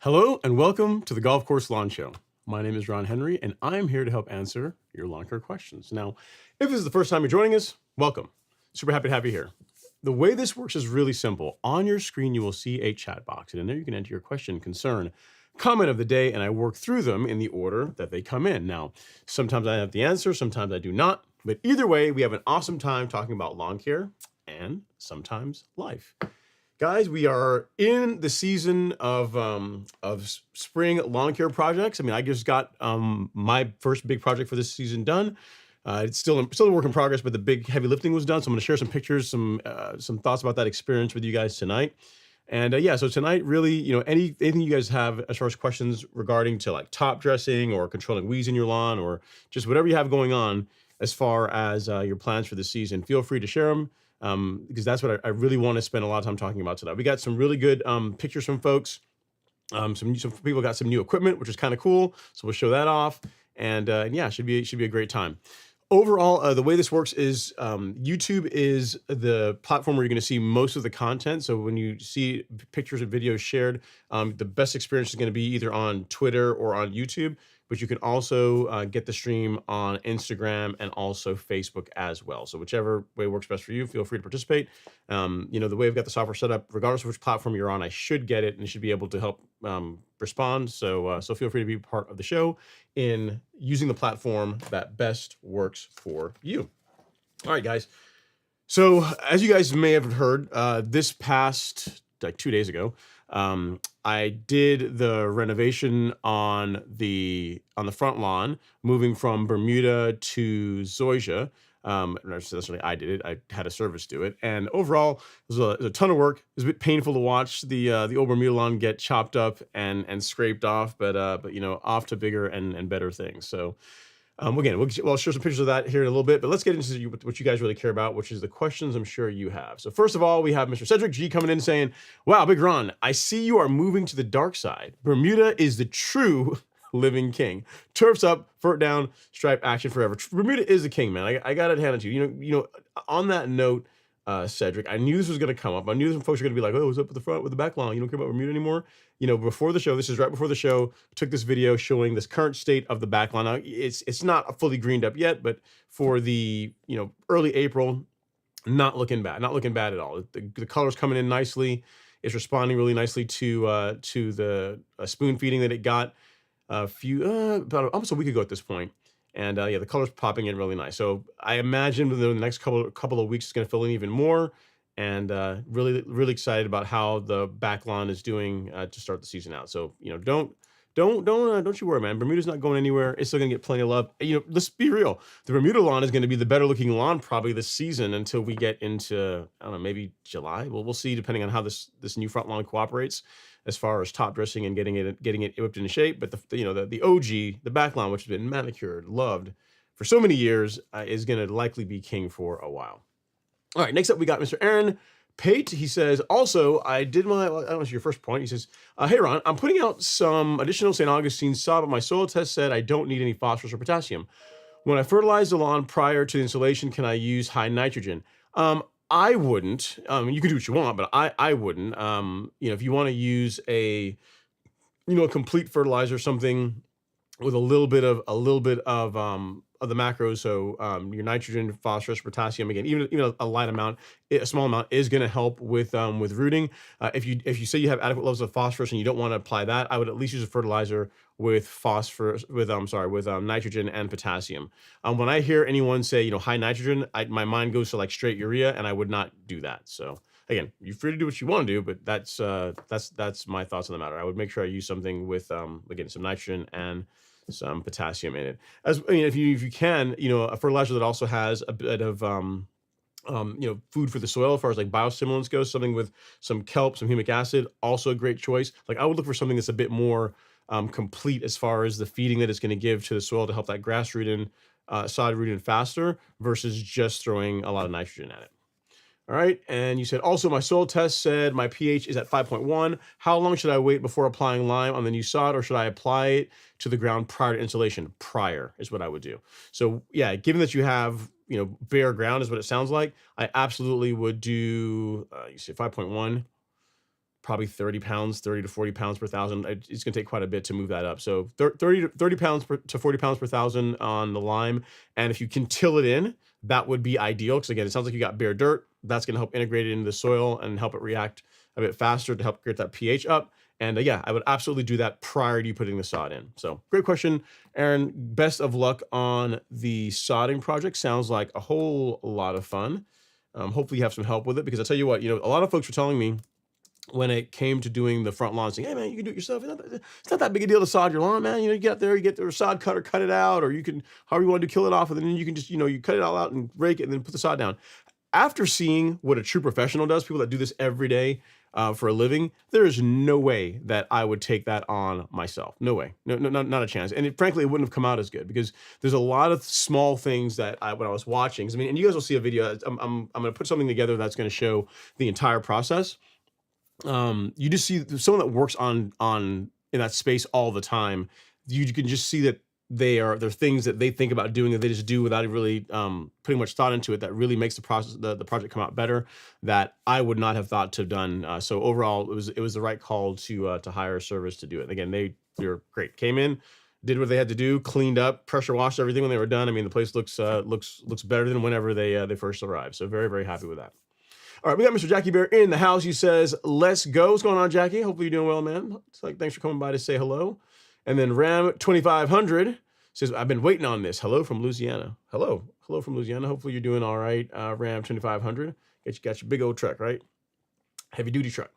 Hello and welcome to the Golf Course Lawn Show. My name is Ron Henry and I'm here to help answer your lawn care questions. Now, if this is the first time you're joining us, welcome. Super happy to have you here. The way this works is really simple. On your screen, you will see a chat box, and in there you can enter your question, concern, comment of the day, and I work through them in the order that they come in. Now, sometimes I have the answer, sometimes I do not, but either way, we have an awesome time talking about lawn care and sometimes life. Guys, we are in the season of spring lawn care projects. I mean, I just got my first big project for this season done. It's still a work in progress, but the big heavy lifting was done. So I'm going to share some pictures, some thoughts about that experience with you guys tonight. And yeah, so tonight, really, anything you guys have as far as questions regarding to like top dressing or controlling weeds in your lawn or just whatever you have going on as far as your plans for the season, feel free to share them. Because that's what I really want to spend a lot of time talking about tonight. We got some really good pictures from folks. Some people got some new equipment, which is kind of cool. So we'll show that off. And yeah, should be a great time. Overall, the way this works is YouTube is the platform where you're going to see most of the content. So when you see pictures and videos shared, the best experience is going to be either on Twitter or on YouTube. But you can also get the stream on Instagram and also Facebook as well. So whichever way works best for you, feel free to participate. The way I've got the software set up, regardless of which platform you're on, I should get it and should be able to help respond. So feel free to be part of the show in using the platform that best works for you. All right, guys. So as you guys may have heard, this past like 2 days ago, I did the renovation on the front lawn, moving from Bermuda to Zoysia. Not necessarily I did it; I had a service do it. And overall, it was a ton of work. It was a bit painful to watch the old Bermuda lawn get chopped up and scraped off, but off to bigger and better things. So Again, I'll share some pictures of that here in a little bit, but let's get into what you guys really care about, which is the questions I'm sure you have. So first of all, we have Mr. Cedric G coming in saying, wow, Big Ron, I see you are moving to the dark side. Bermuda is the true living king. Turfs up, fert down, stripe action forever. Bermuda is the king, man. I got to hand it to you. You know, on that note, Cedric, I knew this was going to come up. I knew some folks were going to be like, oh, what's up with the front, with the back lawn? You don't care about Bermuda anymore? You know, before the show, this is right before the show, took this video showing this current state of the back lawn. Now, it's not fully greened up yet, but for the, early April, not looking bad. Not looking bad at all. The color's coming in nicely. It's responding really nicely to the spoon feeding that it got about almost a week ago at this point. And yeah, the color's popping in really nice. So I imagine within the next couple of weeks, it's going to fill in even more. And really, really excited about how the back lawn is doing to start the season out. So don't you worry, man. Bermuda's not going anywhere. It's still going to get plenty of love. Let's be real. The Bermuda lawn is going to be the better looking lawn probably this season until we get into, I don't know, maybe July. Well, we'll see depending on how this new front lawn cooperates as far as top dressing and getting it whipped into shape. But the OG, the back lawn, which has been manicured, loved for so many years, is going to likely be king for a while. All right, next up we got Mr. Aaron Pate. He says, also, I don't know if it's your first point. He says, hey, Ron, I'm putting out some additional St. Augustine sod, but my soil test said I don't need any phosphorus or potassium. When I fertilize the lawn prior to the installation, can I use high nitrogen? I wouldn't. You can do what you want, but I wouldn't. If you want to use a complete fertilizer, something with a little bit of the macros, so your nitrogen, phosphorus, potassium, again, even a light amount, a small amount is going to help with rooting. If you say you have adequate levels of phosphorus and you don't want to apply that, I would at least use a fertilizer with nitrogen and potassium. When I hear anyone say high nitrogen, my mind goes to like straight urea, and I would not do that. So again, you're free to do what you want to do, but that's my thoughts on the matter. I would make sure I use something with again, some nitrogen and some potassium in it. If you can, a fertilizer that also has a bit of food for the soil as far as like biostimulants goes, something with some kelp, some humic acid, also a great choice. Like I would look for something that's a bit more complete as far as the feeding that it's going to give to the soil to help that grass root in, sod root in faster versus just throwing a lot of nitrogen at it. All right, and you said also my soil test said my pH is at 5.1. How long should I wait before applying lime on the new sod, or should I apply it to the ground prior to installation? Prior is what I would do. So yeah, given that you have bare ground is what it sounds like, I absolutely would do. You say 5.1, probably 30 to 40 pounds per thousand. It's going to take quite a bit to move that up. So 30 pounds to 40 pounds per thousand on the lime, and if you can till it in, that would be ideal, because again, it sounds like you got bare dirt. That's going to help integrate it into the soil and help it react a bit faster to help get that pH up. And yeah, I would absolutely do that prior to you putting the sod in. So great question, Aaron. Best of luck on the sodding project. Sounds like a whole lot of fun. Hopefully you have some help with it, because I tell you what, a lot of folks were telling me when it came to doing the front lawn, saying, hey man, you can do it yourself. It's not that big a deal to sod your lawn, man. You get there, you get the sod cutter, cut it out, or you can, however you want to kill it off, and then you can just, you cut it all out and rake it and then put the sod down. After seeing what a true professional does, people that do this every day for a living, there is no way that I would take that on myself. No way. No, not a chance. And frankly, it wouldn't have come out as good, because there's a lot of small things that when I was watching, and you guys will see a video. I'm going to put something together that's going to show the entire process. You just see someone that works on in that space all the time. You can just see that they're things that they think about doing that they just do without really putting much thought into it, that really makes the process, the project come out better, that I would not have thought to have done. So overall, it was the right call to hire a service to do it. Again, they're great. Came in, did what they had to do, cleaned up, pressure washed everything when they were done. The place looks better than whenever they first arrived. So very, very happy with that. All right, we got Mr. Jackie Bear in the house. He says, let's go. What's going on, Jackie? Hopefully you're doing well, man. It's like, thanks for coming by to say hello. And then Ram 2500 says, I've been waiting on this. Hello from Louisiana. Hello from Louisiana. Hopefully you're doing all right, Ram 2500. Got your big old truck, right? Heavy duty truck.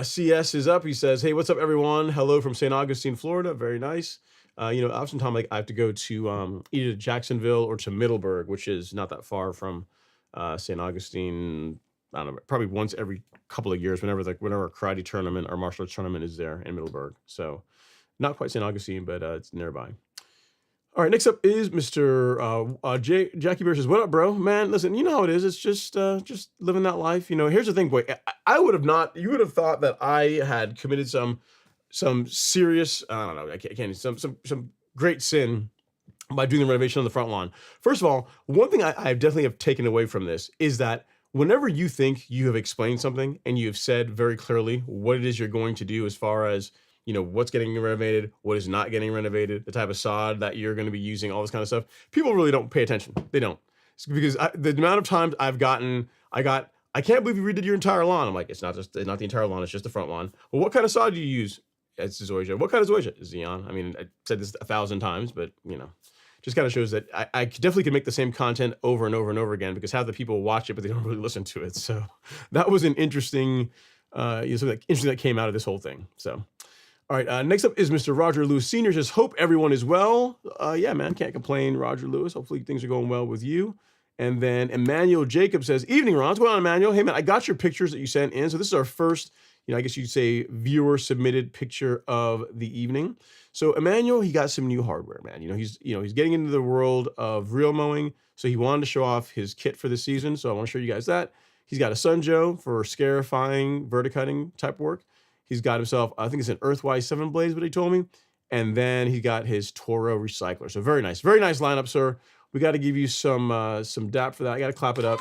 CS is up. He says, hey, what's up, everyone? Hello from St. Augustine, Florida. Very nice. Oftentimes I have to go to either Jacksonville or to Middleburg, which is not that far from St. Augustine. I don't know, probably once every couple of years, whenever a karate tournament or martial arts tournament is there in Middleburg. So not quite St. Augustine, but it's nearby. All right, next up is Mr. Jackie Bear says, "What up, bro? Man, listen, you know how it is. It's just living that life. You know, here's the thing, boy. I would have not. You would have thought that I had committed some serious. I don't know. I can't some great sin by doing the renovation on the front lawn. First of all, one thing I definitely have taken away from this is that whenever you think you have explained something and you have said very clearly what it is you're going to do as far as, you know, what's getting renovated, what is not getting renovated, the type of sod that you're going to be using, all this kind of stuff, people really don't pay attention. They don't. It's because the amount of times I can't believe you redid your entire lawn. I'm like, it's not the entire lawn, it's just the front lawn. Well, what kind of sod do you use? It's Zoysia. What kind of Zoysia? Zeon. I mean, I said this 1,000 times, but you know, just kind of shows that I definitely can make the same content over and over and over again because half the people watch it, but they don't really listen to it. So that was an interesting, something interesting that came out of this whole thing. So, all right, next up is Mr. Roger Lewis Sr. Says, hope everyone is well. Yeah, man, can't complain, Roger Lewis. Hopefully things are going well with you. And then Emmanuel Jacob says, evening, Ron. What's going on, Emmanuel? Hey, man, I got your pictures that you sent in. So this is our first, you know, I guess you'd say viewer submitted picture of the evening. So Emmanuel, he got some new hardware, man. He's getting into the world of reel mowing. So he wanted to show off his kit for the season. So I want to show you guys that. He's got a Sunjo for scarifying, verticutting type work. He's got himself, I think it's an Earthwise 7 blades, what he told me. And then he got his Toro recycler. So very nice lineup, sir. We got to give you some dap for that. I got to clap it up.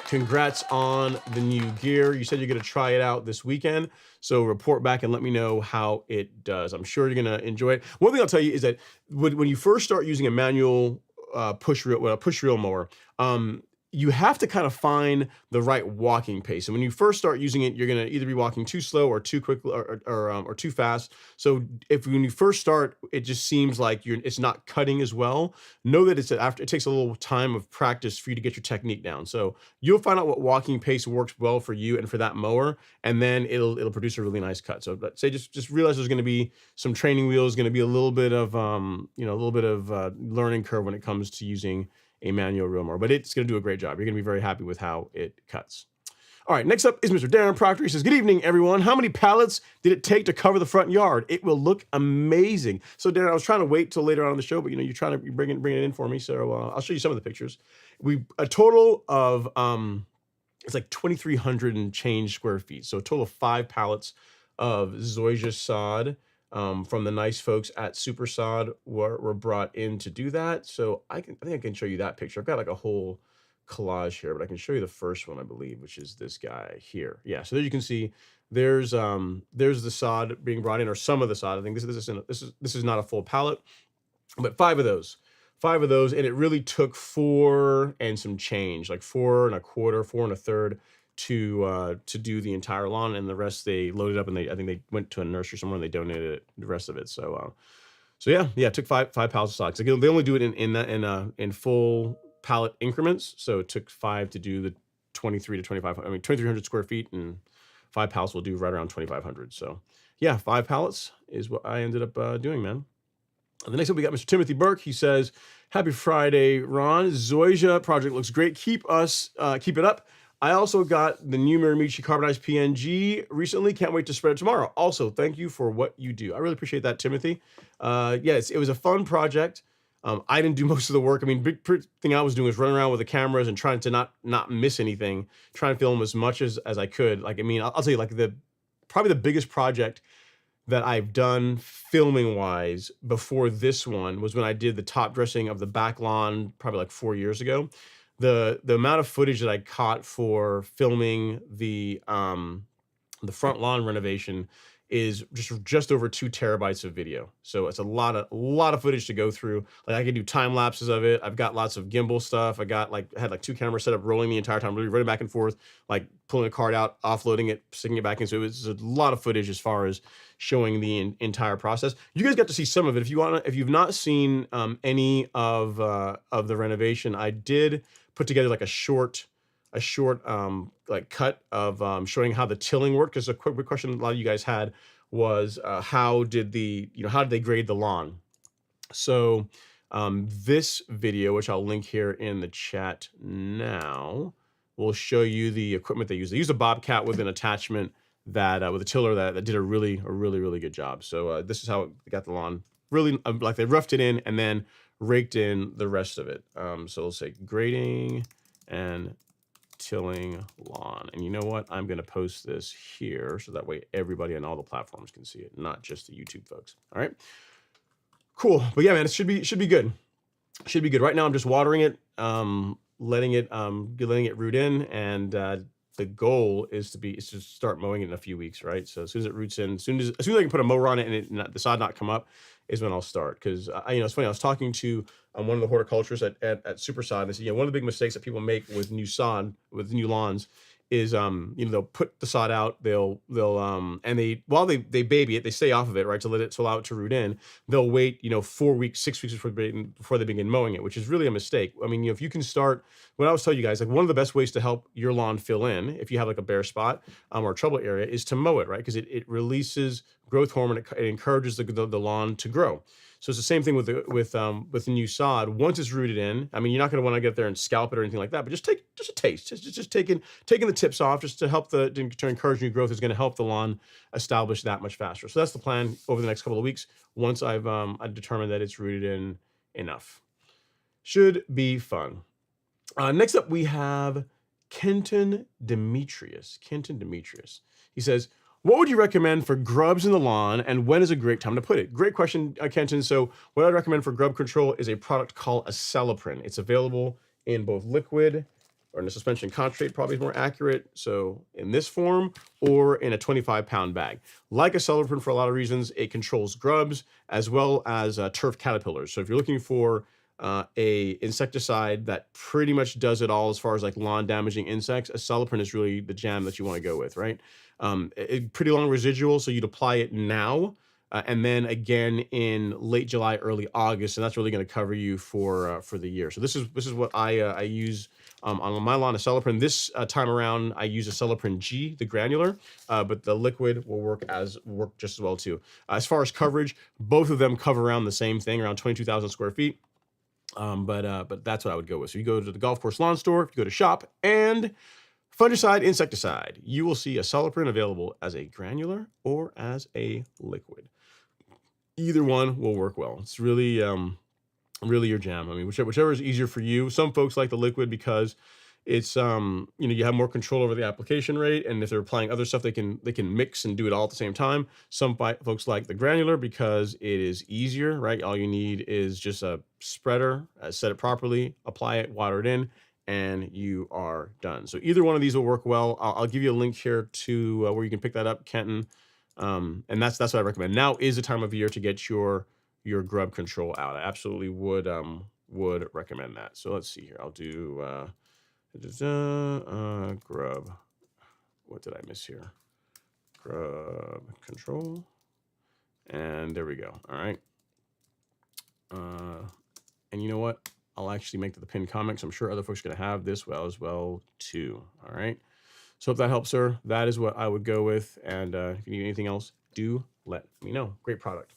Congrats on the new gear. You said you're going to try it out this weekend. So report back and let me know how it does. I'm sure you're going to enjoy it. One thing I'll tell you is that when you first start using a manual push reel mower, you have to kind of find the right walking pace. And when you first start using it, you're going to either be walking too slow or too quick or too fast. So when you first start, it just seems like it's not cutting as well. Know that it takes a little time of practice for you to get your technique down. So you'll find out what walking pace works well for you and for that mower, and then it'll produce a really nice cut. So say just realize there's going to be some training wheels, going to be a little bit of learning curve when it comes to using a manual reel mower, but it's going to do a great job. You're going to be very happy with how it cuts. All right, next up is Mr. Darren Proctor. He says, good evening, everyone. How many pallets did it take to cover the front yard? It will look amazing. So Darren, I was trying to wait till later on in the show, but you're trying to bring it in for me. So I'll show you some of the pictures. A total of, it's like 2,300 and change square feet. So a total of 5 pallets of Zoysia sod from the nice folks at Super Sod were brought in to do that. So I think I can show you that picture. I've got like a whole collage here, but I can show you the first one, I believe, which is this guy here. Yeah, so there you can see there's the sod being brought in, or some of the sod. I think this is not a full pallet, but 5 of those, and it really took 4 and some change, like 4 1/4, 4 1/3 to do the entire lawn, and the rest they loaded up, and I think they went to a nursery somewhere and they donated the rest of it. So yeah, it took 5 pallets of sod. Again, they only do it in full pallet increments. So it took 5 to do the 2,300 square feet, and 5 pallets will do right around 2,500. So yeah, 5 pallets is what I ended up doing, man. And the next up, we got Mr. Timothy Burke. He says, happy Friday, Ron. Zoysia project looks great. Keep it up. I also got the new Miramichi carbonized PNG recently. Can't wait to spread it tomorrow. Also, thank you for what you do. I really appreciate that, Timothy. Yes, it was a fun project. I didn't do most of the work. I mean, big thing I was doing was running around with the cameras and trying to not miss anything, trying to film as much as I could. Like, I mean, I'll tell you, like probably the biggest project that I've done filming wise before this one was when I did the top dressing of the back lawn probably like 4 years ago. The amount of footage that I caught for filming the front lawn renovation is just over 2 terabytes of video. So it's a lot of footage to go through. Like, I can do time lapses of it. I've got lots of gimbal stuff. I had 2 cameras set up, rolling the entire time, really running back and forth, like pulling a card out, offloading it, sticking it back in. So it was a lot of footage as far as showing the entire process. You guys got to see some of it. If you've not seen any of the renovation, I did put together like a short like cut of showing how the tilling worked. Because a quick question a lot of you guys had was how did they grade the lawn? So this video, which I'll link here in the chat now, will show you the equipment they use. They used a Bobcat with an attachment that with a tiller that did a really good job. So this is how it got the lawn really like they roughed it in and then raked in the rest of it. So we'll say grading and tilling lawn. And you know what? I'm going to post this here so that way everybody on all the platforms can see it, not just the YouTube folks. All right, cool. But yeah, man, it should be good. Should be good. Right now, I'm just watering it, letting it root in, and the goal is to start mowing it in a few weeks, right? So as soon as it roots in, as soon as I can put a mower on it and the sod not come up, is when I'll start. Because it's funny. I was talking to one of the horticulturists at Supersod, and I said, one of the big mistakes that people make with new sod, with new lawns, is they'll put the sod out, they'll and while they baby it, they stay off of it, right, to let it allow it to root in. They'll wait 4 weeks, 6 weeks before they begin mowing it, which is really a mistake. I mean, if you can start, what I was telling you guys, like one of the best ways to help your lawn fill in if you have like a bare spot or a trouble area is to mow it, right? Because it releases growth hormone, it encourages the lawn to grow. So it's the same thing with the new sod. Once it's rooted in, I mean, you're not going to want to get there and scalp it or anything like that, but just take a taste, just taking the tips off, just to help to encourage new growth is going to help the lawn establish that much faster. So that's the plan over the next couple of weeks. Once I've determined that it's rooted in enough, should be fun. Next up, we have Kenton Demetrius. He says, what would you recommend for grubs in the lawn, and when is a great time to put it? Great question, Kenton. So what I'd recommend for grub control is a product called Acelepryn. It's available in both liquid, or in a suspension concentrate, probably is more accurate. So in this form, or in a 25-pound bag. Like Acelepryn for a lot of reasons, it controls grubs as well as turf caterpillars. So if you're looking for a insecticide that pretty much does it all as far as like lawn damaging insects, Acelepryn is really the jam that you want to go with, right? Pretty long residual, so you'd apply it now and then again in late July, early August, and that's really going to cover you for the year. So this is what I use on my lawn, Acelepryn. This time around, I use Acelepryn G, the granular, but the liquid will work just as well too. As far as coverage, both of them cover around the same thing, around 22,000 square feet. But that's what I would go with. So you go to the golf course lawn store, you go to shop, and fungicide, insecticide, you will see Acelepryn available as a granular or as a liquid. Either one will work well. It's really, really your jam. I mean, whichever is easier for you. Some folks like the liquid because it's you have more control over the application rate, and if they're applying other stuff, they can mix and do it all at the same time. Some folks like the granular because it is easier, right? All you need is just a spreader, set it properly, apply it, water it in, and you are done. So either one of these will work well. I'll give you a link here to where you can pick that up, Kenton. And that's what I recommend. Now is the time of year to get your grub control out. I absolutely would recommend that. So let's see here. I'll do grub. What did I miss here? Grub control. And there we go. All right. And you know what? I'll actually make the pinned comment. I'm sure other folks are going to have this as well too. All right. So if that helps, sir, that is what I would go with. And if you need anything else, do let me know. Great product.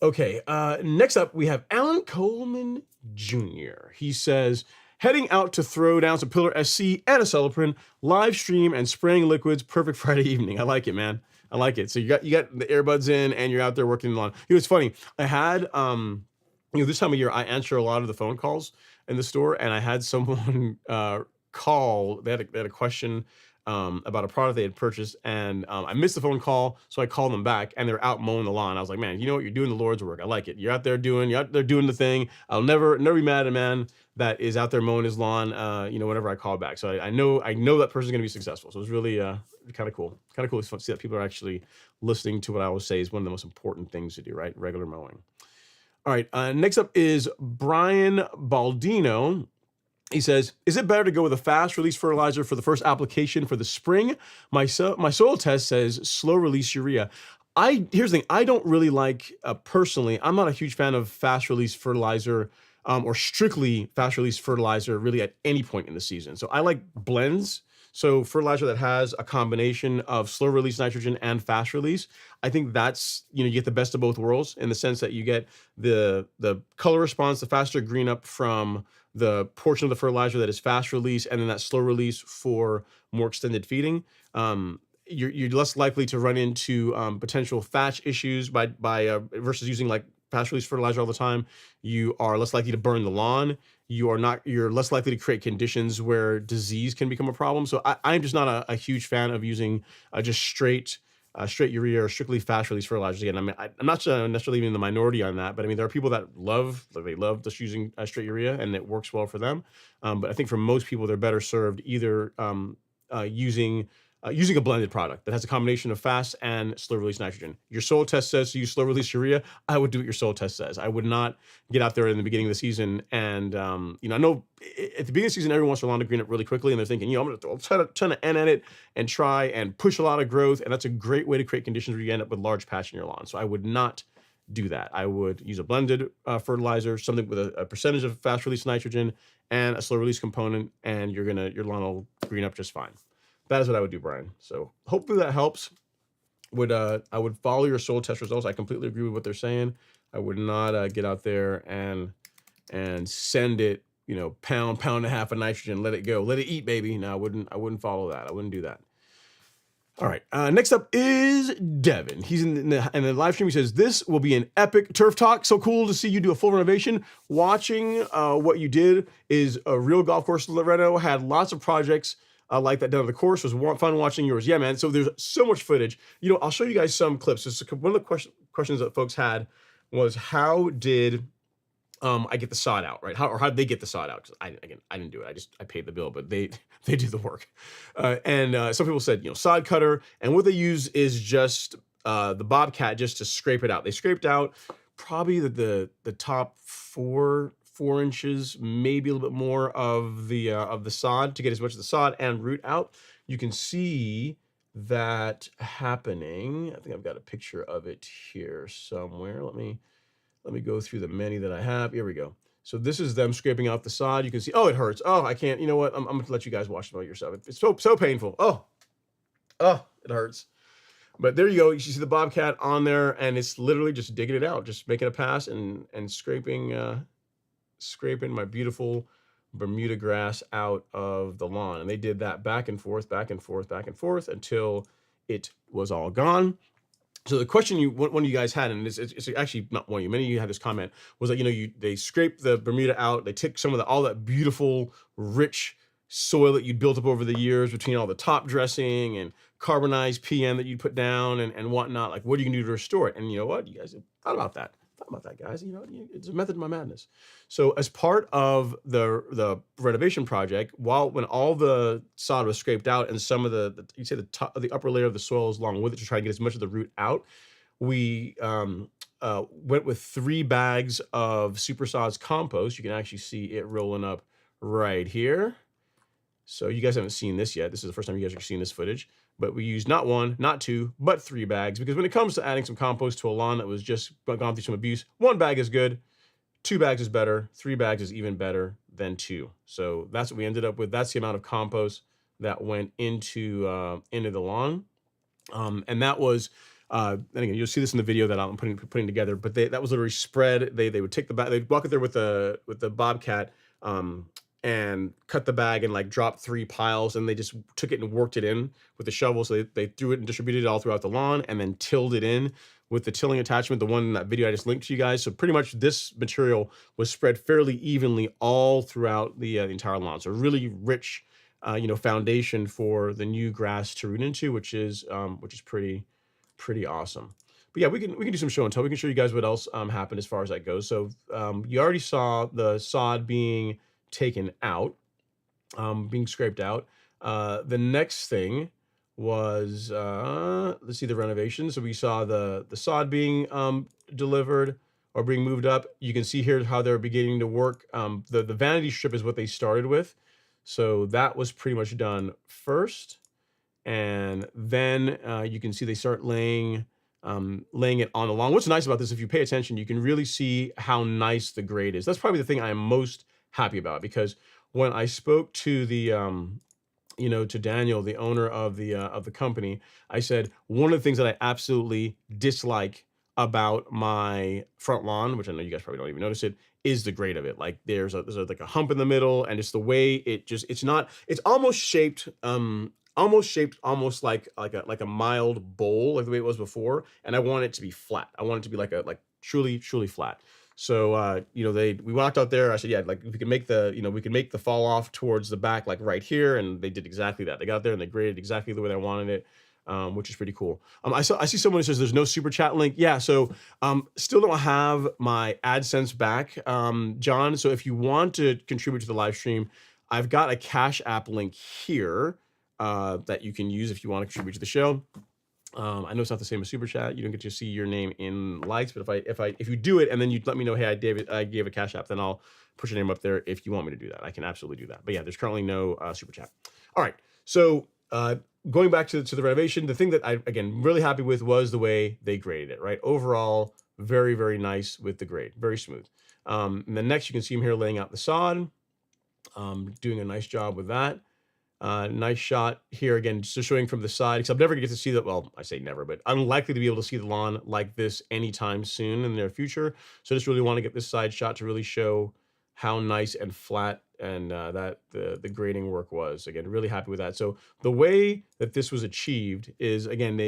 Okay. Next up, we have Alan Coleman Jr. He says, heading out to throw down some Pillar SC and Acelepryn, live stream and spraying liquids. Perfect Friday evening. I like it, man. I like it. So you got the earbuds in and you're out there working the lawn. It's funny. I had this time of year, I answer a lot of the phone calls in the store, and I had someone call. They had a question about a product they had purchased, and I missed the phone call, so I called them back, and they're out mowing the lawn. I was like, man, you know what? You're doing the Lord's work. I like it. You're out there doing the thing. I'll never be mad at a man that is out there mowing his lawn. Whenever I call back, so I know that person's gonna be successful. So it was really kind of cool. Kind of cool to see that people are actually listening to what I always say is one of the most important things to do, right? Regular mowing. All right, next up is Brian Baldino. He says, is it better to go with a fast release fertilizer for the first application for the spring? My soil test says slow release urea. Here's the thing, I don't really like, personally, I'm not a huge fan of fast release fertilizer or strictly fast release fertilizer really at any point in the season. So I like blends. So fertilizer that has a combination of slow release nitrogen and fast release, I think that's, you get the best of both worlds in the sense that you get the color response, the faster green up from the portion of the fertilizer that is fast release, and then that slow release for more extended feeding. you're less likely to run into potential thatch issues by versus using like fast release fertilizer all the time. You are less likely to burn the lawn. You're less likely to create conditions where disease can become a problem. So I'm just not a huge fan of using just straight urea or strictly fast release fertilizers. Again, I mean, I'm not necessarily even in the minority on that, but I mean, there are people that love just using straight urea and it works well for them. But I think for most people, they're better served either using a blended product that has a combination of fast and slow release nitrogen. Your soil test says to use slow release urea. I would do what your soil test says. I would not get out there in the beginning of the season and, I know at the beginning of the season, everyone wants their lawn to green up really quickly and they're thinking, I'm going to throw a ton of N at it and try and push a lot of growth. And that's a great way to create conditions where you end up with large patch in your lawn. So I would not do that. I would use a blended fertilizer, something with a percentage of fast release nitrogen and a slow release component, and your lawn will green up just fine. That is what I would do, Brian. So hopefully that helps. I would follow your soil test results. I completely agree with what they're saying. I would not get out there and send it, pound and a half of nitrogen, let it go, let it eat, baby. No, I wouldn't follow that. I wouldn't do that. All right. Next up is Devin. He's in the live stream. He says, this will be an epic turf talk. So cool to see you do a full renovation. Watching what you did is a real golf course. Reno had lots of projects like that done on the course. It was fun watching yours. Yeah, man. So there's so much footage. I'll show you guys some clips. So one of the questions that folks had was, how did I get the sod out, right? How did they get the sod out? I didn't do it. I paid the bill, but they do the work. And some people said, sod cutter, and what they use is just the Bobcat just to scrape it out. They scraped out probably the top four inches, maybe a little bit more of the sod to get as much of the sod and root out. You can see that happening. I think I've got a picture of it here somewhere. Let me go through the many that I have. Here we go. So this is them scraping out the sod. You can see, oh, it hurts. Oh, I can't, you know what? I'm going to let you guys watch it by yourself. It's so painful. Oh, it hurts. But there you go. You see the Bobcat on there, and it's literally just digging it out, just making a pass and scraping my beautiful Bermuda grass out of the lawn. And they did that back and forth until it was all gone. So the question one of you guys had, and it's actually not one of you, many of you had this comment, was that they scraped the Bermuda out, they took some of all that beautiful, rich soil that you'd built up over the years between all the top dressing and carbonized PM that you'd put down and whatnot. Like, what are you gonna do to restore it? And you know what? You guys thought about that. Guys. It's a method to my madness. So as part of the renovation project, when all the sod was scraped out and some of the upper layer of the soil is along with it to try to get as much of the root out, we went with 3 bags of Super Sods compost. You can actually see it rolling up right here. So you guys haven't seen this yet. This is the first time you guys are seeing this footage. But we used not 1, not 2, but 3 bags, because when it comes to adding some compost to a lawn that was just gone through some abuse, 1 bag is good, 2 bags is better, 3 bags is even better than 2. So that's what we ended up with. That's the amount of compost that went into the lawn, and that was. And again, you'll see this in the video that I'm putting together. But that was literally spread. They would take the bag, they'd walk it there with the Bobcat. And cut the bag and like drop 3 piles, and they just took it and worked it in with the shovel. So they threw it and distributed it all throughout the lawn, and then tilled it in with the tilling attachment, the one in that video I just linked to you guys. So pretty much this material was spread fairly evenly all throughout the entire lawn. So really rich, foundation for the new grass to root into, which is pretty awesome. But yeah, we can do some show and tell. We can show you guys what else happened as far as that goes. So you already saw the sod being taken out, being scraped out. The next thing was, let's see, the renovation. So we saw the sod being delivered or being moved up. You can see here how they're beginning to work. The vanity strip is what they started with. So that was pretty much done first. And then you can see they start laying it on the lawn. What's nice about this, if you pay attention, you can really see how nice the grade is. That's probably the thing I am most happy about, because when I spoke to the to Daniel, the owner of the company, I said one of the things that I absolutely dislike about my front lawn, which I know you guys probably don't even notice it, is the grade of it. Like there's like a hump in the middle, and it's the way it's almost shaped almost shaped almost like a mild bowl, like the way it was before, and I want it to be flat. I want it to be like truly flat. So you know, we walked out there. I said, yeah, like we can make the, you know, we can make the fall off towards the back, like right here, and they did exactly that. They got there and they graded exactly the way I wanted it. Which is pretty cool. I see someone who says there's no super chat link. Yeah, so still don't have my AdSense back, John. So if you want to contribute to the live stream, I've got a Cash App link here that you can use if you want to contribute to the show. I know it's not the same as super chat. You don't get to see your name in likes, but if you do it and then you let me know, hey, I gave a Cash App, then I'll put your name up there if you want me to do that. I can absolutely do that. But yeah, there's currently no super chat. All right, so going back to the renovation, the thing that I, again, really happy with was the way they graded it, right? Overall, very nice with the grade, very smooth. And then next you can see him here laying out the sod, doing a nice job with that. Nice shot here again, just showing from the side, because I'm never gonna get to see that. Well, I say never, but unlikely to be able to see the lawn like this anytime soon in the near future. So I just really want to get this side shot to really show how nice and flat and that the grading work was. Again, really happy with that. So the way that this was achieved is, again,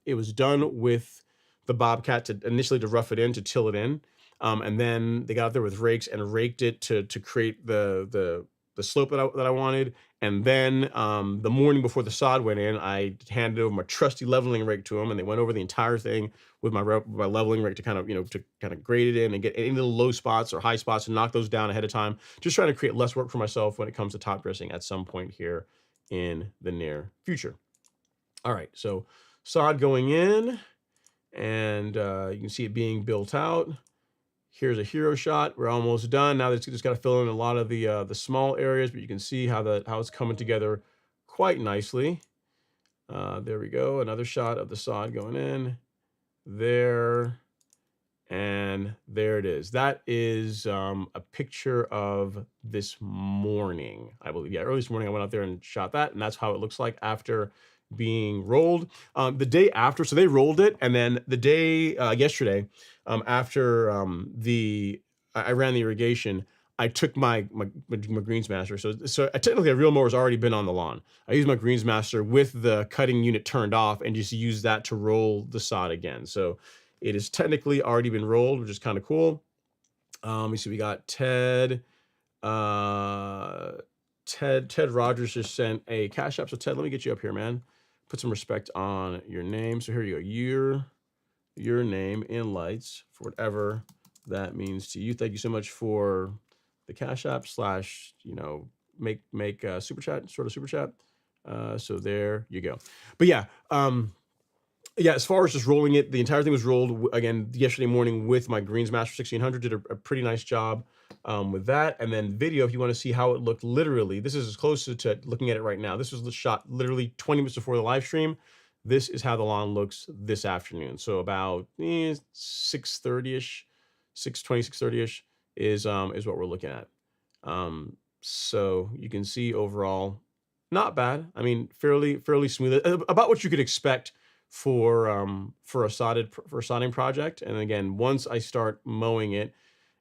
it was done with the Bobcat to initially to rough it in, to till it in, and then they got out there with rakes and raked it to create the slope that I wanted. And then the morning before the sod went in, I handed over my trusty leveling rake to them, and they went over the entire thing with my leveling rake to kind of, you know, to kind of grade it in and get any little low spots or high spots and knock those down ahead of time. Just trying to create less work for myself when it comes to top dressing at some point here in the near future. All right, so sod going in, and you can see it being built out. Here's a hero shot. We're almost done. Now it's just got to fill in a lot of the small areas, but you can see how it's coming together quite nicely. There we go. Another shot of the sod going in there, and there it is. That is a picture of this morning, I believe. Yeah, early this morning I went out there and shot that, and that's how it looks like after being rolled. The day after, so they rolled it, and then the day yesterday, after I ran the irrigation, I took my greens master. So technically a real mower's already been on the lawn. I used my greens master with the cutting unit turned off and just used that to roll the sod again. So it has technically already been rolled, which is kind of cool. You see we got Ted. Ted Rogers just sent a Cash App. So Ted, let me get you up here, man. Put some respect on your name. So here you go. Your name in lights for whatever that means to you. Thank you so much for the Cash App / you know, make super chat, sort of super chat. So there you go. But yeah, yeah, as far as just rolling it, the entire thing was rolled again yesterday morning with my Greens Master 1600. Did a pretty nice job with that. And then video, if you want to see how it looked literally, this is as close to looking at it right now. This was the shot literally 20 minutes before the live stream. This is how the lawn looks this afternoon. So about 6:30ish, 6:20, 6:30ish is what we're looking at. So you can see overall, not bad. I mean, fairly smooth, about what you could expect for a sodding project. And again, once I start mowing it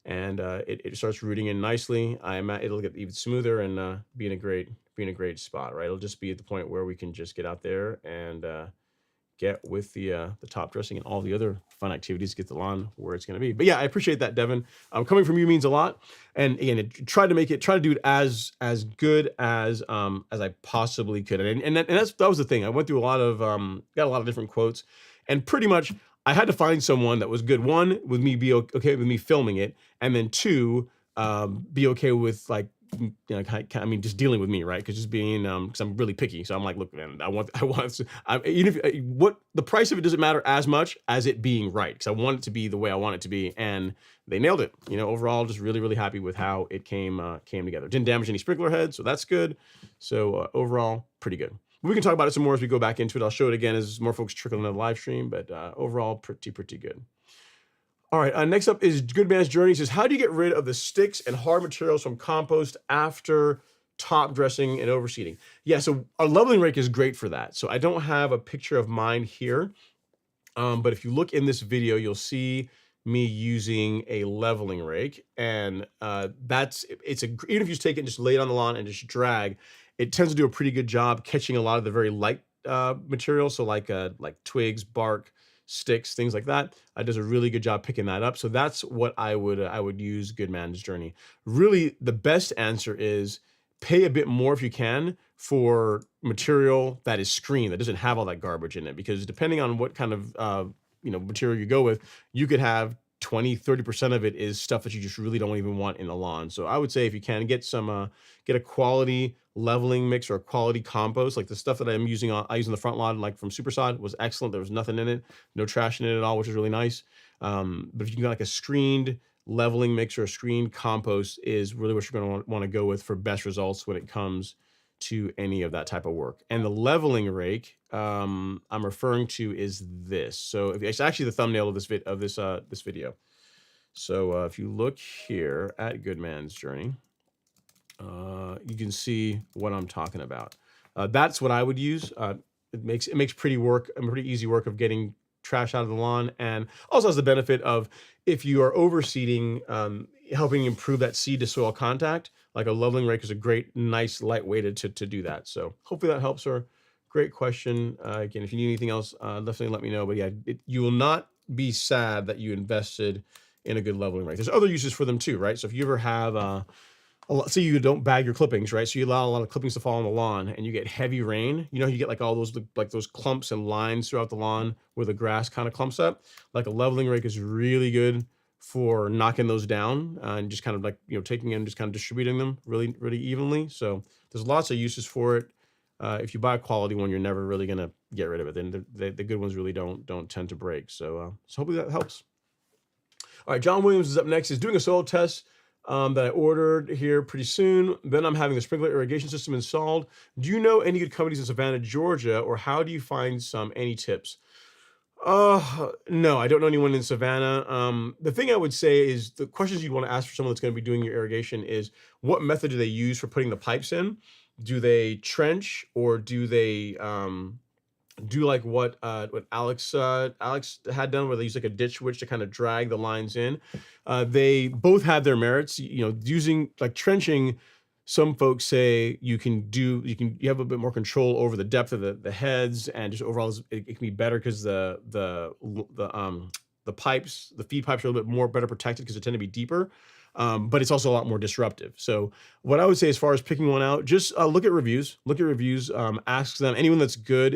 and it starts rooting in nicely, it'll get even smoother and be in a great spot, right? It'll just be at the point where we can just get out there and get with the top dressing and all the other fun activities, get the lawn where it's going to be. But yeah, I appreciate that, Devin. Coming from you means a lot. And again, try to do it as good as I possibly could. And that was the thing. I went through got a lot of different quotes, and pretty much I had to find someone that was good. One, with me be okay with me filming it, and then two, be okay with, like, you know, I mean, just dealing with me, right? Because just being, because I'm really picky, so I'm like, look, man, even if what the price of it doesn't matter as much as it being right, because I want it to be the way I want it to be, and they nailed it. You know, overall, just really happy with how it came together. Didn't damage any sprinkler heads, so that's good. So overall, pretty good. We can talk about it some more as we go back into it. I'll show it again as more folks trickle into the live stream, but overall, pretty good. All right, next up is Good Man's Journey. He says, how do you get rid of the sticks and hard materials from compost after top dressing and overseeding? Yeah, so our leveling rake is great for that. So I don't have a picture of mine here, but if you look in this video, you'll see me using a leveling rake, and even if you just take it and just lay it on the lawn and just drag, it tends to do a pretty good job catching a lot of the very light material. So like twigs, bark, sticks, things like that. It does a really good job picking that up. So that's what I would use Good Man's Journey. Really, the best answer is pay a bit more if you can for material that is screened, that doesn't have all that garbage in it, because depending on what kind of material you go with, you could have 20-30% of it is stuff that you just really don't even want in the lawn. So I would say if you can get a quality leveling mix or a quality compost, like the stuff that I use in the front lawn, like from Supersod, was excellent. There was nothing in it, no trash in it at all, which is really nice. But if you can get like a screened leveling mix or a screened compost, is really what you're going to want to go with for best results when it comes to any of that type of work. And the leveling rake I'm referring to is this. So it's actually the thumbnail of this video. So if you look here at Good Man's Journey, you can see what I'm talking about. That's what I would use. It makes pretty easy work of getting trash out of the lawn, and also has the benefit of, if you are overseeding, helping improve that seed to soil contact. Like a leveling rake is a great, nice, lightweighted to do that. So hopefully that helps her. Great question. Again, if you need anything else, definitely let me know. But yeah, you will not be sad that you invested in a good leveling rake. There's other uses for them too, right? So if you ever have say you don't bag your clippings, right? So you allow a lot of clippings to fall on the lawn and you get heavy rain, you get like all those clumps and lines throughout the lawn where the grass kind of clumps up. Like a leveling rake is really good for knocking those down and just kind of like, taking and just kind of distributing them really, really evenly. So there's lots of uses for it. If you buy a quality one, you're never really going to get rid of it. Then the good ones really don't tend to break. So hopefully that helps. All right, John Williams is up next. He's doing a soil test that I ordered here pretty soon. Then I'm having the sprinkler irrigation system installed. Do you know any good companies in Savannah, Georgia, or how do you find some? Any tips? No, I don't know anyone in Savannah. The thing I would say is the questions you'd want to ask for someone that's going to be doing your irrigation is, what method do they use for putting the pipes in? Do they trench, or do they do like what Alex had done, where they use like a ditch witch to kind of drag the lines in? They both have their merits. Using like trenching, some folks say you have a bit more control over the depth of the heads, and just overall it can be better because the feed pipes are a little bit more better protected because they tend to be deeper. But it's also a lot more disruptive. So what I would say as far as picking one out, just look at reviews. Ask them. Anyone that's good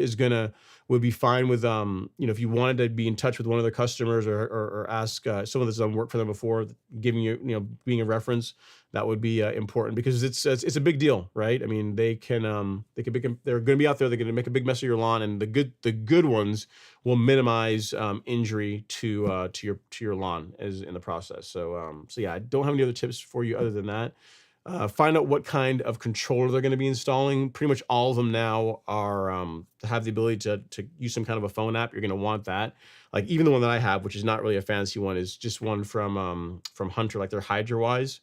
would be fine with, if you wanted to be in touch with one of their customers or ask someone that's done work for them before, giving you, being a reference, that would be important, because it's a big deal, right? I mean, they're going to be out there. They're going to make a big mess of your lawn, and the good ones will minimize injury to your lawn as in the process. So yeah, I don't have any other tips for you other than that. Find out what kind of controller they're going to be installing. Pretty much all of them now have the ability to use some kind of a phone app. You're going to want that. Like even the one that I have, which is not really a fancy one, is just one from Hunter, like their HydroWise,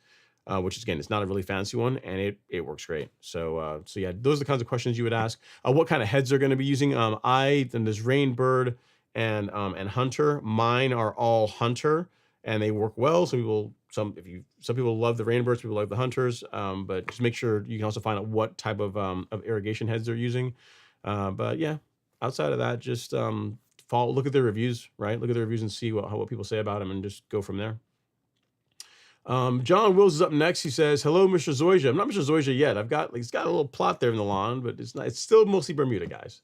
which is, again, it's not a really fancy one, and it works great. So yeah, those are the kinds of questions you would ask. What kind of heads they're going to be using? Then there's Rainbird and Hunter. Mine are all Hunter, and they work well. Some people love the Rainbirds, people love the Hunters, but just make sure you can also find out what type of irrigation heads they're using. But yeah, outside of that, just look at their reviews, right? Look at their reviews and see what people say about them, and just go from there. John Wills is up next. He says, "Hello, Mr. Zoysia." I'm not Mr. Zoysia yet. He's got a little plot there in the lawn, but it's still mostly Bermuda, guys.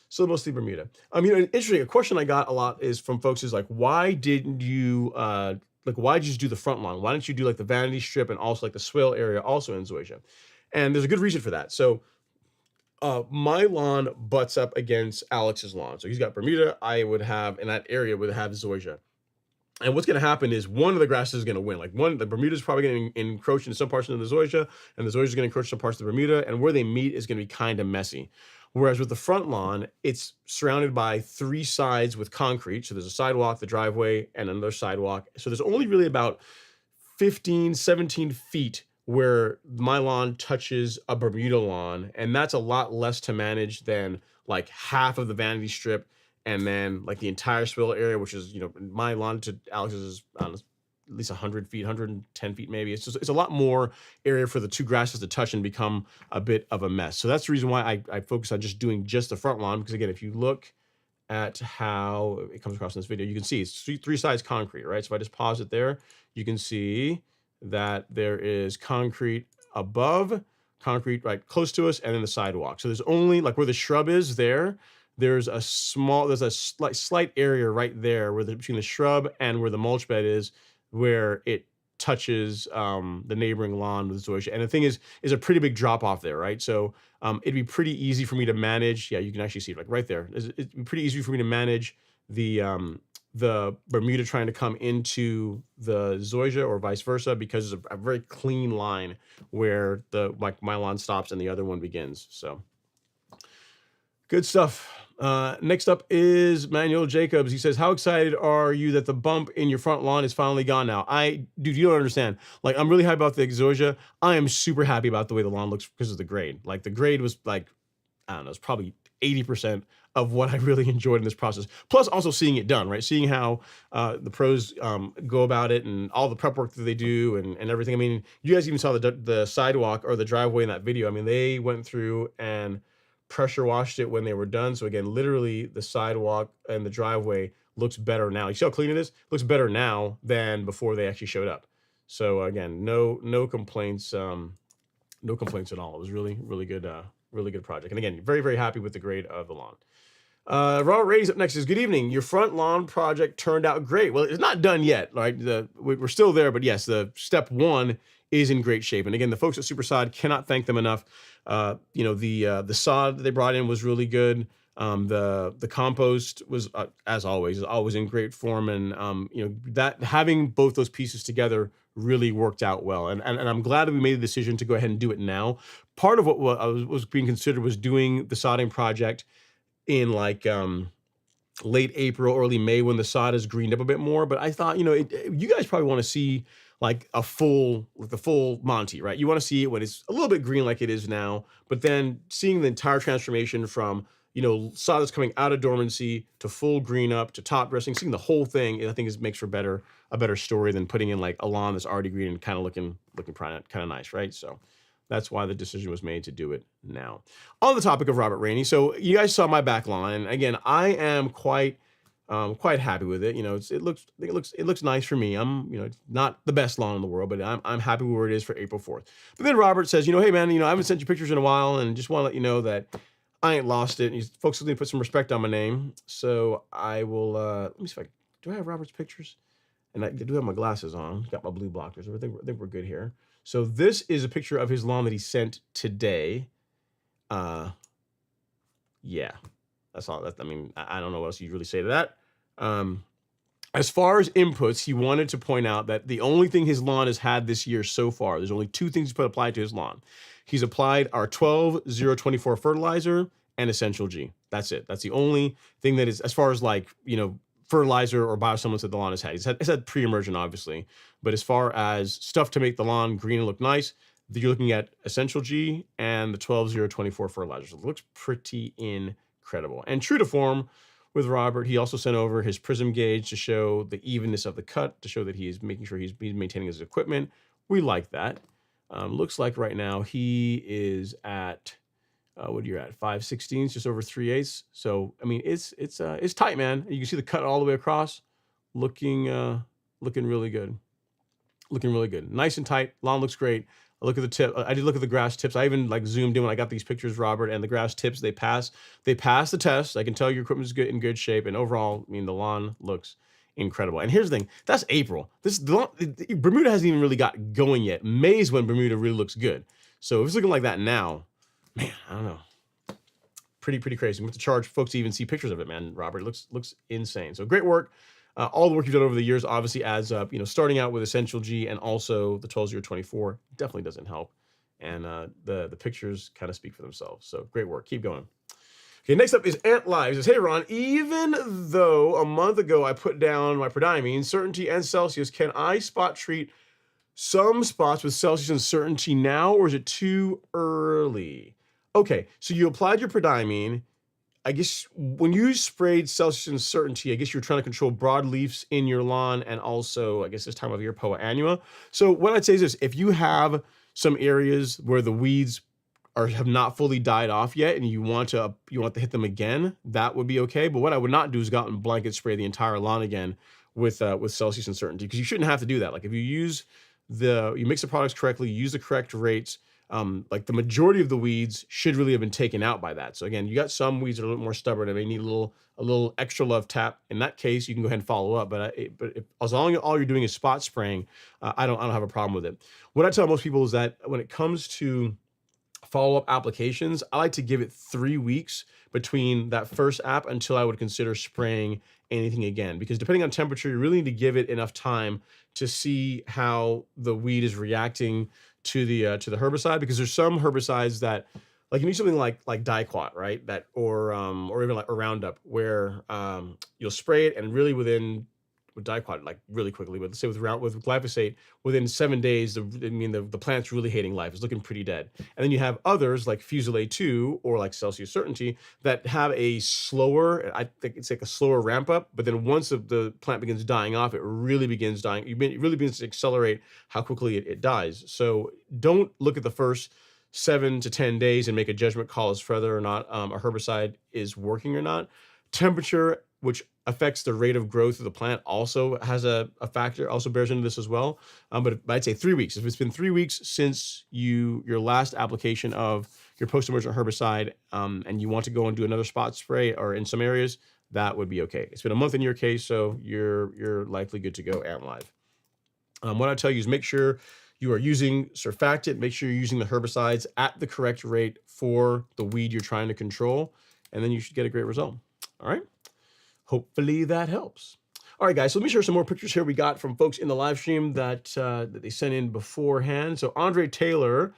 Still mostly Bermuda. Interesting. A question I got a lot is from folks is like, why didn't you why did you just do the front lawn? Why didn't you do like the vanity strip and also like the swale area also in Zoysia? And there's a good reason for that. So my lawn butts up against Alex's lawn. So he's got Bermuda. I would have, in that area, would have Zoysia. And what's going to happen is one of the grasses is going to win. Like the Bermuda is probably going to encroach into some parts of the Zoysia, and the Zoysia is going to encroach some parts of the Bermuda, and where they meet is going to be kind of messy. Whereas with the front lawn, it's surrounded by 3 sides with concrete. So there's a sidewalk, the driveway, and another sidewalk. So there's only really about 15, 17 feet where my lawn touches a Bermuda lawn, and that's a lot less to manage than like half of the vanity strip, and then like the entire swale area, which is, my lawn to Alex's is, I don't know, at least 100 feet, 110 feet maybe. It's a lot more area for the two grasses to touch and become a bit of a mess. So that's the reason why I focus on just doing just the front lawn, because again, if you look at how it comes across in this video, you can see it's three sides concrete, right? So if I just pause it there, you can see that there is concrete above, concrete right close to us, and then the sidewalk. So there's only, like where the shrub is there, there's a slight area right there where between the shrub and where the mulch bed is, where it touches the neighboring lawn with Zoysia. And the thing is a pretty big drop off there, right? So it'd be pretty easy for me to manage. Yeah, you can actually see it like right there. It'd be pretty easy for me to manage the Bermuda trying to come into the Zoysia or vice versa, because it's a very clean line where my lawn stops and the other one begins. So good stuff. Next up is Manuel Jacobs. He says, how excited are you that the bump in your front lawn is finally gone now? Dude, you don't understand. Like, I'm really happy about the Zoysia. I am super happy about the way the lawn looks because of the grade. Like, the grade was like, I don't know, it's probably 80% of what I really enjoyed in this process. Plus also seeing it done, right? Seeing how the pros go about it and all the prep work that they do and everything. I mean, you guys even saw the sidewalk or the driveway in that video. I mean, they went through and pressure washed it when they were done. So again, literally the sidewalk and the driveway looks better now. You see how clean it is? It looks better now than before they actually showed up. So again, no complaints, no complaints at all. It was really good project. And again, very, very happy with the grade of the lawn. Robert Rady's up next. Says, good evening. Your front lawn project turned out great. Well, it's not done yet, right? We're still there, but yes, the step one is in great shape. And again, the folks at Super Sod, cannot thank them enough. The sod that they brought in was really good. The compost was, as always, is always in great form. And, that having both those pieces together really worked out well. And I'm glad that we made the decision to go ahead and do it now. Part of what was being considered was doing the sodding project in like late April, early May, when the sod is greened up a bit more. But I thought, you guys probably want to see like the full Monty, right? You want to see it when it's a little bit green like it is now, but then seeing the entire transformation from, sod that's coming out of dormancy to full green up to top dressing, seeing the whole thing, I think makes for a better story than putting in like a lawn that's already green and kind of looking kind of nice, right? So that's why the decision was made to do it now. On the topic of Robert Rainey, so you guys saw my back lawn, and again, I am quite happy with it. It looks nice for me. I'm, not the best lawn in the world, but I'm happy where it is for April 4th. But then Robert says, hey man, I haven't sent you pictures in a while, and just want to let you know that I ain't lost it. And folks need to put some respect on my name. So I will, let me see if do I have Robert's pictures? And I do have my glasses on, got my blue blockers. I think we're good here. So this is a picture of his lawn that he sent today. Yeah, that's all. I mean, I don't know what else you really say to that. As far as inputs, he wanted to point out that the only thing his lawn has had this year so far, there's only two things he's applied to his lawn. He's applied our 12-0-24 fertilizer and Essential G. That's it. That's the only thing that is, as far as like, fertilizer or biostimulants that the lawn has had. It's had pre-emergent, obviously, but as far as stuff to make the lawn green and look nice, you're looking at Essential G and the 12-0-24 fertilizer. So it looks pretty incredible. And true to form with Robert, he also sent over his prism gauge to show the evenness of the cut, to show that he's making sure he's maintaining his equipment. We like that. Looks like right now he is at, what you're at, 5/16, just over 3/8. So I mean, it's tight, man. You can see the cut all the way across, looking really good, nice and tight. Lawn looks great. I look at the tip. I did look at the grass tips. I even like zoomed in when I got these pictures, Robert, and the grass tips, they pass the test. I can tell your equipment is in good shape, and overall, I mean, the lawn looks incredible. And here's the thing, that's April. Bermuda hasn't even really got going yet. May is when Bermuda really looks good. So if it's looking like that now, man, I don't know. Pretty crazy. We have to charge folks to even see pictures of it, man. Robert, it looks insane. So great work. All the work you've done over the years obviously adds up. Starting out with Essential G and also the 12-0-24 definitely doesn't help. And the pictures kind of speak for themselves. So great work. Keep going. Okay, next up is Ant Live. He says, hey, Ron, even though a month ago I put down my prodiamine, Certainty, and Celsius, can I spot treat some spots with Celsius and Certainty now, or is it too early? Okay, so you applied your prodiamine. I guess when you sprayed Celsius and Certainty, I guess you're trying to control broadleafs in your lawn and also, I guess, this time of year, Poa annua. So what I'd say is this: if you have some areas where the weeds have not fully died off yet, and you want to hit them again, that would be okay. But what I would not do is go out and blanket spray the entire lawn again with Celsius and Certainty, because you shouldn't have to do that. Like if you mix the products correctly, you use the correct rates. Like the majority of the weeds should really have been taken out by that. So again, you got some weeds that are a little more stubborn and they need a little extra love tap. In that case, you can go ahead and follow up. But as long as all you're doing is spot spraying, I don't have a problem with it. What I tell most people is that when it comes to follow-up applications, I like to give it 3 weeks between that first app until I would consider spraying anything again, because depending on temperature, you really need to give it enough time to see how the weed is reacting to the herbicide, because there's some herbicides that, like, you need something like Diquat, right? That or even like a Roundup, where you'll spray it and really with Diquat, like really quickly, but let's say with glyphosate, within 7 days, the plant's really hating life. It's looking pretty dead. And then you have others like Fusilade 2 or like Celsius Certainty that have a slower, I think it's like a slower ramp up, but then once the plant begins dying off, it really begins dying. It really begins to accelerate how quickly it dies. So don't look at the first 7 to 10 days and make a judgment call as to whether or not a herbicide is working or not. Temperature, which affects the rate of growth of the plant, also has a factor, also bears into this as well. But I'd say 3 weeks. If it's been 3 weeks since your last application of your post-emergent herbicide, and you want to go and do another spot spray or in some areas, that would be okay. It's been a month in your case, so you're likely good to go ant live. What I tell you is make sure you are using surfactant, make sure you're using the herbicides at the correct rate for the weed you're trying to control, and then you should get a great result. All right. Hopefully that helps. All right, guys, so let me share some more pictures here we got from folks in the live stream that they sent in beforehand. So Andre Taylor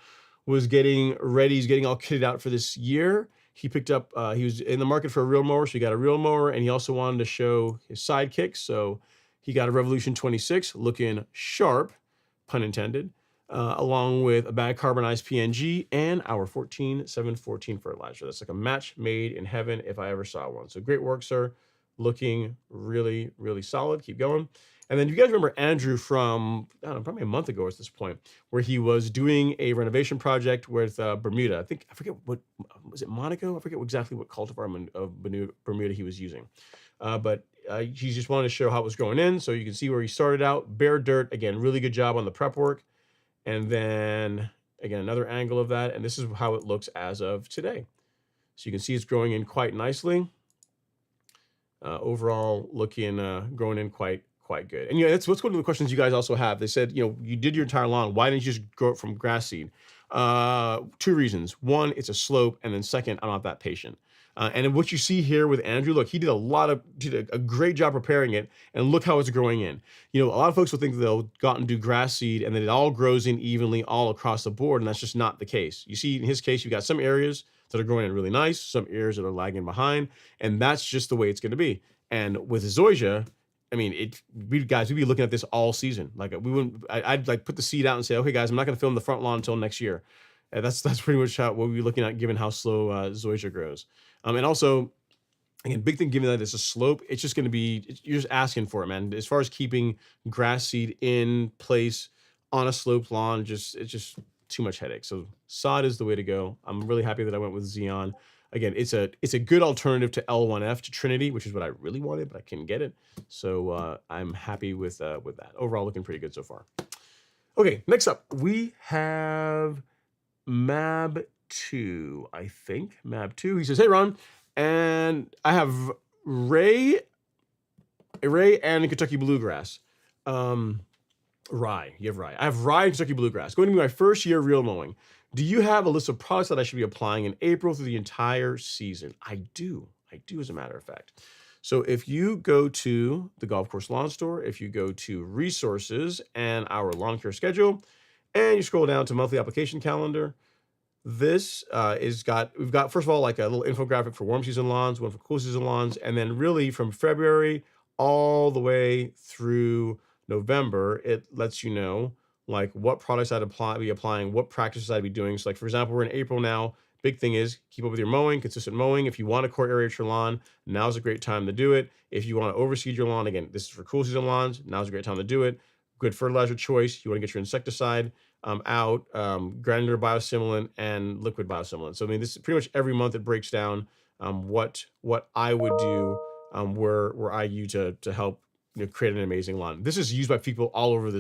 was getting ready. He's getting all kitted out for this year. He picked up, he was in the market for a reel mower, so he got a reel mower, and he also wanted to show his sidekicks. So he got a Revolution 26 looking sharp, pun intended, along with a bag carbonized PNG and our 14714 fertilizer. That's like a match made in heaven if I ever saw one. So great work, sir. Looking really, really solid. Keep going. And then you guys remember Andrew from, I don't know, probably a month ago at this point, where he was doing a renovation project with Bermuda. I forget what, was it Monaco? I forget exactly what cultivar of Bermuda he was using. But he just wanted to show how it was going in. So you can see where he started out. Bare dirt. Again, really good job on the prep work. And then, again, another angle of that. And this is how it looks as of today. So you can see it's growing in quite nicely. Overall looking growing in quite good. And that's what's one of the questions you guys also have. They said, you did your entire lawn, why didn't you just grow it from grass seed? 2 reasons. One, it's a slope, and then second, I'm not that patient. And what you see here with Andrew, look, he did a great job preparing it, and look how it's growing in. A lot of folks will think that they'll go out and do grass seed and then it all grows in evenly all across the board, and that's just not the case. You see, in his case, you've got some areas that are growing in really nice, some areas that are lagging behind, and that's just the way it's going to be. And with Zoysia, I mean, we'd be looking at this all season. Like I'd like put the seed out and say, okay, guys, I'm not going to film the front lawn until next year. And that's pretty much what we'll be looking at, given how slow Zoysia grows. And also, again, big thing, given that it's a slope, it's just going to be, you're just asking for it, man. As far as keeping grass seed in place on a sloped lawn, it's just too much headache. So sod is the way to go. I'm really happy that I went with Xeon. Again, it's a good alternative to L1F, to Trinity, which is what I really wanted, but I couldn't get it. So I'm happy with that. Overall, looking pretty good so far. Okay, next up, we have Mab2, I think. Mab2. He says, hey, Ron, and I have Ray and Kentucky Bluegrass. Rye. You have rye. I have rye and Kentucky Bluegrass. Going to be my first year reel mowing. Do you have a list of products that I should be applying in April through the entire season? I do, as a matter of fact. So if you go to the Golf Course Lawn Store, if you go to resources and our lawn care schedule, and you scroll down to monthly application calendar, this we've got, first of all, like a little infographic for warm season lawns, one for cool season lawns, and then really from February all the way through November, it lets you know like what products I'd be applying, what practices I'd be doing. So like, for example, we're in April now. big thing is keep up with your mowing, consistent mowing. If you want to core aerate your lawn, now's a great time to do it. If you want to overseed your lawn, again, this is for cool season lawns, now's a great time to do it. Good fertilizer choice. You want to get your insecticide out, granular biostimulant and liquid biostimulant. So I mean, this is pretty much every month it breaks down what I would do where I use to help create an amazing lawn. This is used by people all over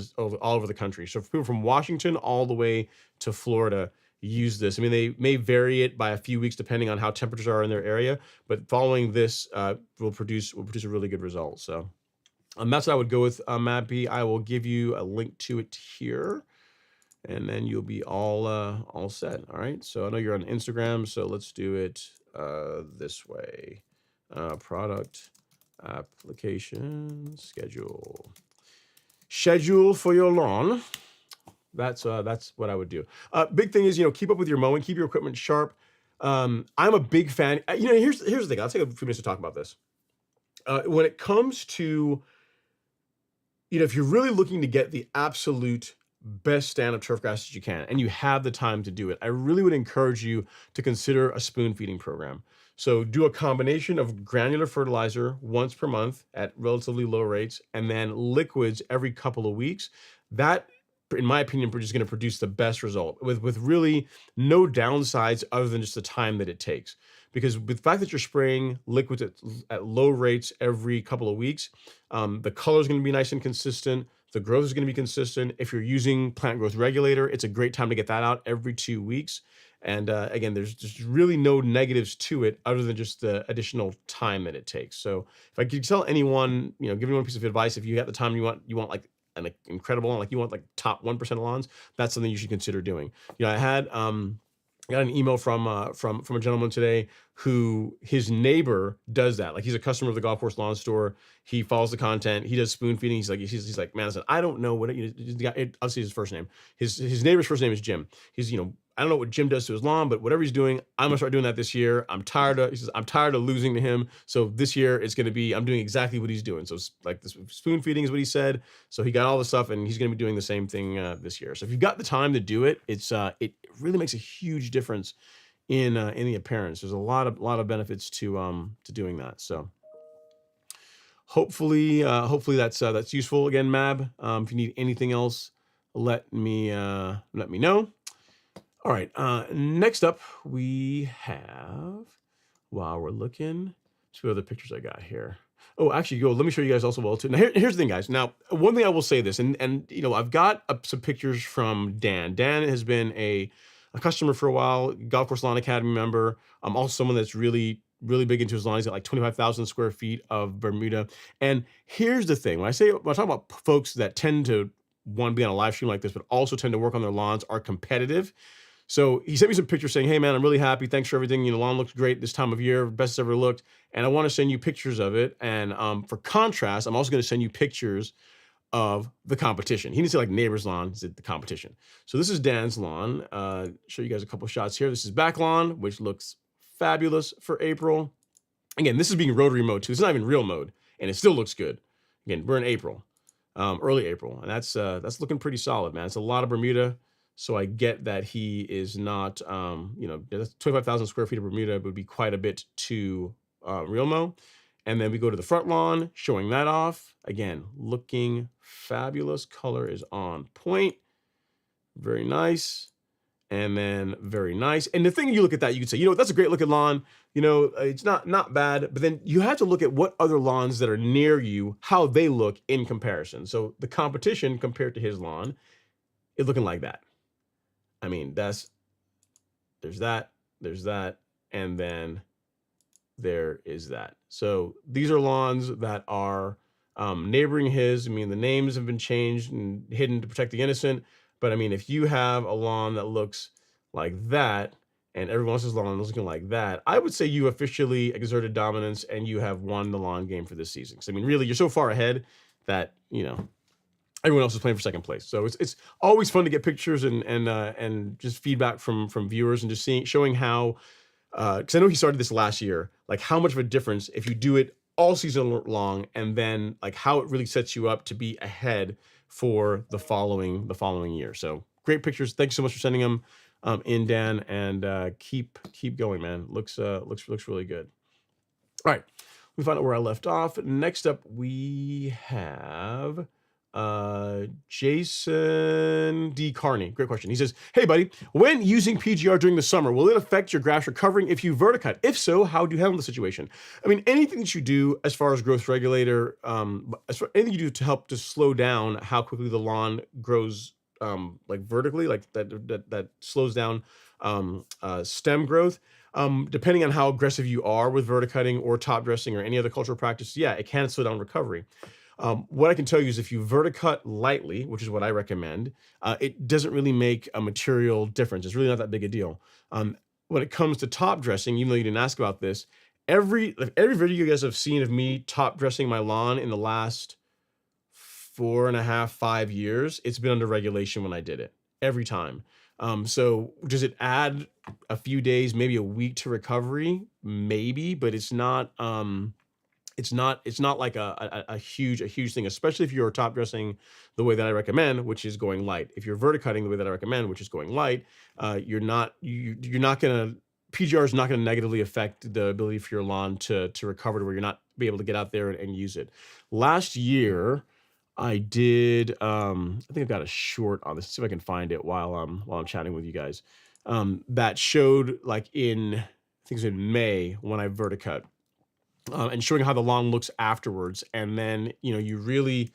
the country. So for people from Washington all the way to Florida use this. I mean, they may vary it by a few weeks depending on how temperatures are in their area, but following this will produce a really good result. So that's what I would go with, Matt B. I will give you a link to it here, and then you'll be all set. All right. So I know you're on Instagram, so let's do it this way. Product application schedule for your lawn. That's what I would do. Big thing is, keep up with your mowing, keep your equipment sharp. I'm a big fan. Here's the thing. I'll take a few minutes to talk about this. When it comes to, if you're really looking to get the absolute best stand of turf grass that you can, and you have the time to do it, I really would encourage you to consider a spoon feeding program. So do a combination of granular fertilizer once per month at relatively low rates, and then liquids every couple of weeks. That, in my opinion, is going to produce the best result with really no downsides other than just the time that it takes. Because with the fact that you're spraying liquids at low rates every couple of weeks, the color is going to be nice and consistent. The growth is going to be consistent. If you're using plant growth regulator, it's a great time to get that out every 2 weeks. And again, there's just really no negatives to it other than just the additional time that it takes. So if I could tell anyone, give anyone a piece of advice, if you have the time, you want like an incredible lawn, like you want like top 1% of lawns, that's something you should consider doing. I got an email from a gentleman today who his neighbor does that. Like, he's a customer of the golf course lawn store. He follows the content. He does spoon feeding. He's like, man, I said, I don't know what I'll see his first name. His neighbor's first name is Jim. He's, I don't know what Jim does to his lawn, but whatever he's doing, I'm gonna start doing that this year. I'm tired of losing to him. So this year I'm doing exactly what he's doing. So it's like this spoon feeding is what he said. So he got all the stuff, and he's gonna be doing the same thing this year. So if you've got the time to do it, it really makes a huge difference in the appearance. There's a lot of benefits to doing that. So hopefully that's useful. Again, Mab, if you need anything else, let me know. All right, next up we have, while we're looking, two other pictures I got here. Oh, actually, let me show you guys also well too. Now here's the thing, guys. Now, one thing I will say this, and I've got some pictures from Dan. Dan has been a customer for a while, Golf Course Lawn Academy member. I'm also someone that's really big into his lawn. He's got like 25,000 square feet of Bermuda. And here's the thing: when I talk about folks that tend to want to be on a live stream like this, but also tend to work on their lawns, are competitive. So he sent me some pictures saying, hey man, I'm really happy. Thanks for everything. Lawn looks great this time of year, best it's ever looked. And I want to send you pictures of it. And for contrast, I'm also going to send you pictures of the competition. He didn't say like neighbor's lawn, he said the competition. So this is Dan's lawn. Show you guys a couple shots here. This is back lawn, which looks fabulous for April. Again, this is being rotary mode too. It's not even real mode, and it still looks good. Again, we're in April, early April, and that's looking pretty solid, man. It's a lot of Bermuda. So I get that he is not, 25,000 square feet of Bermuda would be quite a bit to real mow. And then we go to the front lawn, showing that off. Again, looking fabulous. Color is on point. Very nice. And then very nice. And the thing, you look at that, you could say, that's a great looking lawn. It's not bad. But then you have to look at what other lawns that are near you, how they look in comparison. So the competition compared to his lawn is looking like that. I mean, there's that, and then there is that. So these are lawns that are neighboring his. I mean, the names have been changed and hidden to protect the innocent. But I mean, if you have a lawn that looks like that, and everyone else's lawn is looking like that, I would say you officially exerted dominance and you have won the lawn game for this season. Because I mean, really, you're so far ahead that, everyone else is playing for second place. So it's always fun to get pictures and just feedback from viewers, and just showing how, because I know he started this last year, like how much of a difference if you do it all season long, and then like how it really sets you up to be ahead for the following year. So great pictures. Thanks so much for sending them. in, Dan, and keep going, man. Looks really good. All right, let me find out where I left off. Next up, we have Jason D. Carney. Great question. He says, hey, buddy, when using PGR during the summer, will it affect your grass recovering if you verticut? If so, how do you handle the situation? I mean, anything that you do as far as growth regulator, anything you do to help to slow down how quickly the lawn grows, like vertically, like that slows down stem growth. Depending on how aggressive you are with verticutting or top dressing or any other cultural practice, yeah, it can slow down recovery. What I can tell you is if you verticut lightly, which is what I recommend, it doesn't really make a material difference. It's really not that big a deal. When it comes to top dressing, even though you didn't ask about this, every video you guys have seen of me top dressing my lawn in the last 4.5, 5 years, it's been under regulation when I did it every time. So does it add a few days, maybe a week to recovery? Maybe, but it's not like a huge thing, especially if you're top dressing the way that I recommend, which is going light. If you're verticutting the way that I recommend, which is going light, you're not gonna, PGR is not gonna negatively affect the ability for your lawn to recover to where you're not be able to get out there and use it. Last year, I did, I think I've got a short on this. Let's see if I can find it while I'm chatting with you guys. That showed like I think it was in May when I verticut, and showing how the lawn looks afterwards. And then, you really,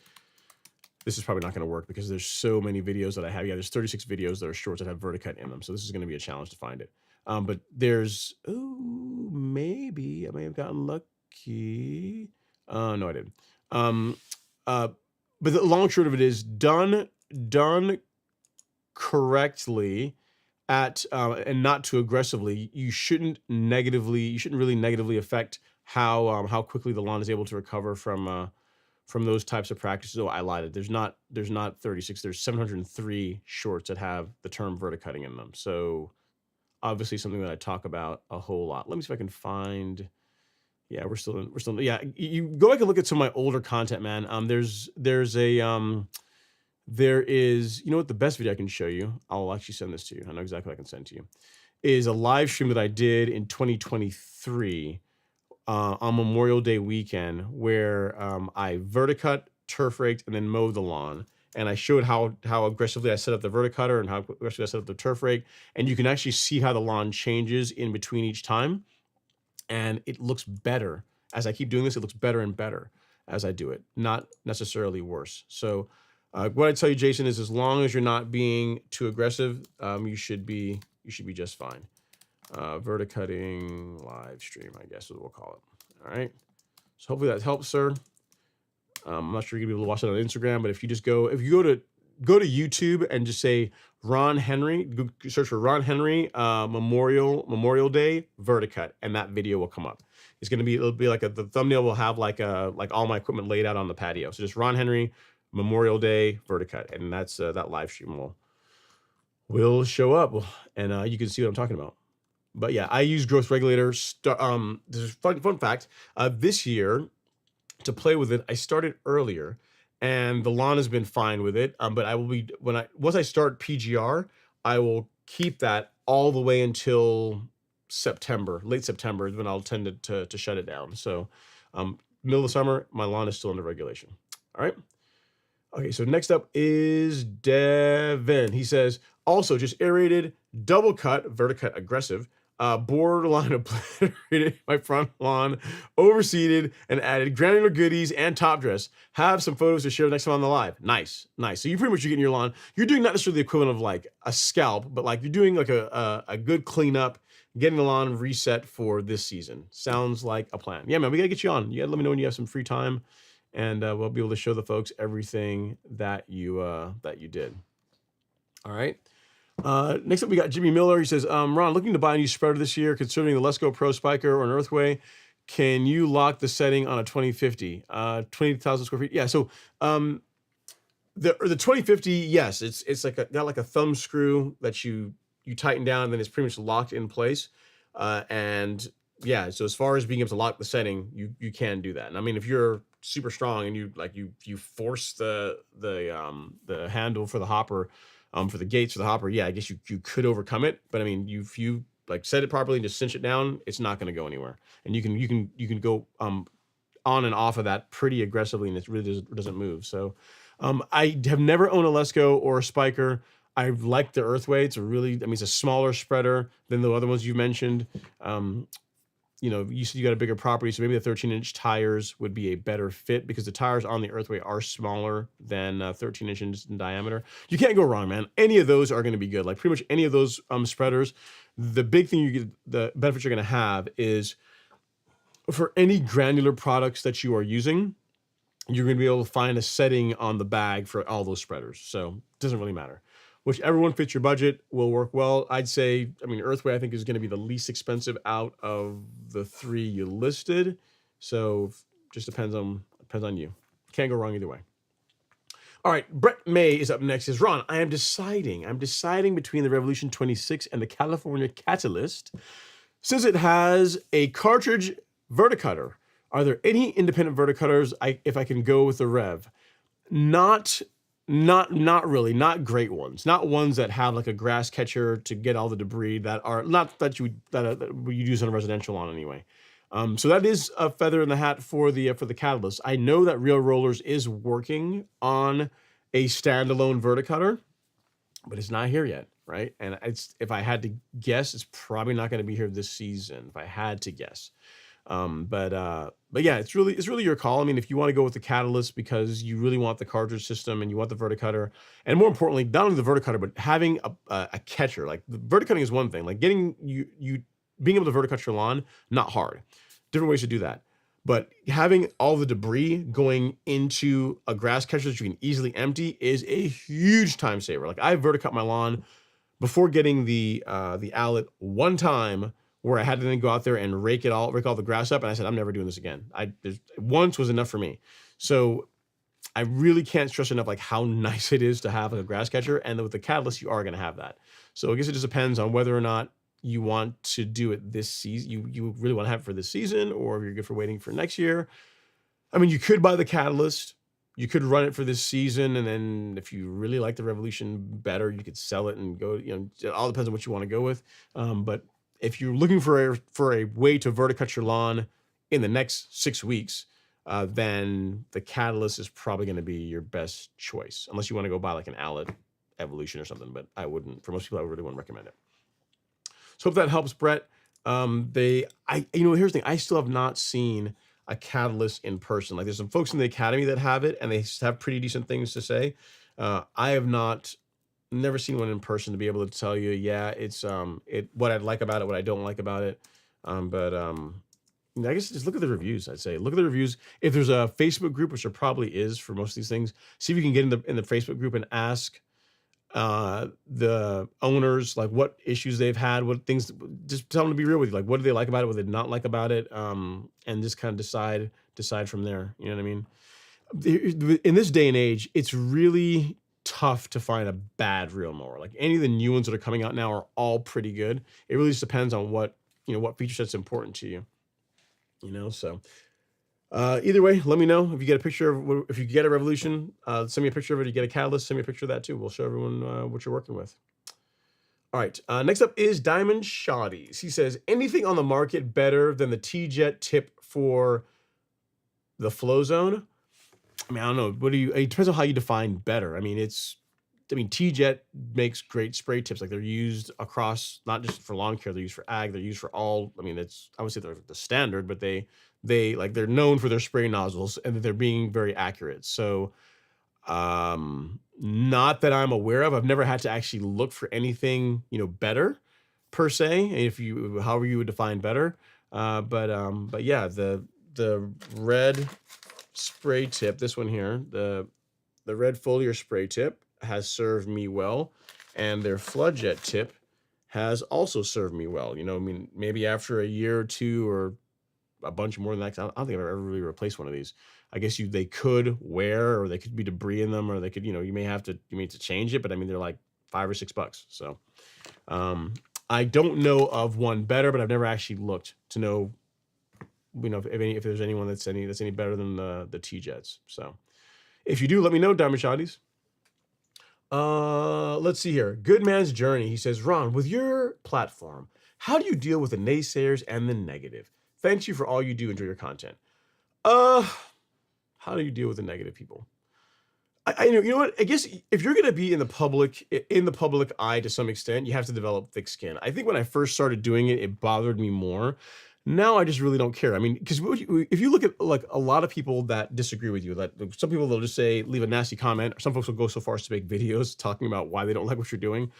this is probably not going to work because there's so many videos that I have. Yeah, there's 36 videos that are shorts that have verticut in them. So this is going to be a challenge to find it. But there's, maybe I may have gotten lucky. No, I didn't. But the long and short of it is done correctly at and not too aggressively. You shouldn't really negatively affect how quickly the lawn is able to recover from those types of practices. Oh, I lied. There's not 36. There's 703 shorts that have the term verticutting in them. So obviously something that I talk about a whole lot. Let me see if I can find. Yeah, we're still. Yeah, you go back and look at some of my older content, man. There is, what, the best video I can show you, I'll actually send this to you. I know exactly what I can send to you, is a live stream that I did in 2023 on Memorial Day weekend where I verticut, turf raked, and then mowed the lawn. And I showed how aggressively I set up the verticutter and how aggressively I set up the turf rake. And you can actually see how the lawn changes in between each time. And it looks better. As I keep doing this, it looks better and better as I do it, not necessarily worse. So what I tell you, Jason, is as long as you're not being too aggressive, you should be just fine. Verticutting live stream, I guess is what we'll call it. All right. So hopefully that helps, sir. I'm not sure you're gonna be able to watch it on Instagram, but if you go to YouTube and just say Ron Henry, search for Ron Henry Memorial Day verticut, and that video will come up. It'll be like the thumbnail will have like all my equipment laid out on the patio. So just Ron Henry Memorial Day verticut, and that's that live stream will show up, and you can see what I'm talking about. But yeah, I use growth regulator. This is fun fact. This year, to play with it, I started earlier, and the lawn has been fine with it. But I will be once I start PGR, I will keep that all the way until September, late September, is when I'll tend to shut it down. So, middle of the summer, my lawn is still under regulation. All right. Okay, so next up is Devin. He says, also just aerated, double cut, verticut aggressive, borderline obliterated my front lawn, overseeded, and added granular goodies and top dress. Have some photos to share next time on the live. Nice. So you pretty much, you're getting your lawn. You're doing not necessarily the equivalent of like a scalp, but like you're doing like a good cleanup, getting the lawn reset for this season. Sounds like a plan. Yeah, man, we gotta get you on. You gotta let me know when you have some free time, and we'll be able to show the folks everything that you did. All right. Next up, we got Jimmy Miller. He says, Ron, looking to buy a new spreader this year, considering the Let's Go Pro Spiker or an Earthway. Can you lock the setting on a 2050? 20,000 square feet. Yeah. So the 2050, yes, it's like got like a thumb screw that you tighten down, and then it's pretty much locked in place. And yeah, so as far as being able to lock the setting, you can do that. And I mean, if you're super strong and you force the handle for the hopper For the gates or the hopper, yeah, I guess you could overcome it, but I mean, if you like set it properly and just cinch it down, it's not going to go anywhere. And you can go on and off of that pretty aggressively, and it really doesn't move. So I have never owned a Lesco or a Spiker. I like the Earthway. It's it's a smaller spreader than the other ones you mentioned. You said you got a bigger property, so maybe the 13-inch tires would be a better fit because the tires on the Earthway are smaller than 13 inches in diameter. You can't go wrong, man. Any of those are going to be good. Like pretty much any of those spreaders. The big thing the benefit you're going to have is for any granular products that you are using, you're going to be able to find a setting on the bag for all those spreaders. So it doesn't really matter. Whichever one fits your budget will work well. I'd say, Earthway I think is going to be the least expensive out of the three you listed. So just depends on you. Can't go wrong either way. All right, Brett May is up next. Says, Ron, I'm deciding between the Revolution 26 and the California Catalyst. Since it has a cartridge verticutter, are there any independent verticutters if I can go with the Rev? Not really, not great ones, not ones that have like a grass catcher to get all the debris that are not that you use on a residential lawn anyway. So that is a feather in the hat for the Catalyst. I know that Real Rollers is working on a standalone verticutter, but it's not here yet, right? And if I had to guess, it's probably not going to be here this season. If I had to guess. But yeah, it's really your call. I mean, if you want to go with the Catalyst because you really want the cartridge system and you want the verticutter, and more importantly, not only the verticutter, but having a catcher. Like the verticutting is one thing. Like getting you being able to verticut your lawn, not hard. Different ways to do that. But having all the debris going into a grass catcher that you can easily empty is a huge time saver. Like I verticut my lawn before getting the Owlet one time, where I had to then go out there and rake all the grass up. And I said, I'm never doing this again. Once was enough for me. So I really can't stress enough like how nice it is to have a grass catcher. And with the Catalyst, you are going to have that. So I guess it just depends on whether or not you want to do it this season. You really want to have it for this season, or if you're good for waiting for next year. I mean, you could buy the Catalyst. You could run it for this season. And then if you really like the Revolution better, you could sell it and go, it all depends on what you want to go with. But if you're looking for a way to verticut your lawn in the next 6 weeks, then the Catalyst is probably going to be your best choice, unless you want to go buy like an Owlet Evolution or something. But I wouldn't. For most people, I really wouldn't recommend it. So hope that helps, Brett. Here's the thing. I still have not seen a Catalyst in person. Like there's some folks in the academy that have it, and they have pretty decent things to say. I have never seen one in person to be able to tell you, yeah, it's what I like about it, what I don't like about it. I guess just look at the reviews. I'd say look at the reviews. If there's a Facebook group, which there probably is for most of these things, see if you can get in the Facebook group and ask the owners like what issues they've had, what things. Just tell them to be real with you. Like what do they like about it, what they not like about it, and just kind of decide from there. You know what I mean? In this day and age, it's really tough to find a bad reel mower. Like any of the new ones that are coming out now are all pretty good. It really just depends on what feature set's important to you. So either way, let me know if you get a picture of, if you get a Revolution, send me a picture of it. If you get a Catalyst, send me a picture of that too. We'll show everyone what you're working with. All right, next up is Diamond Shoddies. He says, anything on the market better than the T-Jet tip for the flow zone? I mean, I don't know. It depends on how you define better. T-Jet makes great spray tips. Like they're used across, not just for lawn care, they're used for ag, they're used for all. I would say they're the standard, but they're known for their spray nozzles and that they're being very accurate. So, not that I'm aware of. I've never had to actually look for anything, better per se, however you would define better. But yeah, the red spray tip, this one here, the red foliar spray tip has served me well, and their flood jet tip has also served me well. Maybe after a year or two or a bunch more than that, I don't think I've ever really replaced one of these. I guess they could wear, or they could be debris in them, or they could, you may have to change it, but they're like $5 or $6. So, I don't know of one better, but I've never actually looked to know, if there's anyone that's any better than the T-Jets. So if you do, let me know, Diamond Shotties. Let's see here. Good Man's Journey. He says, Ron, with your platform, how do you deal with the naysayers and the negative? Thanks you for all you do. Enjoy your content. Uh, how do you deal with the negative people? You know what? I guess if you're going to be in the public eye to some extent, you have to develop thick skin. I think when I first started doing it, it bothered me more. Now I just really don't care. I mean, because if you look at like a lot of people that disagree with you, like some people they'll just say leave a nasty comment. Some folks will go so far as to make videos talking about why they don't like what you're doing.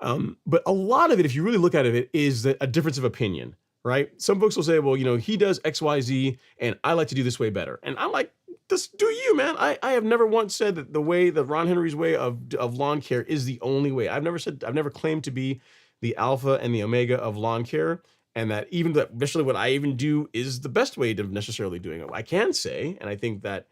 But a lot of it, if you really look at it, is a difference of opinion, right? Some folks will say, well, you know, he does X, Y, Z, and I like to do this way better. And I'm like, just do you, man. I have never once said that the Ron Henry's way of lawn care is the only way. I've never claimed to be the alpha and the omega of lawn care, and that even that, especially what I even do is the best way to necessarily doing it. I can say, and I think that,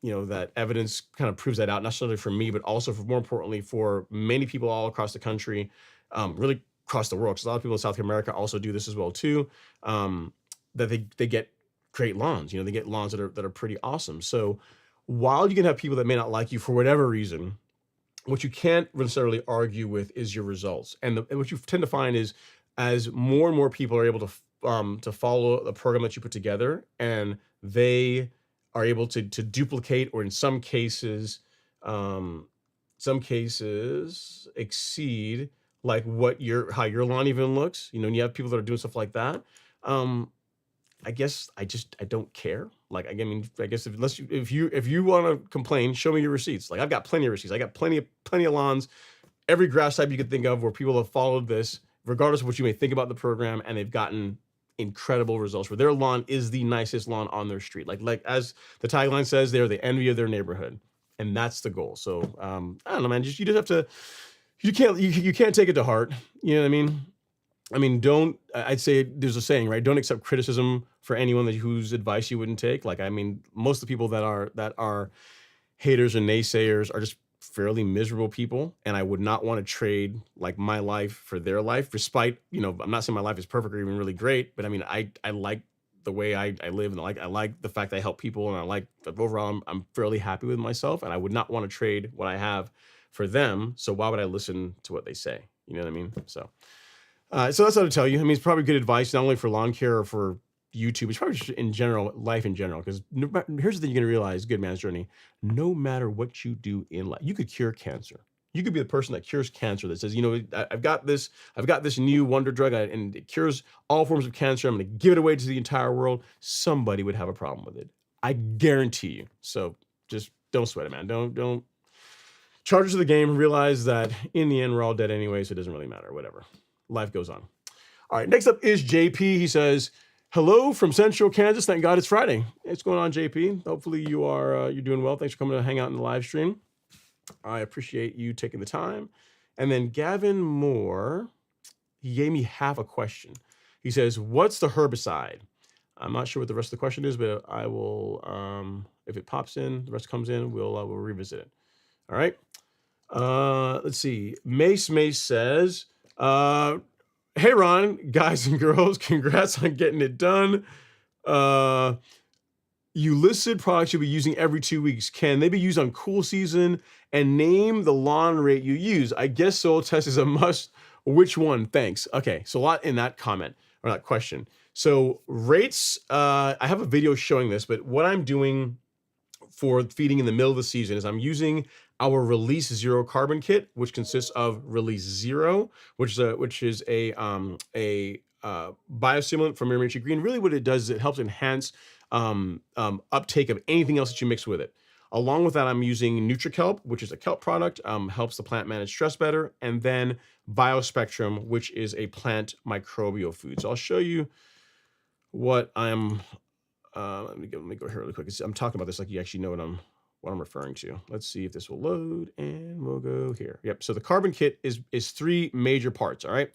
you know, that evidence kind of proves that out, not necessarily for me, but also for, more importantly, for many people all across the country, really across the world, because a lot of people in South America also do this as well too, that they get great lawns. You know, they get lawns that are pretty awesome. So while you can have people that may not like you for whatever reason, what you can't necessarily argue with is your results. And what you tend to find is as more and more people are able to follow the program that you put together, and they are able to duplicate, or in some cases exceed like how your lawn even looks, you know, and you have people that are doing stuff like that. I guess I don't care. Like, I mean, I guess if you want to complain, show me your receipts. Like, I've got plenty of receipts. I got plenty of lawns, every grass type you could think of, where people have followed this, regardless of what you may think about the program, and they've gotten incredible results where their lawn is the nicest lawn on their street. Like as the tagline says, they're the envy of their neighborhood, and that's the goal. So I don't know, man. You just have to. You can't take it to heart. You know what I mean? I mean, I'd say there's a saying, right? Don't accept criticism for anyone whose advice you wouldn't take. Like, I mean, most of the people that are haters and naysayers are just fairly miserable people. And I would not want to trade like my life for their life, despite, you know, I'm not saying my life is perfect or even really great, but I mean, I like the way I live, and I like the fact that I help people, and I like that overall I'm fairly happy with myself, and I would not want to trade what I have for them. So why would I listen to what they say? You know what I mean? So that's what to tell you. I mean, it's probably good advice, not only for lawn care or for YouTube, it's probably just in general, life in general. Because here's the thing you're going to realize, Good Man's Journey, no matter what you do in life, you could cure cancer. You could be the person that cures cancer, that says, you know, I've got this new wonder drug, and it cures all forms of cancer. I'm going to give it away to the entire world. Somebody would have a problem with it. I guarantee you. So just don't sweat it, man. Don't charge to the game. Realize that in the end, we're all dead anyway, so it doesn't really matter. Whatever. Life goes on. All right, next up is JP. He says, hello from Central Kansas. Thank God it's Friday. What's going on, JP? Hopefully you're doing well. Thanks for coming to hang out in the live stream. I appreciate you taking the time. And then Gavin Moore, he gave me half a question. He says, what's the herbicide? I'm not sure what the rest of the question is, but I will, if it pops in, the rest comes in, we'll revisit it. All right. Let's see. Mace says, hey, Ron, guys and girls, congrats on getting it done. You listed products you'll be using every 2 weeks. Can they be used on cool season? And name the lawn rate you use. I guess soil test is a must. Which one? Thanks. Okay, so a lot in that comment, or that question. So rates, I have a video showing this, but what I'm doing for feeding in the middle of the season is I'm using our Release Zero carbon kit, which consists of Release Zero, which is a biostimulant from Renovation Green. Really what it does is it helps enhance uptake of anything else that you mix with it. Along with that, I'm using NutriKelp, which is a kelp product, helps the plant manage stress better, and then BioSpectrum, which is a plant microbial food. So I'll show you what I'm, let me go here really quick. I'm talking about this like you actually know what I'm referring to. Let's see if this will load, and we'll go here. Yep, so the carbon kit is 3 major parts, all right?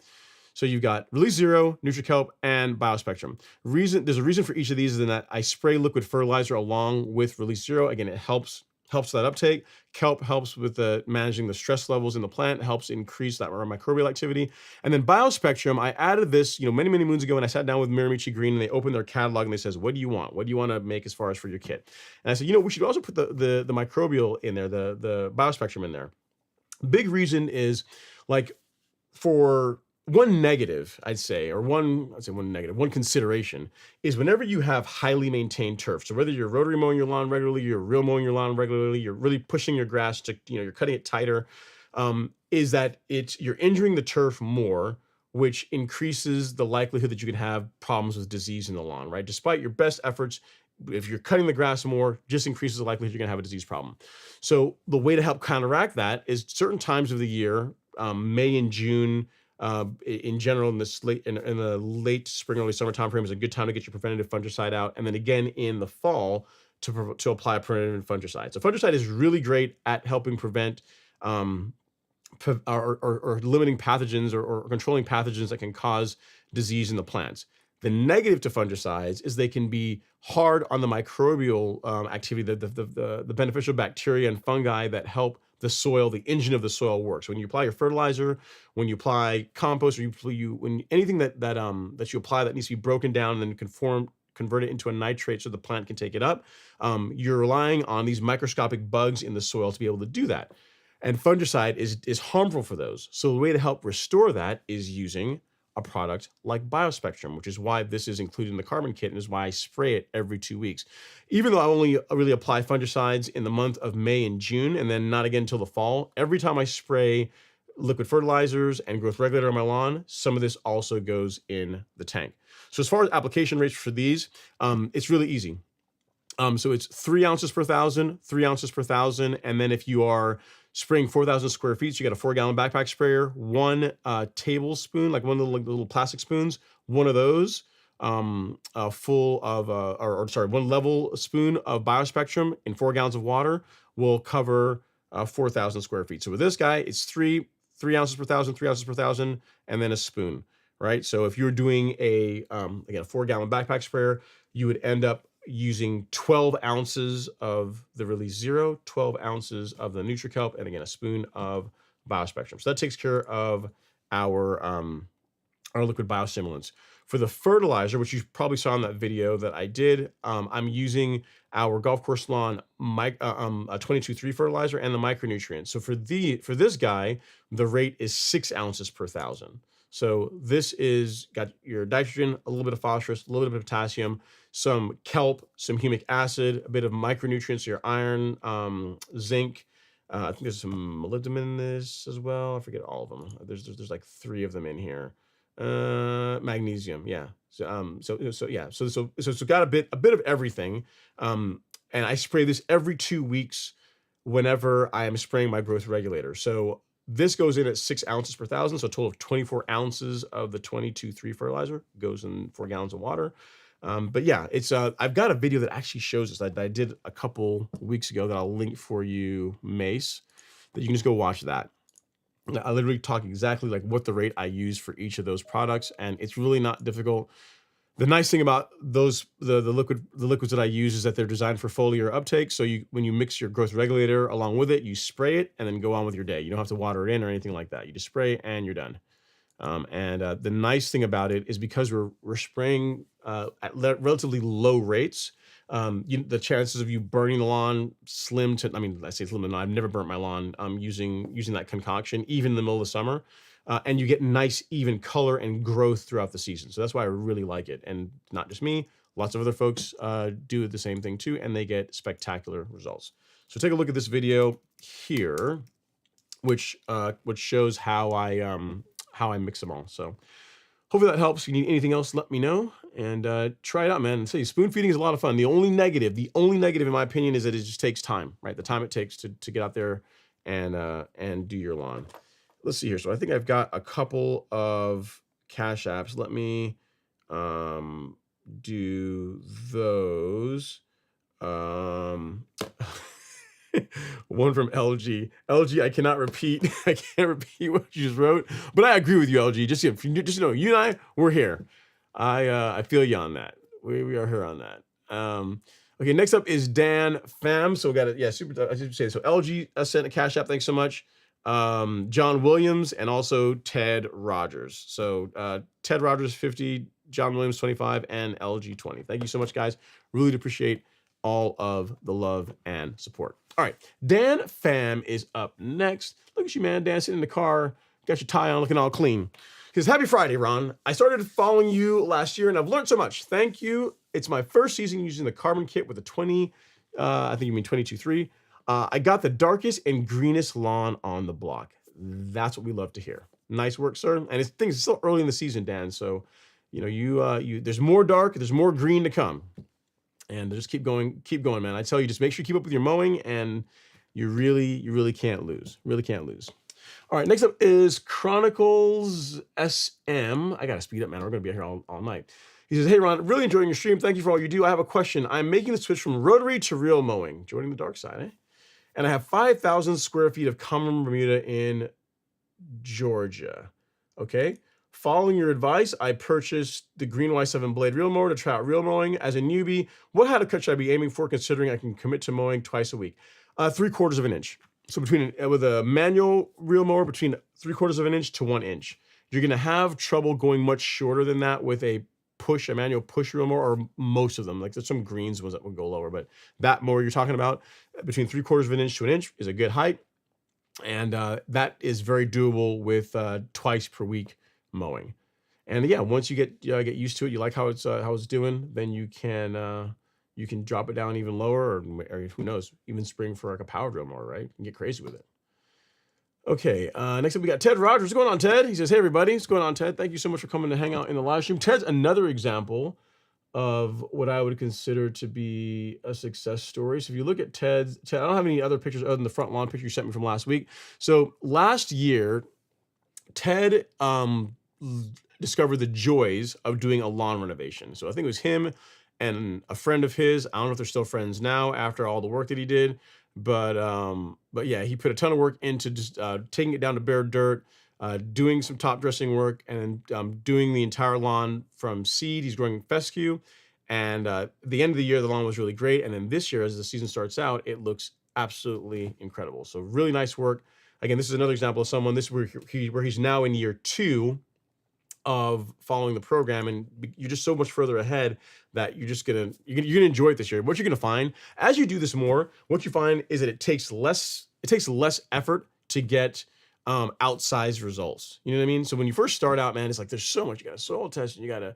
So you've got Release Zero, NutriKelp, and BioSpectrum. There's a reason for each of these, is in that I spray liquid fertilizer along with Release Zero. Again, it helps that uptake. Kelp helps with managing the stress levels in the plant, helps increase that microbial activity. And then BioSpectrum, I added this, you know, many moons ago, when I sat down with Miramichi Green, and they opened their catalog, and they says, what do you want? What do you want to make as far as for your kit? And I said, you know, we should also put the microbial in there, the BioSpectrum in there. Big reason is like for one negative, I'd say, or one consideration is whenever you have highly maintained turf. So whether you're rotary mowing your lawn regularly, you're real mowing your lawn regularly, you're really pushing your grass to, you're cutting it tighter, is that you're injuring the turf more, which increases the likelihood that you can have problems with disease in the lawn, right? Despite your best efforts, if you're cutting the grass more, just increases the likelihood you're gonna have a disease problem. So the way to help counteract that is certain times of the year, May and June, in general, in the late spring, early summer time frame is a good time to get your preventative fungicide out, and then again in the fall to apply a preventative fungicide. So fungicide is really great at helping prevent or limiting pathogens or controlling pathogens that can cause disease in the plants. The negative to fungicides is they can be hard on the microbial activity, the beneficial bacteria and fungi that help the soil, the engine of the soil works. When you apply your fertilizer, when you apply compost, or when anything that you apply that needs to be broken down and then convert it into a nitrate so the plant can take it up, you're relying on these microscopic bugs in the soil to be able to do that. And fungicide is harmful for those. So the way to help restore that is using a product like BioSpectrum, which is why this is included in the carbon kit and is why I spray it every 2 weeks. Even though I only really apply fungicides in the month of May and June, and then not again until the fall, every time I spray liquid fertilizers and growth regulator on my lawn, some of this also goes in the tank. So as far as application rates for these, it's really easy. So it's 3 ounces per thousand, 3 ounces per thousand, and then if you are spraying 4,000 square feet, so you got a 4-gallon backpack sprayer, 1 tablespoon, like one of the little plastic spoons, one of those, full of, 1 level spoon of BioSpectrum in 4 gallons of water will cover 4,000 square feet. So with this guy, it's 3 ounces per thousand, 3 ounces per thousand, and then a spoon, right? So if you're doing again, a 4-gallon backpack sprayer, you would end up using 12 ounces of the Release Zero, 12 ounces of the NutriKelp, and again, a spoon of BioSpectrum. So that takes care of our liquid biostimulants. For the fertilizer, which you probably saw in that video that I did, I'm using our golf course lawn 22-3 fertilizer and the micronutrients. So for this guy, the rate is 6 ounces per thousand. So this is got your nitrogen, a little bit of phosphorus, a little bit of potassium, some kelp, some humic acid, a bit of micronutrients, your iron, zinc. I think there's some molybdenum in this as well. I forget all of them. There's like 3 of them in here. Magnesium, yeah. So it's got a bit of everything. And I spray this every 2 weeks whenever I am spraying my growth regulator. So this goes in at 6 ounces per thousand, so a total of 24 ounces of the 22-3 fertilizer goes in 4 gallons of water. But yeah, it's I've got a video that actually shows this that I did a couple weeks ago that I'll link for you, Mace, that you can just go watch that. I literally talk exactly like what the rate I use for each of those products, and it's really not difficult. The nice thing about those the liquids that I use is that they're designed for foliar uptake. So when you mix your growth regulator along with it, you spray it and then go on with your day. You don't have to water it in or anything like that. You just spray and you're done. The nice thing about it is because we're spraying at relatively low rates, the chances of you burning the lawn slim to, I mean, I say slim to none. I've never burnt my lawn using that concoction, even in the middle of the summer. And you get nice, even color and growth throughout the season. So that's why I really like it. And not just me, lots of other folks do the same thing too, and they get spectacular results. So take a look at this video here, which shows how I mix them all. So hopefully that helps. If you need anything else, let me know and try it out, man. And say spoon feeding is a lot of fun. The only negative in my opinion is that it just takes time, right? The time it takes to get out there and do your lawn. Let's see here. So I think I've got a couple of Cash Apps. Let me do those. One from LG. LG, I cannot repeat. I can't repeat what you just wrote, but I agree with you, LG. Just know, you and I, we're here. I feel you on that. We are here on that. Okay, next up is Dan Pham. So we got it. Yeah, super. I should say so. LG sent a Cash App. Thanks so much. John Williams and also Ted Rogers. So Ted Rogers 50, John Williams 25, and LG 20. Thank you so much, guys. Really appreciate all of the love and support. All right, Dan Pham is up next. Look look at you, man, dancing in the car, got your tie on, looking all clean. He says, happy Friday, Ron. I started following you last year and I've learned so much. Thank you. It's my first season using the carbon kit with a 20, I think you mean 22.3. I got the darkest and greenest lawn on the block. That's what we love to hear. Nice work, sir. And things still early in the season, Dan. So, you know, there's more dark, there's more green to come. And just keep going, man. I tell you, just make sure you keep up with your mowing, and you really can't lose. Really can't lose. All right, next up is Chronicles SM. I gotta speed up, man. We're gonna be here all night. He says, hey, Ron, really enjoying your stream. Thank you for all you do. I have a question. I'm making the switch from rotary to real mowing, joining the dark side, eh? And I have 5,000 square feet of common Bermuda in Georgia. Okay. Following your advice, I purchased the Green Y7 blade reel mower to try out real mowing. As a newbie, what height of cut should I be aiming for, considering I can commit to mowing twice a week? 3/4 of an inch. So with a manual reel mower, between 3/4 of an inch to 1 inch. You're going to have trouble going much shorter than that with a manual push reel mower, or most of them. Like there's some greens ones that will go lower, but that mower you're talking about, between 3/4 of an inch to 1 inch, is a good height. And that is very doable with twice per week mowing. And yeah, once you get used to it, you like how it's doing, then you can drop it down even lower, or who knows, even spring for like a power drill mower, right? And get crazy with it. Okay, next up we got Ted Rogers. What's going on, Ted? He says, hey everybody, what's going on, Ted? Thank you so much for coming to hang out in the live stream. Ted's another example of what I would consider to be a success story. So if you look at Ted, I don't have any other pictures other than the front lawn picture you sent me from last week. So last year, Ted discovered the joys of doing a lawn renovation. So I think it was him and a friend of his. I don't know if they're still friends now after all the work that he did, but yeah, he put a ton of work into just taking it down to bare dirt, doing some top dressing work, and doing the entire lawn from seed. He's growing fescue, and at the end of the year, the lawn was really great. And then this year, as the season starts out, it looks absolutely incredible. So really nice work. Again, this is another example of someone, this is where he's now in year 2 of following the program, and you're just so much further ahead that you're gonna enjoy it this year. What you're gonna find as you do this more, what you find is that it takes less effort to get outsized results. You know what I mean? So when you first start out, man, it's like there's so much. You got to soil test, and you gotta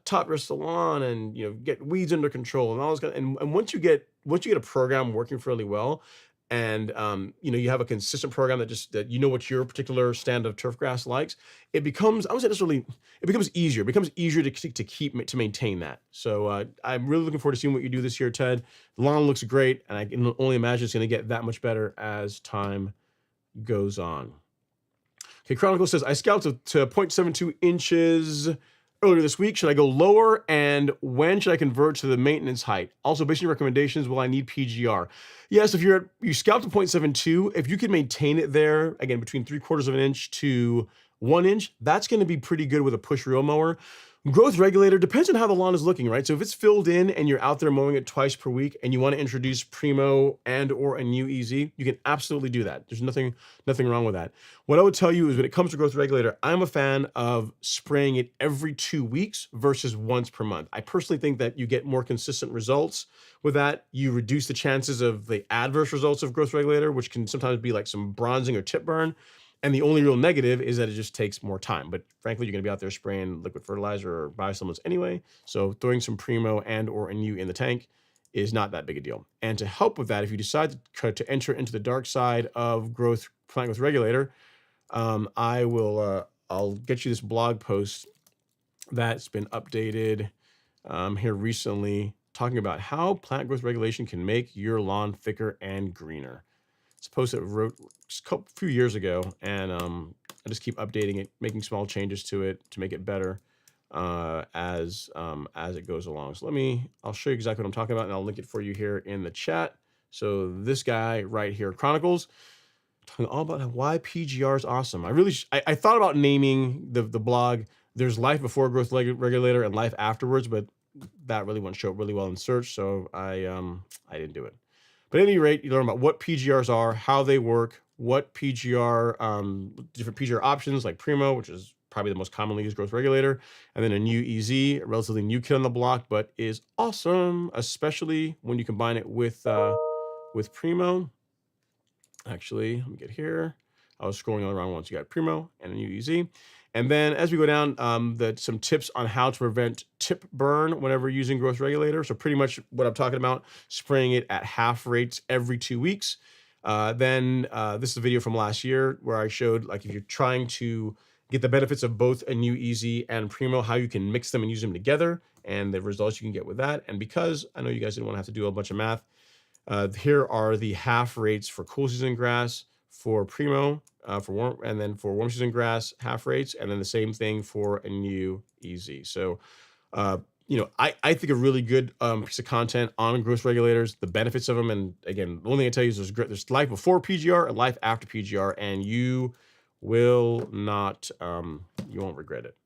top dress the lawn, and get weeds under control and all this. And once you get a program working fairly well, and you have a consistent program that what your particular stand of turf grass likes, it becomes, I would say it becomes easier. It becomes easier to maintain that. So I'm really looking forward to seeing what you do this year, Ted. The lawn looks great, and I can only imagine it's going to get that much better as time goes on. Okay, Chronicle says, I scalped to 0.72 inches earlier this week. Should I go lower, and when should I convert to the maintenance height? Also, based on your recommendations, will I need PGR? Yes, if you scalped to 0.72, if you can maintain it there, again, between 3/4 of an inch to 1 inch, that's going to be pretty good with a push reel mower. Growth regulator depends on how the lawn is looking, right? So if it's filled in and you're out there mowing it twice per week, and you want to introduce Primo or a new EZ, you can absolutely do that. There's nothing wrong with that. What I would tell you is, when it comes to growth regulator, I'm a fan of spraying it every 2 weeks versus once per month. I personally think that you get more consistent results with that. You reduce the chances of the adverse results of growth regulator, which can sometimes be like some bronzing or tip burn. And the only real negative is that it just takes more time. But frankly, you're going to be out there spraying liquid fertilizer or biostimulants anyway. So throwing some Primo or a new in the tank is not that big a deal. And to help with that, if you decide to enter into the dark side of plant growth regulator, I'll get you this blog post that's been updated here recently, talking about how plant growth regulation can make your lawn thicker and greener. It's a post that I wrote a few years ago, and I just keep updating it, making small changes to it to make it better as it goes along. So I'll show you exactly what I'm talking about, and I'll link it for you here in the chat. So this guy right here, Chronicles, talking all about why PGR is awesome. I thought about naming the blog "There's Life Before Growth Regulator and Life Afterwards," but that really wouldn't show up really well in search, so I didn't do it. But at any rate, you learn about what PGRs are, how they work, what different PGR options like Primo, which is probably the most commonly used growth regulator, and then a new EZ, a relatively new kid on the block, but is awesome, especially when you combine it with Primo. Actually, let me get here. I was scrolling all around once. You got Primo and a new EZ. And then as we go down, some tips on how to prevent tip burn whenever using growth regulator. So pretty much what I'm talking about, spraying it at half rates every 2 weeks. This is a video from last year where I showed, like, if you're trying to get the benefits of both a new EZ and Primo, how you can mix them and use them together and the results you can get with that. And because I know you guys didn't want to have to do a bunch of math, here are the half rates for cool season grass, for Primo, for warm, and then for warm season grass, half rates, and then the same thing for a new EZ. So, I think a really good piece of content on growth regulators, the benefits of them, and again, the only thing I tell you is there's life before PGR and life after PGR, and you will not, you won't regret it.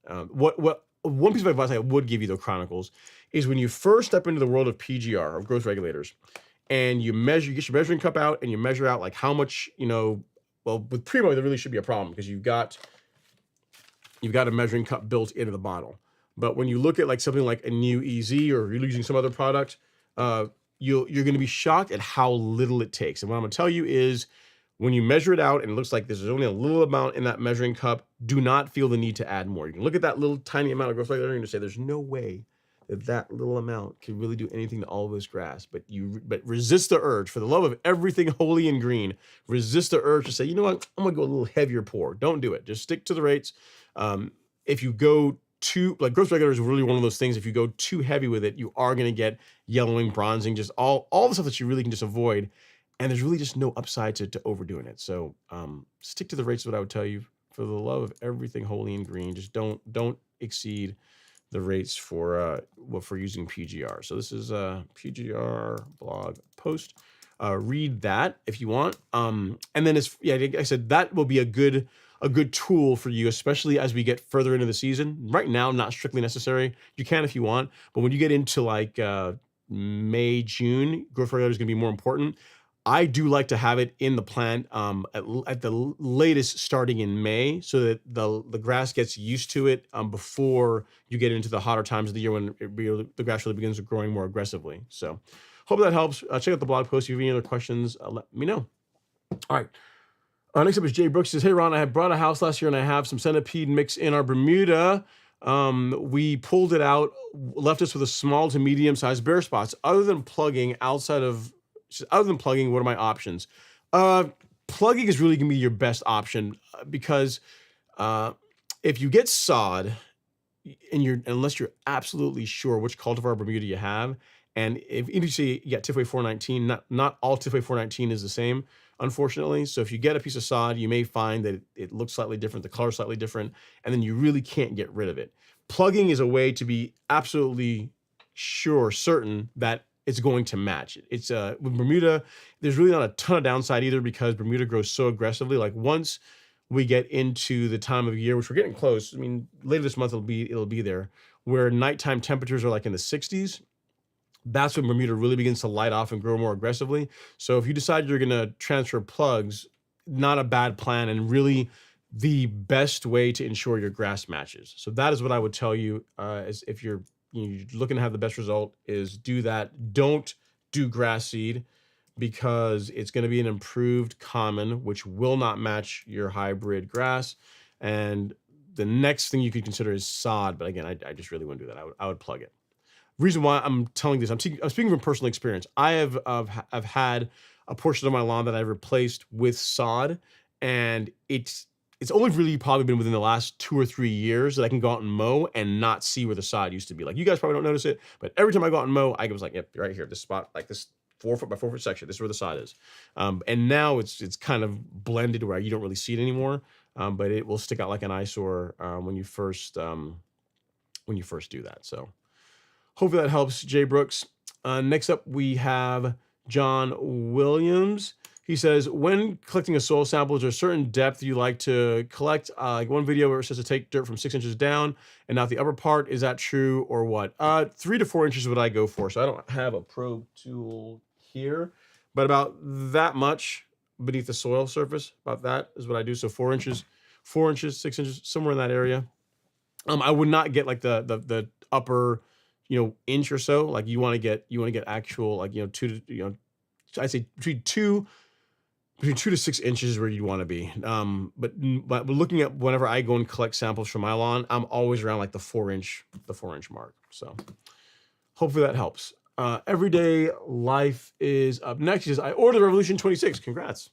One piece of advice I would give you, though, Chronicles, is when you first step into the world of PGR, of growth regulators, and you get your measuring cup out and you measure out like how much, well, with Primo, there really should be a problem because you've got a measuring cup built into the bottle. But when you look at like something like a new EZ or you're using some other product, you're going to be shocked at how little it takes. And what I'm going to tell you is when you measure it out and it looks like there's only a little amount in that measuring cup, do not feel the need to add more. You can look at that little tiny amount of growth regulator and say, there's no way that little amount can really do anything to all of this grass. But resist the urge, for the love of everything holy and green, resist the urge to say, you know what, I'm gonna go a little heavier pour. Don't do it. Just stick to the rates. If you go too, like, growth regulator is really one of those things, if you go too heavy with it, you are gonna get yellowing, bronzing, just all the stuff that you really can just avoid. And there's really just no upside to overdoing it. So stick to the rates is what I would tell you. For the love of everything holy and green, just don't exceed the rates for using PGR. So this is a PGR blog post. Read that if you want. And then like I said, that will be a good tool for you, especially as we get further into the season. Right now, not strictly necessary. You can if you want, but when you get into like May, June, growth regulator is going to be more important. I do like to have it in the plant at the latest starting in May, so that the grass gets used to it before you get into the hotter times of the year when the grass really begins growing more aggressively. So hope that helps. Check out the blog post. If you have any other questions, let me know. All right. Next up is Jay Brooks. He says, hey, Ron, I had brought a house last year and I have some centipede mix in our Bermuda. We pulled it out, left us with a small to medium sized bare spots. Other than plugging, what are my options? Plugging is really going to be your best option because if you get sod and unless you're absolutely sure which cultivar Bermuda you have, and if you see you got Tifway 419, not all Tifway 419 is the same, unfortunately. So if you get a piece of sod, you may find that it looks slightly different, the color slightly different, and then you really can't get rid of it. Plugging is a way to be absolutely certain that it's going to match. It's with Bermuda, there's really not a ton of downside either because Bermuda grows so aggressively. Like once we get into the time of year, which we're getting close, I mean, later this month it'll be there, where nighttime temperatures are like in the 60s. That's when Bermuda really begins to light off and grow more aggressively. So if you decide you're gonna transfer plugs, not a bad plan and really the best way to ensure your grass matches. So that is what I would tell you as if you're looking to have the best result, is do that. Don't do grass seed because it's going to be an improved common, which will not match your hybrid grass. And the next thing you could consider is sod. But again, I just really wouldn't do that. I would plug it. Reason why I'm telling this, I'm speaking from personal experience. I have had a portion of my lawn that I've replaced with sod, and it's only really probably been within the last 2 or 3 years that I can go out and mow and not see where the sod used to be. Like, you guys probably don't notice it, but every time I go out and mow, I was like, yep, right here, this spot, like this 4 foot by 4 foot section, this is where the sod is. And now it's kind of blended where you don't really see it anymore, but it will stick out like an eyesore when you first do that. So hopefully that helps, Jay Brooks. Next up, we have John Williams. He says, when collecting a soil sample, is there a certain depth you like to collect? Like one video where it says to take dirt from 6 inches down and not the upper part. Is that true or what? 3 to 4 inches is what I go for. So I don't have a probe tool here, but about that much beneath the soil surface, about that is what I do. So 4 inches, 6 inches, somewhere in that area. I would not get like the upper, inch or so. Like you want to get actual, like, 2 to, I'd say between 2 between 2 to 6 inches is where you want to be. But looking at whenever I go and collect samples from my lawn, I'm always around like the 4-inch mark. So hopefully that helps. Everyday life is up next. He says, I ordered the Revolution 26. Congrats.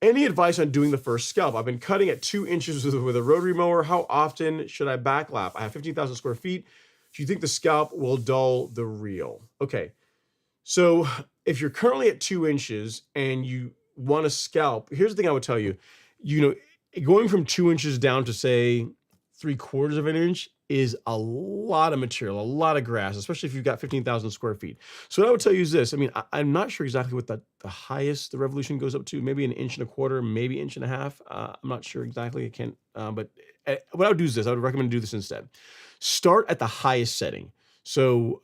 Any advice on doing the first scalp? I've been cutting at 2 inches with a rotary mower. How often should I backlap? I have 15,000 square feet. Do you think the scalp will dull the reel? Okay. So if you're currently at 2 inches and you want to scalp, here's the thing I would tell you. Going from 2 inches down to say 3/4 of an inch is a lot of material, a lot of grass, especially if you've got 15,000 square feet. So what I would tell you is this. I mean, I'm not sure exactly what the highest the Revolution goes up to, maybe 1.25 inches, maybe 1.5 inches. I'm not sure exactly. I can't, but what I would do is this. I would recommend do this instead. Start at the highest setting. So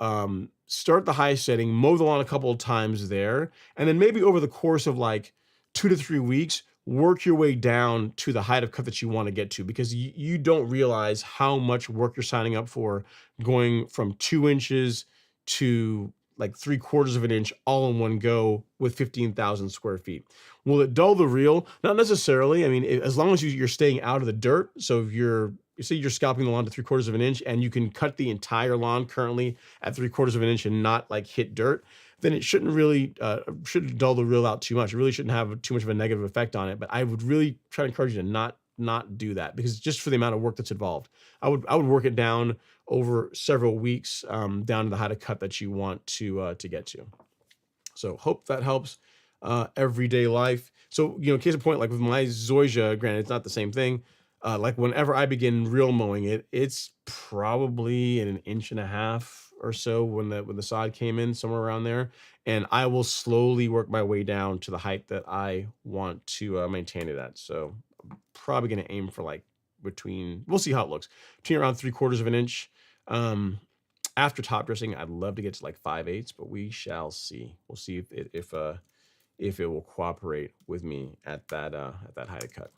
start the highest setting, mow the lawn a couple of times there, and then maybe over the course of like 2 to 3 weeks, work your way down to the height of cut that you want to get to, because you don't realize how much work you're signing up for going from 2 inches to like 3/4 of an inch all in one go with 15,000 square feet. Will it dull the reel? Not necessarily. I mean, as long as you're staying out of the dirt. So if you say you're scalping the lawn to 3/4 of an inch and you can cut the entire lawn currently at 3/4 of an inch and not like hit dirt, then it shouldn't really shouldn't dull the reel out too much. It really shouldn't have too much of a negative effect on it. But I would really try to encourage you to not do that, because just for the amount of work that's involved. I would work it down over several weeks, down to the height of cut that you want to get to. So hope that helps. Everyday life. So case in point, like with my Zoysia, granted it's not the same thing. Like whenever I begin real mowing it, it's probably in 1.5 inches or so when the sod came in, somewhere around there, and I will slowly work my way down to the height that I want to maintain it at. So I'm probably going to aim for like we'll see how it looks, between around 3/4 of an inch. After top dressing, I'd love to get to like 5/8, but we shall see. We'll see if it will cooperate with me at that height of cut.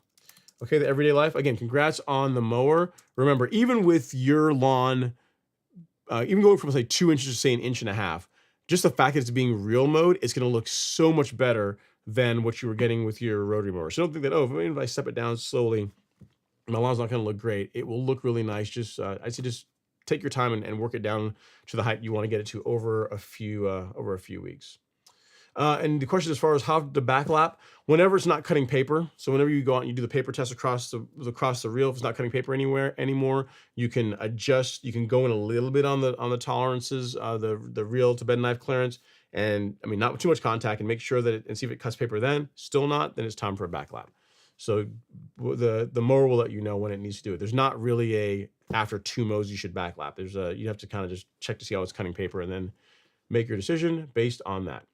Okay, the everyday life. Again, congrats on the mower. Remember, even with your lawn, even going from say 2 inches to say 1.5 inches, just the fact that it's being real mowed, it's going to look so much better than what you were getting with your rotary mower. So don't think that, if I step it down slowly, my lawn's not going to look great. It will look really nice. I'd say just take your time and work it down to the height you want to get it to over a few weeks. And the question as far as how to backlap, whenever it's not cutting paper. So whenever you go out and you do the paper test across the reel, if it's not cutting paper anymore, you can adjust. You can go in a little bit on the tolerances, the reel to bed knife clearance, and I mean not too much contact, and make sure that and see if it cuts paper. Then still not, then it's time for a backlap. So the mower will let you know when it needs to do it. There's not really a after 2 mows you should backlap. You have to kind of just check to see how it's cutting paper and then make your decision based on that.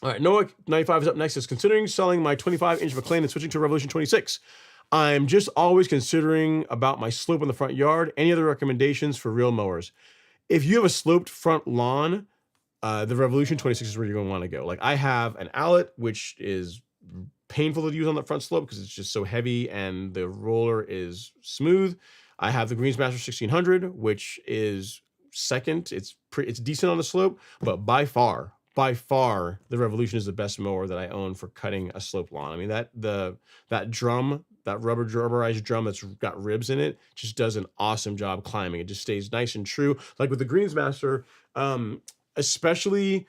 All right, Noah 95 is up next. Is considering selling my 25-inch McLean and switching to a Revolution 26. I'm just always considering about my slope in the front yard. Any other recommendations for real mowers? If you have a sloped front lawn, the Revolution 26 is where you're going to want to go. Like I have an Owlet, which is painful to use on the front slope because it's just so heavy and the roller is smooth. I have the Greensmaster 1600, which is second. It's decent on the slope, but by far, the Revolution is the best mower that I own for cutting a sloped lawn. I mean, that drum, that rubberized drum that's got ribs in it, just does an awesome job climbing. It just stays nice and true. Like with the Greensmaster, especially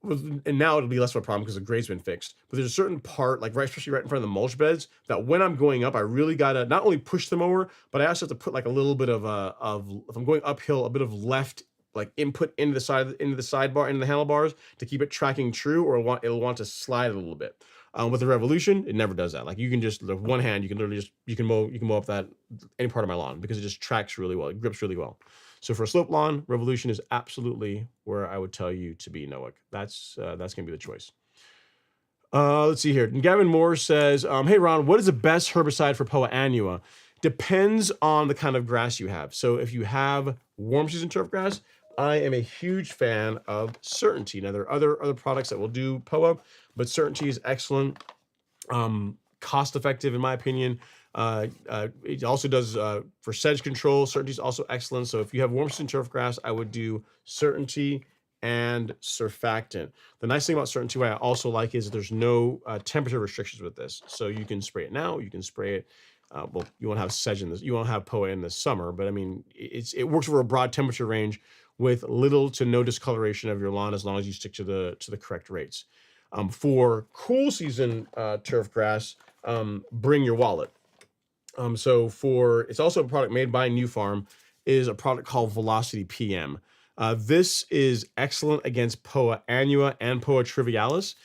and now it'll be less of a problem because the grade's been fixed. But there's a certain part, like especially right in front of the mulch beds, that when I'm going up, I really gotta not only push the mower, but I also have to put like a little bit of if I'm going uphill, a bit of left like input into the sidebar, into the handlebars to keep it tracking true, or it'll want to slide a little bit. With the Revolution, it never does that. Like you can just with one hand, you can literally just you can mow up that any part of my lawn because it just tracks really well. It grips really well. So for a slope lawn, Revolution is absolutely where I would tell you to be, Noah. That's gonna be the choice. Let's see here. Gavin Moore says, "Hey Ron, what is the best herbicide for Poa annua? Depends on the kind of grass you have. So if you have warm season turf grass, I am a huge fan of Certainty. Now there are other products that will do Poa, but Certainty is excellent, cost effective in my opinion. It also does for sedge control. Certainty is also excellent. So if you have warm season turf grass, I would do Certainty and surfactant. The nice thing about Certainty, what I also like, is there's no temperature restrictions with this. So you can spray it now, you can spray it. Well, you won't have sedge in this, you won't have POA in the summer, but I mean, it works over a broad temperature range with little to no discoloration of your lawn as long as you stick to the correct rates. For cool season turf grass, bring your wallet. It's also a product made by New Farm, is a product called Velocity PM. This is excellent against Poa annua and Poa trivialis.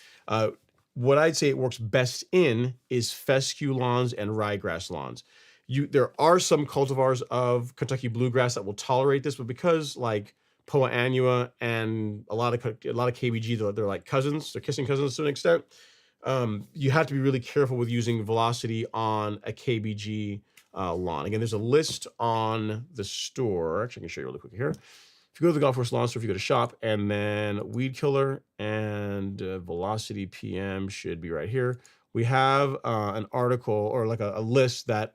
What I'd say it works best in is fescue lawns and ryegrass lawns. There are some cultivars of Kentucky bluegrass that will tolerate this, but because like Poa annua and a lot of KBG, they're like cousins, they're kissing cousins to an extent. You have to be really careful with using Velocity on a KBG lawn. Again, there's a list on the store. Actually, I can show you really quick here. If you go to the Golf Course Lawn Store, if you go to shop and then Weed Killer and Velocity PM should be right here. We have an article or like a list that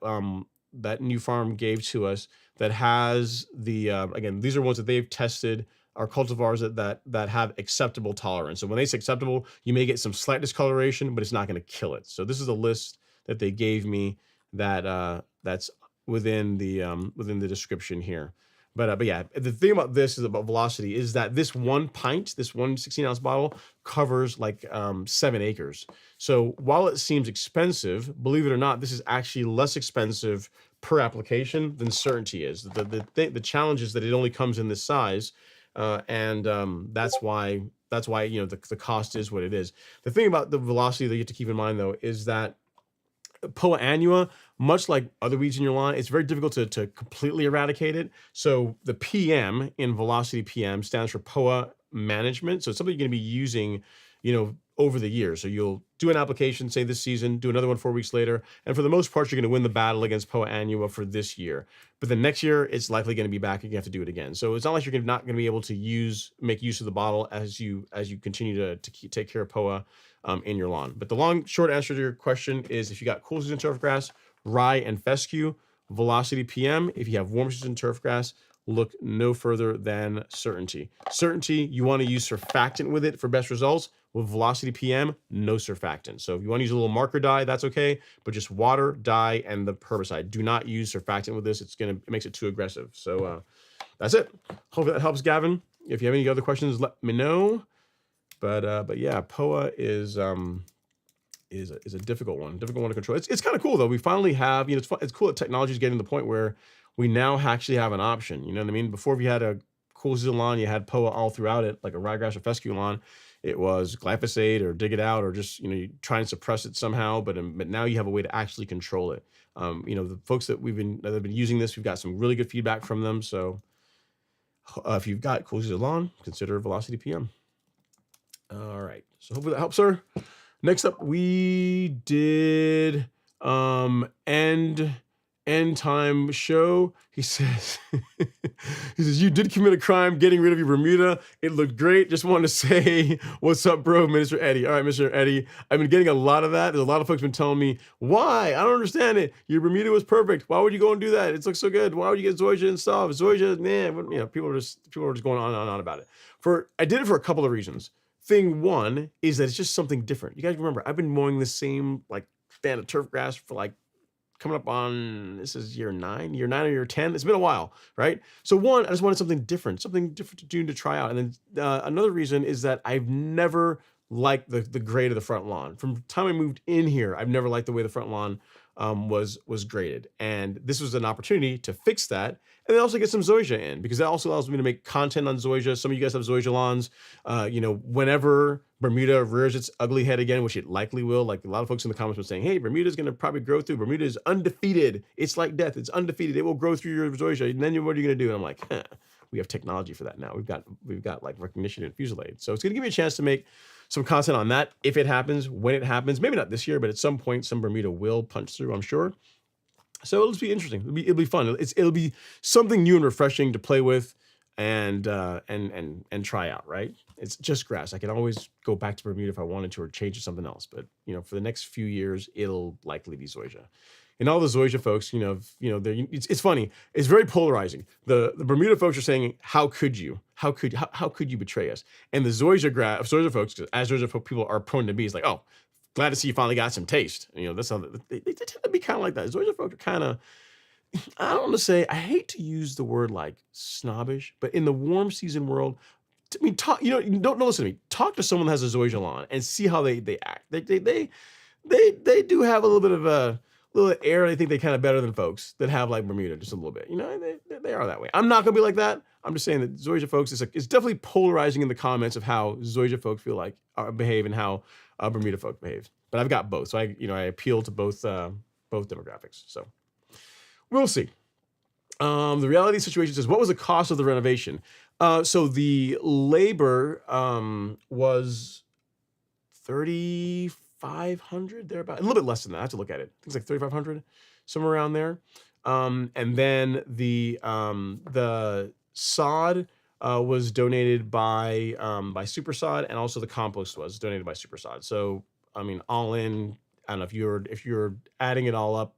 that New Farm gave to us that has the, again, these are ones that they've tested, are cultivars that have acceptable tolerance. So when they say acceptable, you may get some slight discoloration, but it's not going to kill it. So this is a list that they gave me that that's within the description here. But yeah, the thing about this is about Velocity is that this one pint, this 1 16-ounce bottle covers like 7 acres. So while it seems expensive, believe it or not, this is actually less expensive per application than Certainty is. The challenge is that it only comes in this size, and that's why the cost is what it is. The thing about the Velocity that you have to keep in mind though is that Poa annua, much like other weeds in your lawn, it's very difficult to completely eradicate it. So the PM in Velocity PM stands for Poa management. So it's something you're going to be using, over the years. So you'll do an application, say this season, do another one 4 weeks later, and for the most part, you're going to win the battle against Poa annua for this year. But the next year, it's likely going to be back, and you have to do it again. So it's not like you're not going to be able to make use of the bottle as you continue to take care of Poa in your lawn. But the short answer to your question is, if you got cool season turf grass, rye and fescue, Velocity PM. If you have warm season turf grass, look no further than Certainty. Certainty, you want to use surfactant with it for best results. With Velocity PM, no surfactant. So if you want to use a little marker dye, that's okay, but just water, dye, and the herbicide. Do not use surfactant with this. It makes it too aggressive. So that's it. Hopefully that helps, Gavin. If you have any other questions, let me know. But yeah, Poa is a difficult one to control. It's kind of cool though. We finally have, it's cool that technology is getting to the point where we now actually have an option. You know what I mean? Before, if you had a cool season lawn, you had Poa all throughout it, like a ryegrass or fescue lawn. It was glyphosate or dig it out or just, you try and suppress it somehow. But now you have a way to actually control it. The folks that have been using this, we've got some really good feedback from them. So if you've got cool season lawn, consider Velocity PM. All right. So hopefully that helps, sir. Next up, we did end time show. He says, you did commit a crime getting rid of your Bermuda. It looked great. Just wanted to say, what's up, bro, Mr. Eddie. All right, Mr. Eddie. I've been getting a lot of that. There's a lot of folks been telling me, why? I don't understand it. Your Bermuda was perfect. Why would you go and do that? It looks so good. Why would you get Zoysia and stuff? Zoysia, man, people are just going on and on about it. I did it for a couple of reasons. Thing one is that it's just something different. You guys remember, I've been mowing the same band of turf grass for coming up on, this is year 9 or year 10. It's been a while, right? So one, I just wanted something different to do, to try out. And then another reason is that I've never liked the grade of the front lawn. From the time I moved in here, I've never liked the way the front lawn was graded. And this was an opportunity to fix that. And then also get some Zoysia in, because that also allows me to make content on Zoysia. Some of you guys have Zoysia lawns. Whenever Bermuda rears its ugly head again, which it likely will, like a lot of folks in the comments were saying, hey, Bermuda's going to probably grow through. Bermuda is undefeated. It's like death. It's undefeated. It will grow through your Zoysia. And then what are you going to do? And I'm like, we have technology for that now. We've got recognition and fusillade. So it's going to give me a chance to make some content on that if it happens, when it happens. Maybe not this year, but at some point, some Bermuda will punch through, I'm sure. So it'll just be interesting. It'll be fun. It'll be something new and refreshing to play with and try out, right? It's just grass. I can always go back to Bermuda if I wanted to, or change to something else. But for the next few years, it'll likely be Zoysia. and all the Zoysia folks, it's funny. It's very polarizing. The Bermuda folks are saying, "How could you? How could you betray us?" And the Zoysia folks, as Zoysia people are prone to be, is like, "Oh, glad to see you finally got some taste." That's how they tend to be kind of like that. Zoysia folks are kind of, I don't want to say, I hate to use the word like snobbish, but in the warm season world, I mean, don't listen to me. Talk to someone that has a Zoysia lawn and see how they act. They do have a little bit of a little air. They think they kind of better than folks that have like Bermuda just a little bit. They are that way. I'm not gonna be like that. I'm just saying that Zoysia folks it's definitely polarizing in the comments of how Zoysia folks feel like behave and how Bermuda folk behave. But I've got both, so I appeal to both demographics. So we'll see. The reality situation says, what was the cost of the renovation? So the labor was $3,500 thereabout, a little bit less than that. I have to look at it. I think it's like $3,500, somewhere around there. And then the sod was donated by Supersod, and also the compost was donated by Supersod. So I mean, all in, I don't know, if you're adding it all up,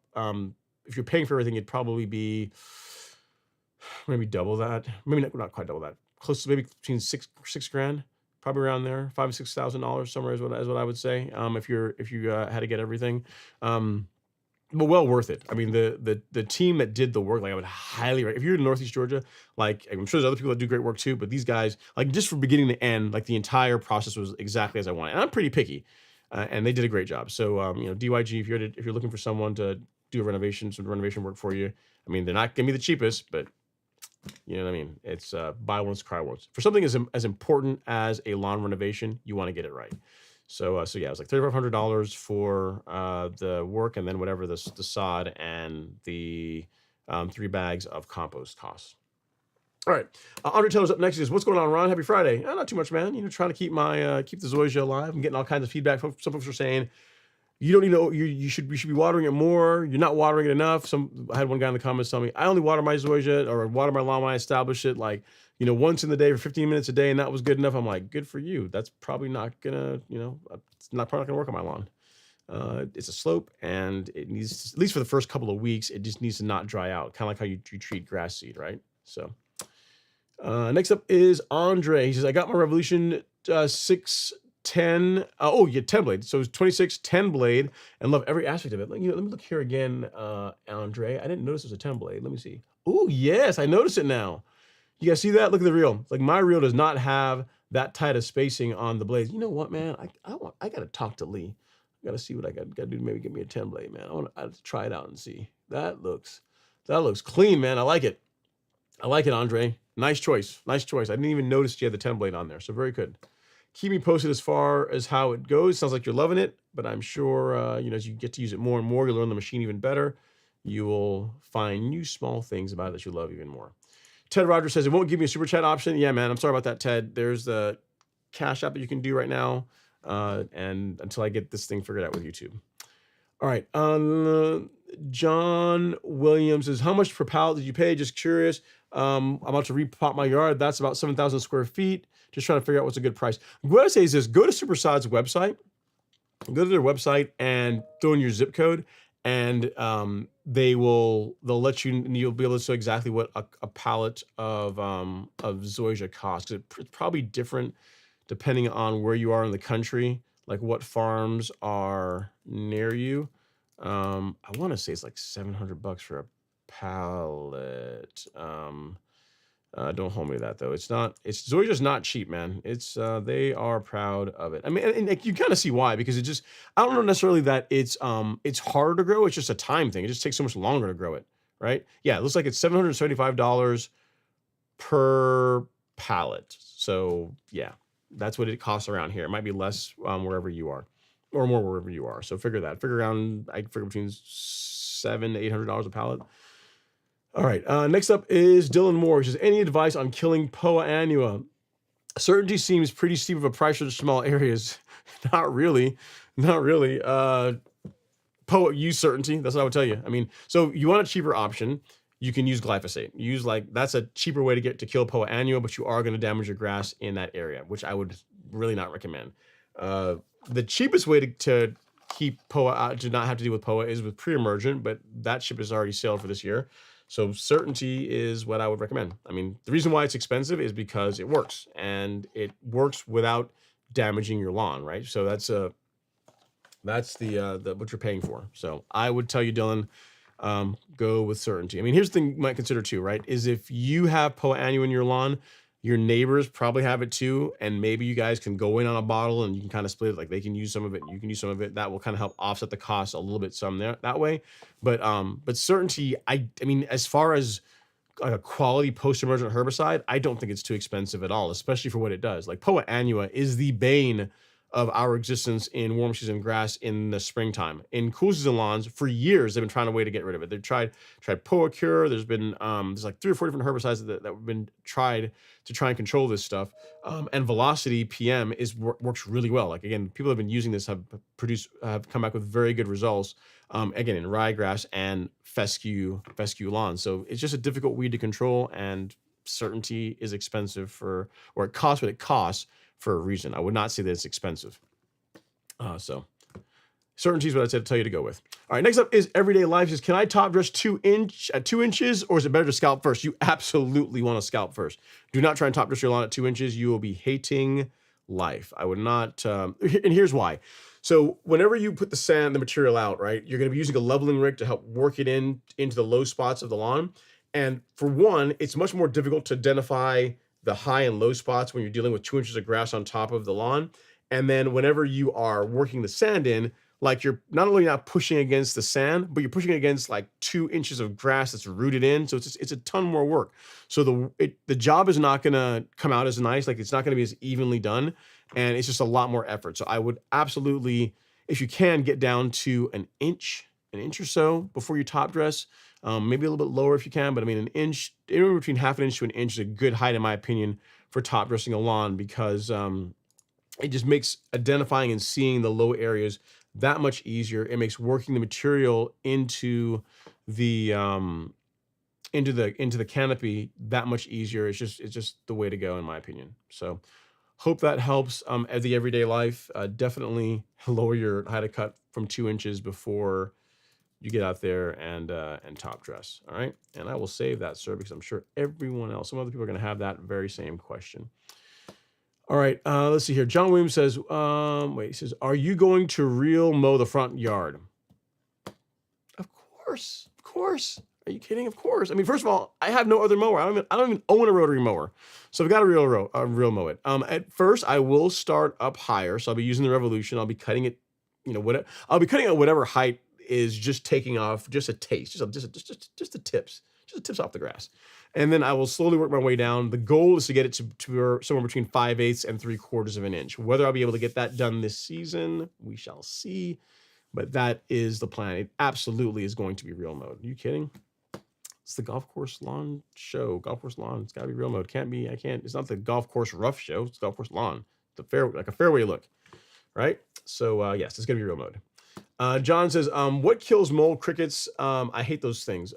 if you're paying for everything, it'd probably be maybe double that. Maybe not quite double that. Close to maybe between six grand, probably around there. $5,000 to $6,000 somewhere is what I would say. If you had to get everything, but well worth it. I mean, the team that did the work, like I would highly recommend. If you're in Northeast Georgia, like I'm sure there's other people that do great work too, but these guys, like just from beginning to end, like the entire process was exactly as I wanted. And I'm pretty picky, and they did a great job. So DYG, if you're looking for someone to do some renovation work for you, I mean, they're not gonna be the cheapest, but you know what I mean? It's buy once, cry once. For something as important as a lawn renovation, you want to get it right. So yeah, it was like $3,500 for the work, and then whatever the sod and the 3 bags of compost costs. All right, Andre Taylor's up next. He says, "What's going on, Ron? Happy Friday." Not too much, man. Trying to keep keep the Zoysia alive. I'm getting all kinds of feedback. Some folks are saying, you don't need to. You should be watering it more. You're not watering it enough. I had one guy in the comments tell me, I only water my Zoysia or water my lawn when I establish it, like once in the day for 15 minutes a day, and that was good enough. I'm like, good for you. That's probably not gonna, it's probably not gonna work on my lawn. It's a slope, and it needs, at least for the first couple of weeks, it just needs to not dry out, kind of like how you treat grass seed, right? So next up is Andre. He says, I got my Revolution 610. 10 blade. So it's 26, 10 blade, and love every aspect of it. Let me look here again, Andre. I didn't notice it was a 10 blade. Let me see. Oh, yes, I notice it now. You guys see that? Look at the reel. Like my reel does not have that tight of spacing on the blades. You know what, man? I gotta talk to Lee. I gotta see what I gotta do to maybe give me a 10 blade, man. I have to try it out and see. That looks clean, man. I like it. I like it, Andre. Nice choice. Nice choice. I didn't even notice you had the 10 blade on there. So very good. Keep me posted as far as how it goes. Sounds like you're loving it, but I'm sure, as you get to use it more and more, you'll learn the machine even better. You will find new small things about it that you love even more. Ted Rogers says, it won't give me a super chat option. Yeah, man, I'm sorry about that, Ted. There's the Cash App that you can do right now, and until I get this thing figured out with YouTube. All right. John Williams says, how much per pallet did you pay? Just curious. I'm about to repot my yard. That's about 7,000 square feet. Just trying to figure out what's a good price. What I say is this: go to Supersod's website, go to their website and throw in your zip code, and they'll let you, and you'll be able to see exactly what a pallet of Zoysia costs. It's probably different depending on where you are in the country, like what farms are near you. I want to say it's like $700 for a pallet. Don't hold me to that though. Zoysia's not cheap, man. They are proud of it. I mean, and you kind of see why, because I don't know necessarily that it's harder to grow. It's just a time thing. It just takes so much longer to grow it, right? Yeah, it looks like it's $775 per pallet. So yeah, that's what it costs around here. It might be less wherever you are, or more wherever you are. So figure around, I figure between $700 to $800 a pallet. All right, next up is Dylan Moore. He says, any advice on killing Poa annua? Certainty seems pretty steep of a price for the small areas. Not really. Poa, use certainty. That's what I would tell you. I mean, so you want a cheaper option, you can use glyphosate. That's a cheaper way to kill Poa annua, but you are going to damage your grass in that area, which I would really not recommend. The cheapest way to keep POA out, to not have to deal with POA is with pre-emergent, but that ship has already sailed for this year. So certainty is what I would recommend. I mean, the reason why it's expensive is because it works, and it works without damaging your lawn, right? So that's the what you're paying for. So I would tell you, Dylan, go with certainty. I mean, here's the thing you might consider too, right? Is if you have POA annual in your lawn, your neighbors probably have it too, and maybe you guys can go in on a bottle and you can kind of split it. Like they can use some of it, and you can use some of it. That will kind of help offset the cost a little bit, some there that way. But certainty, I mean, as far as like a quality post-emergent herbicide, I don't think it's too expensive at all, especially for what it does. Like Poa annua is the bane of our existence in warm season grass in the springtime. In cool season lawns, for years they've been trying a way to get rid of it. They've tried Poa cure. There's been there's like 3 or 4 different herbicides that have been tried to try and control this stuff. And Velocity PM works really well. Like again, people have been using this, have come back with very good results. Again, in ryegrass and fescue lawns. So it's just a difficult weed to control, and certainty is expensive or it costs what it costs for a reason. I would not say that it's expensive. So certainty is what I said to tell you to go with. All right, next up is Everyday Life. Says, can I top dress 2 inches, or is it better to scalp first? You absolutely want to scalp first. Do not try and top dress your lawn at 2 inches. You will be hating life. I would not, and here's why. So whenever you put the material out, right, you're going to be using a leveling rig to help work it into the low spots of the lawn. And for one, it's much more difficult to identify the high and low spots when you're dealing with 2 inches of grass on top of the lawn. And then whenever you are working the sand in, like you're not only not pushing against the sand, but you're pushing against like 2 inches of grass that's rooted in. So it's a ton more work. So the job is not going to come out as nice. Like it's not going to be as evenly done. And it's just a lot more effort. So I would absolutely, if you can, get down to an inch or so before you top dress. Maybe a little bit lower if you can, but I mean, an inch, anywhere between half an inch to an inch is a good height, in my opinion, for top dressing a lawn, because it just makes identifying and seeing the low areas that much easier. It makes working the material into the canopy that much easier. It's just the way to go, in my opinion. So hope that helps. As the Everyday Life, definitely lower your height of cut from 2 inches before you get out there and top dress. All right. And I will save that, sir, because I'm sure some other people are going to have that very same question. All right. Let's see here. John Williams says, he says, are you going to reel mow the front yard? Of course. Are you kidding? Of course. I mean, first of all, I have no other mower. I don't even own a rotary mower. So I've got to reel mow it. At first I will start up higher. So I'll be using the Revolution. I'll be cutting it, I'll be cutting at whatever height is just taking off just a taste, just the tips off the grass. And then I will slowly work my way down. The goal is to get it to somewhere between 5/8 and 3/4 of an inch. Whether I'll be able to get that done this season, we shall see. But that is the plan. It absolutely is going to be reel mowed. Are you kidding? It's the golf course lawn show. Golf course lawn. It's got to be reel mowed. It's not the golf course rough show. It's the golf course lawn. The like a fairway look, right? So yes, it's gonna be reel mowed. John says, what kills mold crickets? I hate those things.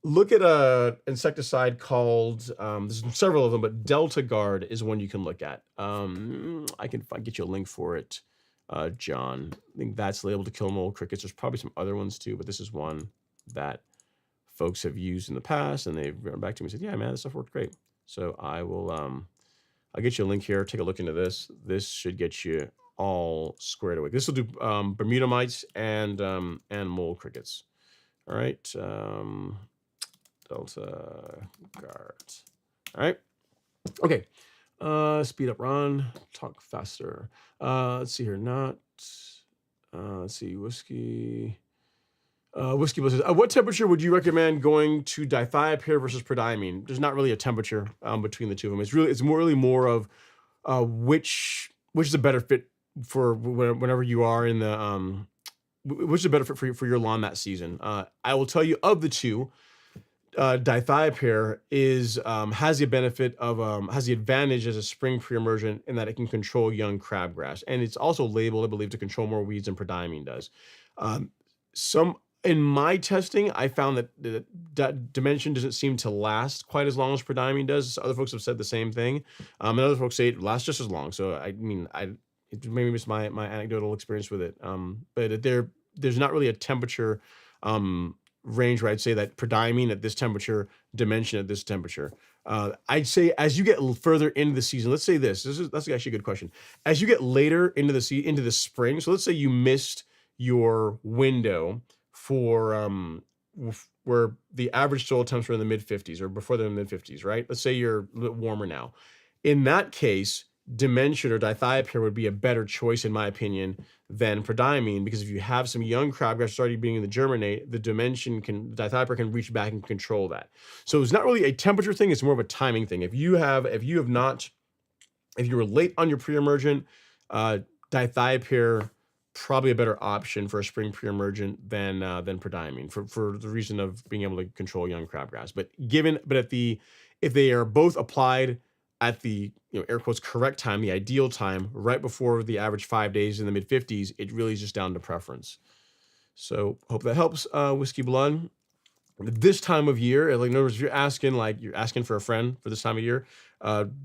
Look at a insecticide called, there's several of them, but Delta Guard is one you can look at. I can get you a link for it, John. I think that's able to kill mold crickets. There's probably some other ones too, but this is one that folks have used in the past, and they've written back to me and said, yeah, man, this stuff worked great. So I will, I'll get you a link here. Take a look into this. This should get you all squared away. This will do Bermuda mites and mold crickets. All right. Delta Guard. All right. Okay. Speed up, Ron. Talk faster. Let's see here. Let's see. Whiskey Bliss says, what temperature would you recommend going to dithiopyr versus prodiamine? There's not really a temperature between the two of them. It's really more of which is a better fit for whenever you are in the which is a better fit for your lawn that season. I will tell you, of the two, dithiopyr has the benefit of has the advantage as a spring pre-emergent in that it can control young crabgrass, and it's also labeled, I believe, to control more weeds than prodiamine does. In my testing, I found that dimension doesn't seem to last quite as long as prodiamine does. Other folks have said the same thing, and other folks say it lasts just as long. So I mean, maybe it's my anecdotal experience with it. But there's not really a temperature range where I'd say that prodiamine at this temperature, dimension at this temperature. I'd say as you get further into the season, let's say that's actually a good question. As you get later into the spring, so let's say you missed your window for where the average soil temps were in the mid 50s or before they're in the mid 50s, right? Let's say you're a little warmer now. In that case, dimension or dithiopyr would be a better choice, in my opinion, than prodiamine, because if you have some young crabgrass already being in the germinate, the dithiopyr can reach back and control that. So it's not really a temperature thing; it's more of a timing thing. If you were late on your pre-emergent, dithiopyr probably a better option for a spring pre-emergent than prodiamine for the reason of being able to control young crabgrass. But if they are both applied at the air quotes correct time, the ideal time, right before the average 5 days in the mid 50s, it really is just down to preference. So hope that helps. Whiskey Blood. This time of year, like in other words, if you're asking for a friend for this time of year,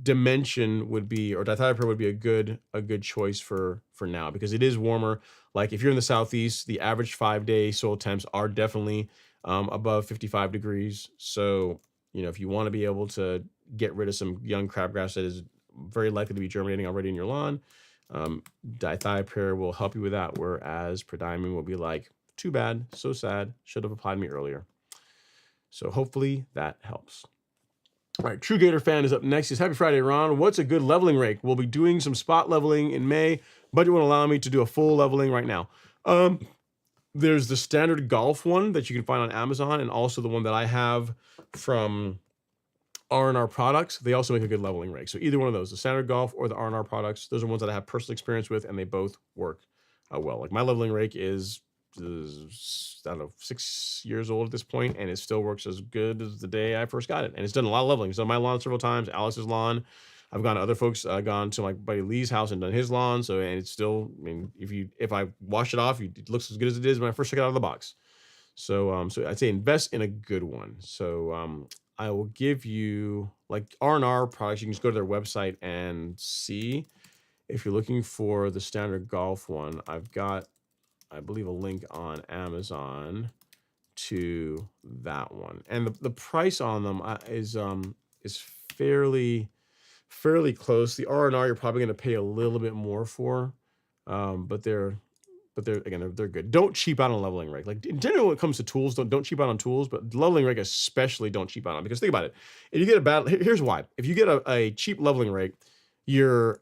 dimension would be, or dithiopyr would be a good choice for now, because it is warmer. Like if you're in the southeast, the average 5-day soil temps are definitely above 55 degrees. So if you want to be able to get rid of some young crabgrass that is very likely to be germinating already in your lawn, dithiopyr will help you with that, whereas prodiamine will be like, too bad, so sad, should have applied me earlier. So hopefully that helps. All right, True Gator Fan is up next. He says, happy Friday, Ron. What's a good leveling rake? We'll be doing some spot leveling in May. Budget won't allow me to do a full leveling right now. There's the standard golf one that you can find on Amazon, and also the one that I have from R&R Products. They also make a good leveling rake. So either one of those, the standard golf or the R&R Products, those are ones that I have personal experience with, and they both work well. Like my leveling rake is, I don't know, 6 years old at this point, and it still works as good as the day I first got it. And it's done a lot of leveling. It's done my lawn several times, Alice's lawn. I've gone to other folks, gone to my buddy Lee's house and done his lawn. So, and it's still, I mean, if I wash it off, it looks as good as it is when I first took it out of the box. So, so I'd say invest in a good one. So, I will give you, like R&R Products, you can just go to their website and see. If you're looking for the standard golf one, I've got, I believe, a link on Amazon to that one, and the price on them is fairly close. The R&R you're probably going to pay a little bit more for, but they're good. Don't cheap out on leveling rake. Like in general, when it comes to tools, don't cheap out on tools, but leveling rake especially don't cheap out on, because think about it. If you get here's why. If you get a cheap leveling rake, you're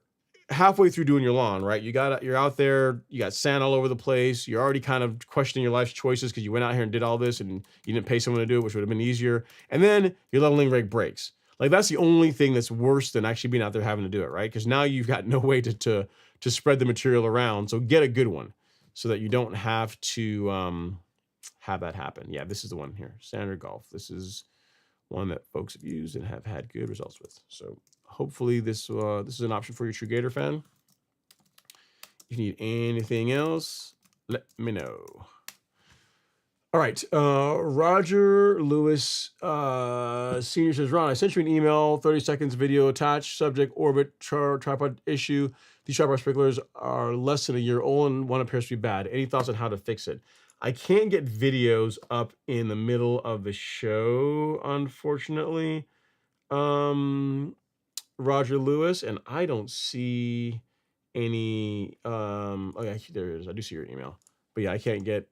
halfway through doing your lawn, right? You're out there, you got sand all over the place. You're already kind of questioning your life's choices because you went out here and did all this and you didn't pay someone to do it, which would have been easier. And then your leveling rake breaks. Like that's the only thing that's worse than actually being out there having to do it, right? Because now you've got no way to spread the material around. So get a good one so that you don't have to have that happen. Yeah, this is the one here, Standard Golf. This is one that folks have used and have had good results with. So hopefully this is an option for your True Gator fan. If you need anything else, let me know. All right, Roger Lewis Senior says, Ron, I sent you an email, 30 seconds video attached, subject, orbit, tripod issue. These tripod sprinklers are less than a year old and one appears to be bad. Any thoughts on how to fix it? I can't get videos up in the middle of the show, unfortunately. Roger Lewis, and I don't see any oh yeah, there it is. I do see your email. But yeah, I can't get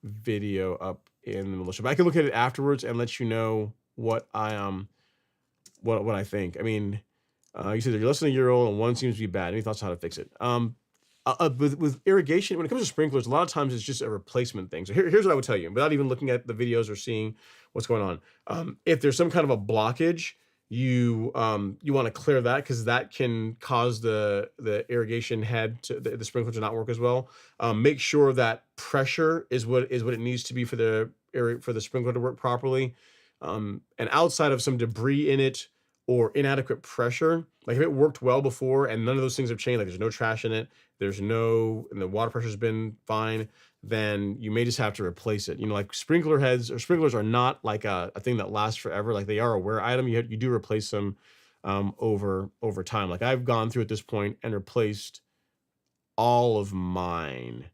video up in the middle of the show. But I can look at it afterwards and let you know what I what I think. I mean, you said they're less than a year old and one seems to be bad. Any thoughts on how to fix it? With irrigation, when it comes to sprinklers, a lot of times it's just a replacement thing. So here's what I would tell you, without even looking at the videos or seeing what's going on. If there's some kind of a blockage, you want to clear that, because that can cause the irrigation head to the sprinkler to not work as well. Make sure that pressure is what it needs to be for the sprinkler to work properly. And outside of some debris in it or inadequate pressure, like if it worked well before and none of those things have changed, like there's no trash in it, and the water pressure's been fine, then you may just have to replace it. Like sprinkler heads or sprinklers are not like a thing that lasts forever. Like they are a wear item. You do replace them over time. Like I've gone through at this point and replaced all of mine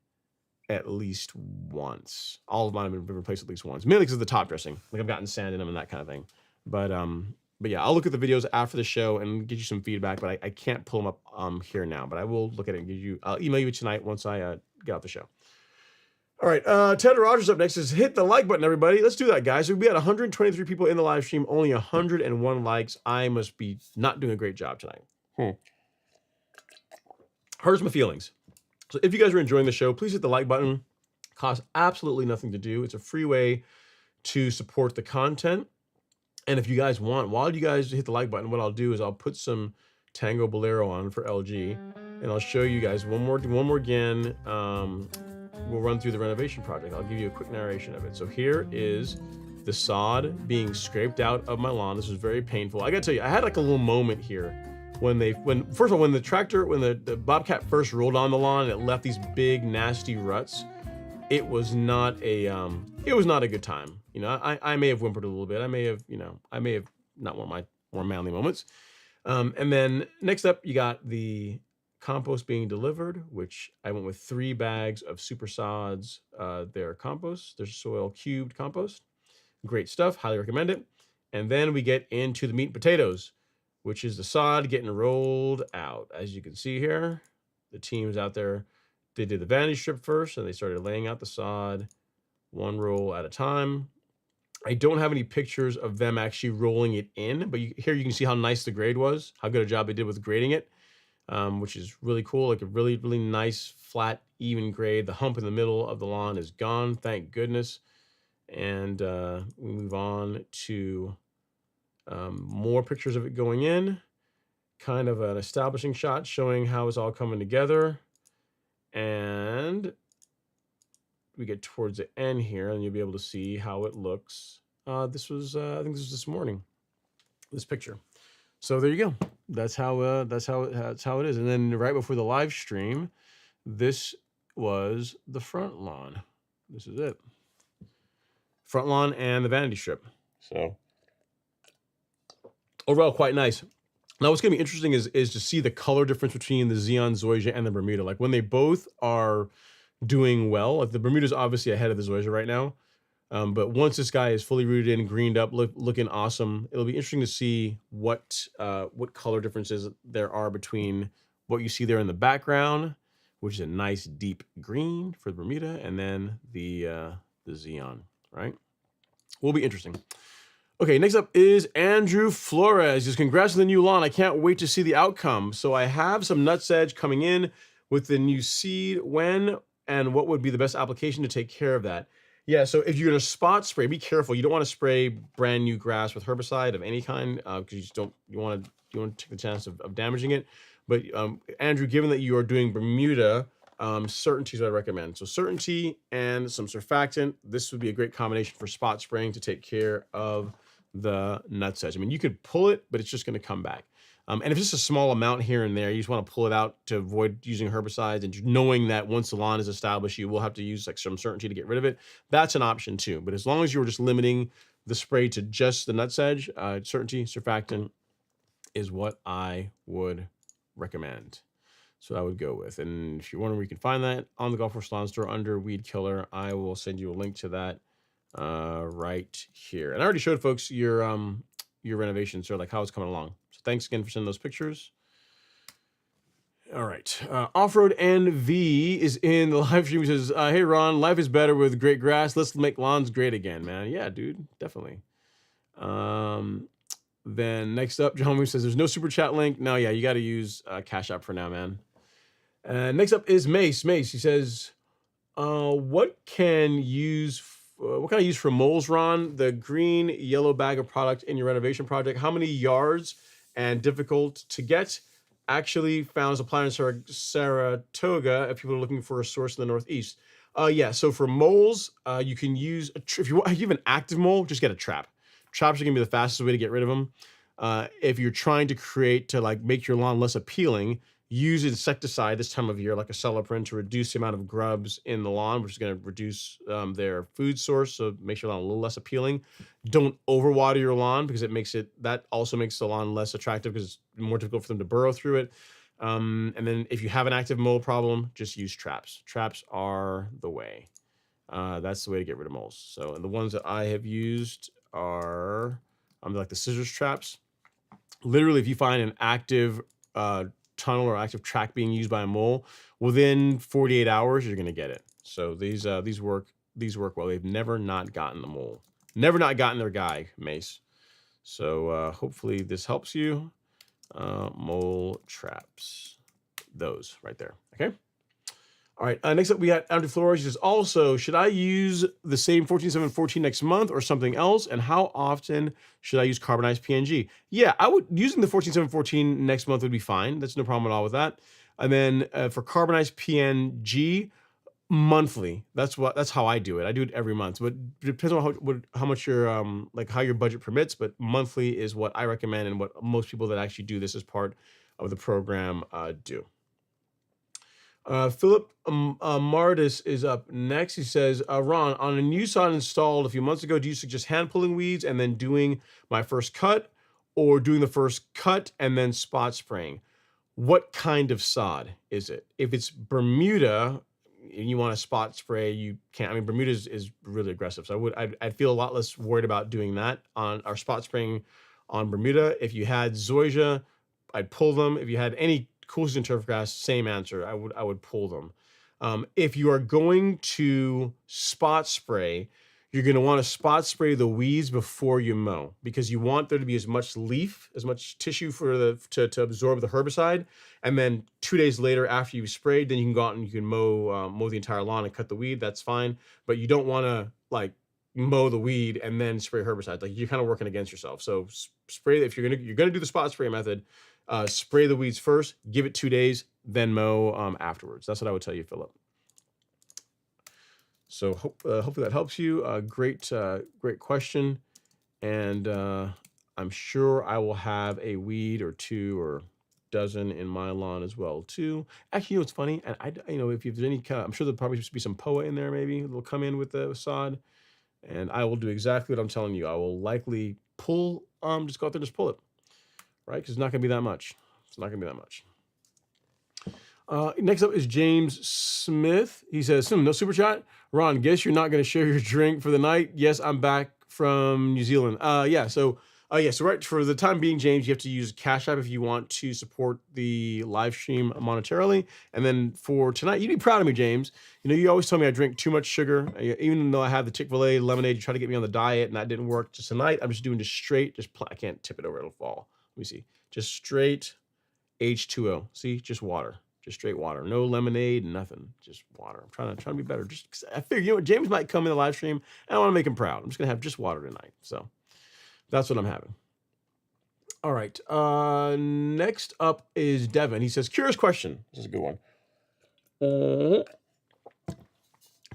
at least once. All of mine have been replaced at least once, mainly because of the top dressing. Like I've gotten sand in them and that kind of thing. But yeah, I'll look at the videos after the show and get you some feedback, but I can't pull them up here now, but I will look at it and give you, I'll email you tonight once I get off the show. All right, Ted Rogers up next says, hit the like button, everybody. Let's do that, guys. So we had 123 people in the live stream, only 101 likes. I must be not doing a great job tonight. Hurts my feelings. So if you guys are enjoying the show, please hit the like button. It costs absolutely nothing to do. It's a free way to support the content. And if you guys want, while you guys hit the like button, what I'll do is I'll put some Tango Bolero on for LG, and I'll show you guys one more again. We'll run through the renovation project. I'll give you a quick narration of it. So here is the sod being scraped out of my lawn. This was very painful. I gotta tell you, I had like a little moment here when first of all, when the Bobcat first rolled on the lawn and it left these big nasty ruts. It was not a good time. You know, I may have whimpered a little bit. I may have not one of my more manly moments. And then next up, you got the compost being delivered, which I went with 3 bags of super sods. Their compost, their soil cubed compost. Great stuff. Highly recommend it. And then we get into the meat and potatoes, which is the sod getting rolled out. As you can see here, the team's out there. They did the vanity strip first, and they started laying out the sod 1 roll at a time. I don't have any pictures of them actually rolling it in, but here you can see how nice the grade was, how good a job they did with grading it, which is really cool. Like a really, really nice, flat, even grade. The hump in the middle of the lawn is gone, thank goodness. And we move on to more pictures of it going in. Kind of an establishing shot showing how it's all coming together. And we get towards the end here, and you'll be able to see how it looks. This was, I think this was this morning, this picture. So there you go. That's how it is. And then right before the live stream, this was the front lawn. This is it. Front lawn and the vanity strip. So overall, quite nice. Now, what's going to be interesting is to see the color difference between the Xeon Zoysia and the Bermuda. Like when they both are doing well, like the Bermuda's obviously ahead of the Zoysia right now. But once this guy is fully rooted in, greened up, looking awesome, it'll be interesting to see what color differences there are between what you see there in the background, which is a nice deep green for the Bermuda, and then the Xeon, right? Will be interesting. Okay, next up is Andrew Flores. Just congrats on the new lawn. I can't wait to see the outcome. So I have some nutsedge coming in with the new seed. When and what would be the best application to take care of that? Yeah, so if you're gonna spot spray, be careful. You don't want to spray brand new grass with herbicide of any kind because you want to take the chance of damaging it. But Andrew, given that you are doing Bermuda, Certainty is what I recommend. So Certainty and some surfactant. This would be a great combination for spot spraying to take care of the nutsedge. I mean, you could pull it, but it's just going to come back. And if it's just a small amount here and there, you just want to pull it out to avoid using herbicides, and knowing that once the lawn is established, you will have to use like some Certainty to get rid of it. That's an option too. But as long as you're just limiting the spray to just the nutsedge, Certainty, surfactant is what I would recommend. So I would go with. And if you're wondering where you can find that, on the Golf Course Lawn Store under Weed Killer, I will send you a link to that right here. And I already showed folks your renovation, so like how it's coming along. So thanks again for sending those pictures. All right, Off-Road NV is in the live stream. He says, hey Ron, life is better with great grass. Let's make lawns great again, man. Yeah, dude, definitely. Then next up, John Moon says, there's no super chat link. No, yeah, you got to use Cash App for now, man. Next up is Mace. Mace, he says, what can I use for moles, Ron? The green yellow bag of product in your renovation project. How many yards and difficult to get? Actually found supply in Saratoga if people are looking for a source in the Northeast. Yeah, so for moles, you can use, if you have an active mole, just get a trap. Traps are gonna be the fastest way to get rid of them. If you're trying to make your lawn less appealing, use insecticide this time of year, like a celloprint, to reduce the amount of grubs in the lawn, which is going to reduce their food source, so makes your lawn a little less appealing. Don't overwater your lawn because that also makes the lawn less attractive because it's more difficult for them to burrow through it. And then if you have an active mold problem, just use traps. Traps are the way. That's the way to get rid of moles. So, and the ones that I have used are like the scissors traps. Literally, if you find an active tunnel or active track being used by a mole, within 48 hours, you're going to get it. So these work well. They've never not gotten the mole, never not gotten their guy mace. So hopefully this helps you. Mole traps, those right there. Okay. All right, next up we got Andrew Flores. He says, also, should I use the same 14-7-14 next month or something else? And how often should I use carbonized PNG? Yeah, using the 14-7-14 next month would be fine. That's no problem at all with that. And then for carbonized PNG, monthly. That's how I do it. I do it every month. But it depends on how much your how your budget permits. But monthly is what I recommend and what most people that actually do this as part of the program do. Philip Mardis is up next. He says, Ron, on a new sod installed a few months ago, do you suggest hand pulling weeds and then doing my first cut, or doing the first cut and then spot spraying? What kind of sod is it? If it's Bermuda and you want to spot spray, you can't. I mean, Bermuda is really aggressive, so I'd feel a lot less worried about doing that on our spot spraying on Bermuda. If you had Zoysia, I'd pull them. If you had any cool season turf grass, same answer. I would pull them. If you are going to spot spray, you're going to want to spot spray the weeds before you mow, because you want there to be as much leaf, as much tissue for to absorb the herbicide. And then 2 days later, after you've sprayed, then you can go out and you can mow the entire lawn and cut the weed. That's fine, but you don't want to mow the weed and then spray herbicide. Like, you're kind of working against yourself. So spray if you're gonna do the spot spray method. Spray the weeds first, give it 2 days, then mow afterwards. That's what I would tell you, Philip. So hopefully that helps you. Great question. And I'm sure I will have a weed or two or dozen in my lawn as well too. Actually, what's funny? And if there's any kind of, I'm sure there'll probably just be some POA in there. Maybe they'll come in with the sod, and I will do exactly what I'm telling you. I will likely pull. Just go out there and just pull it. Right? Because it's not going to be that much. It's not going to be that much. Next up is James Smith. He says, no super chat. Ron, guess you're not going to share your drink for the night. Yes, I'm back from New Zealand. So right, for the time being, James, you have to use Cash App if you want to support the live stream monetarily. And then for tonight, you'd be proud of me, James. You always tell me I drink too much sugar. Even though I have the Chick-fil-A lemonade, you try to get me on the diet, and that didn't work. Just tonight, I'm just doing just straight. I can't tip it over; it'll fall. Let me see. Just straight H2O. See, just water. Just straight water. No lemonade, nothing. Just water. I'm trying to be better. Just 'cause I figure, James might come in the live stream, and I want to make him proud. I'm just gonna have just water tonight. So that's what I'm having. All right. Next up is Devin. He says, curious question. This is a good one.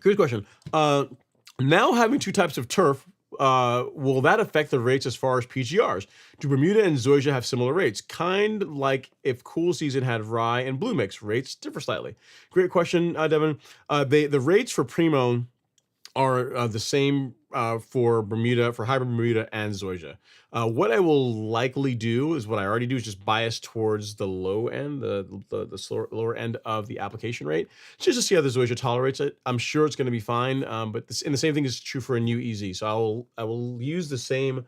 Curious question. Now having two types of turf, will that affect the rates as far as PGRs? Do Bermuda and Zoysia have similar rates? Kind like if cool season had rye and blue mix, rates differ slightly. Great question, Devin. The rates for Primo are the same for Bermuda, for hybrid Bermuda and Zoysia. What I will likely do is what I already do is just bias towards the low end, the lower end of the application rate, just to see how the Zoysia tolerates it. I'm sure it's going to be fine, but and the same thing is true for a new EZ. So I will use the same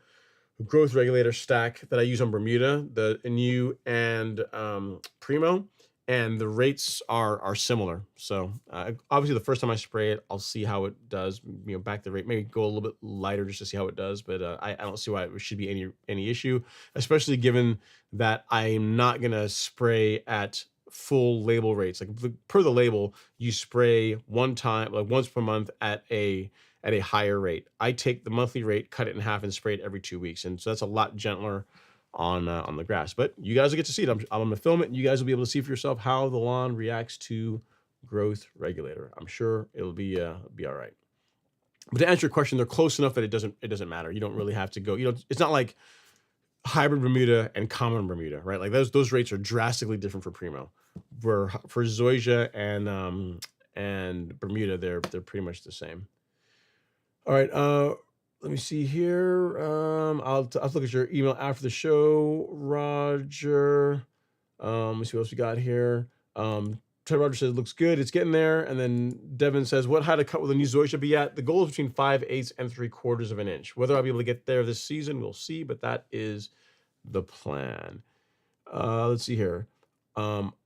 growth regulator stack that I use on Bermuda, the new and Primo. And the rates are similar. So obviously the first time I spray it, I'll see how it does, back the rate, maybe go a little bit lighter just to see how it does. But I don't see why it should be any issue, especially given that I'm not gonna spray at full label rates. Like per the label, you spray one time, like once per month at a higher rate. I take the monthly rate, cut it in half and spray it every 2 weeks. And so that's a lot gentler on the grass, but you guys will get to see it. I'm going to film it, and you guys will be able to see for yourself how the lawn reacts to growth regulator. I'm sure it'll be all right. But to answer your question, they're close enough that it doesn't matter. You don't really have to go. It's not like hybrid Bermuda and common Bermuda, right? Like those rates are drastically different for Primo. for Zoysia and Bermuda, they're pretty much the same. All right. Let me see here. I'll look at your email after the show, Roger. Let's see what else we got here. Ted Rogers says, looks good. It's getting there. And then Devin says, what height to cut with a new Zoysia be at? The goal is between 5/8 and 3/4 of an inch. Whether I'll be able to get there this season, we'll see, but that is the plan. Let's see here.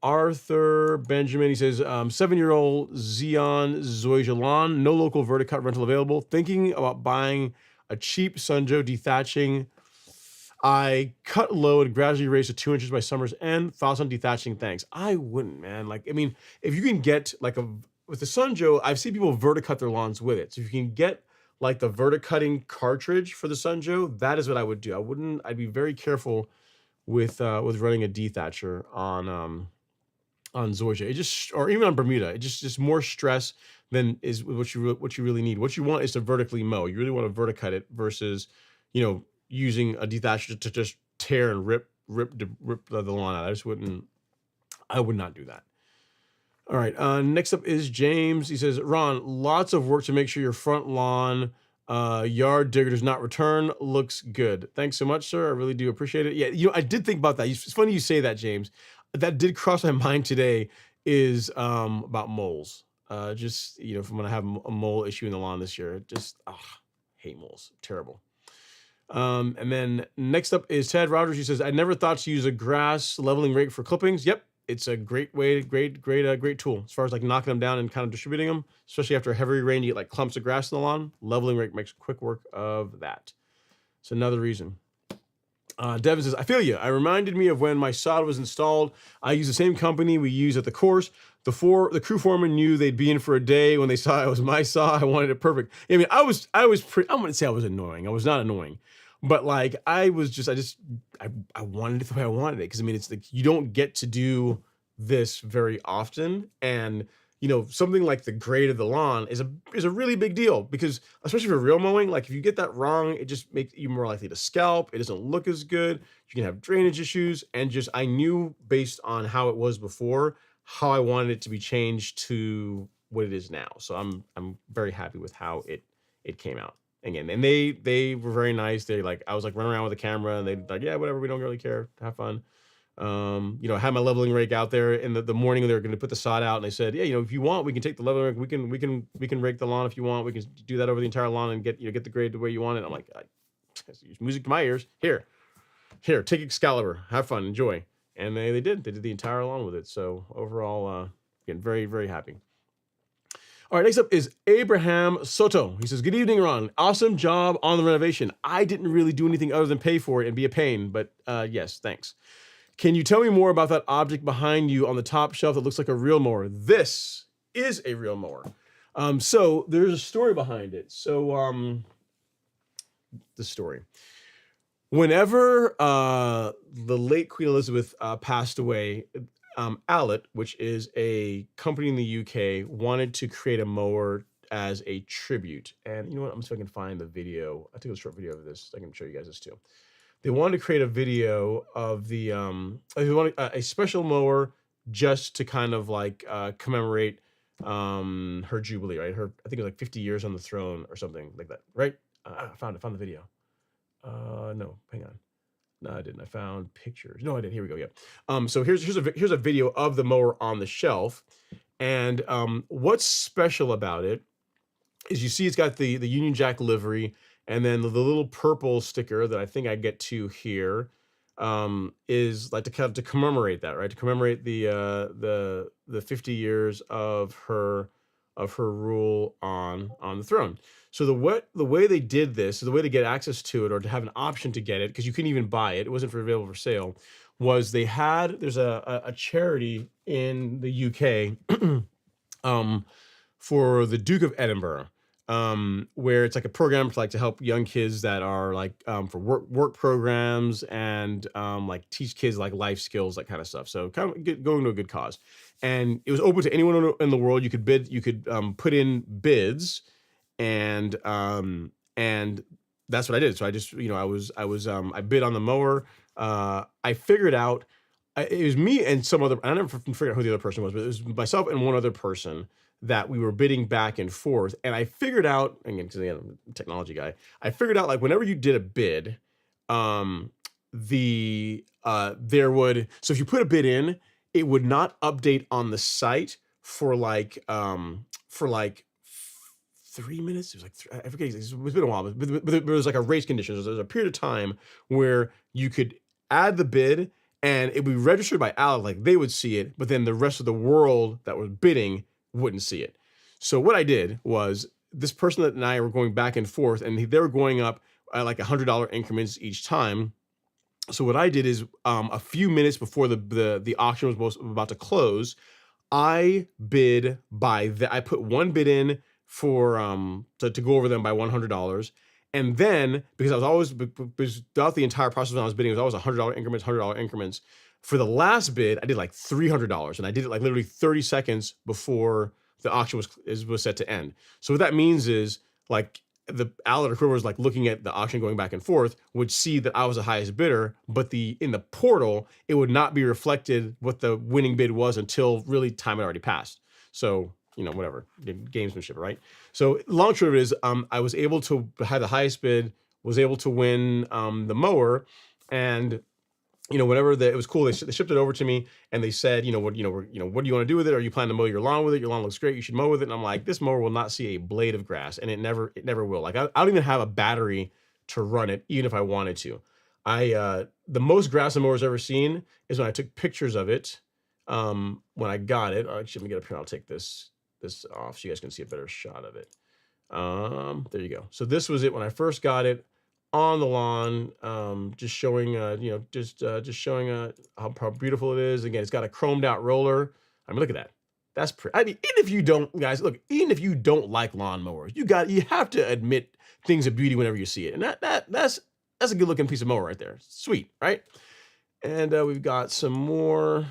Arthur Benjamin, he says, 7-year-old Xeon Zoysia lawn, no local Verticut rental available. Thinking about buying a cheap Sunjo dethatching. I cut low and gradually raised to 2 inches by summer's end. Thoughts on dethatching? Thanks. I wouldn't, man. Like, I mean, if you can get like with the Sunjo, I've seen people verticut their lawns with it. So if you can get like the verticutting cartridge for the Sunjo, that is what I would do. I'd be very careful with running a dethatcher on Zoysia. It just, or even on Bermuda, it just more stress than is what you really need. What you want is to vertically mow. You really want to verticut it versus, using a dethatcher to just tear and rip the lawn out. I would not do that. All right. Next up is James. He says, Ron, lots of work to make sure your front lawn yard digger does not return. Looks good. Thanks so much, sir. I really do appreciate it. Yeah, I did think about that. It's funny you say that, James. That did cross my mind today is about moles. Just, if I'm going to have a mole issue in the lawn this year, just, hate moles. Terrible. And then next up is Ted Rogers. He says, I never thought to use a grass leveling rake for clippings. Yep. It's a great way, great tool as far as like knocking them down and kind of distributing them, especially after heavy rain. You get like clumps of grass in the lawn. Leveling rake makes quick work of that. It's another reason. Devin says, I feel you. I reminded me of when my sod was installed. I use the same company we use at the course. The crew foreman knew they'd be in for a day. When they saw it was my saw, I wanted it perfect. I mean, I wouldn't say I was annoying. I was not annoying. But like, I wanted it the way I wanted it. Cause I mean, it's like, you don't get to do this very often. And something like the grade of the lawn is a really big deal, because especially for real mowing, like if you get that wrong, it just makes you more likely to scalp. It doesn't look as good. You can have drainage issues. And I knew based on how it was before, how I wanted it to be changed to what it is now. So I'm very happy with how it came out. Again, and they were very nice. They I was like running around with the camera, and they'd like, yeah, whatever, we don't really care, have fun. I had my leveling rake out there in the morning. They were going to put the sod out, and they said, yeah, if you want, we can take the leveling rake. We can rake the lawn if you want. We can do that over the entire lawn and get the grade the way you want it. I'm like, music to my ears. Here, take Excalibur, have fun, enjoy. And they did the entire lawn with it. So overall, again, very, very happy. All right, next up is Abraham Soto. He says, good evening, Ron. Awesome job on the renovation. I didn't really do anything other than pay for it and be a pain, but yes, thanks. Can you tell me more about that object behind you on the top shelf that looks like a real mower? This is a real mower. So there's a story behind it. So the story. Whenever the late Queen Elizabeth passed away, Allet, which is a company in the UK, wanted to create a mower as a tribute. And you know what? I'm going to see if I can find the video. I took a short video of this. I can show you guys this too. They wanted to create a video of they wanted a special mower just to kind of like commemorate her jubilee, right? I think it was like 50 years on the throne or something like that, right? I found the video. No, hang on. No, I didn't. I found pictures. No, I did. Here we go. Yeah. So here's a video of the mower on the shelf, and what's special about it is you see it's got the Union Jack livery, and then the little purple sticker that I think I get to here is like to commemorate that, right? To commemorate the 50 years of her rule on the throne. So the way they did this, the way to get access to it or to have an option to get it, because you couldn't even buy it, it wasn't available for sale, was there's a charity in the UK for the Duke of Edinburgh, where it's like a program to help young kids that are like for work programs and like teach kids like life skills, that kind of stuff. So kind of going to a good cause. And it was open to anyone in the world. You could bid, you could put in bids, and that's what I did. So I just, I bid on the mower. I figured out it was me and some other, I never figured out who the other person was, but it was myself and one other person that we were bidding back and forth. And I figured out, again, because I'm a technology guy, I figured out like whenever you did a bid, there would, so if you put a bid in, it would not update on the site for like 3 minutes. It was like, I forget, it's been a while, but there was like a race condition. There was a period of time where you could add the bid and it would be registered by Alec, like they would see it, but then the rest of the world that was bidding wouldn't see it. So what I did was this person and I were going back and forth, and they were going up at like $100 increments each time. So what I did is a few minutes before the auction was about to close, I bid I put one bid in for to go over them by $100. And then, because I was always, throughout the entire process when I was bidding, it was always $100 increments, $100 increments. For the last bid, I did like $300, and I did it like literally 30 seconds before the auction was set to end. So what that means is like the Alec or whoever was like looking at the auction going back and forth would see that I was the highest bidder, but in the portal, it would not be reflected what the winning bid was until really time had already passed. So, you know, whatever, gamesmanship, right? So long short of it is, I was able to have the highest bid, was able to win the mower, and you know, whenever it was cool, they shipped it over to me, and they said, what do you want to do with it? Are you planning to mow your lawn with it? Your lawn looks great. You should mow with it. And I'm like, this mower will not see a blade of grass, and it never will. Like I don't even have a battery to run it, even if I wanted to. The most grass a mower's ever seen is when I took pictures of it when I got it. Actually, let me get up here. I'll take this off so you guys can see a better shot of it. There you go. So this was it when I first got it on the lawn, just showing, just showing how beautiful it is. Again, it's got a chromed out roller. I mean, look at that. That's pretty. I mean, even if you don't, guys, look, even if you don't like lawnmowers, you have to admit things of beauty whenever you see it. And that's a good looking piece of mower right there. Sweet, right? And we've got some more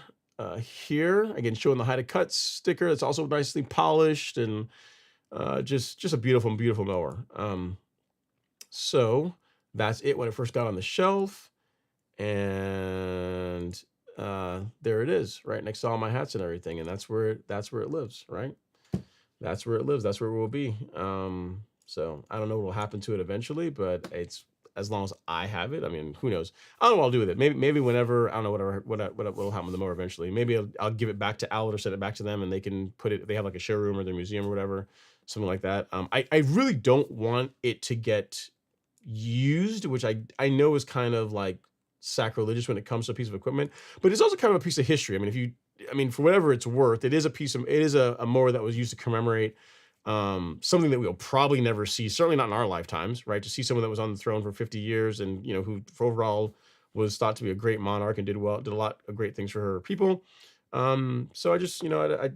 here. Again, showing the hide to cut sticker. It's also nicely polished, and just a beautiful mower. So that's it when it first got on the shelf, and there it is, right next to all my hats and everything, and that's where it lives, right? That's where it lives. That's where it will be. So I don't know what will happen to it eventually, but it's, as long as I have it, I mean, who knows? I don't know what I'll do with it. Maybe whenever, I don't know what will happen with the mower eventually. Maybe I'll give it back to Outlet or send it back to them, and they can put it. They have like a showroom or their museum or whatever, something like that. I really don't want it to get used, which I know is kind of like sacrilegious when it comes to a piece of equipment, but it's also kind of a piece of history. I mean, for whatever it's worth, it is a mower that was used to commemorate something that we'll probably never see, certainly not in our lifetimes, right? To see someone that was on the throne for 50 years and, who overall was thought to be a great monarch and did a lot of great things for her people. So I just, I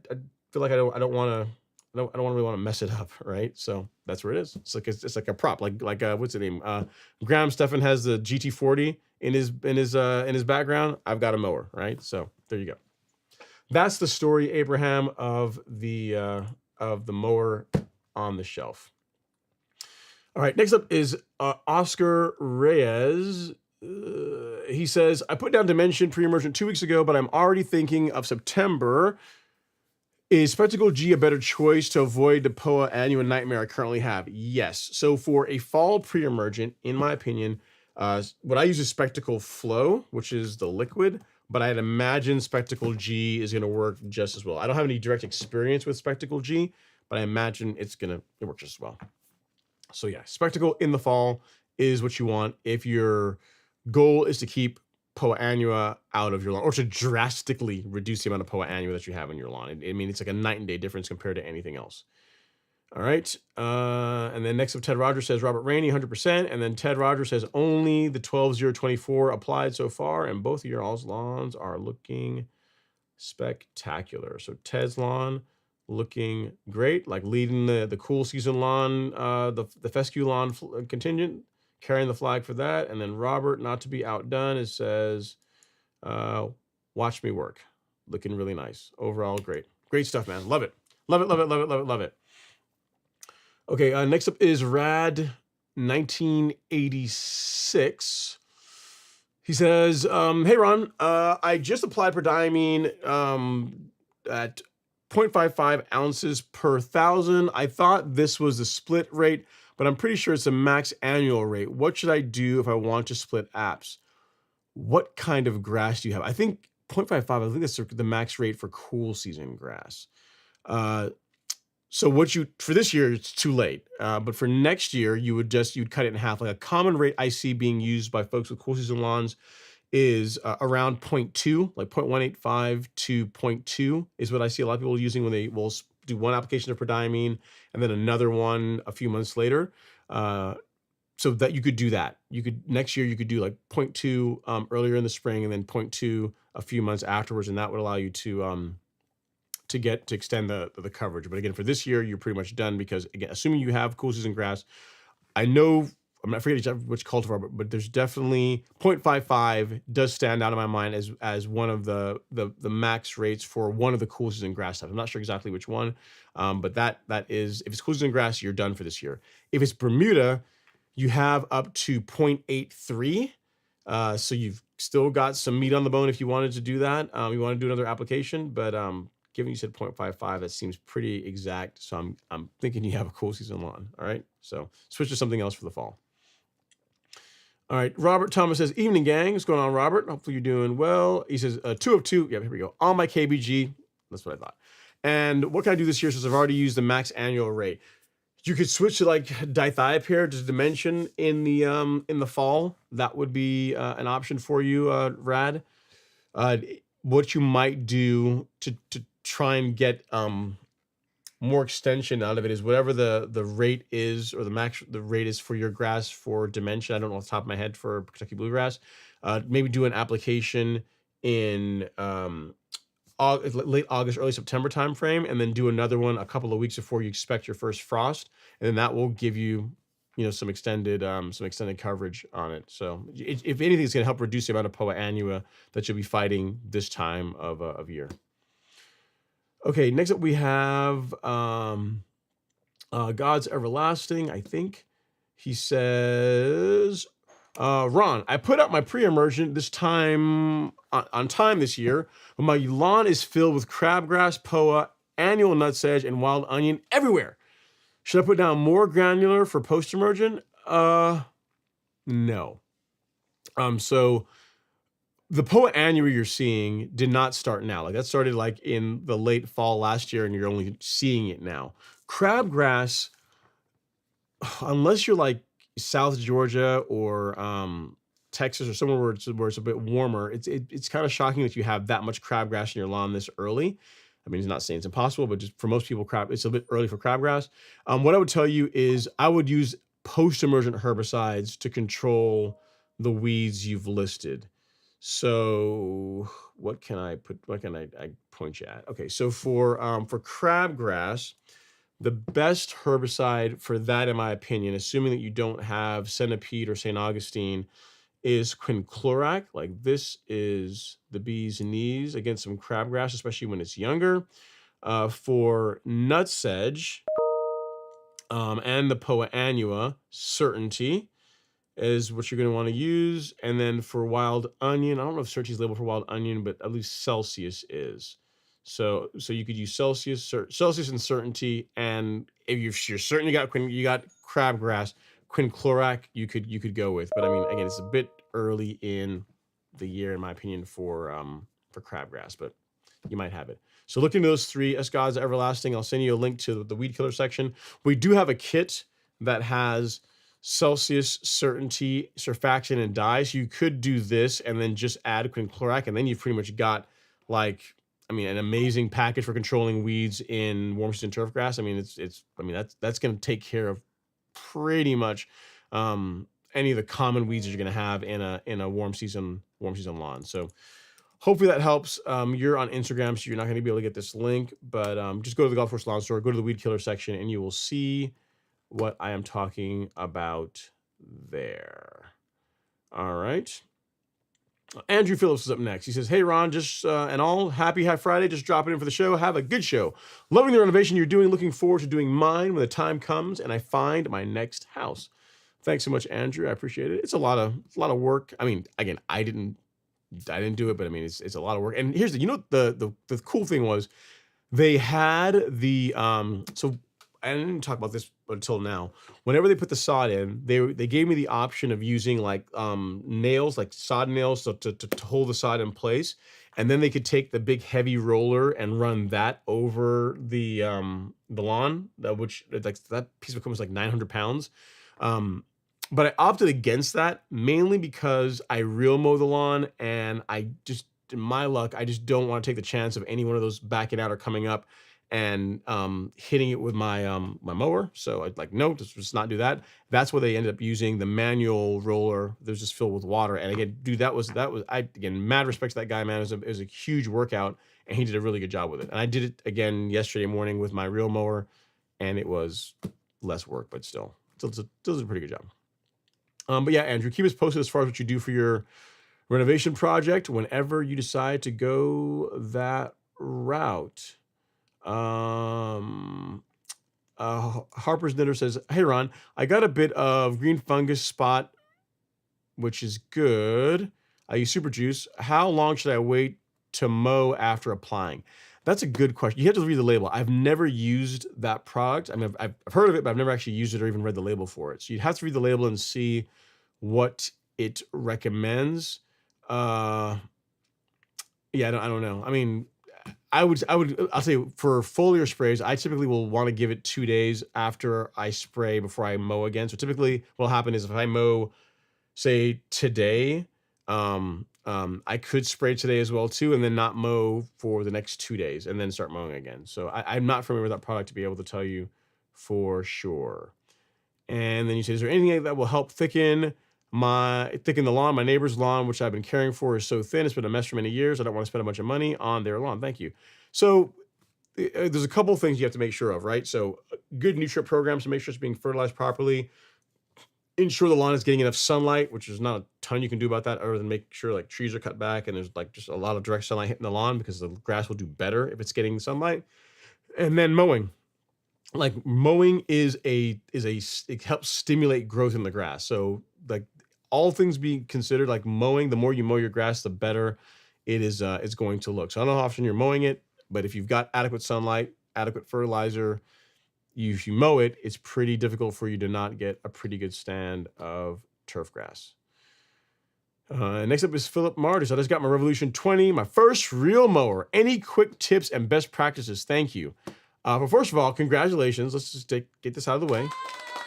feel like I don't really want to mess it up, right? So that's where it is. It's like a prop, like what's the name? Graham Stephan has the GT40 in his background. I've got a mower, right? So there you go. That's the story, Abraham, of the mower on the shelf. All right, next up is Oscar Reyes. He says, I put down Dimension Pre-emergent 2 weeks ago, but I'm already thinking of September. Is Spectacle G a better choice to avoid the POA Annua nightmare I currently have? Yes. So for a fall pre-emergent, in my opinion, what I use is Spectacle Flow, which is the liquid, but I'd imagine Spectacle G is going to work just as well. I don't have any direct experience with Spectacle G, but I imagine it works just as well. So yeah, Spectacle in the fall is what you want if your goal is to keep POA Annua out of your lawn, or to drastically reduce the amount of POA Annua that you have in your lawn. I mean, it's like a night and day difference compared to anything else. All right. And then next up, Ted Rogers says, Robert Rainey, 100%. And then Ted Rogers says, only the 12-0-24 applied so far, and both of your all's lawns are looking spectacular. So Ted's lawn looking great, like leading the cool season lawn, the fescue lawn contingent, carrying the flag for that. And then Robert, not to be outdone, it says, watch me work. Looking really nice. Overall, great. Great stuff, man. Love it. Love it, love it, love it, love it, love it. Okay, next up is Rad 1986. He says, hey, Ron, I just applied prodiamine at 0.55 ounces per 1,000. I thought this was the split rate, but I'm pretty sure it's a max annual rate. What should I do if I want to split apps? What kind of grass do you have? I think 0.55, I think that's the max rate for cool season grass. So for this year, it's too late. But for next year, you'd cut it in half. Like a common rate I see being used by folks with cool season lawns is around 0.2, like 0.185 to 0.2 is what I see a lot of people using when they will do one application of prodiamine and then another one a few months later. So that you could do that. Next year you could do like 0.2 earlier in the spring and then 0.2 a few months afterwards, and that would allow you to extend the coverage. But again, for this year, you're pretty much done because again, assuming you have cool season grass, I know I'm not forgetting which cultivar, but there's definitely 0.55 does stand out in my mind as one of the max rates for one of the cool season grass types. I'm not sure exactly which one, but that is, if it's cool season grass, you're done for this year. If it's Bermuda, you have up to 0.83. So you've still got some meat on the bone if you wanted to do that. You want to do another application, but given you said 0.55, that seems pretty exact. So I'm thinking you have a cool season lawn. All right. So switch to something else for the fall. All right. Robert Thomas says, evening gang. What's going on, Robert? Hopefully you're doing well. He says 2 of 2. Yeah, here we go. On my KBG. That's what I thought. And what can I do this year since I've already used the max annual rate? You could switch to like dithiopyr to dimension in the fall. That would be an option for you, Rad. What you might do to try and get more extension out of it is whatever the rate is, or the rate is for your grass for dimension. I don't know off the top of my head for Kentucky bluegrass. Maybe do an application in late August, early September timeframe, and then do another one a couple of weeks before you expect your first frost, and then that will give you, some extended coverage on it. So if anything, it's going to help reduce the amount of Poa annua that you'll be fighting this time of year. Okay, next up we have God's Everlasting, I think. He says, Ron, I put out my pre-emergent this time on time this year, but my lawn is filled with crabgrass, Poa, annual nutsedge, and wild onion everywhere. Should I put down more granular for post-emergent? No. So the Poa annua you're seeing did not start now. Like that started like in the late fall last year, and you're only seeing it now. Crabgrass, unless you're like South Georgia or Texas or somewhere where it's a bit warmer, it's kind of shocking that you have that much crabgrass in your lawn this early. I mean, it's not saying it's impossible, but just for most people, it's a bit early for crabgrass. What I would tell you is I would use post-emergent herbicides to control the weeds you've listed. So what can I point you at? Okay, so for crabgrass, the best herbicide for that, in my opinion, assuming that you don't have centipede or St. Augustine, is quinclorac. Like this is the bee's knees against some crabgrass, especially when it's younger. For nutsedge and the Poa annua, certainty is what you're going to want to use. And then for wild onion, I don't know if certainty is labeled for wild onion, but at least Celsius is. So you could use Celsius and certainty, and if you're certain you got crabgrass, quinclorac you could go with. But I mean, again, it's a bit early in the year, in my opinion, for crabgrass, but you might have it. So look into those three. S God's Everlasting. I'll send you a link to the weed killer section. We do have a kit that has Celsius, certainty, surfactant, and dye. So you could do this and then just add quinclorac, and then you've pretty much got an amazing package for controlling weeds in warm season turf grass. I mean, that's going to take care of pretty much any of the common weeds that you're going to have in a warm season lawn. So hopefully that helps. You're on Instagram, so you're not going to be able to get this link, but just go to the Golf Course Lawn Store, go to the weed killer section, and you will see what I am talking about there. All right. Andrew Phillips is up next. He says, hey, Ron, happy Friday. Just dropping in for the show. Have a good show. Loving the renovation you're doing. Looking forward to doing mine when the time comes and I find my next house. Thanks so much, Andrew. I appreciate it. It's a lot of work. I mean, again, I didn't do it, but I mean, it's a lot of work. And here's the cool thing was they had the so I didn't talk about this until now. Whenever they put the sod in, they gave me the option of using like nails, like sod nails, so to hold the sod in place. And then they could take the big heavy roller and run that over the lawn, which like that piece of equipment was like 900 pounds. But I opted against that mainly because I real mow the lawn, and I just, in my luck, I just don't want to take the chance of any one of those backing out or coming up and hitting it with my my mower. So I'd like, no, just not do that. That's where they ended up using the manual roller that was just filled with water. And again, dude, that was again, mad respect to that guy, man. It was a huge workout, and he did a really good job with it. And I did it again yesterday morning with my real mower, and it was less work, but still does a pretty good job. But yeah, Andrew, keep us posted as far as what you do for your renovation project whenever you decide to go that route. Harper's Knitter says, hey, Ron, I got a bit of green fungus spot, which is good. I use Super Juice. How long should I wait to mow after applying? That's a good question. You have to read the label. I've never used that product. I mean, I've heard of it, but I've never actually used it or even read the label for it. So you'd have to read the label and see what it recommends. Yeah, I don't know. I mean, I'll say for foliar sprays, I typically will want to give it 2 days after I spray before I mow again. So typically what'll happen is if I mow, say today, I could spray today as well too, and then not mow for the next 2 days and then start mowing again. So I'm not familiar with that product to be able to tell you for sure. And then you say, is there anything that will help thicken the lawn? My neighbor's lawn, which I've been caring for, is so thin. It's been a mess for many years. I don't want to spend a bunch of money on their lawn. Thank you. So there's a couple of things you have to make sure of, right? So good nutrient programs to make sure it's being fertilized properly. Ensure the lawn is getting enough sunlight, which is not a ton you can do about that other than make sure like trees are cut back and there's like just a lot of direct sunlight hitting the lawn, because the grass will do better if it's getting sunlight. And then mowing. Like mowing it helps stimulate growth in the grass. So like all things being considered, like mowing, the more you mow your grass, the better it is it's going to look. So I don't know how often you're mowing it, but if you've got adequate sunlight, adequate fertilizer, if you mow it, it's pretty difficult for you to not get a pretty good stand of turf grass. Next up is Philip Marty. So I just got my Revolution 20, my first real mower. Any quick tips and best practices? Thank you. But first of all, congratulations. Let's just get this out of the way.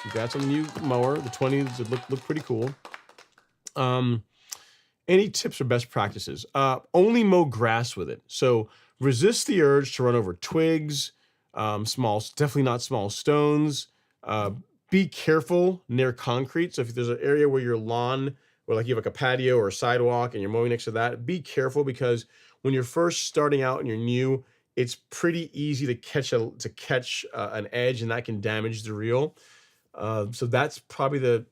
Congrats on the new mower. The 20 look pretty cool. Any tips or best practices? Only mow grass with it. So resist the urge to run over twigs, definitely not small stones. Be careful near concrete. So if there's an area where your lawn, or like you have like a patio or a sidewalk and you're mowing next to that, be careful, because when you're first starting out and you're new, it's pretty easy to catch an edge, and that can damage the reel. So that's probably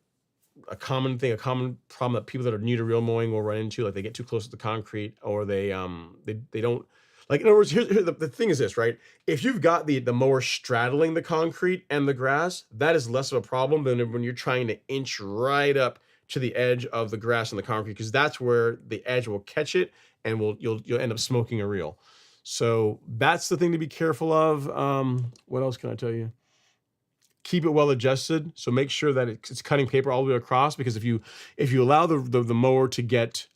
a common problem that people that are new to reel mowing will run into. Like they get too close to the concrete, or they don't, like, in other words, the thing is this, right? If you've got the mower straddling the concrete and the grass, that is less of a problem than when you're trying to inch right up to the edge of the grass and the concrete, because that's where the edge will catch it and you'll end up smoking a reel. So that's the thing to be careful of. What else can I tell you? Keep it well adjusted. So make sure that it's cutting paper all the way across, because if you allow the mower to get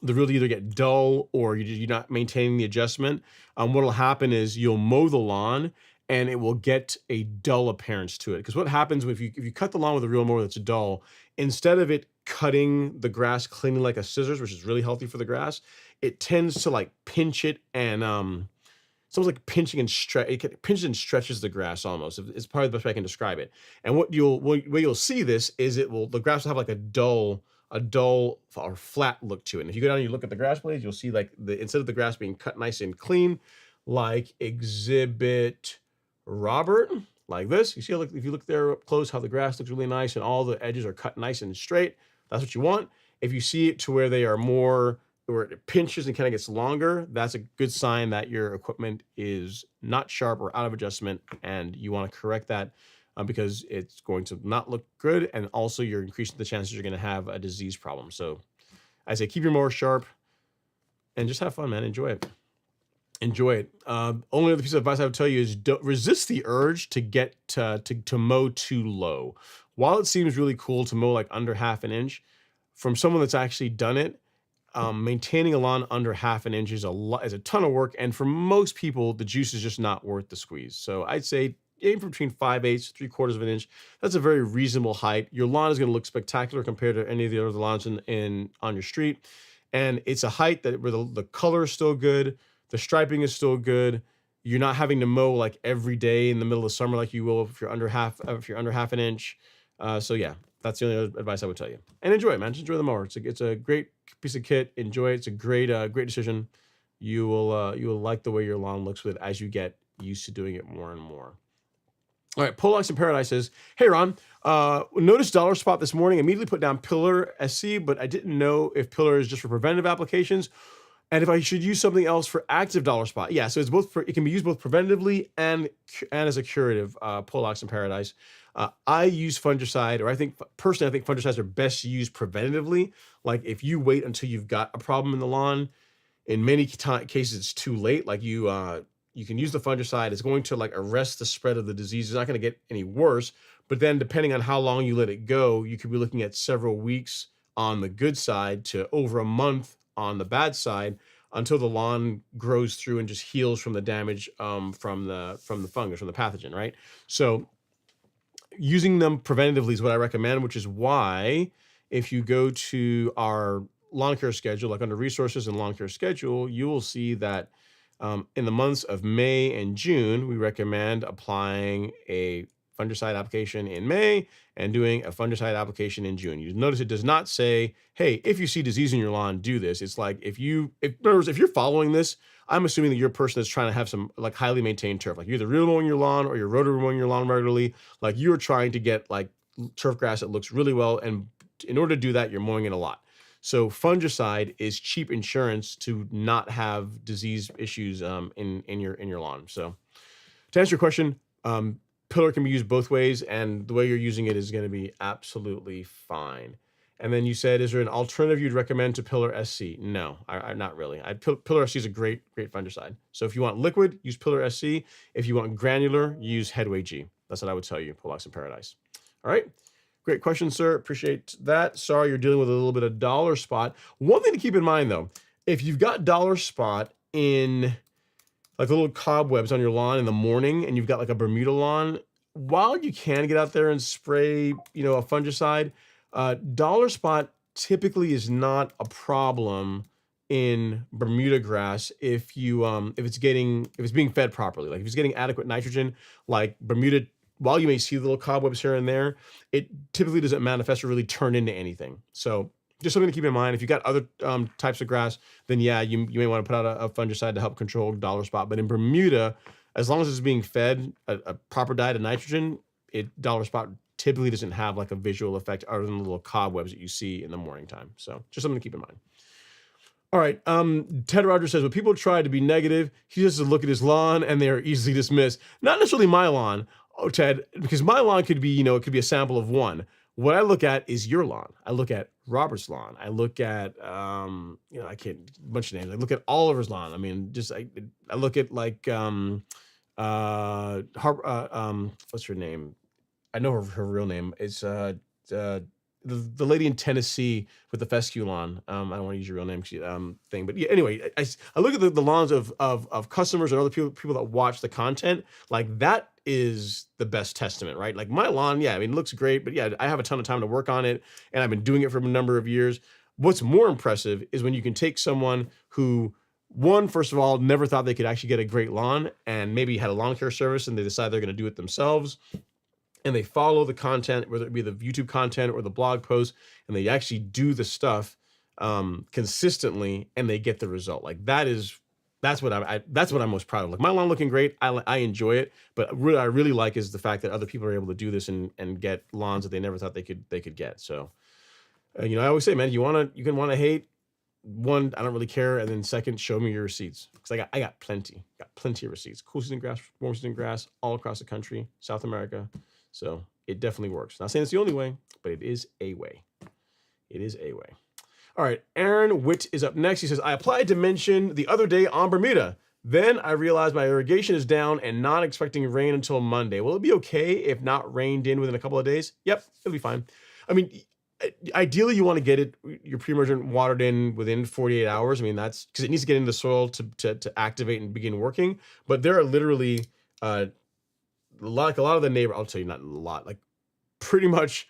the reel to either get dull or you're not maintaining the adjustment, what'll happen is you'll mow the lawn and it will get a dull appearance to it. Because what happens if you cut the lawn with a reel mower that's dull, instead of it cutting the grass cleanly like a scissors, which is really healthy for the grass, it tends to like pinch it, and it's almost like pinching and it pinches and stretches the grass almost. It's probably the best way I can describe it. And what you'll see this is the grass will have like a dull or flat look to it. And if you go down and you look at the grass blades, you'll see like instead of the grass being cut nice and clean, like Exhibit Robert, like this. You see, if you look there up close, how the grass looks really nice and all the edges are cut nice and straight. That's what you want. If you see it to where they are more, where it pinches and kind of gets longer, that's a good sign that your equipment is not sharp or out of adjustment, and you want to correct that because it's going to not look good, and also you're increasing the chances you're going to have a disease problem. So I say keep your mower sharp and just have fun, man. Enjoy it. Enjoy it. Only other piece of advice I would tell you is don't resist the urge to get to mow too low. While it seems really cool to mow like under half an inch, from someone that's actually done it, maintaining a lawn under half an inch is a ton of work, and for most people, the juice is just not worth the squeeze. So I'd say aim for between 5/8, 3/4 of an inch. That's a very reasonable height. Your lawn is going to look spectacular compared to any of the other lawns on your street, and it's a height that where the color is still good, the striping is still good. You're not having to mow like every day in the middle of summer like you will if you're under half an inch. So yeah, that's the only other advice I would tell you. And enjoy it, man. Just enjoy the mower. It's a great piece of kit. Enjoy it. It's a great decision. You will like the way your lawn looks with it as you get used to doing it more and more. All right, Pollock's in Paradise says, "Hey Ron, noticed dollar spot this morning. Immediately put down Pillar SC, but I didn't know if Pillar is just for preventive applications, and if I should use something else for active dollar spot." Yeah, so it's both. It can be used both preventively and as a curative. Pollock's in Paradise. I use fungicide, or I think fungicides are best used preventatively. Like if you wait until you've got a problem in the lawn, in many cases it's too late. Like you can use the fungicide. It's going to like arrest the spread of the disease. It's not going to get any worse. But then depending on how long you let it go, you could be looking at several weeks on the good side to over a month on the bad side until the lawn grows through and just heals from the damage from the fungus, from the pathogen, right? So using them preventatively is what I recommend, which is why if you go to our lawn care schedule, like under resources and lawn care schedule, you will see that in the months of May and June, we recommend applying a fungicide application in May and doing a fungicide application in June. You notice it does not say, hey, if you see disease in your lawn, do this. It's like if you're following this, I'm assuming that you're a person that's trying to have some like highly maintained turf. Like you're either real mowing your lawn or you're rotary mowing your lawn regularly. Like you're trying to get like turf grass that looks really well. And in order to do that, you're mowing it a lot. So fungicide is cheap insurance to not have disease issues in your lawn. So to answer your question, Pillar can be used both ways, and the way you're using it is going to be absolutely fine. And then you said, is there an alternative you'd recommend to Pillar SC? No, not really. Pillar SC is a great fungicide. So if you want liquid, use Pillar SC. If you want granular, use Headway G. That's what I would tell you, Pollock's in Paradise. All right. Great question, sir. Appreciate that. Sorry you're dealing with a little bit of dollar spot. One thing to keep in mind, though, if you've got dollar spot in like the little cobwebs on your lawn in the morning and you've got like a Bermuda lawn, while you can get out there and spray, a fungicide, dollar spot typically is not a problem in Bermuda grass if it's being fed properly. Like if it's getting adequate nitrogen, like Bermuda, while you may see little cobwebs here and there, it typically doesn't manifest or really turn into anything. So just something to keep in mind. If you got other types of grass, then yeah, you may want to put out a fungicide to help control dollar spot. But in Bermuda, as long as it's being fed a proper diet of nitrogen, dollar spot typically doesn't have like a visual effect other than the little cobwebs that you see in the morning time. So just something to keep in mind. All right. Ted Rogers says, when people try to be negative, he just has to look at his lawn and they are easily dismissed. Not necessarily my lawn, Ted, because my lawn could be, it could be a sample of one. What I look at is your lawn. I look at Robert's lawn. I look at, I can't, a bunch of names. I look at Oliver's lawn. I mean, I look at like, what's her name? I know her real name. It's the lady in Tennessee with the fescue lawn. I don't want to use your real name thing, but yeah. Anyway, I look at the lawns of customers and other people that watch the content. Like that is the best testament, right? Like my lawn, yeah, I mean, it looks great, but yeah, I have a ton of time to work on it, and I've been doing it for a number of years. What's more impressive is when you can take someone who, one, first of all, never thought they could actually get a great lawn and maybe had a lawn care service and they decide they're going to do it themselves. And they follow the content, whether it be the YouTube content or the blog post, and they actually do the stuff consistently and they get the result. Like that's what I'm most proud of. Like my lawn looking great. I enjoy it, but what I really like is the fact that other people are able to do this and get lawns that they never thought they could get. So, I always say, man, you can want to hate. One, I don't really care, and then second, show me your receipts, because I got plenty of receipts. Cool season grass, warm season grass, all across the country, South America. So it definitely works. Not saying it's the only way, but it is a way. It is a way. All right, Aaron Witt is up next. He says, I applied Dimension the other day on Bermuda. Then I realized my irrigation is down and not expecting rain until Monday. Will it be okay if not rained in within a couple of days? Yep, it'll be fine. I mean, ideally you want to get your pre-emergent watered in within 48 hours. I mean, that's because it needs to get into the soil to activate and begin working. But there are literally a lot of the neighbors, I'll tell you, not a lot, like pretty much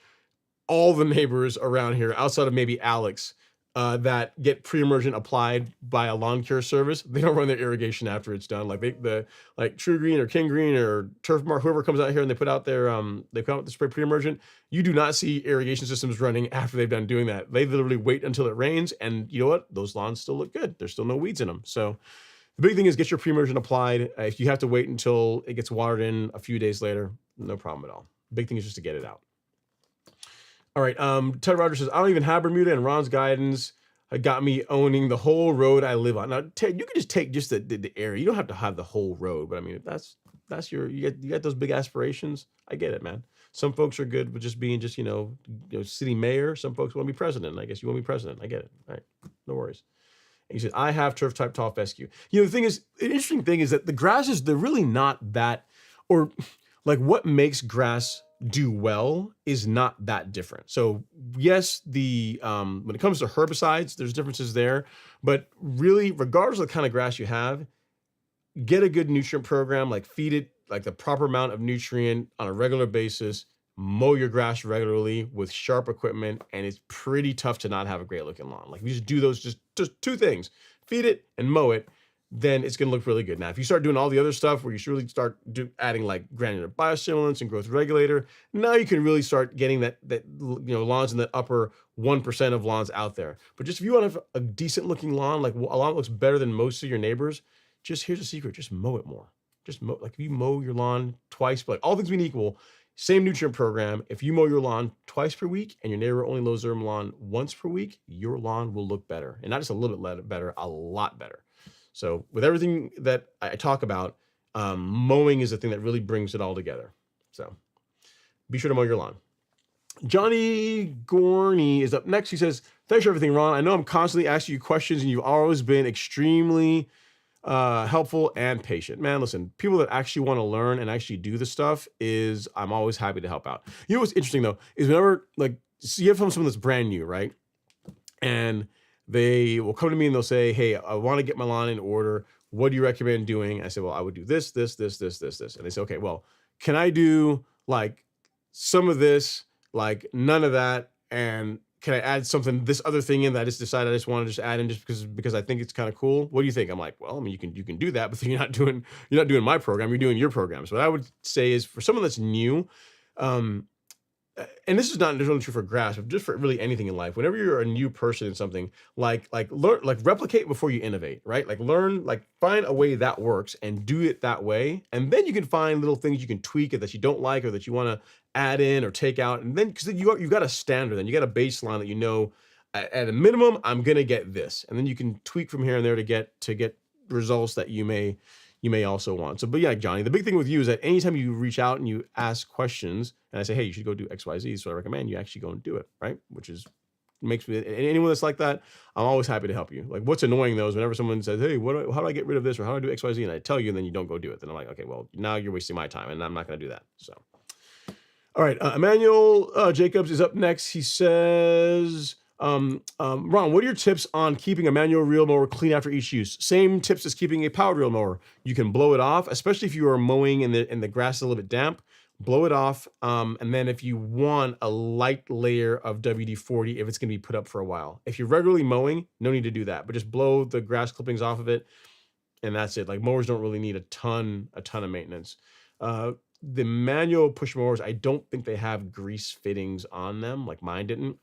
all the neighbors around here, outside of maybe Alex, that get pre-emergent applied by a lawn care service, they don't run their irrigation after it's done. Like True Green or King Green or Turf Mark, whoever comes out here and they put out their they come out with the spray pre-emergent, you do not see irrigation systems running after they've done doing that. They literally wait until it rains, and you know what? Those lawns still look good. There's still no weeds in them. So the big thing is get your pre-emergent applied. If you have to wait until it gets watered in a few days later, no problem at all. The big thing is just to get it out. All right, Ted Rogers says, I don't even have Bermuda, and Ron's guidance got me owning the whole road I live on. Now, Ted, you can just take just the area. You don't have to have the whole road, but I mean, if that's your, you got those big aspirations, I get it, man. Some folks are good with just being you know, city mayor. Some folks want to be president. I guess you want to be president. I get it. All right, no worries. And he said, I have turf type tall fescue. You know, the thing is, an interesting thing is that the grasses, they're really not that, or like what makes grass do well is not that different. So yes, the when it comes to herbicides, there's differences there, but really, regardless of the kind of grass you have, get a good nutrient program, like feed it like the proper amount of nutrient on a regular basis, mow your grass regularly with sharp equipment, and it's pretty tough to not have a great looking lawn. Like if you just do those, just two things, feed it and mow it, then it's going to look really good. Now, if you start doing all the other stuff where you should really start adding like granular biostimulants and growth regulator, now you can really start getting that you know, lawns in the upper 1% of lawns out there. But just if you want to have a decent looking lawn, like a lawn that looks better than most of your neighbors, just here's a secret: just mow it more. Just mow, like if you mow your lawn twice, but like all things being equal, same nutrient program. If you mow your lawn twice per week and your neighbor only mows their lawn once per week, your lawn will look better, and not just a little bit better, a lot better. So with everything that I talk about, mowing is the thing that really brings it all together. So be sure to mow your lawn. Johnny Gorney is up next. He says, thanks for everything, Ron. I know I'm constantly asking you questions, and you've always been extremely helpful and patient. Man, listen, people that actually want to learn and actually do the stuff, I'm always happy to help out. You know what's interesting, though, is whenever, like, so you have someone that's brand new, right? And they will come to me and they'll say, hey, I want to get my lawn in order. What do you recommend doing? I say, well, I would do this. And they say, okay, well, can I do like some of this, like none of that? And can I add this other thing in that I just decided I just want to just add in just because I think it's kind of cool? What do you think? I'm like, well, I mean, you can do that, but you're not doing my program. You're doing your program. So what I would say is, for someone that's new, and this is not necessarily true for grass, but just for really anything in life, whenever you're a new person in something, like learn, like replicate before you innovate, right? Like learn, like find a way that works and do it that way. And then you can find little things you can tweak it that you don't like or that you want to add in or take out. And then, because you've got a standard, then you got a baseline that you know, at a minimum, I'm going to get this. And then you can tweak from here and there to get results that you may also want. So, but yeah, Johnny, the big thing with you is that anytime you reach out and you ask questions and I say, hey, you should go do X, Y, Z, so I recommend you actually go and do it, right? Which makes me, anyone that's like that, I'm always happy to help you. Like, what's annoying though is whenever someone says, hey, how do I get rid of this, or how do I do X, Y, Z, and I tell you and then you don't go do it, then I'm like, okay, well, now you're wasting my time and I'm not going to do that. So, all right, Emmanuel Jacobs is up next. He says, Ron, what are your tips on keeping a manual reel mower clean after each use? Same tips as keeping a powered reel mower. You can blow it off, especially if you are mowing and the grass is a little bit damp. Blow it off, and then if you want a light layer of WD-40 if it's going to be put up for a while. If you're regularly mowing, no need to do that, but just blow the grass clippings off of it, and that's it. Like, mowers don't really need a ton of maintenance. The manual push mowers, I don't think they have grease fittings on them, like mine didn't.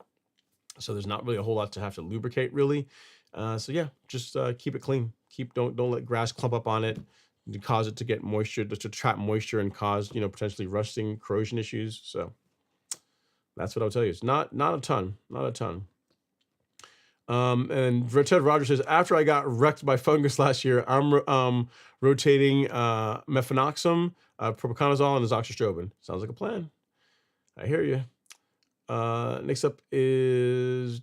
So there's not really a whole lot to have to lubricate, really. So yeah, just keep it clean. Don't let grass clump up on it to cause it to get moisture, to trap moisture and cause, potentially rusting, corrosion issues. So that's what I'll tell you. It's not a ton. And Ted Rogers says, after I got wrecked by fungus last year, I'm rotating mefenoxam, propiconazole, and azoxystrobin. Sounds like a plan. I hear you. Next up is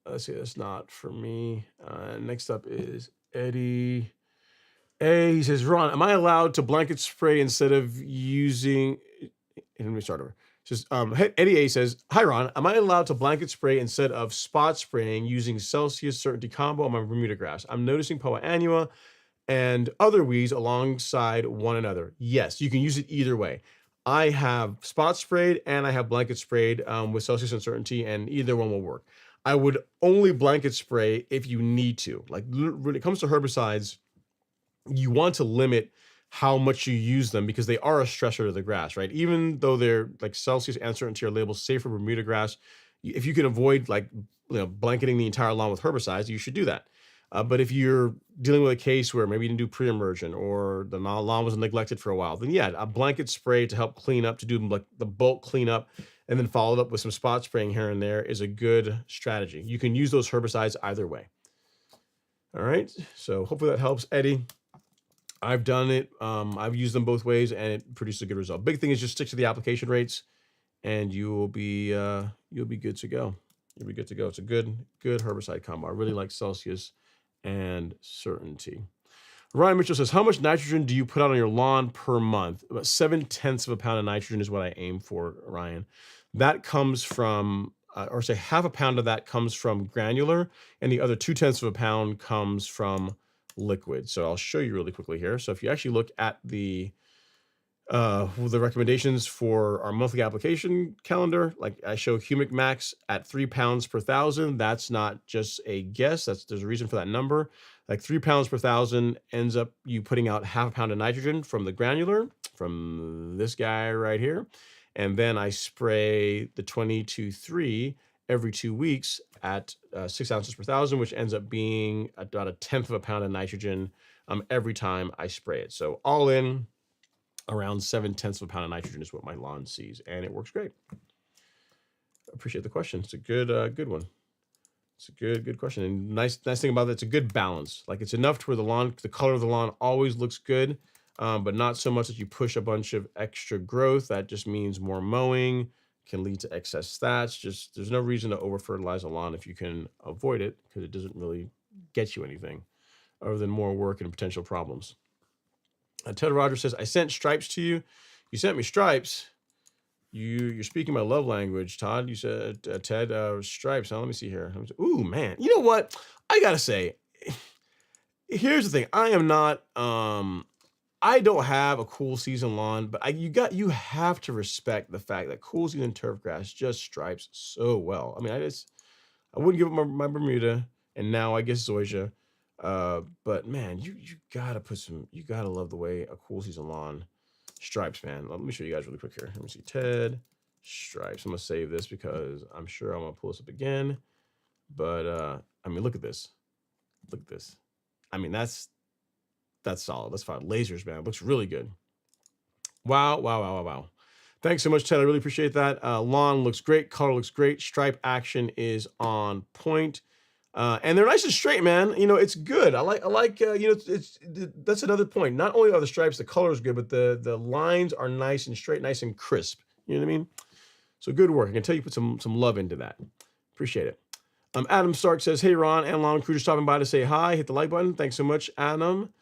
let's see, that's not for me. Next up is Eddie A. He says, Ron, am I allowed to blanket spray instead of using? Let me start over. Says, Eddie A says, hi Ron, am I allowed to blanket spray instead of spot spraying using Celsius Certainty combo on my Bermuda grass? I'm noticing Poa annua and other weeds alongside one another. Yes, you can use it either way. I have spot sprayed and I have blanket sprayed with Celsius Uncertainty, and either one will work. I would only blanket spray if you need to. Like when it comes to herbicides, you want to limit how much you use them because they are a stressor to the grass, right? Even though they're like Celsius and Certainty are labeled safe for Bermuda grass, if you can avoid like blanketing the entire lawn with herbicides, you should do that. But if you're dealing with a case where maybe you didn't do pre-emergent or the lawn was neglected for a while, then yeah, a blanket spray to help clean up, to do like the bulk cleanup, and then followed up with some spot spraying here and there is a good strategy. You can use those herbicides either way. All right, so hopefully that helps, Eddie. I've done it. I've used them both ways, and it produces a good result. Big thing is just stick to the application rates, and you'll be good to go. You'll be good to go. It's a good herbicide combo. I really like Celsius and Certainty. Ryan Mitchell says, how much nitrogen do you put out on your lawn per month? About 0.7 of a pound of nitrogen is what I aim for, Ryan. That comes from, or say half a pound of that comes from granular, and the other 0.2 of a pound comes from liquid. So I'll show you really quickly here. So if you actually look at the recommendations for our monthly application calendar, like I show humic max at 3 pounds per thousand. That's not just a guess. There's a reason for that number. Like 3 pounds per thousand ends up you putting out half a pound of nitrogen from the granular, from this guy right here. And then I spray the 20-3 every 2 weeks at 6 ounces per thousand, which ends up being about 1/10 of a pound of nitrogen every time I spray it. So all in, around 0.7 of a pound of nitrogen is what my lawn sees, and it works great. Appreciate the question. It's a good one. It's a good question. And nice thing about it, it's a good balance. Like it's enough to where the color of the lawn always looks good, but not so much that you push a bunch of extra growth. That just means more mowing, can lead to excess stats. Just there's no reason to over fertilize a lawn if you can avoid it, because it doesn't really get you anything other than more work and potential problems. Ted Rogers says, I sent stripes to you. You sent me stripes. You're speaking my love language, Todd. You said, Ted, stripes. Now, let me see here. Ooh, man. You know what? I got to say, here's the thing. I am not, I don't have a cool season lawn, but you have to respect the fact that cool season turf grass just stripes so well. I mean, I wouldn't give up my Bermuda, and now I guess Zoysia. But man, you gotta love the way a cool season lawn stripes, man. Let me show you guys really quick here. Let me see, Ted stripes. I'm gonna save this because I'm sure I'm gonna pull this up again. But I mean, look at this. Look at this. I mean, that's solid. That's fine. Lasers, man. It looks really good. Wow. Thanks so much, Ted. I really appreciate that. Lawn looks great. Color looks great. Stripe action is on point. And they're nice and straight, man. You know, it's good. I like you know, that's another point. Not only are the stripes, the color is good, but the lines are nice and straight, nice and crisp. You know what I mean? So good work. I can tell you put some love into that. Appreciate it. Adam Stark says, hey, Ron and Lawn Crew, just stopping by to say hi. Hit the like button. Thanks so much, Adam.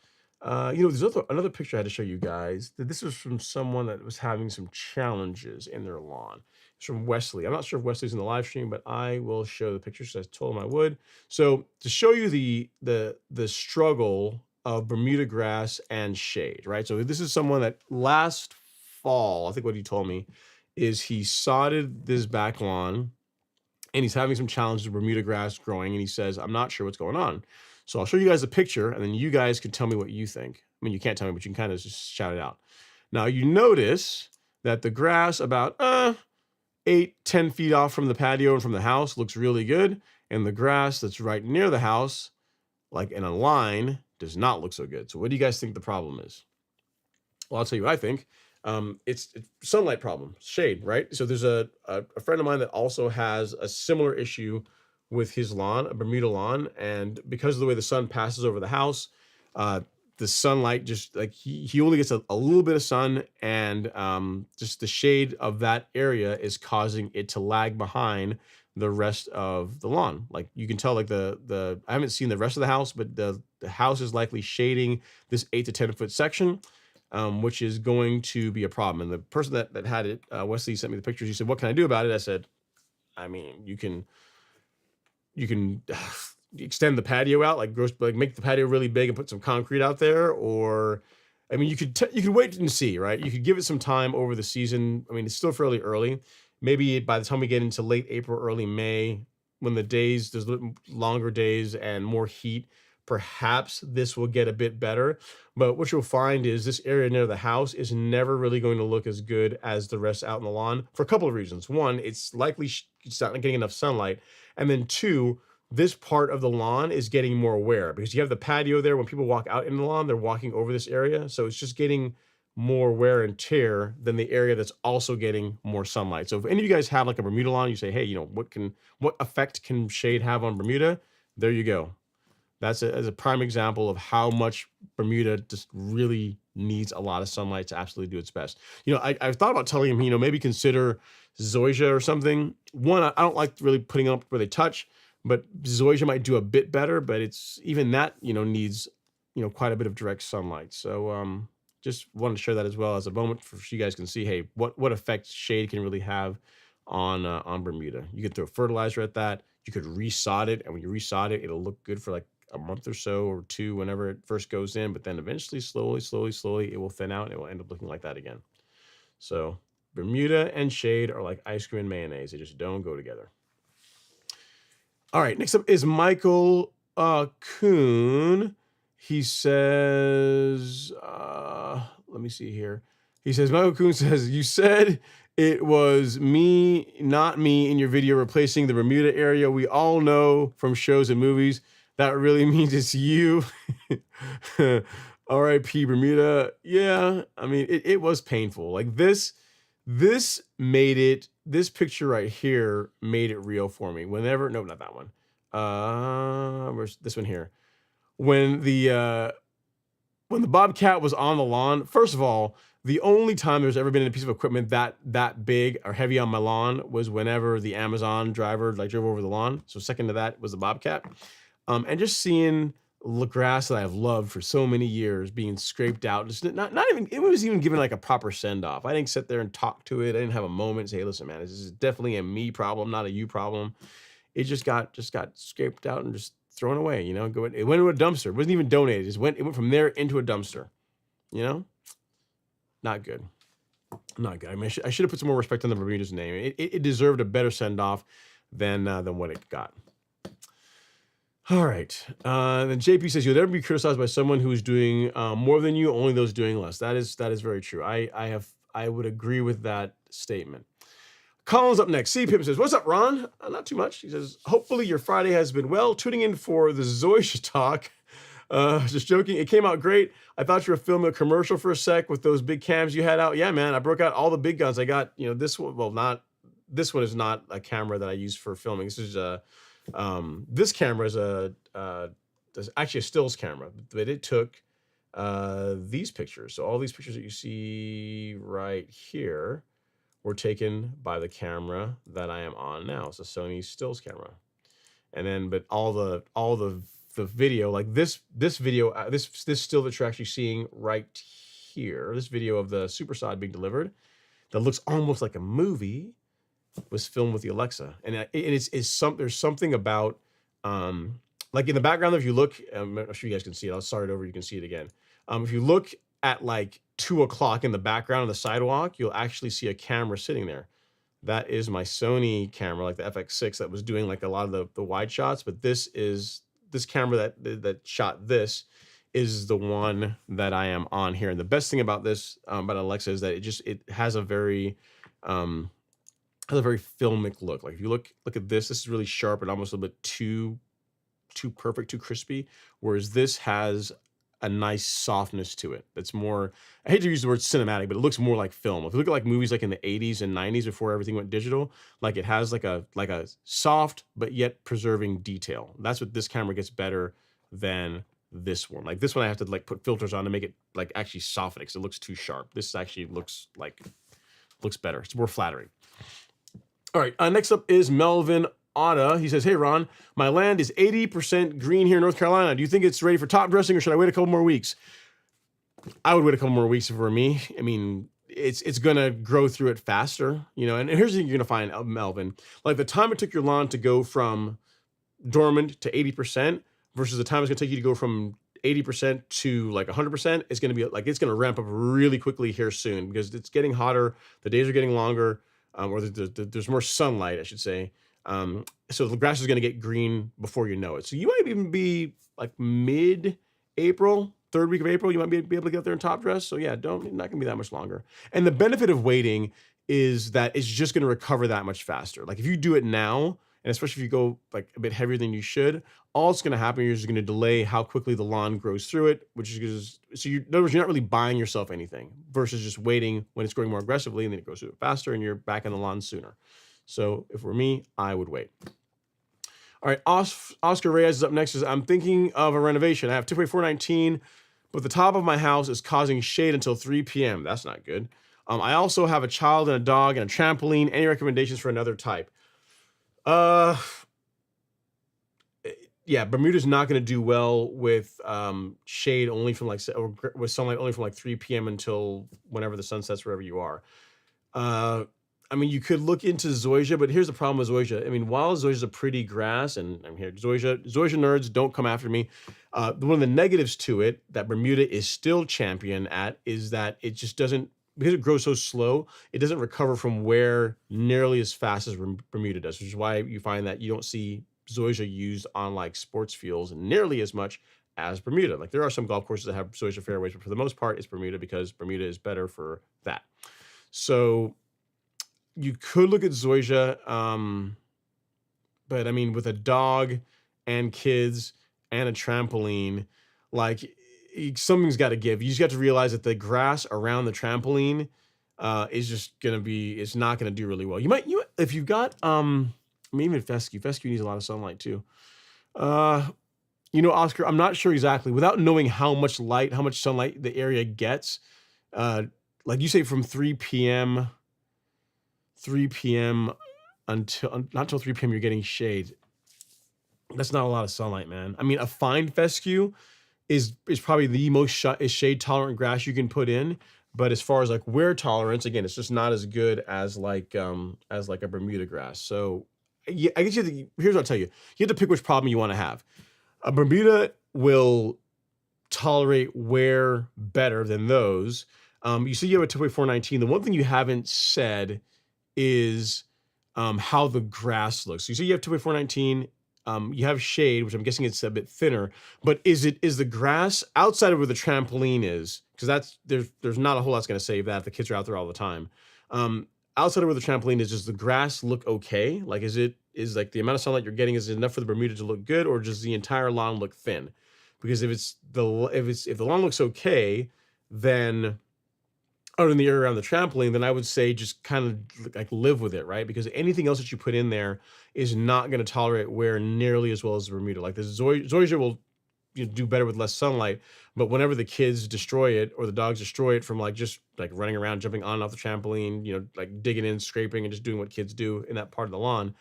You know, there's another picture I had to show you guys. This was from someone that was having some challenges in their lawn. It's from Wesley. I'm not sure if Wesley's in the live stream, but I will show the pictures. So I told him I would. So to show you the struggle of Bermuda grass and shade, right? So this is someone that last fall, I think what he told me is he sodded this back lawn and he's having some challenges with Bermuda grass growing. And he says, I'm not sure what's going on. So I'll show you guys a picture and then you guys can tell me what you think. I mean, you can't tell me, but you can kind of just shout it out. Now you notice that the grass about 8-10 feet off from the patio and from the house looks really good. And the grass that's right near the house, like in a line, does not look so good. So what do you guys think the problem is? Well, I'll tell you what I think. It's sunlight problem, shade, right? So there's a friend of mine that also has a similar issue with his lawn, a Bermuda lawn. And because of the way the sun passes over the house, the sunlight, just like he only gets a little bit of sun, and just the shade of that area is causing it to lag behind the rest of the lawn. Like you can tell, like the I haven't seen the rest of the house, but the house is likely shading this 8 to 10 foot section, which is going to be a problem. And the person that had it, Wesley, sent me the pictures. He said, "What can I do about it?" I said, "I mean, you can extend the patio out, like make the patio really big and put some concrete out there, or I mean, you could wait and see, right? You could give it some time over the season. I mean, it's still fairly early. Maybe by the time we get into late April, early May, when there's longer days and more heat, perhaps this will get a bit better. But what you'll find is this area near the house is never really going to look as good as the rest out in the lawn for a couple of reasons. One, it's likely it's not getting enough sunlight. And then two, this part of the lawn is getting more wear because you have the patio there. When people walk out in the lawn, they're walking over this area. So it's just getting more wear and tear than the area that's also getting more sunlight. So if any of you guys have like a Bermuda lawn, you say, hey, what effect can shade have on Bermuda? There you go. That's as a prime example of how much Bermuda just really needs a lot of sunlight to absolutely do its best. I've thought about telling him, maybe consider Zoysia or something. One, I don't like really putting up where they touch, but Zoysia might do a bit better, but it's even that, needs, quite a bit of direct sunlight. So just wanted to share that as well as a moment so you guys can see, hey, what effect shade can really have on Bermuda. You could throw fertilizer at that. You could resod it, and when you resod it, it'll look good for like a month or so or two whenever it first goes in, but then eventually, slowly, it will thin out and it will end up looking like that again. So Bermuda and shade are like ice cream and mayonnaise. They just don't go together. All right, next up is Michael Kuhn. He says, let me see here. He says, Michael Kuhn says, you said it was me, not me, in your video replacing the Bermuda area. We all know from shows and movies that really means it's you. R.I.P. Bermuda. Yeah, I mean, it was painful. Like this made it, this picture right here made it real for me. Whenever, no, not that one. Where's this one here? When the Bobcat was on the lawn, first of all, the only time there's ever been a piece of equipment that big or heavy on my lawn was whenever the Amazon driver drove over the lawn. So second to that was the Bobcat. And just seeing the grass that I've loved for so many years being scraped out, just not even, it was even given like a proper send off. I didn't sit there and talk to it. I didn't have a moment and say, hey, listen, man, this is definitely a me problem, not a you problem. It just got scraped out and just thrown away, it went into a dumpster. It wasn't even donated. It went from there into a dumpster, not good. Not good. I mean, I should have put some more respect on the Bermuda's name. It deserved a better send off than what it got. All right. Then JP says, you'll never be criticized by someone who is doing more than you, only those doing less. That is very true. I would agree with that statement. Colin's up next. C. Pip says, what's up, Ron? Not too much. He says, hopefully your Friday has been well. Tuning in for the Zoysia talk. Just joking. It came out great. I thought you were filming a commercial for a sec with those big cams you had out. Yeah, man. I broke out all the big guns. I got, this one. Well, this one is not a camera that I use for filming. This is this camera is actually a stills camera, but it took these pictures. So all these pictures that you see right here were taken by the camera that I am on now. It's a Sony stills camera. And then, but all the video, like this video, this still that you're actually seeing right here, this video of the supersod being delivered, that looks almost like a movie, was filmed with the Alexa. And there's something about, like in the background, if you look, I'm sure you guys can see it. I'll start it over. You can see it again. If you look at like 2 o'clock in the background on the sidewalk, you'll actually see a camera sitting there. That is my Sony camera, like the FX6 that was doing like a lot of the wide shots. But this camera that shot this is the one that I am on here. And the best thing about this, about Alexa, is that it has a very filmic look. Like if you look at this is really sharp and almost a little bit too perfect, too crispy. Whereas this has a nice softness to it. That's more, I hate to use the word cinematic, but it looks more like film. If you look at like movies like in the 80s and 90s before everything went digital, like it has like a soft but yet preserving detail. That's what this camera gets better than this one. Like this one, I have to like put filters on to make it like actually soften it because it looks too sharp. This actually looks better. It's more flattering. All right, next up is Melvin Otta. He says, hey, Ron, my land is 80% green here in North Carolina. Do you think it's ready for top dressing or should I wait a couple more weeks? I would wait a couple more weeks if it were me. I mean, it's going to grow through it faster, you know, and here's the thing you're going to find, Melvin. Like the time it took your lawn to go from dormant to 80% versus the time it's going to take you to go from 80% to like 100% is going to be like, it's going to ramp up really quickly here soon because it's getting hotter. The days are getting longer, or there's more sunlight, I should say. So the grass is going to get green before you know it. So you might even be like mid-April, third week of April, you might be able to get there in top dress. So yeah, not going to be that much longer. And the benefit of waiting is that it's just going to recover that much faster. Like if you do it now, and especially if you go like a bit heavier than you should, all it's going to happen is you're going to delay how quickly the lawn grows through it, which is, so in other words, you're not really buying yourself anything versus just waiting when it's growing more aggressively and then it goes through it faster and you're back in the lawn sooner. So if it were me, I would wait. All right, Oscar Reyes is up next. I'm thinking of a renovation. I have Tipway 419, but the top of my house is causing shade until 3 p.m. That's not good. I also have a child and a dog and a trampoline. Any recommendations for another type? Yeah, Bermuda's not going to do well with shade only from like, or with sunlight only from like 3 p.m. until whenever the sun sets wherever you are. I mean, you could look into Zoysia, but here's the problem with Zoysia. I mean, while Zoysia is a pretty grass, and I'm here, Zoysia nerds, don't come after me. One of the negatives to it that Bermuda is still champion at is that it just doesn't, because it grows so slow, it doesn't recover from wear nearly as fast as Bermuda does, which is why you find that you don't see Zoysia used on like sports fields nearly as much as Bermuda. Like there are some golf courses that have Zoysia fairways, but for the most part, it's Bermuda because Bermuda is better for that. So you could look at Zoysia, but I mean, with a dog and kids and a trampoline, like something's got to give. You just got to realize that the grass around the trampoline is just gonna be, it's not gonna do really well. You might if you've got I mean, even fescue needs a lot of sunlight too. You know, Oscar, I'm not sure exactly without knowing how much sunlight the area gets. Like you say, from 3 p.m. until not till 3 p.m. you're getting shade. That's not a lot of sunlight, man. I mean, a fine fescue is probably the most shade tolerant grass you can put in. But as far as like wear tolerance, again, it's just not as good as like a Bermuda grass. So yeah, I guess here's what I'll tell you. You have to pick which problem you want to have. A Bermuda will tolerate wear better than those. You see you have a Tipway 419. The one thing you haven't said is how the grass looks. So you see you have Tipway 419. You have shade, which I'm guessing it's a bit thinner, but is the grass outside of where the trampoline is? Because there's not a whole lot's going to save that if the kids are out there all the time. Outside of where the trampoline is, does the grass look okay? Like, is like the amount of sunlight you're getting, is it enough for the Bermuda to look good, or does the entire lawn look thin? Because if the lawn looks okay, then out in the area around the trampoline, then I would say just kind of like live with it, right? Because anything else that you put in there is not going to tolerate wear nearly as well as the Bermuda. Like the Zoysia will do better with less sunlight, but whenever the kids destroy it or the dogs destroy it from like just like running around, jumping on and off the trampoline, like digging in, scraping, and just doing what kids do in that part of the lawn,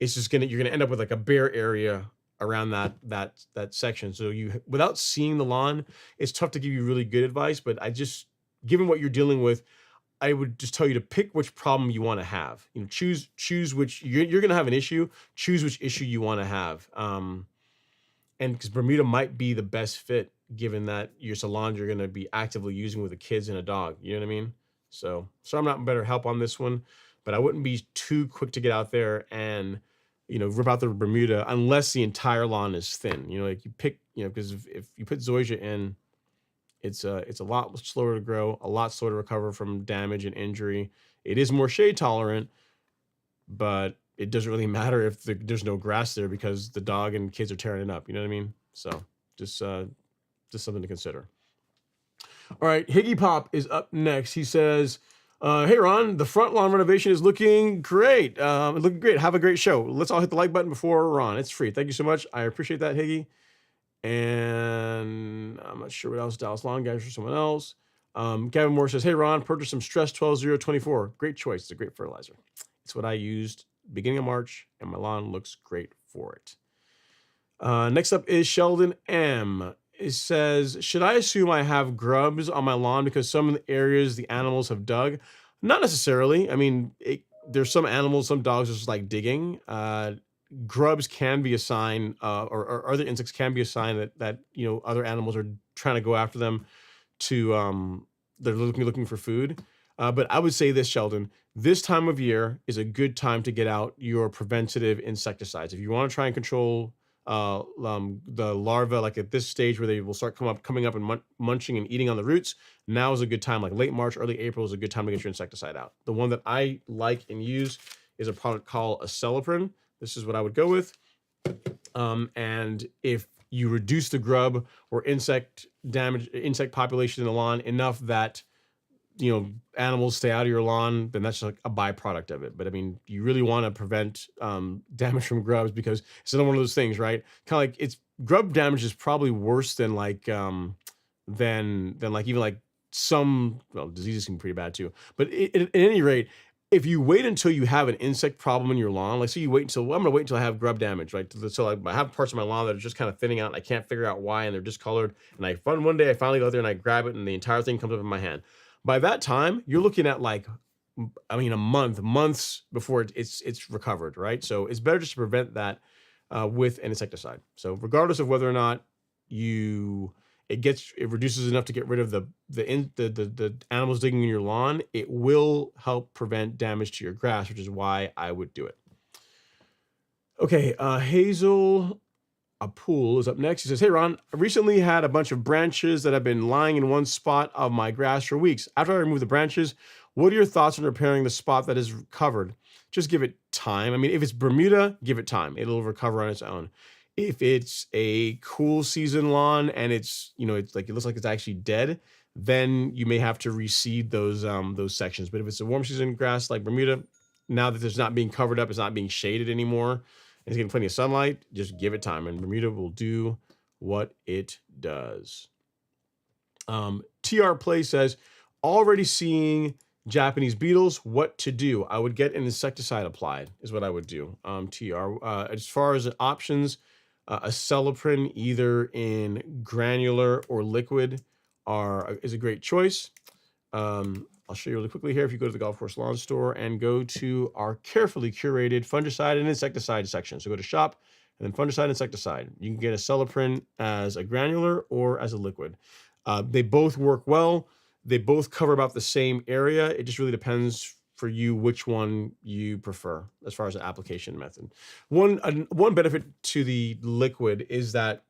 it's just you're gonna end up with like a bare area around that section. So without seeing the lawn, it's tough to give you really good advice. But given what you're dealing with, I would just tell you to pick which problem you want to have. Choose which you're going to have an issue. Choose which issue you want to have. And because Bermuda might be the best fit, given that your salon you're going to be actively using with the kids and a dog. You know what I mean? So I'm not better help on this one, but I wouldn't be too quick to get out there and rip out the Bermuda unless the entire lawn is thin. Like you pick, because if you put Zoysia in, it's a lot slower to grow, a lot slower to recover from damage and injury. It is more shade tolerant, but it doesn't really matter if there's no grass there because the dog and kids are tearing it up. You know what I mean? So just something to consider. All right, Higgy Pop is up next. He says, hey, Ron, the front lawn renovation is looking great. Looking great. Have a great show. Let's all hit the like button before Ron. It's free. Thank you so much. I appreciate that, Higgy. And I'm not sure what else. Dallas Lawn Guys or someone else. Gavin Moore says, hey, Ron, purchased some Stress 12024. Great choice. It's a great fertilizer. It's what I used beginning of March, and my lawn looks great for it. Next up is Sheldon M. It says, should I assume I have grubs on my lawn because some of the areas the animals have dug? Not necessarily. I mean, there's some animals, some dogs just like digging. Grubs can be a sign, or other insects can be a sign that other animals are trying to go after them to they're looking for food. But I would say this, Sheldon, this time of year is a good time to get out your preventative insecticides. If you want to try and control the larvae, like at this stage where they will start coming up and munching and eating on the roots, now is a good time. Like late March, early April is a good time to get your insecticide out. The one that I like and use is a product called Acelepryn. This is what I would go with. And if you reduce the grub or insect population in the lawn enough that animals stay out of your lawn, then that's like a byproduct of it. But I mean, you really want to prevent damage from grubs, because it's another one of those things, right? Kind of like grub damage is probably worse than like even like some, well, diseases can be pretty bad too. But at any rate, if you wait until you have an insect problem in your lawn, like say you wait until, well, I'm going to wait until I have grub damage, right? So like I have parts of my lawn that are just kind of thinning out and I can't figure out why, and they're discolored. And one day I finally go there and I grab it and the entire thing comes up in my hand. By that time, you're looking at like, I mean, months before it's recovered, right? So it's better just to prevent that with an insecticide. So regardless of whether or not it reduces enough to get rid of the animals digging in your lawn, it will help prevent damage to your grass, which is why I would do it. Okay, Hazel Apool is up next. He says, hey, Ron, I recently had a bunch of branches that have been lying in one spot of my grass for weeks. After I remove the branches, what are your thoughts on repairing the spot that is covered? Just give it time. I mean, if it's Bermuda, give it time. It'll recover on its own. If it's a cool season lawn and it's like it looks like it's actually dead, then you may have to reseed those sections. But if it's a warm season grass like Bermuda, now that it's not being covered up, it's not being shaded anymore, it's getting plenty of sunlight, just give it time, and Bermuda will do what it does. TR Play says, already seeing Japanese beetles, what to do? I would get an insecticide applied, is what I would do. TR, as far as options, Acelepryn, either in granular or liquid, is a great choice. I'll show you really quickly here. If you go to the Golf Course Lawn Store and go to our carefully curated fungicide and insecticide section. So go to shop and then fungicide and insecticide. You can get Acelepryn as a granular or as a liquid. They both work well. They both cover about the same area. It just really depends for you which one you prefer as far as an application method. One benefit to the liquid is that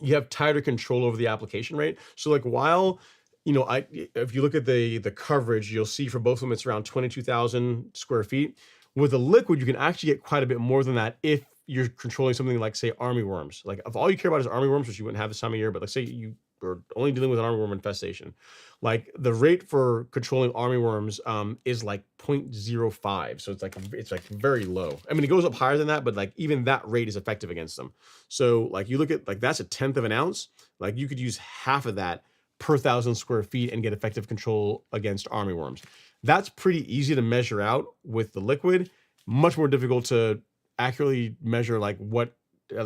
you have tighter control over the application rate. So like while if you look at the coverage, you'll see for both of them, it's around 22,000 square feet. With a liquid, you can actually get quite a bit more than that if you're controlling something like, say, armyworms. Like if all you care about is armyworms, which you wouldn't have this time of year, but let's say you are only dealing with an armyworm infestation. Like the rate for controlling armyworms is like 0.05. So it's like very low. I mean, it goes up higher than that, but like even that rate is effective against them. So like you look at like that's 1/10 of an ounce. Like you could use half of that per 1,000 square feet and get effective control against armyworms. That's pretty easy to measure out with the liquid. Much more difficult to accurately measure like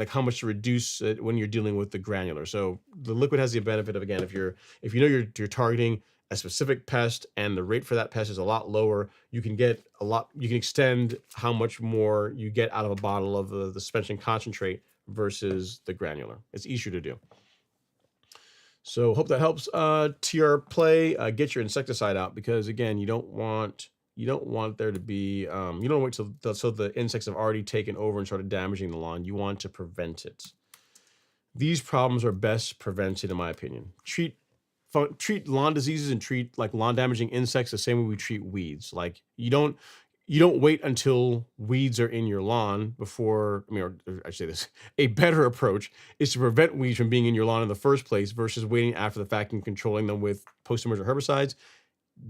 how much to reduce it when you're dealing with the granular. So the liquid has the benefit of, again, if you're targeting a specific pest and the rate for that pest is a lot lower, you can extend how much more you get out of a bottle of the suspension concentrate versus the granular. It's easier to do. So hope that helps. TR Play, get your insecticide out, because again, you don't want there to be, you don't wait till the insects have already taken over and started damaging the lawn. You want to prevent it. These problems are best prevented, in my opinion. Treat lawn diseases and treat like lawn damaging insects the same way we treat weeds. Like you don't wait until weeds are in your lawn before, or I say this, a better approach is to prevent weeds from being in your lawn in the first place versus waiting after the fact and controlling them with post-emergent herbicides.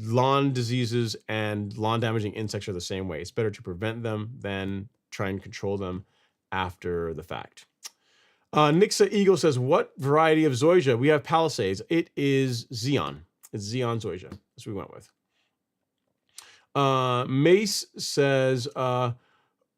Lawn diseases and lawn damaging insects are the same way. It's better to prevent them than try and control them after the fact. Nixa Eagle says, what variety of Zoysia? We have Palisades. It is Xeon. It's Xeon Zoysia. That's what we went with. Mace says,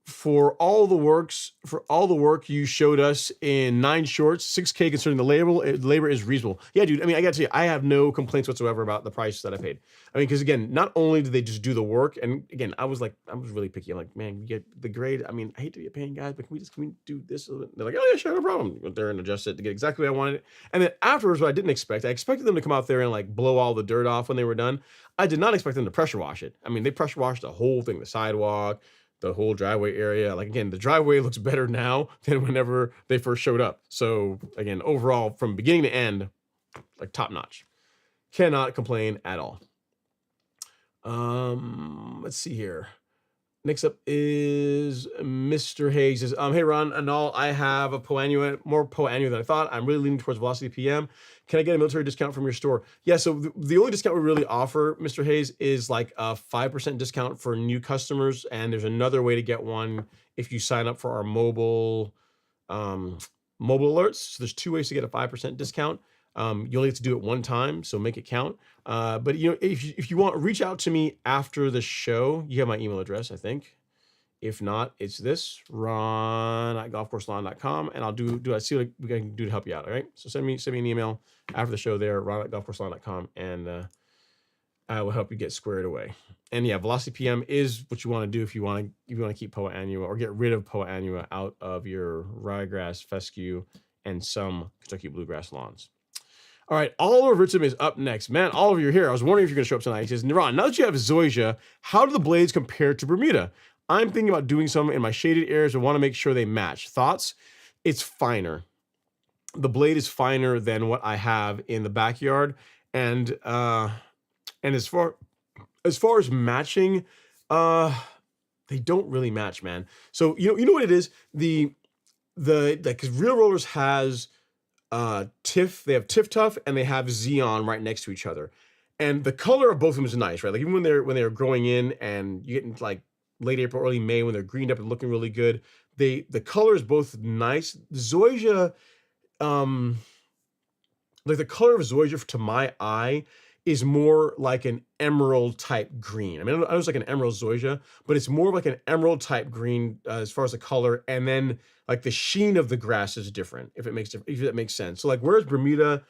for all the work you showed us in 9 shorts, $6K concerning the labor is reasonable. Yeah, dude. I mean, I got to tell you, I have no complaints whatsoever about the price that I paid. I mean, because again, not only did they just do the work, and again, I was really picky. I'm like, man, you get the grade. I mean, I hate to be a pain, guys, but can we do this? They're like, oh yeah, sure, no problem. Went there and adjusted it to get exactly what I wanted. And then afterwards, what I didn't expect, I expected them to come out there and like blow all the dirt off when they were done. I did not expect them to pressure wash it. I mean, they pressure washed the whole thing, the sidewalk, the whole driveway area. Like, again, the driveway looks better now than whenever they first showed up. So again, overall, from beginning to end, like top notch. Cannot complain at all. Let's see here. Next up is Mr. Hayes. Says, hey Ron and all, I have a more Poa annua than I thought. I'm really leaning towards Velocity PM. Can I get a military discount from your store? Yeah, so the only discount we really offer, Mr. Hayes, is like a 5% discount for new customers, and there's another way to get one if you sign up for our mobile alerts. So there's 2 ways to get a 5% discount. You only have to do it one time, so make it count. But you know, if you want, reach out to me after the show. You have my email address, I think. If not, it's this, ron@golfcourselawn.com, and I'll see what we can do to help you out. All right. So send me an email after the show there, ron@golfcourselawn.com, and I will help you get squared away. And yeah, Velocity PM is what you want to do if you want to keep Poa annua or get rid of Poa annua out of your ryegrass, fescue, and some Kentucky bluegrass lawns. All right, Oliver Ritcham is up next. Man, Oliver, you're here. I was wondering if you're going to show up tonight. He says, Ron, now that you have Zoysia, how do the blades compare to Bermuda? I'm thinking about doing some in my shaded areas and want to make sure they match. Thoughts? It's finer. The blade is finer than what I have in the backyard. And as far as matching, they don't really match, man. So you know what it is? Because Real Rollers has TIFF, they have TIFF Tough and they have Xeon right next to each other. And the color of both of them is nice, right? Like even when they're growing in and you get into like late April, early May when they're greened up and looking really good, the color is both nice. Zoysia, like the color of Zoysia to my eye is more like an emerald type green. I mean, I know it's like an emerald Zoysia, but it's more like an emerald type green as far as the color. And then like the sheen of the grass is different, if that makes sense. So like, whereas Bermuda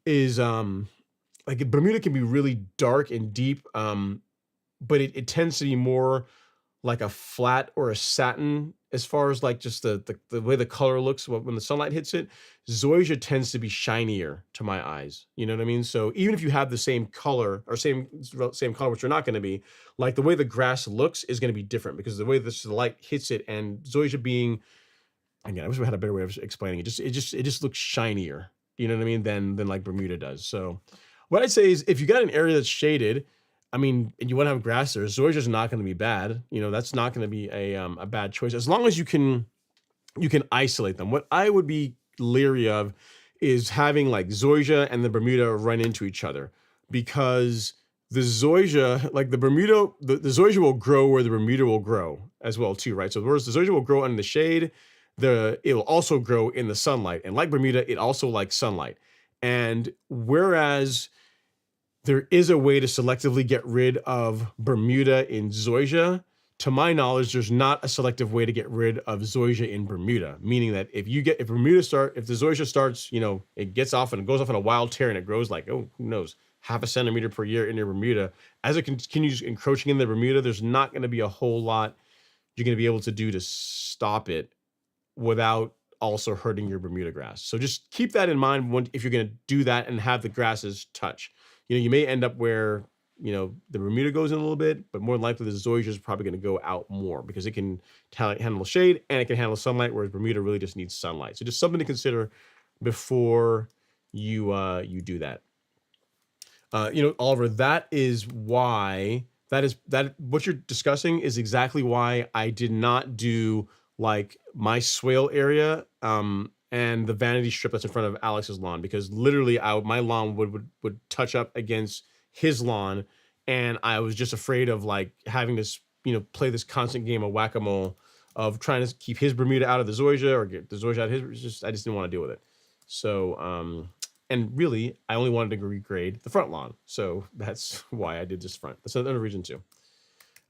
is, like Bermuda can be really dark and deep, but it tends to be more like a flat or a satin as far as like just the way the color looks when the sunlight hits it. Zoysia tends to be shinier to my eyes. You know what I mean? So even if you have the same color or same color, which you're not going to be, like the way the grass looks is going to be different because the way the light hits it, and Zoysia being, again, I wish we had a better way of explaining it. It just looks shinier. You know what I mean? Than like Bermuda does. So what I'd say is if you got an area that's shaded, I mean, and you want to have grass there, Zoysia's not going to be bad. You know, that's not going to be a bad choice as long as you can isolate them. What I would be leery of is having like Zoysia and the Bermuda run into each other, because the Zoysia, like the Bermuda, the Zoysia will grow where the Bermuda will grow as well too, right? So whereas the Zoysia will grow in the shade, it will also grow in the sunlight, and like Bermuda, it also likes sunlight. And whereas there is a way to selectively get rid of Bermuda in Zoysia, to my knowledge, there's not a selective way to get rid of Zoysia in Bermuda. Meaning that if the Zoysia starts, you know, it goes off on a wild tear and it grows like, oh, who knows, 0.5 centimeter per year in your Bermuda. As it continues encroaching in the Bermuda, there's not going to be a whole lot you're going to be able to do to stop it without also hurting your Bermuda grass. So just keep that in mind if you're going to do that and have the grasses touch. You know, you may end up where, you know, the Bermuda goes in a little bit, but more than likely the Zoysia is probably going to go out more because it can handle shade and it can handle sunlight, whereas Bermuda really just needs sunlight. So just something to consider before you do that. You know, Oliver, that what you're discussing is exactly why I did not do like my swale area and the vanity strip that's in front of Alex's lawn, because literally my lawn would touch up against his lawn, and I was just afraid of like having this, you know, play this constant game of whack-a-mole of trying to keep his Bermuda out of the Zoysia or get the Zoysia out of his. I just didn't want to deal with it. So, and really, I only wanted to regrade the front lawn. So that's why I did this front. That's another reason too.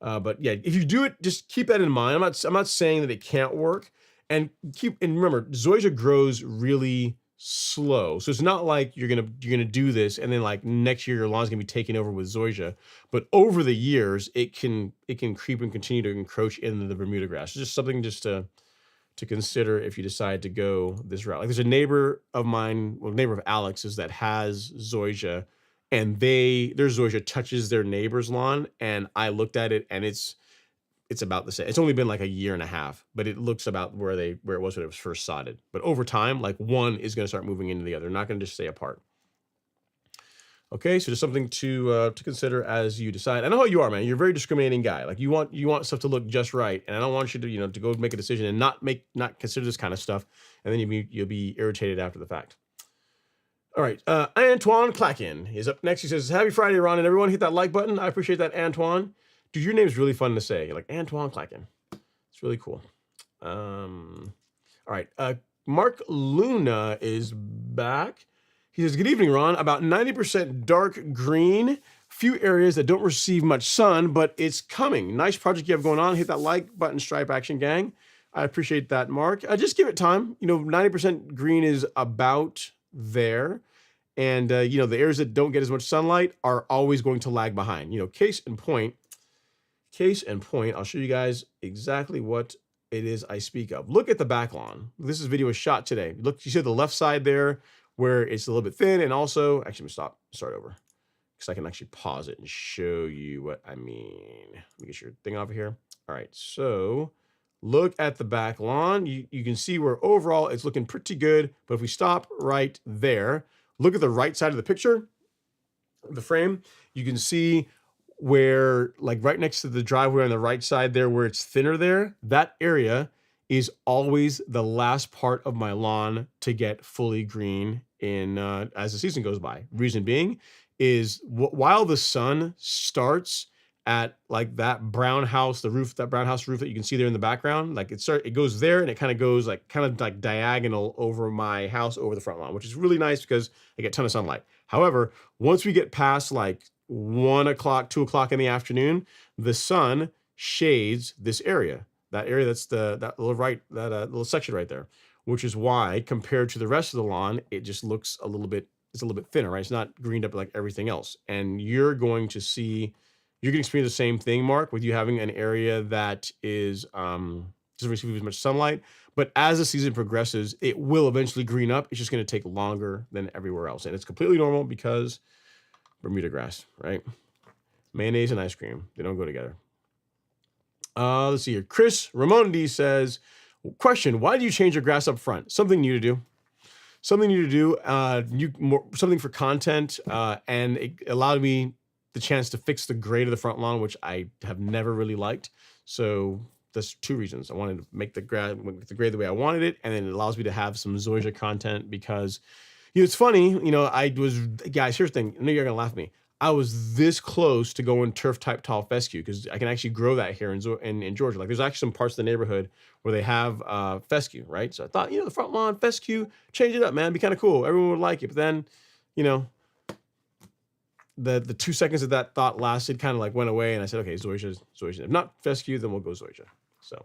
But yeah, if you do it, just keep that in mind. I'm not saying that it can't work. And remember, Zoysia grows really slow. So it's not like you're gonna do this and then like next year your lawn's gonna be taken over with Zoysia. But over the years, it can creep and continue to encroach into the Bermuda grass. It's just something to consider if you decide to go this route. Like there's a neighbor of mine, well, neighbor of Alex's that has Zoysia, and their Zoysia touches their neighbor's lawn, and I looked at it and it's about the same. It's only been like a year and a half, but it looks about where it was when it was first sodded. But over time, like one is going to start moving into the other. They're not going to just stay apart. Okay, so just something to consider as you decide. I know how you are, man. You're a very discriminating guy. Like you want stuff to look just right, and I don't want you to to go make a decision and not consider this kind of stuff, and then you'll be irritated after the fact. All right, Antoine Clacken is up next. He says, "Happy Friday, Ron, and everyone. Hit that like button. I appreciate that, Antoine. Dude, your name's really fun to say. You're like Antoine Clacken. It's really cool." All right, Mark Luna is back. He says, "Good evening, Ron. About 90% dark green. Few areas that don't receive much sun, but it's coming. Nice project you have going on. Hit that like button, Stripe Action Gang. I appreciate that, Mark. Just give it time. 90% green is about there. And, the areas that don't get as much sunlight are always going to lag behind. Case in point, I'll show you guys exactly what it is I speak of. Look at the back lawn. This video was shot today. Look, you see the left side there where it's a little bit thin, and also, actually, I'm gonna start over, because I can actually pause it and show you what I mean. Let me get your thing over here. All right, so look at the back lawn. You can see where overall it's looking pretty good, but if we stop right there, look at the right side of the picture, the frame, you can see where, like right next to the driveway on the right side there, where it's thinner there, that area is always the last part of my lawn to get fully green as the season goes by. Reason being is while the sun starts at like that brown house, that brown house roof that you can see there in the background, like it goes there and it kind of goes like diagonal over my house, over the front lawn, which is really nice because I get a ton of sunlight. However, once we get past like 1 o'clock, 2 o'clock in the afternoon, the sun shades this area. That area, that's that little section right there, which is why compared to the rest of the lawn, it just looks a little bit thinner, right? It's not greened up like everything else. And you're going to experience the same thing, Mark, with you having an area that is doesn't receive as much sunlight. But as the season progresses, it will eventually green up. It's just going to take longer than everywhere else. And it's completely normal because Bermuda grass, right? Mayonnaise and ice cream, they don't go together. Let's see here. Chris Ramondi says, question, why do you change your grass up front? Something new to do. Something for content, and it allowed me the chance to fix the grade of the front lawn, which I have never really liked. So that's two reasons. I wanted to make the grade the way I wanted it, and then it allows me to have some Zoysia content because, it's funny, guys, here's the thing. I know you're going to laugh at me. I was this close to going turf type tall fescue because I can actually grow that here in Georgia. Like there's actually some parts of the neighborhood where they have fescue, right? So I thought, the front lawn fescue, change it up, man. It'd be kind of cool. Everyone would like it. But then, the 2 seconds that that thought lasted kind of like went away, and I said, okay, Zoysia. If not fescue, then we'll go Zoysia. So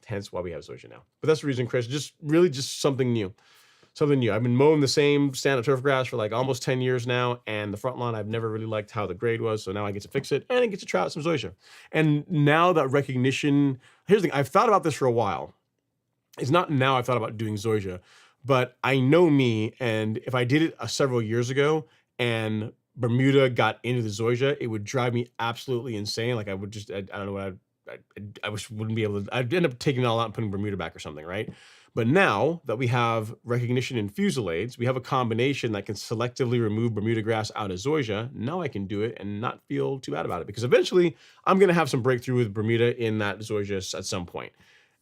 hence why we have Zoysia now. But that's the reason, Chris. Just something new. Something new. I've been mowing the same stand-up turf grass for like almost 10 years now, and the front lawn, I've never really liked how the grade was, so now I get to fix it, and I get to try out some Zoysia. And now that recognition, here's the thing, I've thought about this for a while. It's not now I've thought about doing Zoysia, but I know me, and if I did it several years ago, and Bermuda got into the Zoysia, it would drive me absolutely insane. Like I would just, I don't know what I wouldn't be able to, I'd end up taking it all out and putting Bermuda back or something, right? But now that we have recognition in fusillades, we have a combination that can selectively remove Bermuda grass out of Zoysia. Now I can do it and not feel too bad about it because eventually I'm going to have some breakthrough with Bermuda in that Zoysia at some point.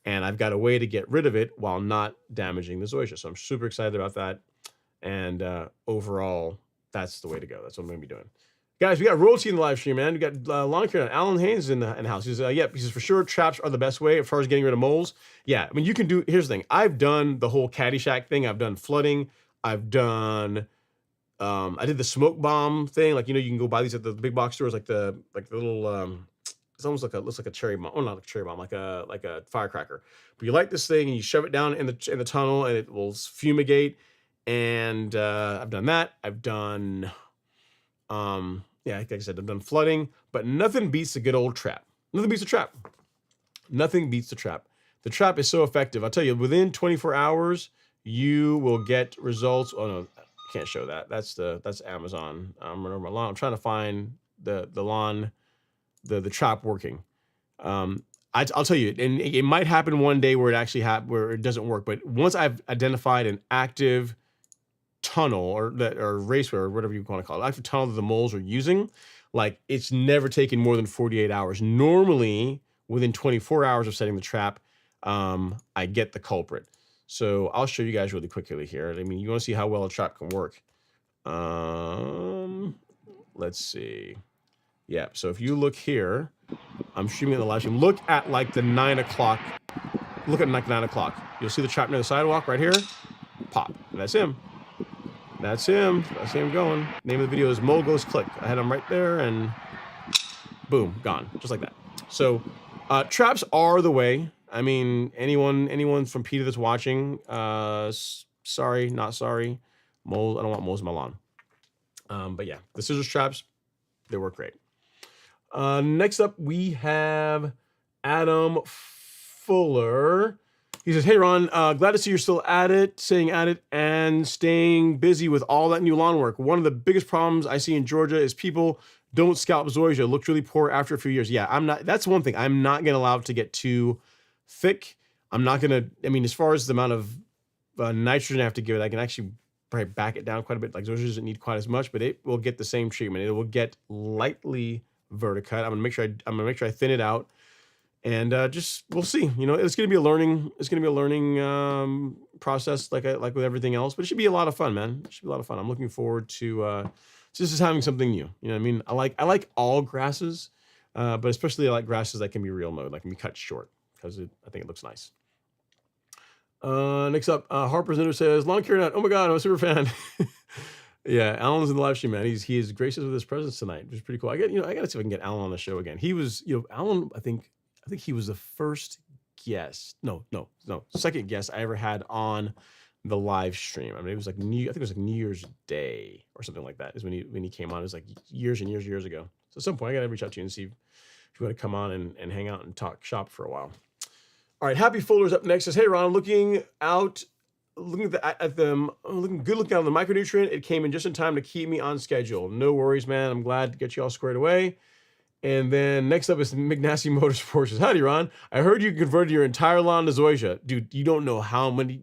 And I've got a way to get rid of it while not damaging the Zoysia. So I'm super excited about that. And overall, that's the way to go. That's what I'm going to be doing. Guys, we got royalty in the live stream, man. We got lawn care. Alan Haynes in the house. He says, yep. He says, for sure, traps are the best way as far as getting rid of moles. Yeah, I mean, you can do. Here's the thing. I've done the whole Caddyshack thing. I've done flooding. I've done. I did the smoke bomb thing. Like, you know, you can go buy these at the big box stores, like the little. It's almost like looks like a cherry bomb. Oh, not like a cherry bomb, like a firecracker. But you light this thing and you shove it down in the tunnel, and it will fumigate. And I've done that. I've done. Yeah, like I said, I've done flooding, but nothing beats a good old trap. Nothing beats a trap. Nothing beats the trap. The trap is so effective. I'll tell you, within 24 hours, you will get results. Oh no, can't show that. That's Amazon. I'm running over my lawn. I'm trying to find the lawn, the trap working. I'll tell you, and it might happen one day where it actually where it doesn't work. But once I've identified an active tunnel or raceway or whatever you want to call it, active tunnel that the moles are using, like it's never taken more than 48 hours. Normally, within 24 hours of setting the trap, I get the culprit. So I'll show you guys really quickly here. I mean, you want to see how well a trap can work. Let's see. Yeah, so if you look here, I'm streaming in the live stream. Look at like the 9 o'clock. Look at like 9 o'clock. You'll see the trap near the sidewalk right here. Pop. And that's him. That's him. That's him going. Name of the video is Mole Goes Click. I had him right there and boom, gone. Just like that. So traps are the way. I mean, anyone from PETA that's watching, sorry, not sorry. Moles, I don't want moles in my lawn. But yeah, the scissors traps, they work great. Next up, we have Adam Fuller. He says, hey, Ron, glad to see you're still at it, staying at it, and staying busy with all that new lawn work. One of the biggest problems I see in Georgia is people don't scalp Zoysia. It looks really poor after a few years. Yeah, that's one thing. I'm not going to allow it to get too thick. I'm not going to, I mean, as far as the amount of nitrogen I have to give it, I can actually probably back it down quite a bit. Like Zoysia doesn't need quite as much, but it will get the same treatment. It will get lightly verticut. I'm gonna make sure I thin it out. And just we'll see. You know, it's gonna be a learning process, like with everything else. But it should be a lot of fun, man. It should be a lot of fun. I'm looking forward to just having something new. You know what I mean? I like all grasses, but especially I like grasses that can be real mowed, like can be cut short, because I think it looks nice. Next up, Harper's Inner says, lawn care nut. Oh my God, I'm a super fan. Yeah, Alan's in the live stream, man. He is gracious with his presence tonight, which is pretty cool. I gotta see if I can get Alan on the show again. He was, Alan, I think he was the first guest. No, second guest I ever had on the live stream. I mean, it was like New Year's Day or something like that is when he came on. It was like years and years ago. So at some point I gotta reach out to you and see if you want to come on and hang out and talk shop for a while. All right, Happy Fuller's up next. Says, hey Ron, looking at them, looking good out of the micronutrient. It came in just in time to keep me on schedule. No worries, man. I'm glad to get you all squared away. And then next up is McNasty Motorsports. Says, howdy, Ron. I heard you converted your entire lawn to Zoysia. Dude, you don't know how many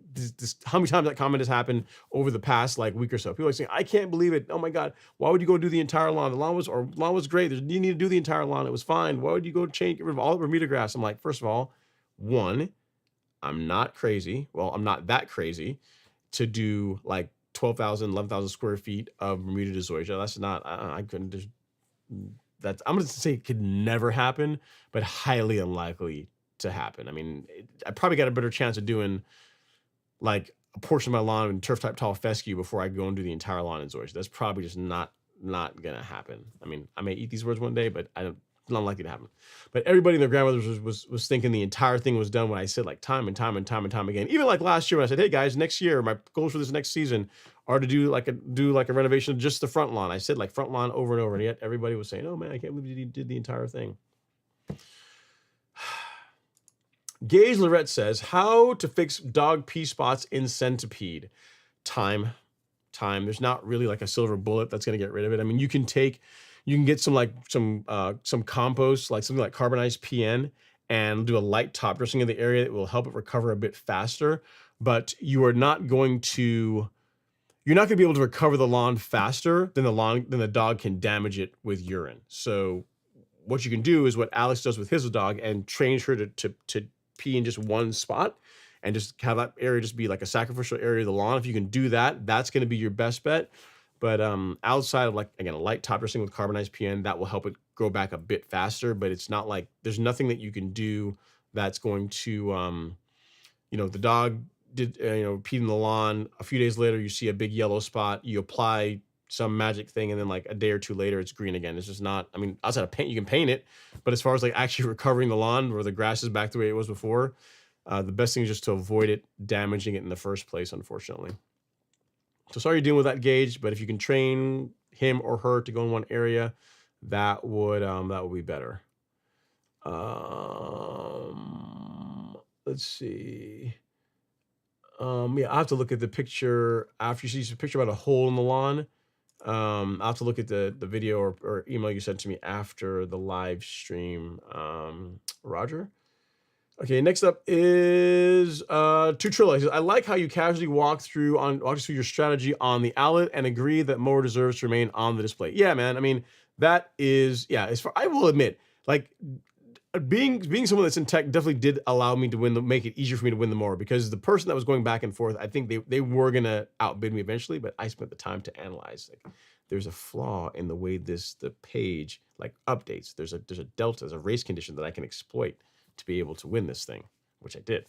times that comment has happened over the past like week or so. People are saying, I can't believe it. Oh my God, why would you go do the entire lawn? The lawn was great. You need to do the entire lawn. It was fine. Why would you go get rid of all the Bermuda grass? I'm like, first of all, one, I'm not crazy. Well, I'm not that crazy to do like 12,000, 11,000 square feet of Bermuda to Zoysia. That's not, I couldn't just, I'm going to say it could never happen, but highly unlikely to happen. I mean, I probably got a better chance of doing like a portion of my lawn in turf type tall fescue before I go and do the entire lawn in Zoysia. That's probably just not going to happen. I mean, I may eat these words one day, but not likely to happen. But everybody and their grandmothers was thinking the entire thing was done when I said like time and time again. Even like last year when I said, hey guys, next year my goals for this next season are to do like a renovation of just the front lawn. I said like front lawn over and over, and yet everybody was saying, oh man, I can't believe you did the entire thing. Gage Lorette says, how to fix dog pee spots in centipede. Time. There's not really like a silver bullet that's going to get rid of it. I mean, you can get some compost, like something like carbonized PN, and do a light top dressing of the area that will help it recover a bit faster. But you're not going to be able to recover the lawn faster than the dog can damage it with urine. So what you can do is what Alex does with his dog and trains her to pee in just one spot and just have that area just be like a sacrificial area of the lawn. If you can do that, that's going to be your best bet. But outside of like, again, a light top dressing with carbonized PN, that will help it grow back a bit faster, but it's not like, there's nothing that you can do that's going to, the dog did, peed in the lawn. A few days later, you see a big yellow spot. You apply some magic thing, and then like a day or two later, it's green again. It's just not, I mean, outside of paint, you can paint it, but as far as like actually recovering the lawn where the grass is back the way it was before, the best thing is just to avoid it damaging it in the first place, unfortunately. So sorry you're dealing with that, Gage, but if you can train him or her to go in one area, that would be better. Let's see. Yeah, I have to look at the picture after you see a picture about a hole in the lawn. I'll have to look at the video or email you sent to me after the live stream, Roger. Okay, next up is Tutrilla. He says, I like how you casually walk us through your strategy on the outlet and agree that mower deserves to remain on the display. Yeah, man. I mean, that is, yeah, as far, I will admit, like, being someone that's in tech definitely did allow me to make it easier for me to win the mower, because the person that was going back and forth, I think they were gonna outbid me eventually, but I spent the time to analyze. Like, there's a flaw in the way the page like updates. There's a delta, there's a race condition that I can exploit to be able to win this thing, which I did.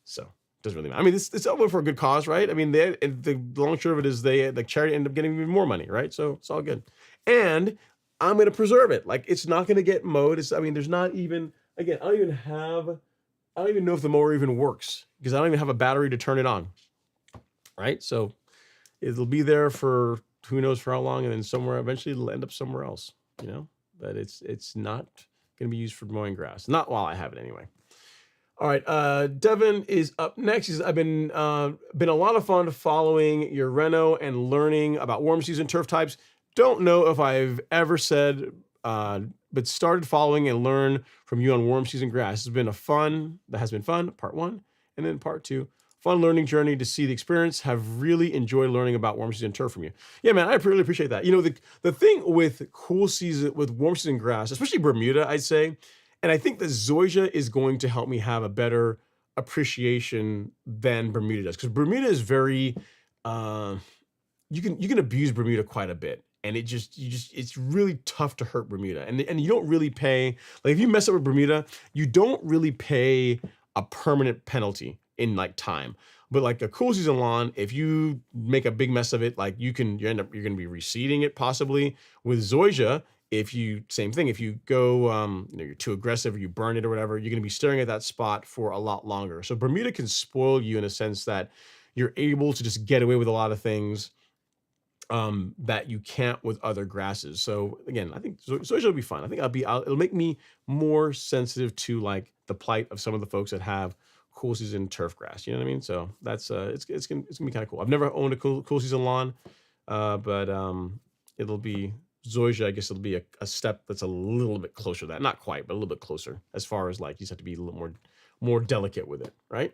So it doesn't really matter. I mean, it's all for a good cause, right? I mean, the long short of it is the charity ended up getting even more money, right? So it's all good. And I'm going to preserve it. Like, it's not going to get mowed. I mean, there's not even, again, I don't even know if the mower even works, because I don't even have a battery to turn it on, right? So it'll be there for who knows for how long, and then somewhere, eventually it'll end up somewhere else, but it's not going to be used for mowing grass. Not while I have it anyway. All right, Devin is up next. He says, I've been a lot of fun following your reno and learning about warm season turf types. Don't know if I've ever said, but started following and learn from you on warm season grass. That has been fun, part 1. And then part 2, fun learning journey to see the experience. Have really enjoyed learning about warm season turf from you. Yeah, man, I really appreciate that. The thing with warm season grass, especially Bermuda, I'd say, and I think that Zoysia is going to help me have a better appreciation than Bermuda does. Because Bermuda is very, you can abuse Bermuda quite a bit. And it's really tough to hurt Bermuda. And you don't really pay, like, if you mess up with Bermuda, you don't really pay a permanent penalty in like time. But like a cool season lawn, if you make a big mess of it, like you're going to be reseeding it possibly. With Zoysia, same thing, if you go, you're too aggressive or you burn it or whatever, you're going to be staring at that spot for a lot longer. So Bermuda can spoil you in a sense that you're able to just get away with a lot of things that you can't with other grasses. So again, I think Zoysia will be fun. I think it'll make me more sensitive to like the plight of some of the folks that have cool season turf grass. You know what I mean? So that's it's gonna be kind of cool. I've never owned a cool season lawn, but it'll be Zoysia. I guess it'll be a step that's a little bit closer to that. Not quite, but a little bit closer, as far as like you just have to be a little more delicate with it, right?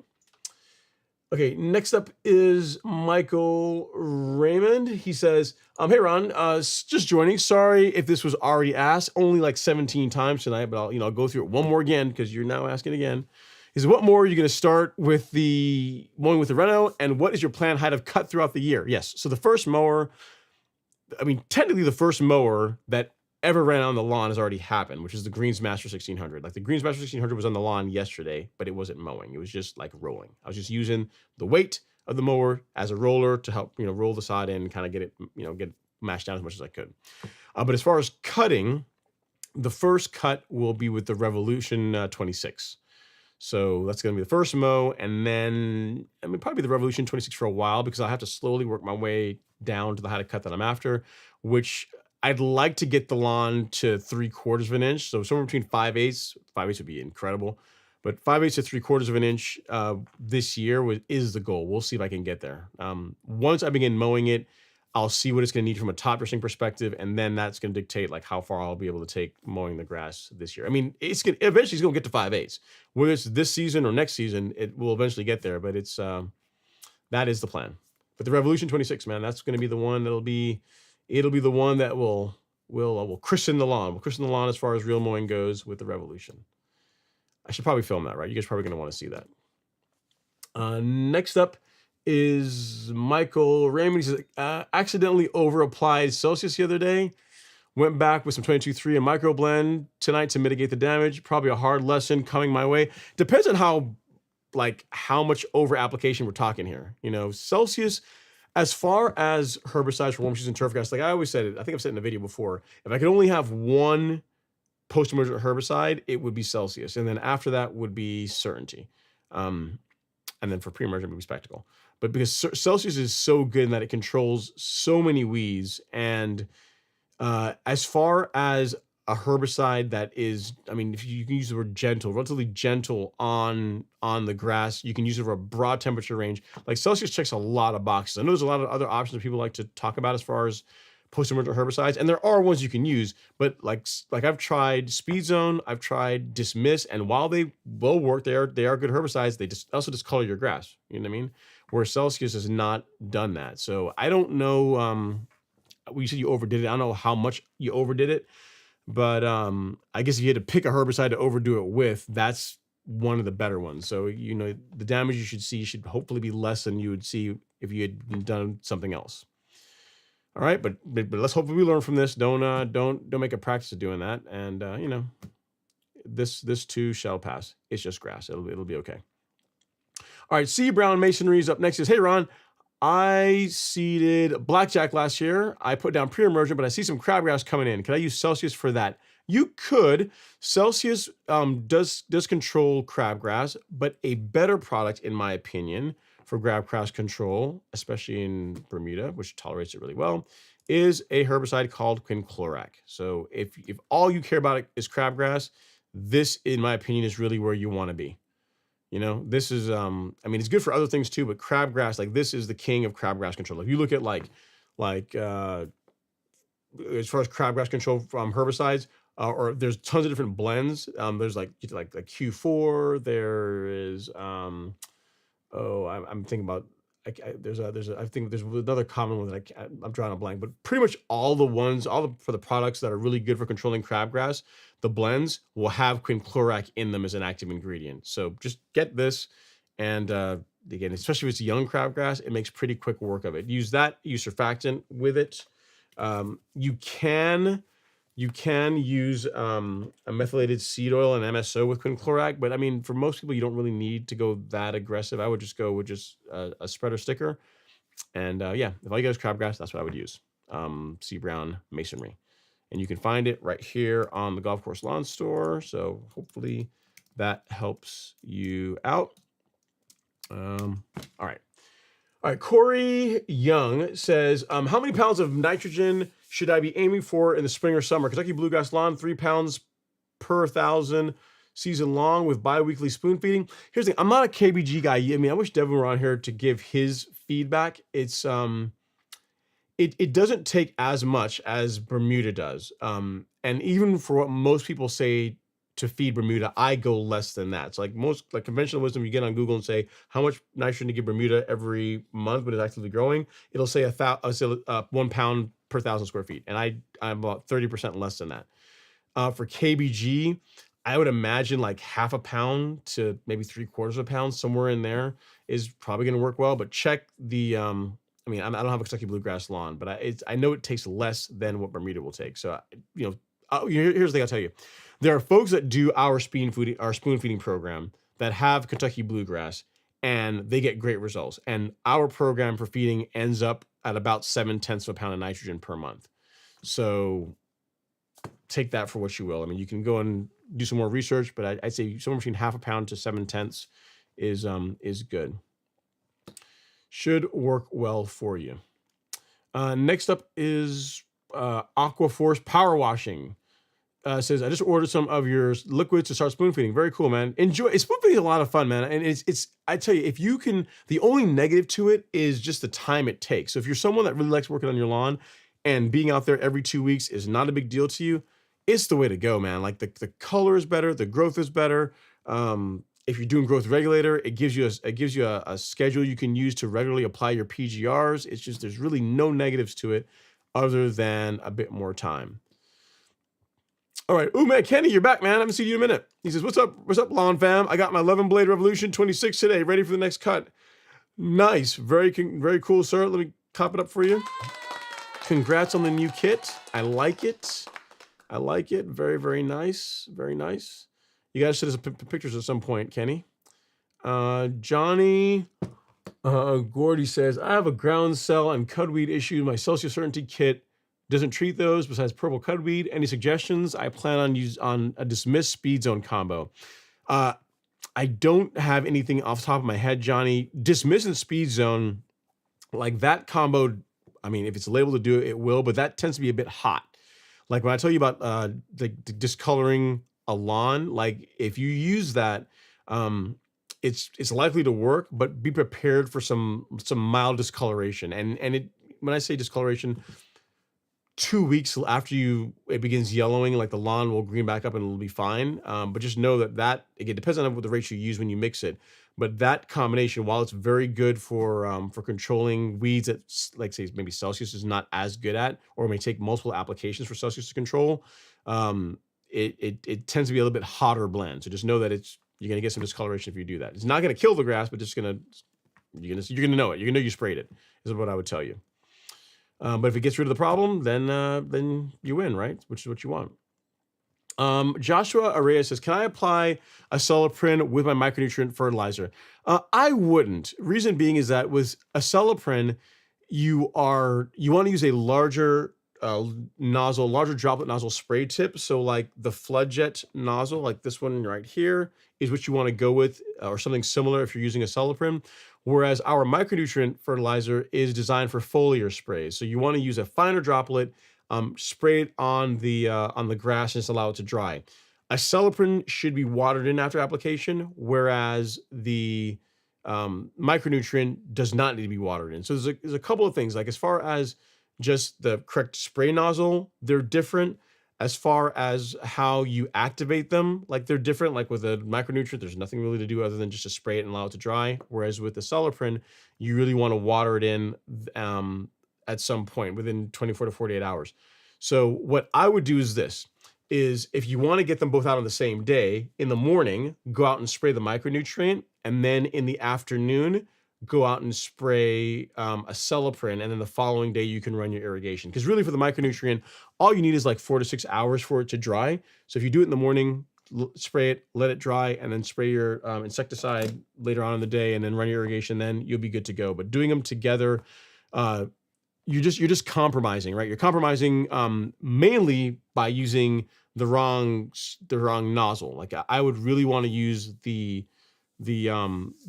Okay, next up is Michael Raymond. He says, hey Ron, just joining. Sorry if this was already asked, only like 17 times tonight, but I'll go through it one more again because you're now asking again. He says, what more are you going to start with the mowing with the reno, and what is your planned height of cut throughout the year? Yes, so the first mower, technically the first mower that ever ran on the lawn has already happened, which is the Greensmaster 1600. Like the Greensmaster 1600 was on the lawn yesterday, but it wasn't mowing. It was just like rolling. I was just using the weight of the mower as a roller to help, roll the sod in and kind of get it, get it mashed down as much as I could. But as far as cutting, the first cut will be with the Revolution 26. So that's going to be the first mow. And then, probably the Revolution 26 for a while, because I'll have to slowly work my way down to the height of cut that I'm after, which I'd like to get the lawn to 3/4 of an inch. So somewhere between 5/8. 5/8 would be incredible, but 5/8 to 3/4 of an inch this year is the goal. We'll see if I can get there. Once I begin mowing it, I'll see what it's going to need from a top dressing perspective, and then that's going to dictate like how far I'll be able to take mowing the grass this year. Eventually it's going to get to 5/8. Whether it's this season or next season, it will eventually get there. But that is the plan. But the Revolution 26, man, that's going to be the one it'll be the one that will christen the lawn. We'll christen the lawn as far as real mowing goes with the Revolution. I should probably film that, right? You guys are probably going to want to see that. Next up is Michael Raymond. He says, accidentally over-applied Celsius the other day. Went back with some 22-3 and micro blend tonight to mitigate the damage. Probably a hard lesson coming my way. Depends on how much over application we're talking here. You know, Celsius, as far as herbicides for worm season turf grass, like I always said it, I think I've said it in a video before, if I could only have one post-emergent herbicide, it would be Celsius. And then after that would be Certainty. And then for pre-emergent would be Spectacle. But because Celsius is so good in that it controls so many weeds, and as far as a herbicide that is, I mean, if you can use the word gentle, relatively gentle on the grass, you can use it for a broad temperature range. Like Celsius checks a lot of boxes. I know there's a lot of other options that people like to talk about as far as post-emergent herbicides, and there are ones you can use, but like I've tried Speed Zone, I've tried Dismiss, and while they will work, they are good herbicides. They just also discolor your grass. You know what I mean? Where Celsius has not done that. So I don't know. You said you overdid it. I don't know how much you overdid it, but I guess if you had to pick a herbicide to overdo it with, that's one of the better ones. So, you know, the damage you should see should hopefully be less than you would see if you had done something else. All right, but let's hopefully we learn from this. Don't make a practice of doing that. And you know, this too shall pass. It's just grass. It'll be okay. All right, C Brown Masonry is up next. Says, hey Ron, I seeded blackjack last year. I put down pre-emergent, but I see some crabgrass coming in. Can I use Celsius for that? You could. Celsius does control crabgrass, but a better product, in my opinion, for crabgrass control, especially in Bermuda, which tolerates it really well, is a herbicide called quinclorac. So if all you care about is crabgrass, this, in my opinion, is really where you want to be. You know, this is, I mean, it's good for other things too, but crabgrass, like this is the king of crabgrass control. If you look at as far as crabgrass control from herbicides, or there's tons of different blends. There's like Q4. There is, I'm thinking about, I think there's another common one that I'm drawing a blank, but pretty much all for the products that are really good for controlling crabgrass, the blends will have quinclorac in them as an active ingredient. So just get this, and again, especially if it's young crabgrass, it makes pretty quick work of it. Use surfactant with it. You can use a methylated seed oil and MSO with quinclorac, but I mean, for most people, you don't really need to go that aggressive. I would just go with just a spreader sticker. And yeah, if all you got is crabgrass, that's what I would use. C Brown Masonry. And you can find it right here on the Golf Course Lawn Store. So hopefully that helps you out. All right. All right, Corey Young says, how many pounds of nitrogen should I be aiming for in the spring or summer? Kentucky bluegrass lawn, 3 pounds per 1,000 season long with bi-weekly spoon feeding. Here's the thing, I'm not a KBG guy. I mean, I wish Devin were on here to give his feedback. It's it doesn't take as much as Bermuda does. And even for what most people say to feed Bermuda, I go less than that. It's like most conventional wisdom, you get on Google and say how much nitrogen to give Bermuda every month when it's actively growing. It'll say 1 pound per 1,000 square feet, and I'm about 30% less than that. For KBG, I would imagine like half a pound to maybe 3/4 of a pound, somewhere in there, is probably going to work well. But check the I mean, I don't have a Kentucky bluegrass lawn, but I know it takes less than what Bermuda will take. So, you know, here's the thing I'll tell you. There are folks that do our spoon feeding program that have Kentucky bluegrass, and they get great results. And our program for feeding ends up at about 0.7 of a pound of nitrogen per month. So take that for what you will. I mean, you can go and do some more research, but I'd say somewhere between half a pound to 0.7 is good. Should work well for you. Next up is Aquaforce Power Washing. Says, I just ordered some of your liquids to start spoon feeding. Very cool, man. Enjoy. Spoon feeding is a lot of fun, man. And it's I tell you, if you can, the only negative to it is just the time it takes. So if you're someone that really likes working on your lawn and being out there every 2 weeks is not a big deal to you, it's the way to go, man. Like the color is better, the growth is better. If you're doing growth regulator, it gives you a schedule you can use to regularly apply your PGRs. It's just, there's really no negatives to it other than a bit more time. All right. Ooh, man, Kenny, you're back, man. I haven't seen you in a minute. He says, what's up, lawn fam? I got my 11 blade Revolution 26 today, ready for the next cut. Nice. Very cool, sir. Let me cop it up for you. Congrats on the new kit. I like it. I like it. Very nice. Very nice. You guys send us pictures at some point, Kenny. Johnny Gordy says, I have a ground cell and cudweed issue. My Zoysia Certainty kit doesn't treat those besides purple cudweed. Any suggestions? I plan on a dismiss speed zone combo. I don't have anything off the top of my head, Johnny. Dismiss and speed zone, like that combo, I mean, if it's labeled to do it, it will, but that tends to be a bit hot. Like when I tell you about the discoloring a lawn, like if you use that, it's likely to work, but be prepared for some mild discoloration. And it, when I say discoloration, 2 weeks after it begins yellowing, like the lawn will green back up and it'll be fine. But just know that again, depends on what the ratio you use when you mix it. But that combination, while it's very good for controlling weeds that, like say maybe Celsius is not as good at, or may take multiple applications for Celsius to control, it tends to be a little bit hotter blend. So just know that you're gonna get some discoloration if you do that. It's not gonna kill the grass, but just you're gonna know it. You're gonna know you sprayed it. Is what I would tell you. But if it gets rid of the problem, then you win, right? Which is what you want. Joshua Araya says, can I apply acetyloprin with my micronutrient fertilizer? I wouldn't. Reason being is that with acetyloprin, you want to use a larger nozzle, larger droplet nozzle spray tip. So like the flood jet nozzle, like this one right here, is what you want to go with, or something similar if you're using acetyloprin. Whereas our micronutrient fertilizer is designed for foliar sprays. So you want to use a finer droplet, spray it on the grass and just allow it to dry. Acetyloprin should be watered in after application, whereas the micronutrient does not need to be watered in. So there's a couple of things, like as far as just the correct spray nozzle, they're different. As far as how you activate them, like they're different. Like with a micronutrient, there's nothing really to do other than just to spray it and allow it to dry. Whereas with the acetyloprin, you really want to water it in at some point within 24 to 48 hours. So what I would do is this, is if you want to get them both out on the same day, in the morning, go out and spray the micronutrient, and then in the afternoon, go out and spray acetyloprin, and then the following day you can run your irrigation. Because really for the micronutrient, all you need is like 4 to 6 hours for it to dry. So if you do it in the morning, spray it, let it dry, and then spray your insecticide later on in the day, and then run your irrigation, then you'll be good to go. But doing them together, you're just compromising, right? You're compromising mainly by using the wrong nozzle. Like I would really want to use the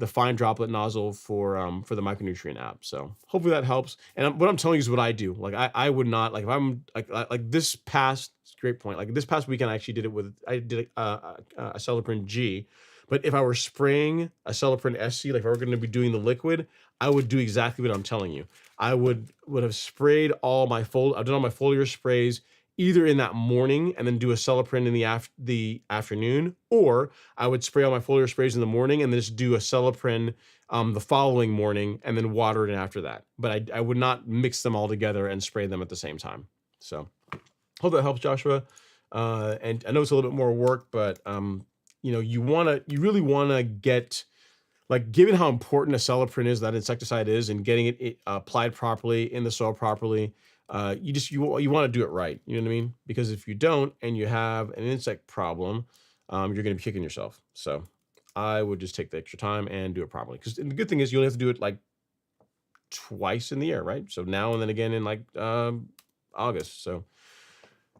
fine droplet nozzle for the micronutrient app. So hopefully that helps. And what I'm telling you is what I do. Like I would not, like if I'm like this past, great point. Like this past weekend, I actually did it with, I did acetyloprin G. But if I were spraying acetyloprin SC, like if I were going to be doing the liquid, I would do exactly what I'm telling you. I would have sprayed I've done all my foliar sprays either in that morning and then do acetyloprin in the afternoon, or I would spray all my foliar sprays in the morning and then just do acetyloprin the following morning and then water it after that. But I would not mix them all together and spray them at the same time. So hope that helps, Joshua. And I know it's a little bit more work, but you really want to get, like, given how important acetyloprin is, that insecticide is, and getting it applied properly in the soil properly, you want to do it right. You know what I mean? Because if you don't and you have an insect problem, you're going to be kicking yourself. So I would just take the extra time and do it properly. Because the good thing is you only have to do it like twice in the year, right? So now and then again in like August. So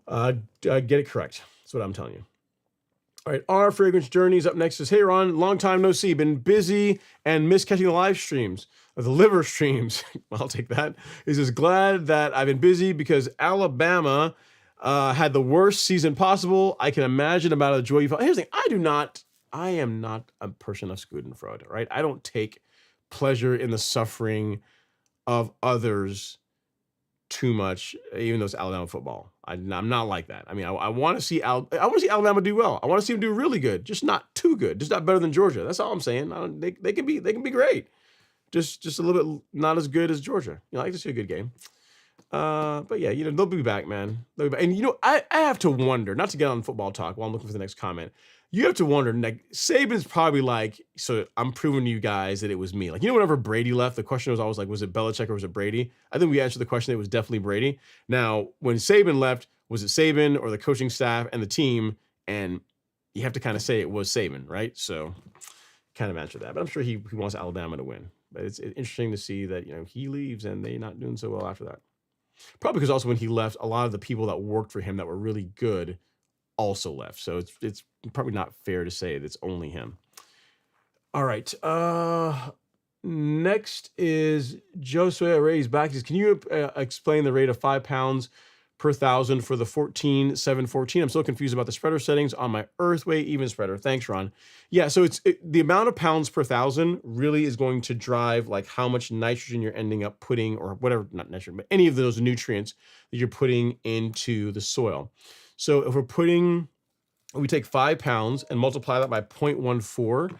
get it correct. That's what I'm telling you. All right, our fragrance journeys up next is, hey Ron, long time no see, been busy and missed catching the live streams, the liver streams. I'll take that. He says, glad that I've been busy because Alabama had the worst season possible. I can imagine about the joy you felt. Here's the thing, I am not a person of Schadenfreude, right? I don't take pleasure in the suffering of others too much, even though it's Alabama football. I'm not like that. I mean, I want to see Alabama do well. I want to see them do really good, just not too good, just not better than Georgia. That's all I'm saying. They can be great, just a little bit not as good as Georgia. I like to see a good game. But yeah, they'll be back, man. They'll be back. And I have to wonder, not to get on football talk while I'm looking for the next comment. You have to wonder, like, Saban's probably like, so I'm proving to you guys that it was me. Like, whenever Brady left, the question was always like, was it Belichick or was it Brady? I think we answered the question, it was definitely Brady. Now, when Saban left, was it Saban or the coaching staff and the team? And you have to kind of say it was Saban, right? So kind of answer that. But I'm sure he wants Alabama to win. But it's interesting to see that, he leaves and they're not doing so well after that. Probably because also when he left, a lot of the people that worked for him that were really good also left. So it's probably not fair to say that it's only him. All right. Next is Josue Ray's back. He says, can you explain the rate of 5 pounds per thousand for the 14-7-14? I'm still confused about the spreader settings on my Earthway even spreader. Thanks, Ron. Yeah, so the amount of pounds per thousand really is going to drive like how much nitrogen you're ending up putting, or whatever, not nitrogen, but any of those nutrients that you're putting into the soil. So if we take 5 pounds and multiply that by 0.14.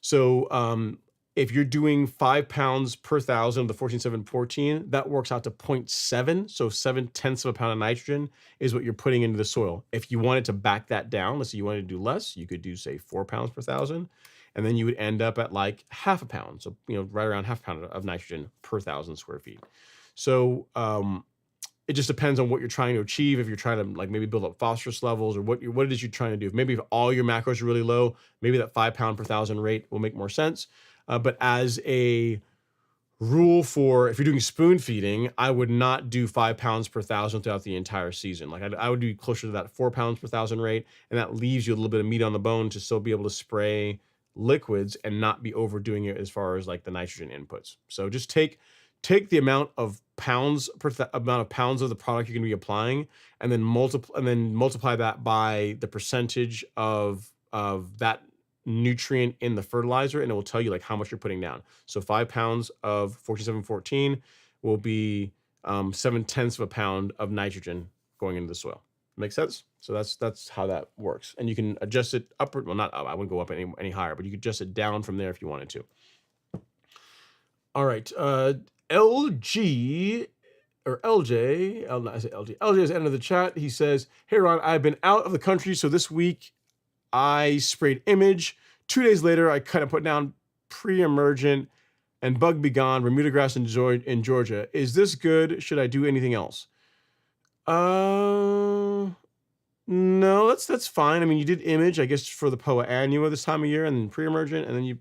So if you're doing 5 pounds per thousand of the 14-7-14, that works out to 0.7. So 7/10 of a pound of nitrogen is what you're putting into the soil. If you wanted to back that down, let's say you wanted to do less, you could do, say, 4 pounds per thousand, and then you would end up at like half a pound. So, right around half a pound of nitrogen per 1,000 square feet. So it just depends on what you're trying to achieve. If you're trying to like maybe build up phosphorus levels, or what it is you're trying to do. If all your macros are really low, maybe that 5 pound per thousand rate will make more sense. But as a rule for if you're doing spoon feeding, I would not do 5 pounds per thousand throughout the entire season. Like I would do closer to that 4 pounds per thousand rate, and that leaves you a little bit of meat on the bone to still be able to spray liquids and not be overdoing it as far as like the nitrogen inputs. So just take the amount of pounds amount of pounds of the product you're going to be applying, and then multiply that by the percentage of that nutrient in the fertilizer, and it will tell you like how much you're putting down. So 5 pounds of 14-7-14 will be 7/10 of a pound of nitrogen going into the soil. Make sense? So that's how that works, and you can adjust it upward. Well, not up. I wouldn't go up any higher, but you could adjust it down from there if you wanted to. All right, LG or LJ, I say LG. LJ is end of the chat. He says, "Hey Ron, I've been out of the country, so this week I sprayed Image. 2 days later, I kind of put down Pre-emergent and Bug Be Gone, Bermuda grass in Georgia. Is this good? Should I do anything else?" No, that's fine. I mean, you did Image, I guess, for the Poa annua this time of year, and then Pre-emergent, and then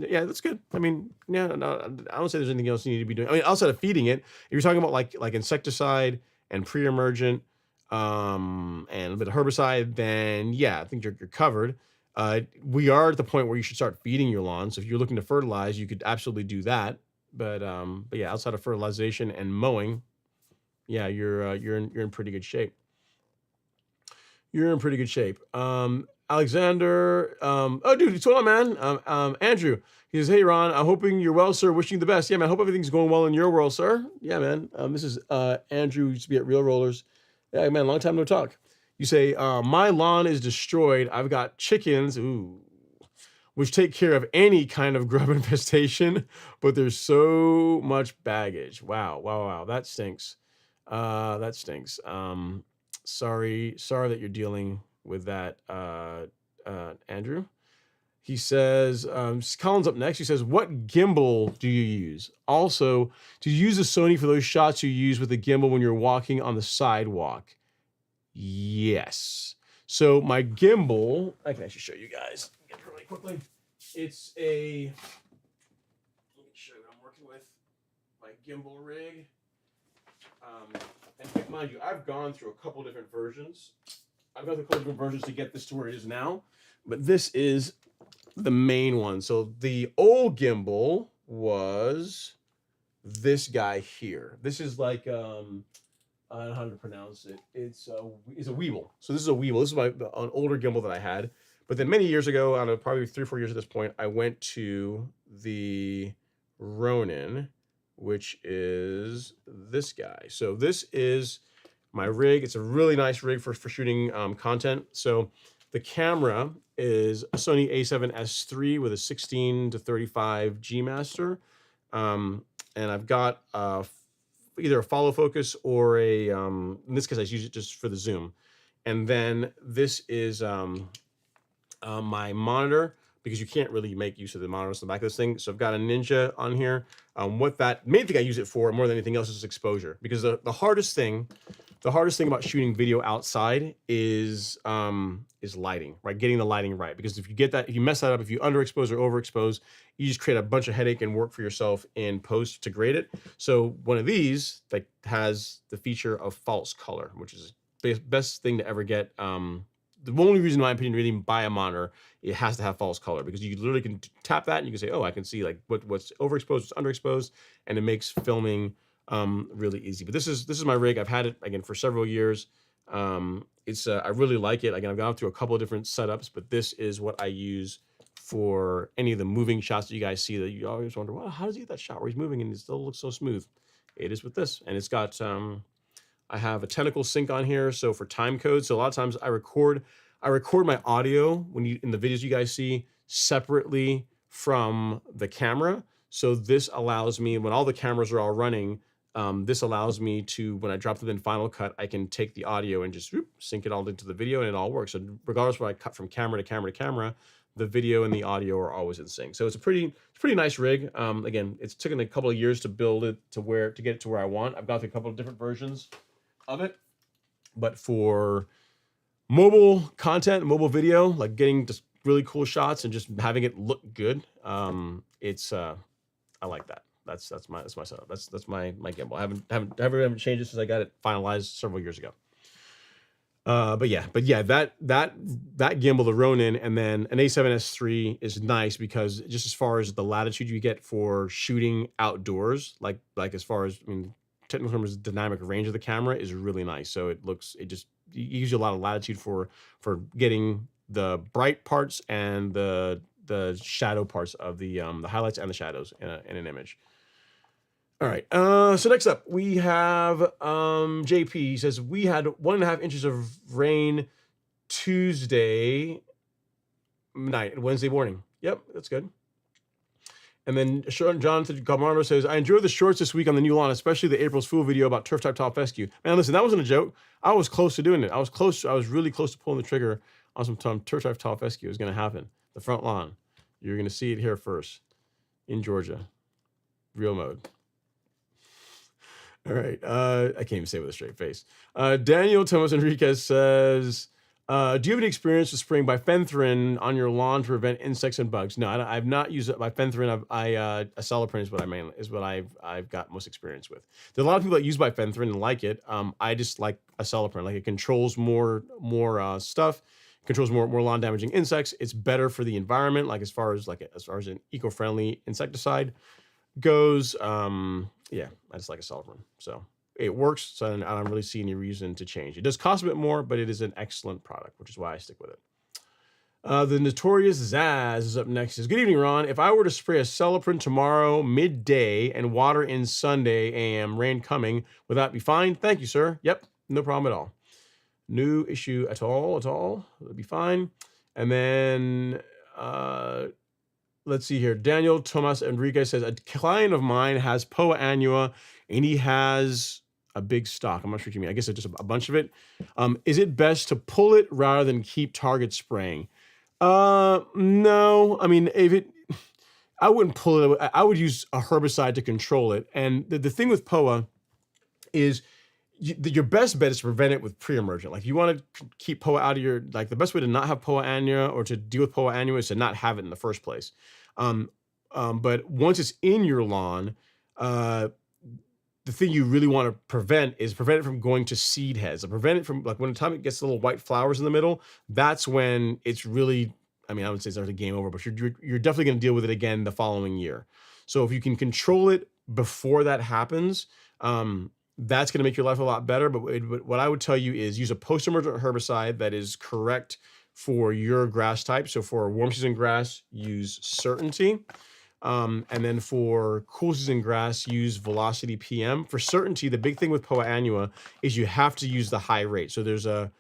yeah, that's good. I mean, yeah, no, I don't say there's anything else you need to be doing. I mean, outside of feeding it, if you're talking about like insecticide and Pre-emergent, and a bit of herbicide, then yeah, I think you're covered. We are at the point where you should start feeding your lawn. So if you're looking to fertilize, you could absolutely do that. But yeah, outside of fertilization and mowing, yeah, you're in pretty good shape. You're in pretty good shape. Alexander, oh dude, what's going on, man? Andrew, he says, "Hey Ron, I'm hoping you're well, sir. Wishing you the best." Yeah, man. Hope everything's going well in your world, sir. Yeah, man. This is Andrew. Used to be at Real Rollers. Yeah, man. Long time no talk. You say, "My lawn is destroyed. I've got chickens, which take care of any kind of grub infestation, but there's so much baggage." Wow. That stinks. That stinks. Sorry that you're dealing with that, Andrew. He says, Colin's up next. He says, "What gimbal do you use? Also, do you use a Sony for those shots you use with the gimbal when you're walking on the sidewalk?" Yes. So my gimbal, I can actually show you guys really quickly. It's let me show you what I'm working with. My gimbal rig. And mind you, I've gone through a couple different versions. To get this to where it is now, but this is the main one. So the old gimbal was this guy here. This is like I don't know how to pronounce it. It's a Weeble. So this is a Weeble. This is an older gimbal that I had. But then many years ago, I don't know, probably 3 or 4 years at this point, I went to the Ronin, which is this guy. So this is my rig. It's a really nice rig for shooting content. So the camera is a Sony a7S III with a 16-35 G Master. And I've got either a follow focus or a, in this case, I use it just for the zoom. And then this is my monitor, because you can't really make use of the monitors in the back of this thing. So I've got a Ninja on here. What that main thing I use it for more than anything else is exposure, because the hardest thing about shooting video outside is lighting, right? Getting the lighting right. Because if you mess that up, if you underexpose or overexpose, you just create a bunch of headache and work for yourself in post to grade it. So one of these that has the feature of false color, which is the best thing to ever get. The only reason, in my opinion, really buy a monitor, it has to have false color, because you literally can tap that and you can say, oh, I can see like what's overexposed, what's underexposed, and it makes filming really easy. But this is my rig. I've had it again for several years. I really like it. Again, I've gone through a couple of different setups, but this is what I use for any of the moving shots that you guys see that you always wonder, well, how does he get that shot where he's moving and it still looks so smooth? It is with this, and it's got I have a tentacle sync on here, so for time code. So a lot of times I record my audio in the videos you guys see separately from the camera. So this allows me, when all the cameras are all running, this allows me to, when I drop it in Final Cut, I can take the audio and just sync it all into the video, and it all works. So regardless of what I cut from camera to camera to camera, the video and the audio are always in sync. So it's a pretty nice rig. Again, it's taken a couple of years to build it to get it to where I want. I've gone through a couple of different versions of it, but for mobile content, mobile video, like getting just really cool shots and just having it look good, I like that. That's my setup. That's my gimbal. I haven't changed it since I got it finalized several years ago. But yeah, that gimbal, the Ronin, and then an A7S III is nice, because just as far as the latitude you get for shooting outdoors, like as far as, I mean, technical terms, dynamic range of the camera is really nice. So it gives you a lot of latitude for getting the bright parts and the shadow parts of the highlights and the shadows in an image. All right. So next up we have JP. He says we had 1.5 inches of rain Tuesday night and Wednesday morning. Yep, that's good. And then Jonathan Camardo says, I enjoyed the shorts this week on the new lawn, especially the April's Fool video about turf type top fescue. Man, listen, that wasn't a joke. I was close to doing it. I was really close to pulling the trigger on some turf type top fescue. It was going to happen. The front lawn. You're going to see it here first in Georgia. Real mode. All right. I can't even say it with a straight face. Daniel Thomas Enriquez says, do you have any experience with spraying bifenthrin on your lawn to prevent insects and bugs? No, I've not used bifenthrin. Acelepryn is what I've got most experience with. There's a lot of people that use bifenthrin and like it. I just like acelepryn. Like, it controls more stuff, controls more lawn damaging insects. It's better for the environment. Like as far as an eco-friendly insecticide goes. Yeah, I just like acelepryn. So it works, so I don't really see any reason to change. It does cost a bit more, but it is an excellent product, which is why I stick with it. The Notorious Zaz is up next. He says, good evening, Ron. If I were to spray acelepryn tomorrow midday and water in Sunday AM, rain coming, would that be fine? Thank you, sir. Yep, no problem at all. No issue at all. That'd be fine. And then let's see here. Daniel Tomas Enriquez says, a client of mine has Poa annua, and he has a big stock. I'm not sure what you mean. I guess it's just a bunch of it. Is it best to pull it rather than keep target spraying? No. I mean, I wouldn't pull it. I would use a herbicide to control it. And the thing with Poa is your best bet is to prevent it with pre-emergent. Like, you want to keep Poa out of your, like, the best way to not have Poa annua or to deal with Poa annua is to not have it in the first place. But once it's in your lawn, the thing you really want to prevent it from going to seed heads. So prevent it from, like, when the time it gets the little white flowers in the middle, that's when it's really, I mean, I would say it's already game over, but you're definitely going to deal with it again the following year. So if you can control it before that happens, that's going to make your life a lot better. But what I would tell you is use a post-emergent herbicide that is correct for your grass type. So for warm season grass, use Certainty. And then for cool season grass, use Velocity PM. For Certainty, the big thing with Poa annua is you have to use the high rate. So there's a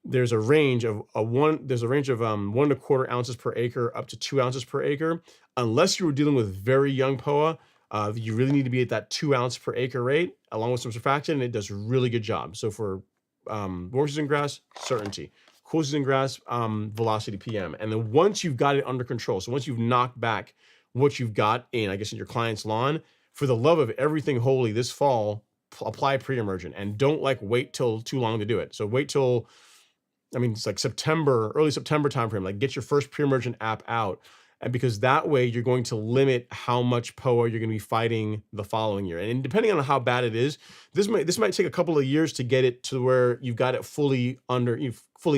range of 1 1/4 ounces per acre up to 2 ounces per acre. Unless you were dealing with very young Poa, You really need to be at that 2 ounce per acre rate, along with some surfactant, and it does a really good job. So for warm season grass, certainty. Cool season grass, velocity PM. And then once you've got it under control, so once you've knocked back what you've got in, I guess, in your client's lawn, for the love of everything holy, this fall, apply pre-emergent, and don't like wait till too long to do it. So wait till, I mean, it's like September, early September timeframe, like get your first pre-emergent app out. And because that way you're going to limit how much POA you're going to be fighting the following year. And depending on how bad it is, this might take a couple of years to get it to where you've got it fully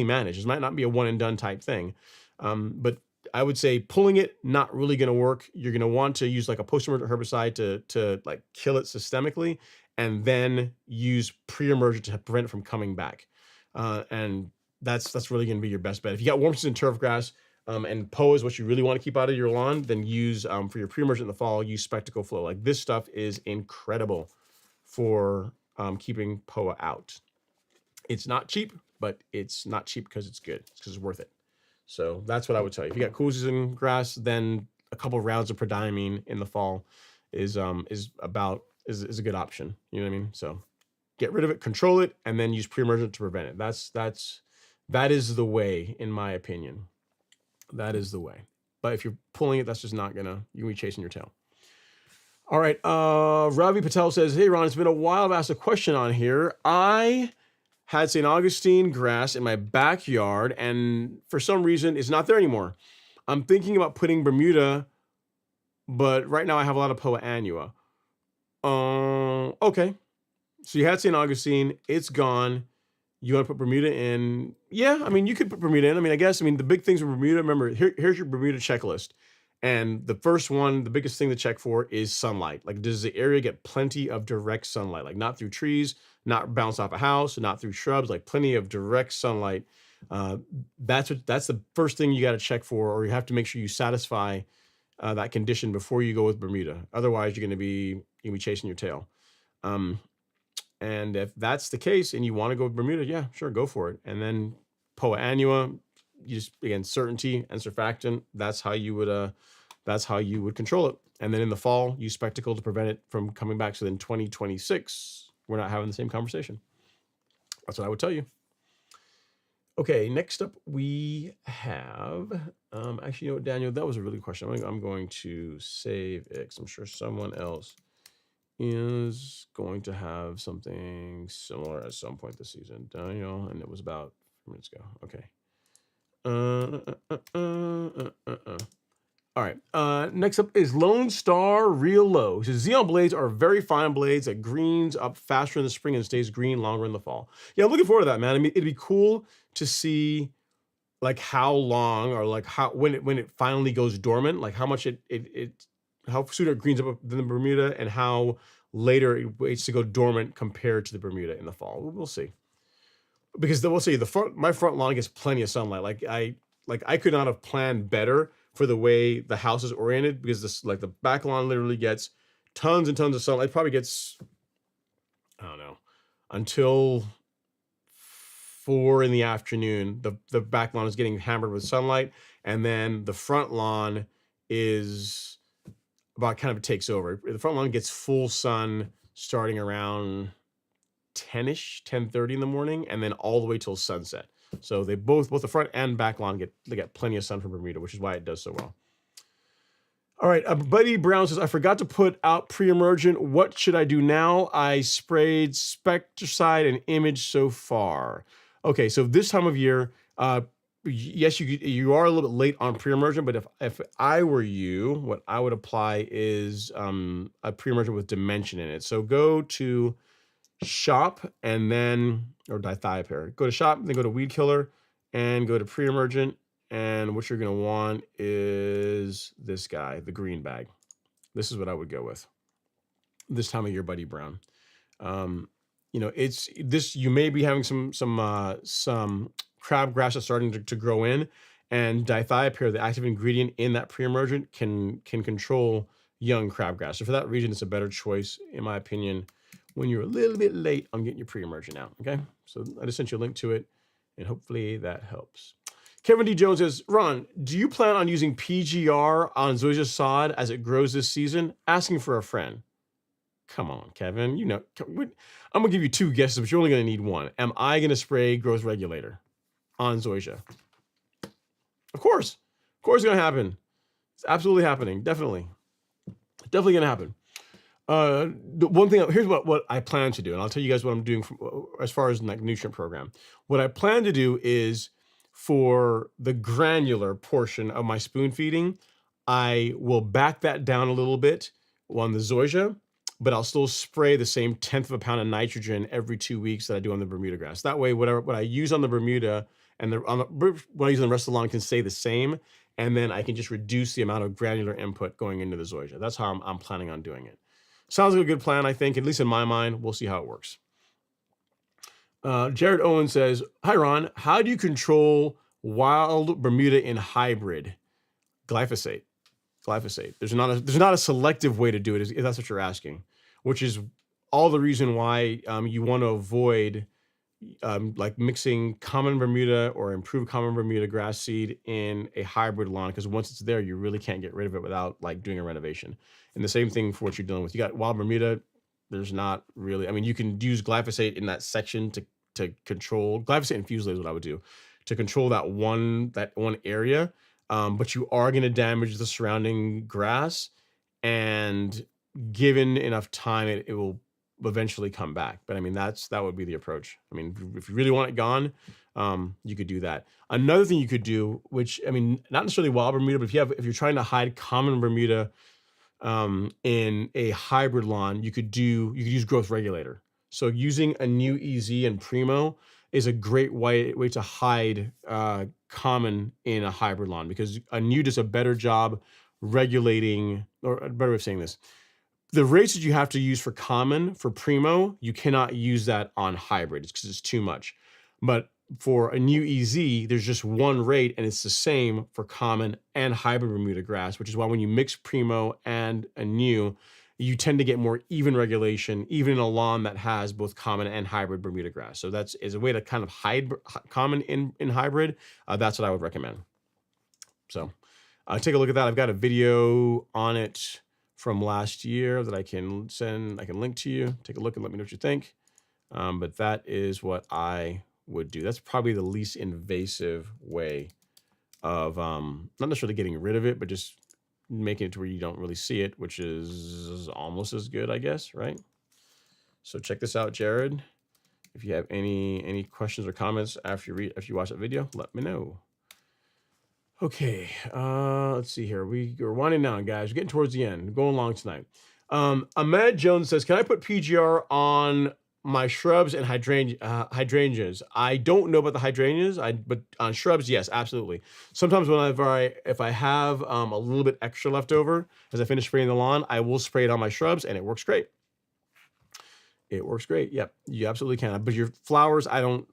managed. This might not be a one and done type thing. But I would say pulling it, not really going to work. You're going to want to use like a post-emergent herbicide to like kill it systemically, and then use pre-emergent to prevent it from coming back. And that's really going to be your best bet. If you got warm season turf grass, and POA is what you really want to keep out of your lawn, then use, for your pre-emergent in the fall, use Spectacle Flow. Like this stuff is incredible for keeping POA out. It's not cheap, but it's not cheap because it's good. It's because it's worth it. So that's what I would tell you. If you got cool season grass, then a couple of rounds of prodiamine in the fall is a good option. You know what I mean? So get rid of it, control it, and then use pre-emergent to prevent it. That is the way, in my opinion. That is the way. But if you're pulling it, that's just not gonna, you're gonna be chasing your tail. All right. Ravi Patel says, hey, Ron, it's been a while. I've asked a question on here. I had St. Augustine grass in my backyard, and for some reason, it's not there anymore. I'm thinking about putting Bermuda, but right now I have a lot of Poa annua. Okay. So you had St. Augustine, it's gone. You want to put Bermuda in? Yeah, I mean, you could put Bermuda in. I mean, I guess, the big things with Bermuda, remember, here's your Bermuda checklist. And the first one, the biggest thing to check for is sunlight. Like, does the area get plenty of direct sunlight? Like, not through trees, not bounce off a house, not through shrubs, like plenty of direct sunlight. That's the first thing you got to check for, or you have to make sure you satisfy that condition before you go with Bermuda. Otherwise, you're going to be chasing your tail. And if that's the case and you want to go with Bermuda, yeah, sure, go for it. And then Poa annua, you just, again, certainty and surfactant, that's how you would control it. And then in the fall, use Spectacle to prevent it from coming back. So then 2026, we're not having the same conversation. That's what I would tell you. Okay, next up we have, actually, you know what, Daniel, that was a really good question. I'm going to save it, 'cause I'm sure someone else is going to have something similar at some point this season. Daniel, and it was about 4 minutes ago. Okay. All right. Next up is Lone Star Real Low. So Xeon blades are very fine blades that greens up faster in the spring and stays green longer in the fall. Yeah, I'm looking forward to that, man. I mean, it'd be cool to see like how long, or like how when it finally goes dormant, like how much how sooner it greens up than the Bermuda, and how later it waits to go dormant compared to the Bermuda in the fall. We'll see. Because we'll see, my front lawn gets plenty of sunlight. Like I could not have planned better for the way the house is oriented, because this, like, the back lawn literally gets tons and tons of sunlight. It probably gets, I don't know, until 4 in the afternoon, the back lawn is getting hammered with sunlight, and then the front lawn is about kind of takes over. The front lawn gets full sun starting around 10:30 in the morning, and then all the way till sunset. So they both the front and back lawn get plenty of sun from Bermuda, which is why it does so well. All right, Buddy Brown says, I forgot to put out pre-emergent. What should I do now? I sprayed Specticide and Image so far. Okay, so this time of year, yes, you are a little bit late on pre-emergent, but if I were you, what I would apply is a pre-emergent with dimension in it. So go to shop, and then, or dithiopyr. Go to shop, then go to weed killer, and go to pre-emergent. And what you're going to want is this guy, the green bag. This is what I would go with this time of year, Buddy Brown. It's this. You may be having some crabgrass that's starting to grow in, and dithiopyr, the active ingredient in that pre-emergent, can control young crabgrass. So for that reason, it's a better choice, in my opinion, when you're a little bit late on getting your pre-emergent out. Okay, so I just sent you a link to it, and hopefully that helps. Kevin D. Jones says, Ron, do you plan on using PGR on Zoysia sod as it grows this season? Asking for a friend. Come on, Kevin. You know, I'm going to give you 2 guesses, but you're only going to need 1. Am I going to spray growth regulator on Zoysia? Of course. Of course it's going to happen. It's absolutely happening. Definitely. Definitely going to happen. The one thing, here's what I plan to do, and I'll tell you guys what I'm doing as far as like nutrient program. What I plan to do is for the granular portion of my spoon feeding, I will back that down a little bit on the Zoysia, but I'll still spray the same 1/10 of a pound of nitrogen every 2 weeks that I do on the Bermuda grass. That way, what I use on the Bermuda and what I use on the rest of the lawn can stay the same, and then I can just reduce the amount of granular input going into the Zoysia. That's how I'm planning on doing it. Sounds like a good plan, I think, at least in my mind. We'll see how it works. Jared Owen says, hi, Ron. How do you control wild Bermuda in hybrid? Glyphosate. There's not a selective way to do it, if that's what you're asking, which is all the reason why you want to avoid like mixing common Bermuda or improved common Bermuda grass seed in a hybrid lawn, because once it's there, you really can't get rid of it without like doing a renovation. And the same thing for what you're dealing with. You got wild Bermuda. There's not really, I mean, you can use glyphosate in that section to control, glyphosate infused is what I would do to control that one area. But you are going to damage the surrounding grass, and given enough time, it will eventually come back. But I mean, that would be the approach. I mean, if you really want it gone, you could do that. Another thing you could do, which, I mean, not necessarily wild Bermuda, but if you're trying to hide common Bermuda in a hybrid lawn, you could use growth regulator. So using a new EZ and Primo is a great way to hide common in a hybrid lawn, because a new does a better job regulating, or a better way of saying this, the rates that you have to use for common for Primo, you cannot use that on hybrid because it's too much. But for a new EZ, there's just one rate, and it's the same for common and hybrid Bermuda grass, which is why when you mix Primo and a new, you tend to get more even regulation, even in a lawn that has both common and hybrid Bermuda grass. So that's a way to kind of hide common in hybrid. That's what I would recommend. So take a look at that. I've got a video on it from last year that I can link to you. Take a look and let me know what you think. But that is what I would do. That's probably the least invasive way of not necessarily getting rid of it, but just making it to where you don't really see it, which is almost as good, I guess, right? So check this out, Jared. If you have any questions or comments after you watch that video, let me know. Okay, let's see here. We're winding down, guys. We're getting towards the end. We're going long tonight. Ahmed Jones says, can I put PGR on my shrubs and hydrangeas? I don't know about the hydrangeas, but on shrubs, yes, absolutely. Sometimes if I have a little bit extra left over as I finish spraying the lawn, I will spray it on my shrubs, and it works great. It works great. Yep, you absolutely can. But your flowers, I don't.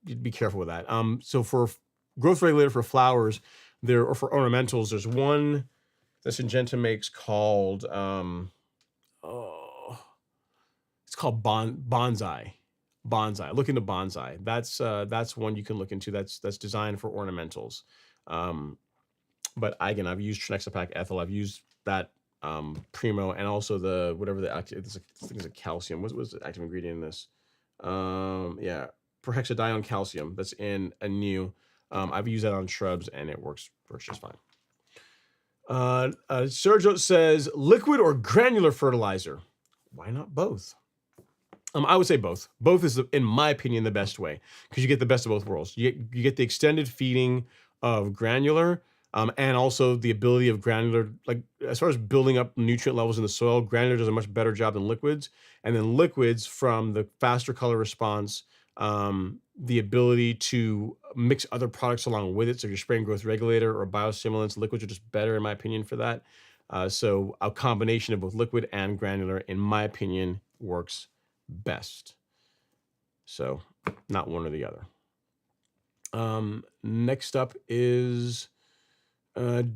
You'd be careful with that. So for growth regulator for flowers, or for ornamentals, there's one that Syngenta makes called it's called Bonsai. Look into Bonsai. That's one you can look into. That's designed for ornamentals. But again, I've used Trinexapac Ethyl. I've used that Primo, and also I think it's a calcium. What's the active ingredient in this? Yeah, perhexadione calcium. That's in a new. I've used that on shrubs, and it works just fine. Sergio says, liquid or granular fertilizer? Why not both? I would say both. Both is, in my opinion, the best way, because you get the best of both worlds. You get the extended feeding of granular, and also the ability of granular, like as far as building up nutrient levels in the soil, granular does a much better job than liquids. And then liquids, from the faster color response, the ability to mix other products along with it. So if you're spraying growth regulator or biostimulants, liquids are just better, in my opinion, for that. So a combination of both liquid and granular, in my opinion, works best. So not one or the other. Next up is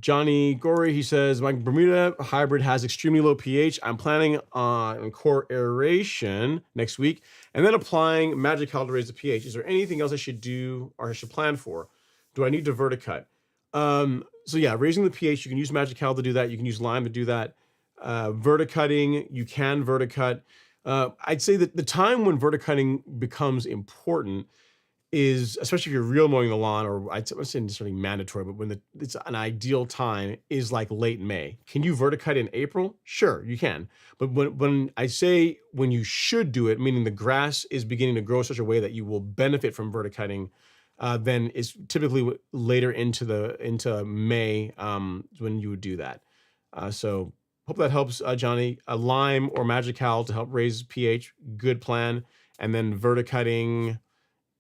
Johnny Gorey. He says, my Bermuda hybrid has extremely low pH. I'm planning on core aeration next week and then applying Magical to raise the pH. Is there anything else I should do or I should plan for? Do I need to verticut? So yeah, raising the pH, you can use Magic Cal to do that. You can use lime to do that. Verticutting, you can verticut. I'd say that the time when verticutting becomes important is, especially if you're real mowing the lawn, or I'd say necessarily mandatory, but when it's an ideal time is like late May. Can you verticut in April? Sure, you can. But when I say when you should do it, meaning the grass is beginning to grow in such a way that you will benefit from verticutting, then it's typically later into May when you would do that. So hope that helps, Johnny. A lime or Magic Cal to help raise pH, good plan. And then verticutting,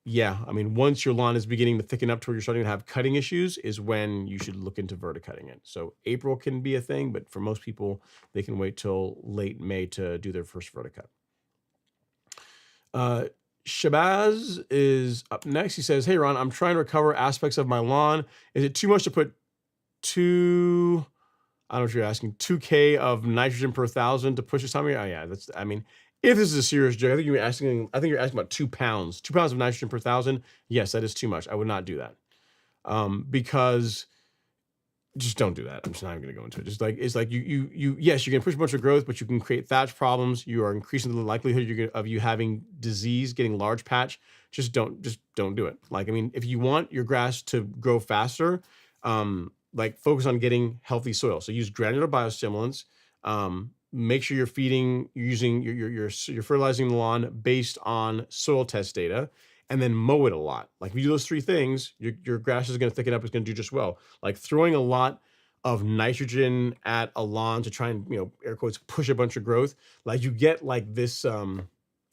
yeah, I mean, once your lawn is beginning to thicken up to where you're starting to have cutting issues is when you should look into verticutting it. So April can be a thing, but for most people, they can wait till late May to do their first verticut. Shabazz is up next. He says, hey, Ron, I'm trying to recover aspects of my lawn. Is it too much to put I don't know if you're asking, 2K of nitrogen per 1,000 to push this time of year? Oh yeah, that's, I mean, if this is a serious joke, I think you're asking about 2 pounds. 2 pounds of nitrogen per 1,000. Yes, that is too much. I would not do that. Because just don't do that. I'm just not even gonna go into it. Just like, it's like yes, you can push a bunch of growth, but you can create thatch problems. You are increasing the likelihood of you having disease, getting large patch. Just don't do it. Like, I mean, if you want your grass to grow faster, like focus on getting healthy soil. So use granular biostimulants. Make sure you're using you're fertilizing the lawn based on soil test data, and then mow it a lot. Like if you do those 3 things, your grass is going to thicken up. It's going to do just well. Like throwing a lot of nitrogen at a lawn to try and, air quotes, push a bunch of growth. Like you get like this, you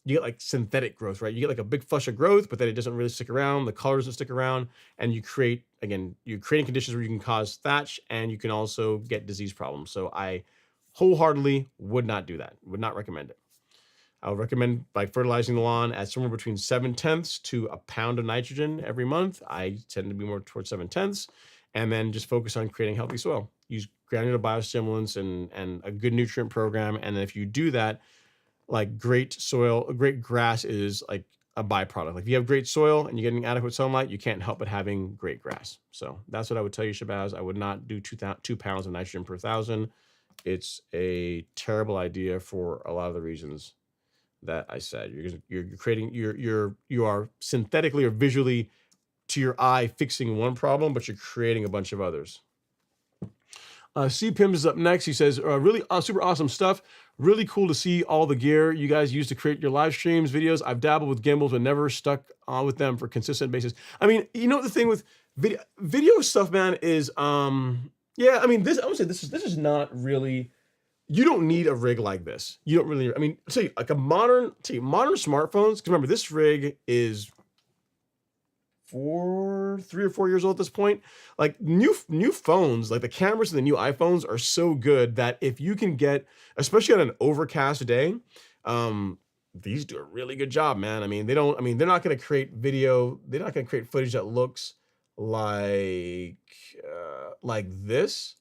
get like synthetic growth, right? You get like a big flush of growth, but then it doesn't really stick around. The color doesn't stick around, and you're creating conditions where you can cause thatch, and you can also get disease problems. So I wholeheartedly would not do that. Would not recommend it. I would recommend like fertilizing the lawn at somewhere between 7/10 to a pound of nitrogen every month. I tend to be more towards 7/10, and then just focus on creating healthy soil. Use granular biostimulants and a good nutrient program. And then if you do that, like great soil, great grass is like a byproduct. Like if you have great soil and you're getting adequate sunlight, you can't help but having great grass. So that's what I would tell you, Shabazz. I would not do 2 pounds of nitrogen per 1,000. It's a terrible idea for a lot of the reasons that I said. You're creating, you are synthetically or visually to your eye fixing one problem, but you're creating a bunch of others. C Pims is up next. He says, really super awesome stuff. Really cool to see all the gear you guys use to create your live streams, videos. I've dabbled with gimbals, but never stuck with them for consistent basis. I mean, the thing with video stuff, man, is, yeah, I mean, I would say this is not really, you don't need a rig like this. You don't really, I mean, like modern smartphones, because remember, this rig is 3 or 4 years old at this point. Like new phones, like the cameras in the new iPhones are so good that if you can get, especially on an overcast day, these do a really good job, man. I mean, they're not going to create video. They're not going to create footage that looks like this,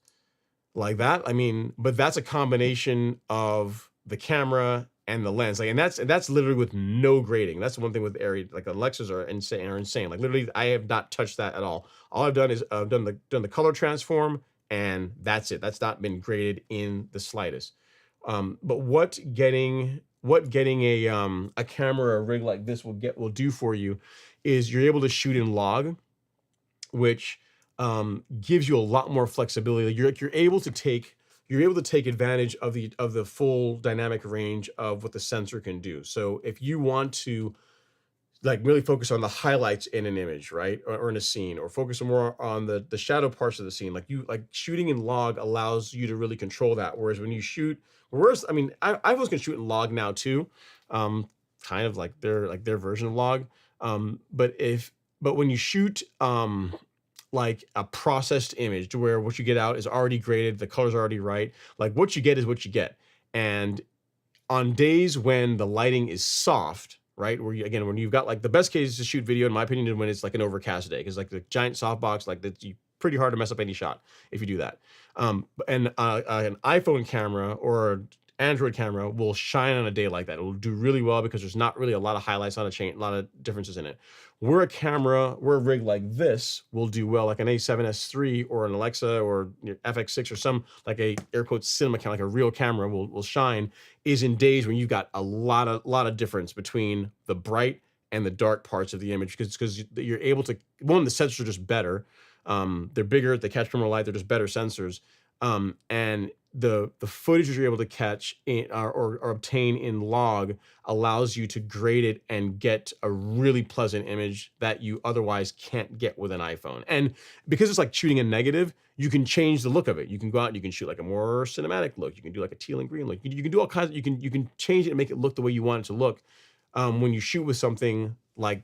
like that. I mean, but that's a combination of the camera and the lens, like, and that's literally with no grading. That's one thing with Arri, like Alexas are insane. Like literally, I have not touched that at all. All I've done is done the color transform, and that's it. That's not been graded in the slightest. But what getting a camera or a rig like this will do for you is you're able to shoot in log, which gives you a lot more flexibility. You're able to take advantage of the full dynamic range of what the sensor can do. So if you want to like really focus on the highlights in an image, right, or in a scene, or focus more on the shadow parts of the scene, like shooting in log allows you to really control that. Whereas when you shoot, I mean, iPhones can shoot in log now too, kind of like their version of log. But when you shoot like a processed image to where what you get out is already graded, the color's already right, like what you get is what you get. And on days when the lighting is soft, right, when you've got like the best case to shoot video, in my opinion, is when it's like an overcast day, because like the giant softbox, like that's pretty hard to mess up any shot if you do that. And an iPhone camera or Android camera will shine on a day like that. It will do really well because there's not really a lot of highlights on a lot of differences in it. Where a rig like this will do well, like an A7S III or an Alexa or FX6 or some like a air quotes cinema camera, like a real camera will shine, is in days when you've got a lot of difference between the bright and the dark parts of the image, because you're able to, one, the sensors are just better. They're bigger, they catch more light, they're just better sensors. And the footage you're able to catch or obtain in log allows you to grade it and get a really pleasant image that you otherwise can't get with an iPhone. And because it's like shooting a negative, you can change the look of it. You can go out and you can shoot like a more cinematic look. You can do like a teal and green look. You can do all kinds of, you can change it and make it look the way you want it to look. When you shoot with something like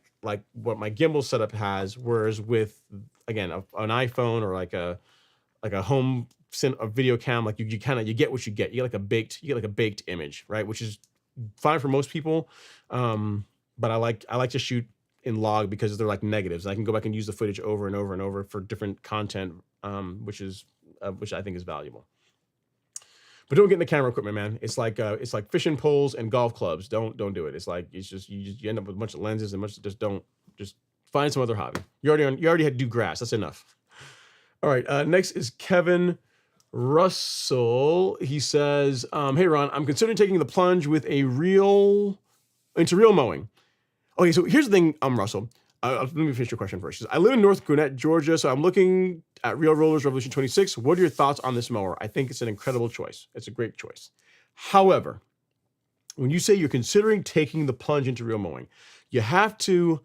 what my gimbal setup has, whereas with, again, an iPhone or like a home a video cam, like you get what you get. You get like a baked image, right? Which is fine for most people. But I like to shoot in log because they're like negatives. I can go back and use the footage over and over and over for different content, which I think is valuable. But don't get into camera equipment, man. It's like fishing poles and golf clubs. Don't do it. It's like you end up with a bunch of lenses and just find some other hobby. You already had to do grass. That's enough. All right. Next is Kevin Russell. He says, "Hey Ron, I'm considering taking the plunge with into real mowing." Okay, so here's the thing, Russell. Let me finish your question first. I live in North Gwinnett, Georgia, so I'm looking at Real Rollers Revolution 26. What are your thoughts on this mower? I think it's an incredible choice. It's a great choice. However, when you say you're considering taking the plunge into real mowing, you have to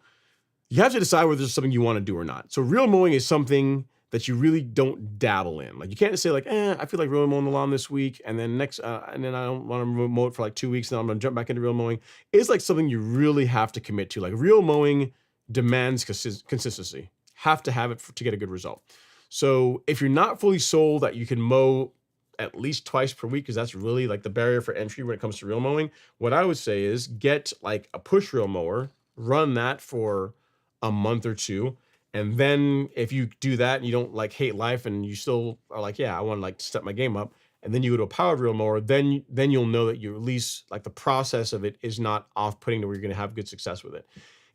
decide whether there's something you want to do or not. So real mowing is something that you really don't dabble in. Like you can't say like, I feel like real mowing the lawn this week, and then and then I don't want to mow it for like 2 weeks, and then I'm gonna jump back into real mowing. It's like something you really have to commit to. Like real mowing demands consistency. Have to have it to get a good result. So if you're not fully sold that you can mow at least twice per week, because that's really like the barrier for entry when it comes to real mowing, what I would say is get like a push reel mower, run that for a month or two. And then if you do that and you don't like hate life and you still are like, yeah, I want to like step my game up, and then you go to a powered reel mower, then you'll know that you at least like the process of it is not off-putting to where you're going to have good success with it.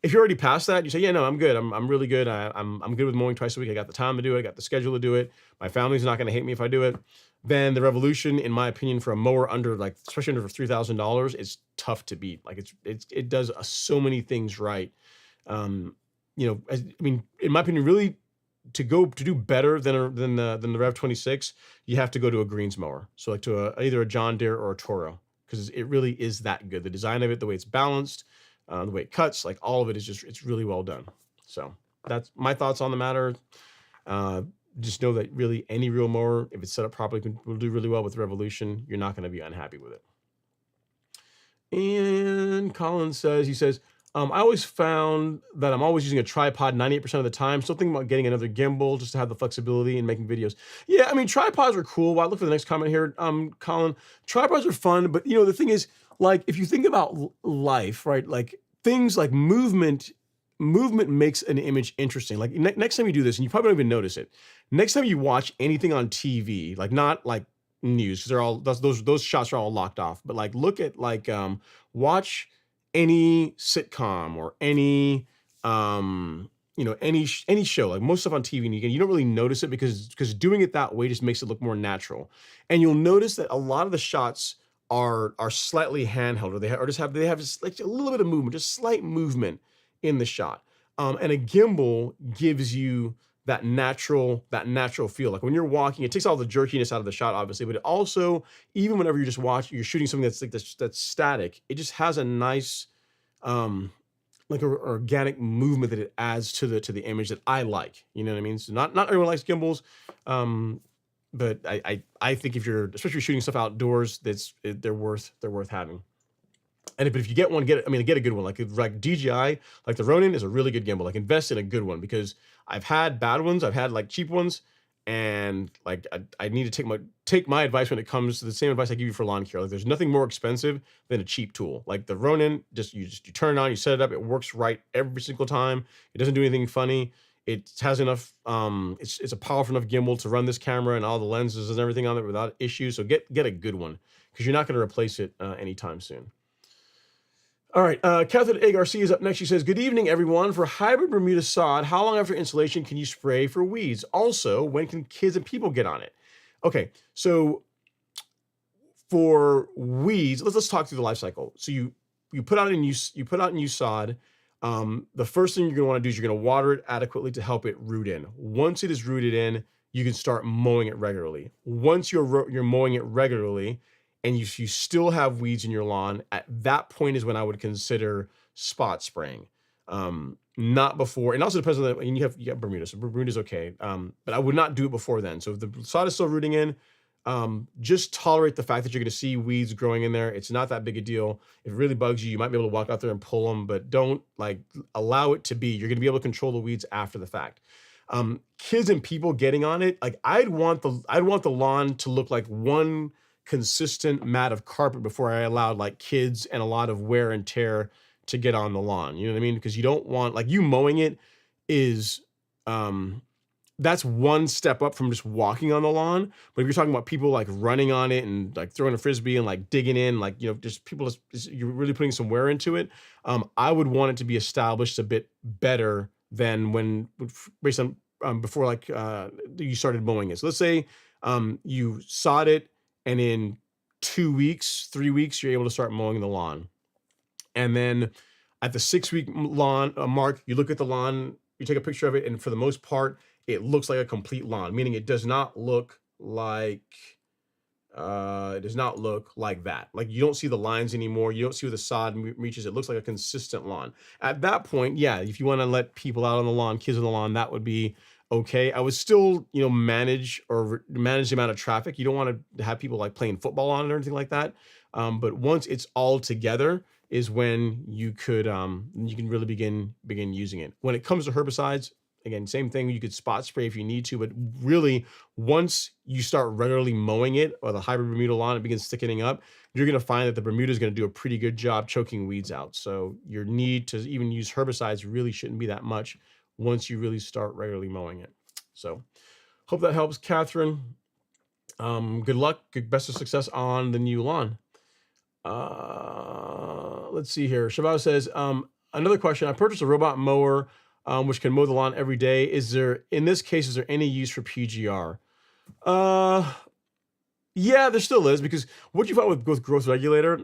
If you're already past that, you say, yeah, no, I'm good. I'm really good. I'm good with mowing twice a week. I got the time to do it. I got the schedule to do it. My family's not going to hate me if I do it. Then the Revolution, in my opinion, for a mower under like, especially under $3,000, is tough to beat. Like it does so many things right. In my opinion, really to do better than the Rev 26, you have to go to a greens mower. So like to either a John Deere or a Toro, because it really is that good. The design of it, the way it's balanced, the way it cuts, like all of it is it's really well done. So that's my thoughts on the matter. Just know that really any real mower, if it's set up properly, will do really well with Revolution. You're not going to be unhappy with it. And Colin says, I always found that I'm always using a tripod 98% of the time. Still thinking about getting another gimbal just to have the flexibility and making videos. Yeah, I mean, tripods are cool. Well, I look for the next comment here, Colin. Tripods are fun, but the thing is, like, if you think about life, right? Like things like movement makes an image interesting. Like next time you do this, and you probably don't even notice it. Next time you watch anything on TV, like not like news, because they're all those shots are all locked off. But like look at like watch any sitcom or any any show, like most stuff on TV, and you don't really notice it because doing it that way just makes it look more natural. And you'll notice that a lot of the shots are slightly handheld, or they have just like a little bit of movement, just slight movement in the shot. And a gimbal gives you that natural feel. Like when you're walking, it takes all the jerkiness out of the shot, obviously, but it also, even whenever you just you're shooting something that's like that's static, it just has a nice, like an organic movement that it adds to the image that I like. You know what I mean? So not everyone likes gimbals, but I think if you're especially shooting stuff outdoors, they're worth having. And if you get one, get a good one. Like DJI, like the Ronin is a really good gimbal. Like invest in a good one, because I've had bad ones, I've had like cheap ones, and like I need to take my advice when it comes to the same advice I give you for lawn care. Like there's nothing more expensive than a cheap tool. Like the Ronin, you turn it on, you set it up, it works right every single time. It doesn't do anything funny. It has enough, it's a powerful enough gimbal to run this camera and all the lenses and everything on it without issue. So get a good one, because you're not going to replace it anytime soon. All right, Catherine A. Garcia is up next. She says, good evening, everyone. For hybrid Bermuda sod, how long after installation can you spray for weeds? Also, when can kids and people get on it? Okay, so for weeds, let's talk through the life cycle. So you put out new sod. The first thing you're going to want to do is you're going to water it adequately to help it root in. Once it is rooted in, you can start mowing it regularly. Once you're mowing it regularly, and you still have weeds in your lawn, at that point is when I would consider spot spraying. Not before. And also depends on and you have Bermuda, so Bermuda's okay. But I would not do it before then. So if the sod is still rooting in, just tolerate the fact that you're going to see weeds growing in there. It's not that big a deal. If it really bugs you, you might be able to walk out there and pull them, but don't allow it to be. You're going to be able to control the weeds after the fact. Kids and people getting on it, I'd want the lawn to look like one consistent mat of carpet before I allowed kids and a lot of wear and tear to get on the lawn. You know what I mean? Because you don't want, you mowing it is, that's one step up from just walking on the lawn. But if you're talking about people running on it and throwing a frisbee and digging in, just people, you're really putting some wear into it. I would want it to be established a bit better than when, based on, before you started mowing it. So let's say you sod it, and in 2 weeks, 3 weeks, you're able to start mowing the lawn. And then at the 6-week lawn mark, you look at the lawn, you take a picture of it, and for the most part, it looks like a complete lawn, meaning it does not look like that. You don't see the lines anymore. You don't see where the sod reaches. It looks like a consistent lawn. At that point, yeah, if you want to let people out on the lawn, kids on the lawn, that would be okay. I would still, manage the amount of traffic. You don't want to have people playing football on it or anything like that. But once it's all together is when you can really begin using it. When it comes to herbicides, again, same thing. You could spot spray if you need to, but really, once you start regularly mowing it, or the hybrid Bermuda lawn, it begins thickening up, you're going to find that the Bermuda is going to do a pretty good job choking weeds out. So your need to even use herbicides really shouldn't be that much once you really start regularly mowing it. So hope that helps, Catherine. Good luck. Best of success on the new lawn. Let's see here. Shabbat says, another question. I purchased a robot mower, which can mow the lawn every day. In this case, is there any use for PGR? Yeah, there still is, because what you find with growth regulator,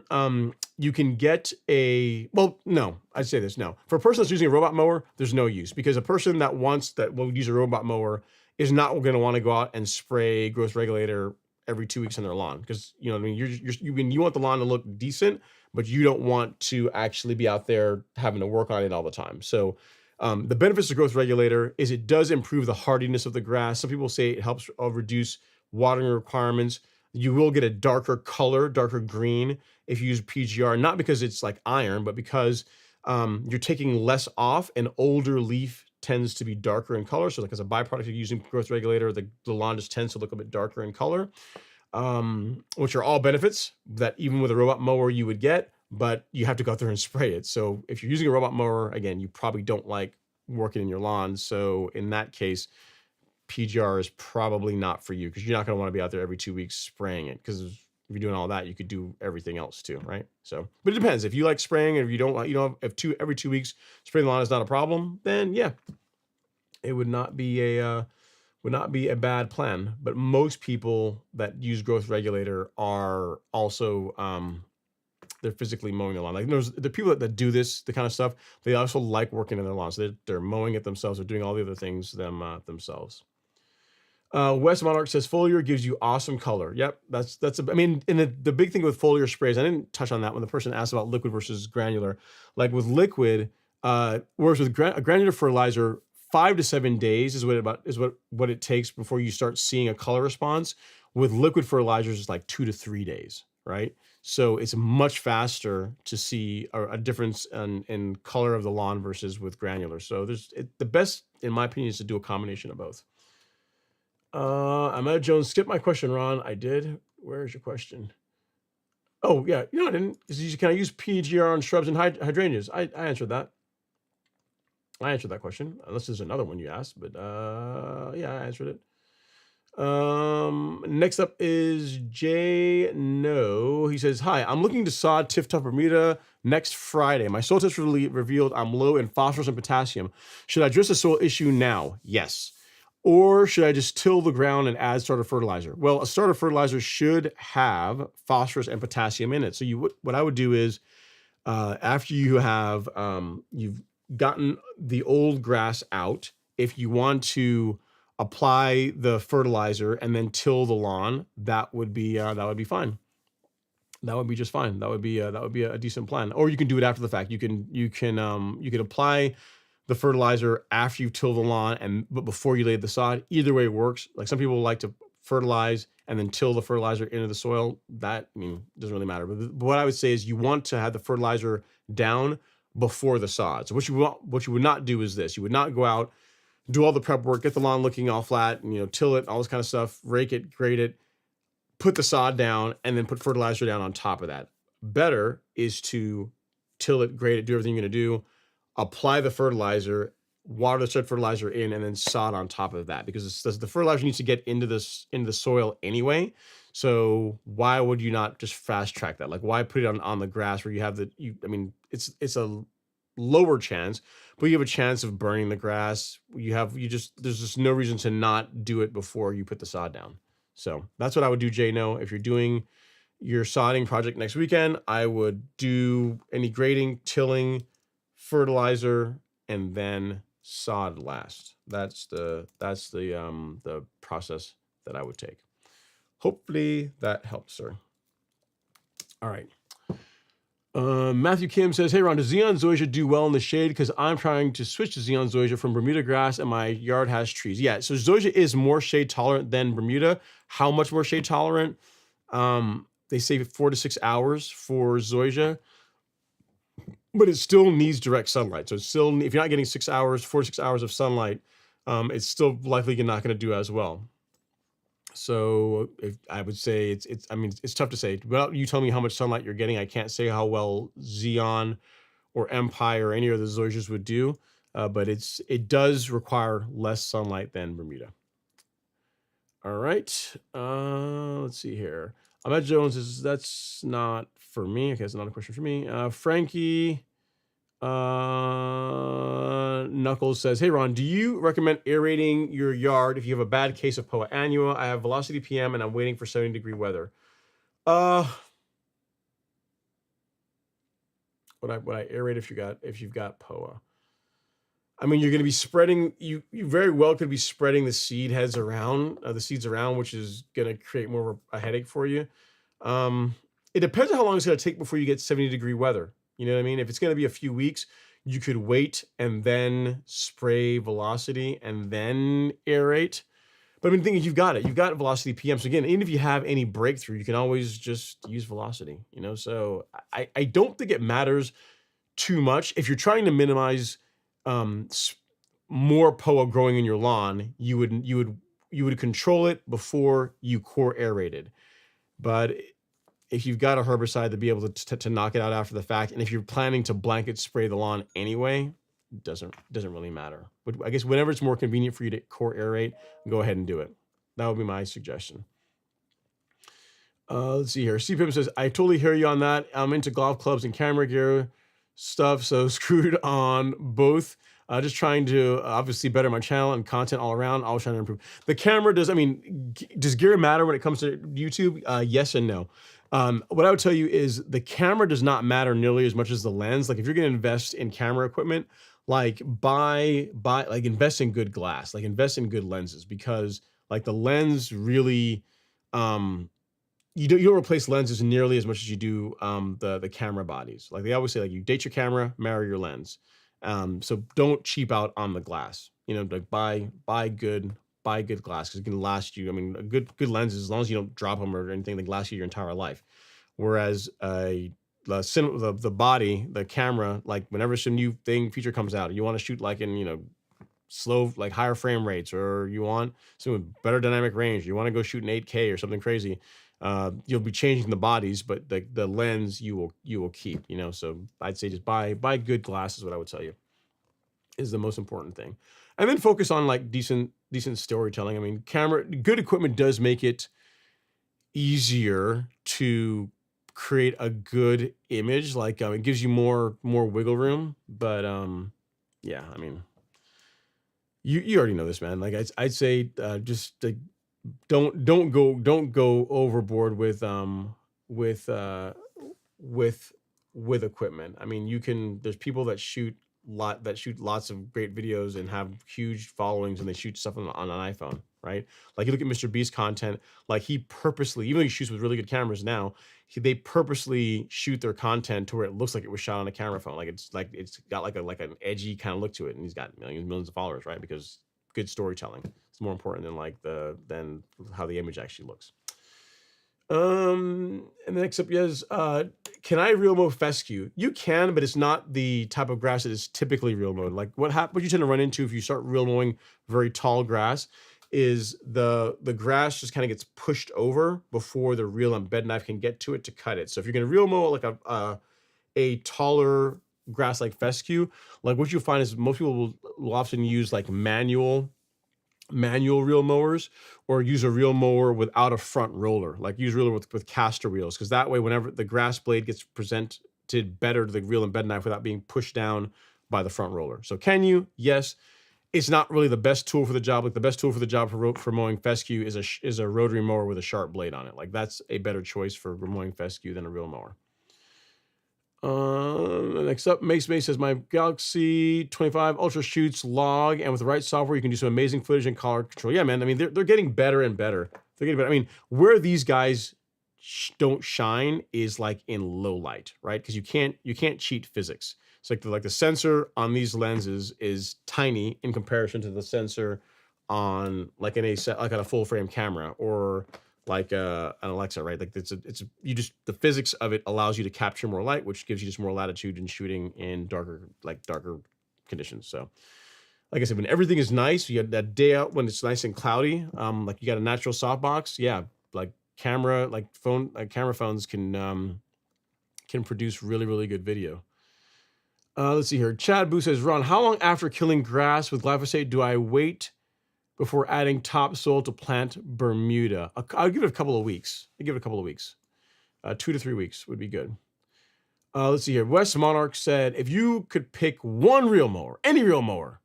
you can get no, I'd say this, no. For a person that's using a robot mower, there's no use, because a person that will use a robot mower is not going to want to go out and spray growth regulator every 2 weeks on their lawn, because you want the lawn to look decent, but you don't want to actually be out there having to work on it all the time. So the benefits of growth regulator is it does improve the hardiness of the grass. Some people say it helps reduce watering requirements. You will get a darker color, darker green, if you use PGR, not because it's like iron, but because you're taking less off. An older leaf tends to be darker in color. So as a byproduct of using growth regulator, the lawn just tends to look a bit darker in color, which are all benefits that even with a robot mower you would get, but you have to go out there and spray it. So if you're using a robot mower, again, you probably don't like working in your lawn. So in that case, PGR is probably not for you, because you're not going to want to be out there every 2 weeks spraying it, because if you're doing all that, you could do everything else too, right? So, but it depends. If you like spraying, and if you don't like, if every 2 weeks spraying the lawn is not a problem, then yeah, it would not be a bad plan. But most people that use growth regulator are also they're physically mowing the lawn. There's the people that do this, the kind of stuff, they also like working in their lawn. So they're mowing it themselves. They're doing all the other things themselves. West Monarch says foliar gives you awesome color. Yep, and the big thing with foliar sprays, I didn't touch on that when the person asked about liquid versus granular. With liquid, whereas with a granular fertilizer, 5 to 7 days is what it takes before you start seeing a color response. With liquid fertilizers, it's 2 to 3 days, right? So it's much faster to see a difference in color of the lawn versus with granular. So the best, in my opinion, is to do a combination of both. Amanda Jones, skip my question, Ron. I did. Where is your question? Oh, yeah. I didn't. Can I use PGR on shrubs and hydrangeas? I answered that. I answered that question, unless there's another one you asked, but yeah, I answered it. Next up is Jay No. He says, hi, I'm looking to sod Tiff-Tough Bermuda next Friday. My soil test revealed I'm low in phosphorus and potassium. Should I address the soil issue now? Yes. Or should I just till the ground and add starter fertilizer? Well, a starter fertilizer should have phosphorus and potassium in it. So what I would do is, after you have you've gotten the old grass out, if you want to apply the fertilizer and then till the lawn, that would be fine. That would be just fine. That would be a decent plan. Or you can do it after the fact. You can apply the fertilizer after you till the lawn but before you lay the sod. Either way works. Like some people like to fertilize and then till the fertilizer into the soil. That, I mean, doesn't really matter. But what I would say is you want to have the fertilizer down before the sod. So what you would not do is this. You would not go out, do all the prep work, get the lawn looking all flat, and till it, all this kind of stuff, rake it, grade it, put the sod down, and then put fertilizer down on top of that. Better is to till it, grade it, do everything you're gonna do, apply the fertilizer, water the stud fertilizer in, and then sod on top of that, because the fertilizer needs to get into the soil anyway. So why would you not just fast track that? Like, why put it on the grass where you have I mean, it's a lower chance, but you have a chance of burning the grass. There's just no reason to not do it before you put the sod down. So that's what I would do, Jay. No, if you're doing your sodding project next weekend, I would do any grading, tilling, fertilizer, and then sod last. That's the process that I would take. Hopefully that helps, sir. All right. Matthew Kim says, hey, Ron, does Xeon Zoysia do well in the shade? Because I'm trying to switch to Xeon Zoysia from Bermuda grass and my yard has trees. Yeah, so Zoysia is more shade tolerant than Bermuda. How much more shade tolerant? They say 4 to 6 hours for Zoysia, but it still needs direct sunlight. So it's still, if you're not getting 4 to 6 hours of sunlight, it's still likely you're not going to do as well. So I would say I mean, it's tough to say. Without you telling me how much sunlight you're getting, I can't say how well Xeon or Empire or any of the Zoysias would do. But it does require less sunlight than Bermuda. All right. Let's see here. Ahmed Jones says, that's not for me. Okay, that's not a question for me. Frankie Knuckles says, hey, Ron, do you recommend aerating your yard if you have a bad case of Poa annua? I have velocity PM and I'm waiting for 70-degree weather. Would I aerate if you've got Poa? I mean, you're going to be spreading, you very well could be spreading the seeds around, which is going to create more of a headache for you. It depends on how long it's going to take before you get 70-degree weather. You know what I mean? If it's going to be a few weeks, you could wait and then spray velocity and then aerate. But I mean, the thing is, you've got velocity PM. So again, even if you have any breakthrough, you can always just use velocity, So I don't think it matters too much. If you're trying to minimize more Poa growing in your lawn, you would control it before you core aerated. But if you've got a herbicide to be able to knock it out after the fact, and if you're planning to blanket spray the lawn anyway, it doesn't really matter. But I guess whenever it's more convenient for you to core aerate, go ahead and do it. That would be my suggestion. Let's see here. CPIM says, I totally hear you on that. I'm into golf clubs and camera gear stuff, so screwed on both. Just trying to obviously better my channel and content all around. Always trying to improve. The camera does gear matter when it comes to YouTube? Yes and no. What I would tell you is the camera does not matter nearly as much as the lens. Like if you're going to invest in camera equipment, like invest in good glass, like invest in good lenses, because like the lens really, you don't replace lenses nearly as much as you do the camera bodies. Like they always say, like you date your camera, marry your lens. So don't cheap out on the glass. Like buy good glass, because it can last you. I mean, a good lenses, as long as you don't drop them or anything, they last you your entire life. Whereas the body, the camera, like whenever some new feature comes out, you want to shoot like in slow, like higher frame rates, or you want some better dynamic range, you want to go shoot in 8K or something crazy. You'll be changing the bodies, but the lens you will keep. So I'd say just buy good glass is what I would tell you. is the most important thing. And then focus on like decent storytelling. I mean, good equipment does make it easier to create a good image. Like it gives you more wiggle room. But yeah, I mean, you already know this, man. Like I'd say just don't go overboard with equipment. I mean, there's people that shoot lots of great videos and have huge followings, and they shoot stuff on an iPhone, right? Like you look at Mr. Beast content, like he purposely, even though he shoots with really good cameras now, they purposely shoot their content to where it looks like it was shot on a camera phone. Like it's got like an edgy kind of look to it, and he's got millions of followers, right? Because good storytelling is more important than how the image actually looks. And the next up is, can I real mow fescue? You can, but it's not the type of grass that is typically real mowed. Like what you tend to run into if you start real mowing very tall grass is the grass just kind of gets pushed over before the reel and bed knife can get to it to cut it. So if you're going to real mow like a taller grass like fescue, like what you'll find is most people will often use like manual reel mowers, or use a reel mower without a front roller, like use roller with caster wheels, because that way whenever the grass blade gets presented better to the reel and bed knife without being pushed down by the front roller. So can you? Yes. It's not really the best tool for the job. Like the best tool for the job for mowing fescue is a rotary mower with a sharp blade on it. Like that's a better choice for mowing fescue than a reel mower. Next up, Mace says, my Galaxy 25 Ultra shoots log, and with the right software, you can do some amazing footage and color control. Yeah, man. I mean, they're getting better and better. They're getting better. I mean, where these guys don't shine is like in low light, right? Because you can't cheat physics. It's like the sensor on these lenses is tiny in comparison to the sensor on like on a full frame camera, or like an Alexa, right? Like the physics of it allows you to capture more light, which gives you just more latitude in shooting in darker conditions. So like I said, when everything is nice, you have that day out when it's nice and cloudy, like you got a natural softbox. Yeah. Like camera phones can produce really, really good video. Let's see here. Chad Boo says, Ron, how long after killing grass with glyphosate do I wait before adding topsoil to plant Bermuda? I'll give it a couple of weeks. 2 to 3 weeks would be good. Let's see here. West Monarch said, if you could pick one reel mower, any reel mower,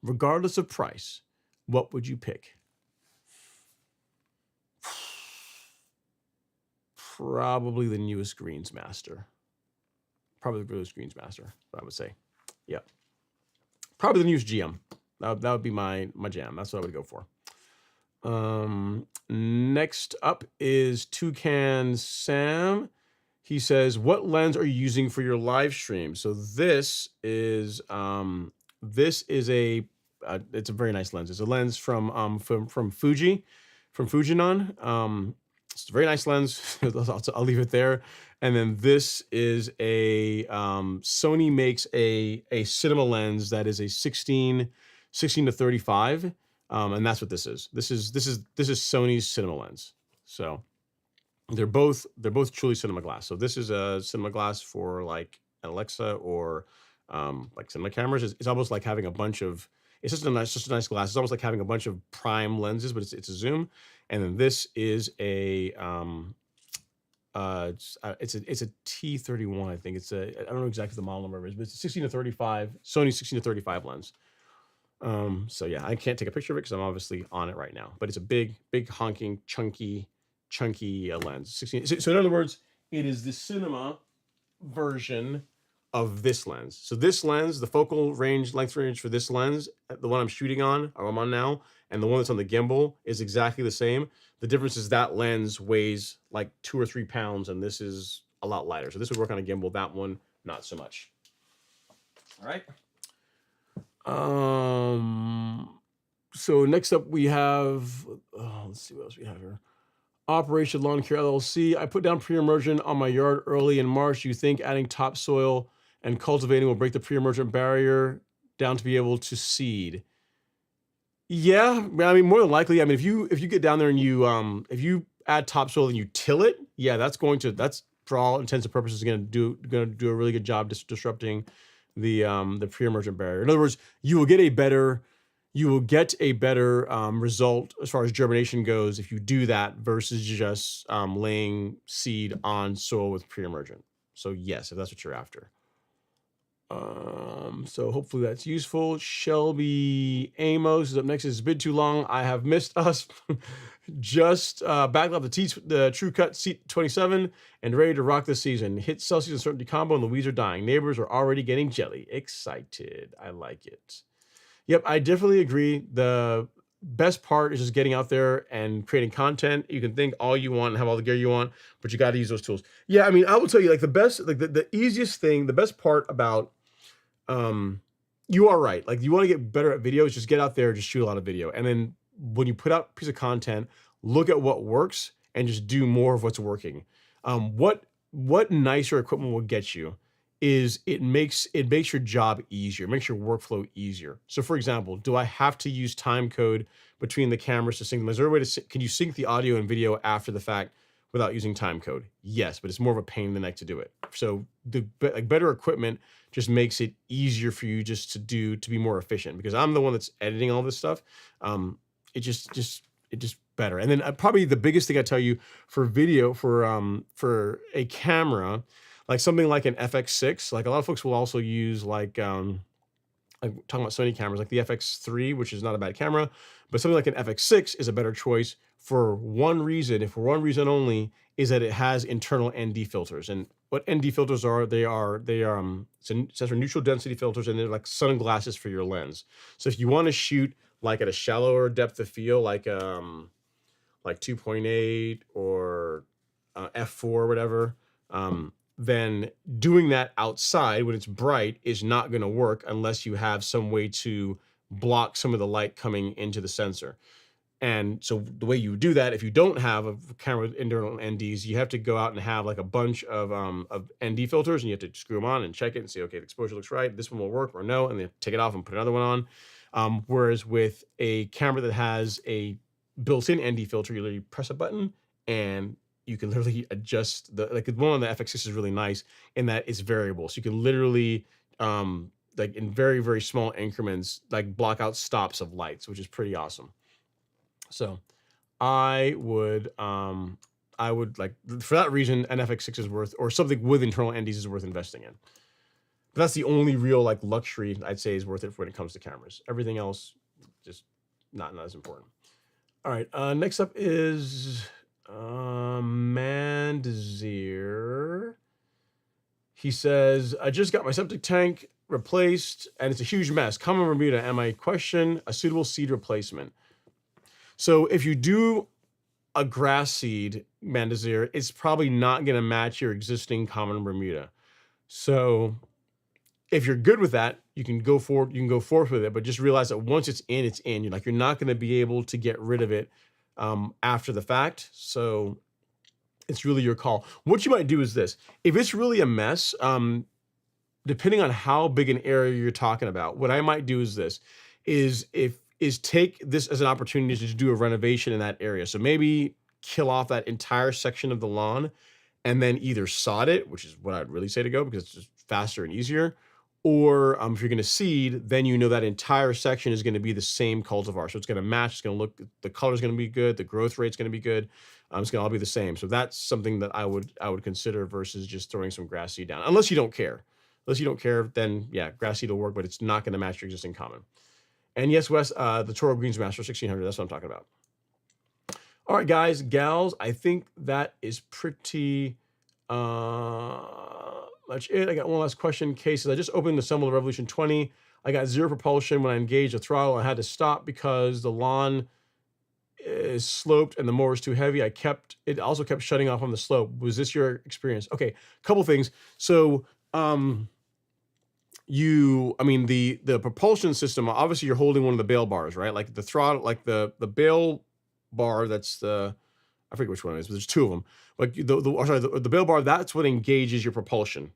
regardless of price, what would you pick? Probably the newest Greensmaster. I would say. Yeah. Probably the newest GM. That would be my jam. That's what I would go for. Next up is Toucan Sam. He says, what lens are you using for your live stream? So this is it's a very nice lens. It's a lens from Fuji, from Fujinon. It's a very nice lens. I'll leave it there. And then this is Sony makes a cinema lens that is a 16 to 35. And that's what this is. This is Sony's cinema lens. So they're both truly cinema glass. So this is a cinema glass for like an Alexa or like cinema cameras. It's almost like having a bunch of, it's just a nice glass. It's almost like having a bunch of prime lenses, but it's a zoom. And then this is it's a T31, I think. I don't know exactly the model number is, but it's a 16 to 35, Sony 16 to 35 lens. So yeah, I can't take a picture of it because I'm obviously on it right now, but it's a big honking, chunky lens. 16. So in other words, it is the cinema version of this lens. So this lens, the focal length range for this lens, the one I'm shooting on, or I'm on now, and the one that's on the gimbal is exactly the same. The difference is that lens weighs like 2 or 3 pounds, and this is a lot lighter. So this would work on a gimbal, that one, not so much. All right. So next up we have, let's see what else we have here. Operation Lawn Care LLC. I put down pre-emergent on my yard early in March. Do you think adding topsoil and cultivating will break the pre-emergent barrier down to be able to seed? Yeah, I mean, more than likely. I mean, if you get down there and if you add topsoil and you till it, yeah, that's for all intents and purposes going to do a really good job disrupting the pre-emergent barrier. In other words, you will get a better result as far as germination goes if you do that versus just laying seed on soil with pre-emergent. So yes, if that's what you're after. So hopefully that's useful. Shelby Amos is up next. It's a bit too long. I have missed us. Just backed up the True Cut C27 and ready to rock this season. Hit Celsius Uncertainty combo and the weeds are dying. Neighbors are already getting jelly. Excited. I like it. Yep, I definitely agree. The best part is just getting out there and creating content. You can think all you want and have all the gear you want, but you got to use those tools. Yeah, I mean, I will tell you, like, the best, like the easiest thing, the best part about, you are right. Like, you want to get better at videos, just get out there, just shoot a lot of video. And then when you put out a piece of content, look at what works and just do more of what's working. What nicer equipment will get you is it makes your job easier, makes your workflow easier. So for example, do I have to use time code between the cameras to sync them? Is there a way to can you sync the audio and video after the fact without using time code? Yes, but it's more of a pain in the neck to do it. So the better equipment just makes it easier for you just to be more efficient, because I'm the one that's editing all this stuff. It just better. And then probably the biggest thing I tell you for video, for a camera, like something like an FX6, like a lot of folks will also use like talking about Sony cameras, like the FX3, which is not a bad camera, but something like an FX6 is a better choice for one reason, and for one reason only, is that it has internal ND filters. And what ND filters are, they are sensor neutral density filters, and they're like sunglasses for your lens. So if you want to shoot like at a shallower depth of field, like 2.8 or f4 or whatever, then doing that outside when it's bright is not going to work unless you have some way to block some of the light coming into the sensor. And so the way you do that, if you don't have a camera with internal NDs, you have to go out and have like a bunch of ND filters, and you have to screw them on and check it and see, okay, the exposure looks right, this one will work or no, and then take it off and put another one on. Whereas with a camera that has a built-in ND filter, you literally press a button and you can literally adjust like one of the FX6 is really nice in that it's variable. So you can literally, like in very, very small increments, like block out stops of lights, which is pretty awesome. So I would like, for that reason, an FX6 is worth, or something with internal NDs is worth investing in. But that's the only real like luxury I'd say is worth it when it comes to cameras. Everything else, just not as important. All right, next up is Mandazir. He says, I just got my septic tank replaced and it's a huge mess. Common Bermuda, and my question, a suitable seed replacement. So if you do a grass seed, Mandazir, it's probably not going to match your existing common Bermuda. So if you're good with that, you can go forward. You can go forth with it, but just realize that once it's in, it's in. You're not going to be able to get rid of it after the fact. So it's really your call. What you might do is this: if it's really a mess, depending on how big an area you're talking about, what I might do is this: is take this as an opportunity to do a renovation in that area. So maybe kill off that entire section of the lawn and then either sod it, which is what I'd really say to go because it's just faster and easier. Or if you're going to seed, then you know that entire section is going to be the same cultivar. So it's going to match, it's going to look, the color's going to be good, the growth rate's going to be good. It's going to all be the same. So that's something that I would consider versus just throwing some grass seed down. Unless you don't care. Unless you don't care, then yeah, grass seed will work, but it's not going to match your existing common. And yes, Wes, the Toro Greensmaster 1600, that's what I'm talking about. All right, guys, gals, I think that is pretty much it. I got one last question. Cases, I just opened the Assemble Revolution 20. I got zero propulsion. When I engaged the throttle, I had to stop because the lawn is sloped and the mower is too heavy. It also kept shutting off on the slope. Was this your experience? Okay, couple things. So, the propulsion system, obviously you're holding one of the bail bars, right? Like the throttle, like the bail bar, that's I forget which one it is, but there's two of them. Like the bail bar, that's what engages your propulsion.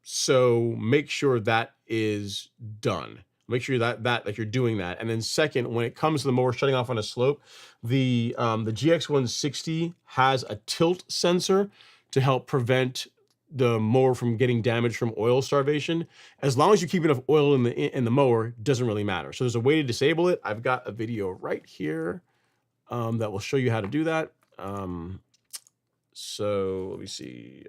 So make sure that is done. Make sure that you're doing that. And then second, when it comes to the mower shutting off on a slope, the GX160 has a tilt sensor to help prevent the mower from getting damaged from oil starvation. As long as you keep enough oil in the mower, doesn't really matter. So there's a way to disable it. I've got a video right here that will show you how to do that. So let me see.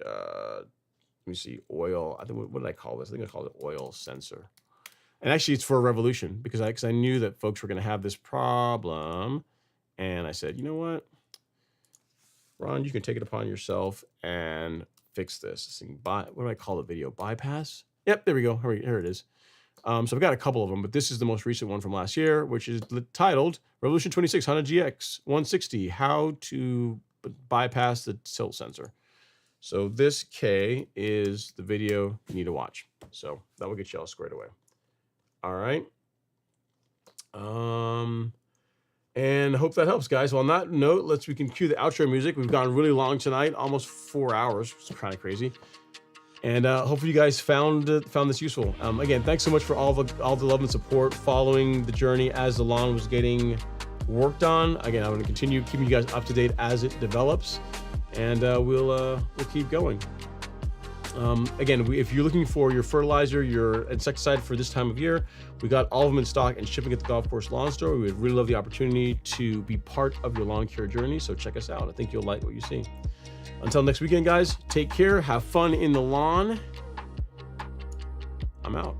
Oil. I think, what did I call this? I think I called it oil sensor. And actually, it's for a Revolution because I knew that folks were going to have this problem, and I said, you know what, Ron, you can take it upon yourself and fix this thing. What do I call the video? Bypass? Yep, there we go. Here it is. So I've got a couple of them, but this is the most recent one from last year, which is titled Revolution 2600 GX 160: How to Bypass the Tilt Sensor. So this K is the video you need to watch. So that will get you all squared away. All right. And I hope that helps, guys. Well, on that note, we can cue the outro music. We've gone really long tonight, almost 4 hours. It's kind of crazy. And hopefully you guys found this useful. Again, thanks so much for all the love and support following the journey as the lawn was getting worked on. Again, I'm going to continue keeping you guys up to date as it develops, and we'll keep going. Again, if you're looking for your fertilizer, your insecticide for this time of year, we got all of them in stock and shipping at the Golf Course Lawn Store. We would really love the opportunity to be part of your lawn care journey, so check us out. I think you'll like what you see. Until next weekend, guys, take care, have fun in the lawn. I'm out.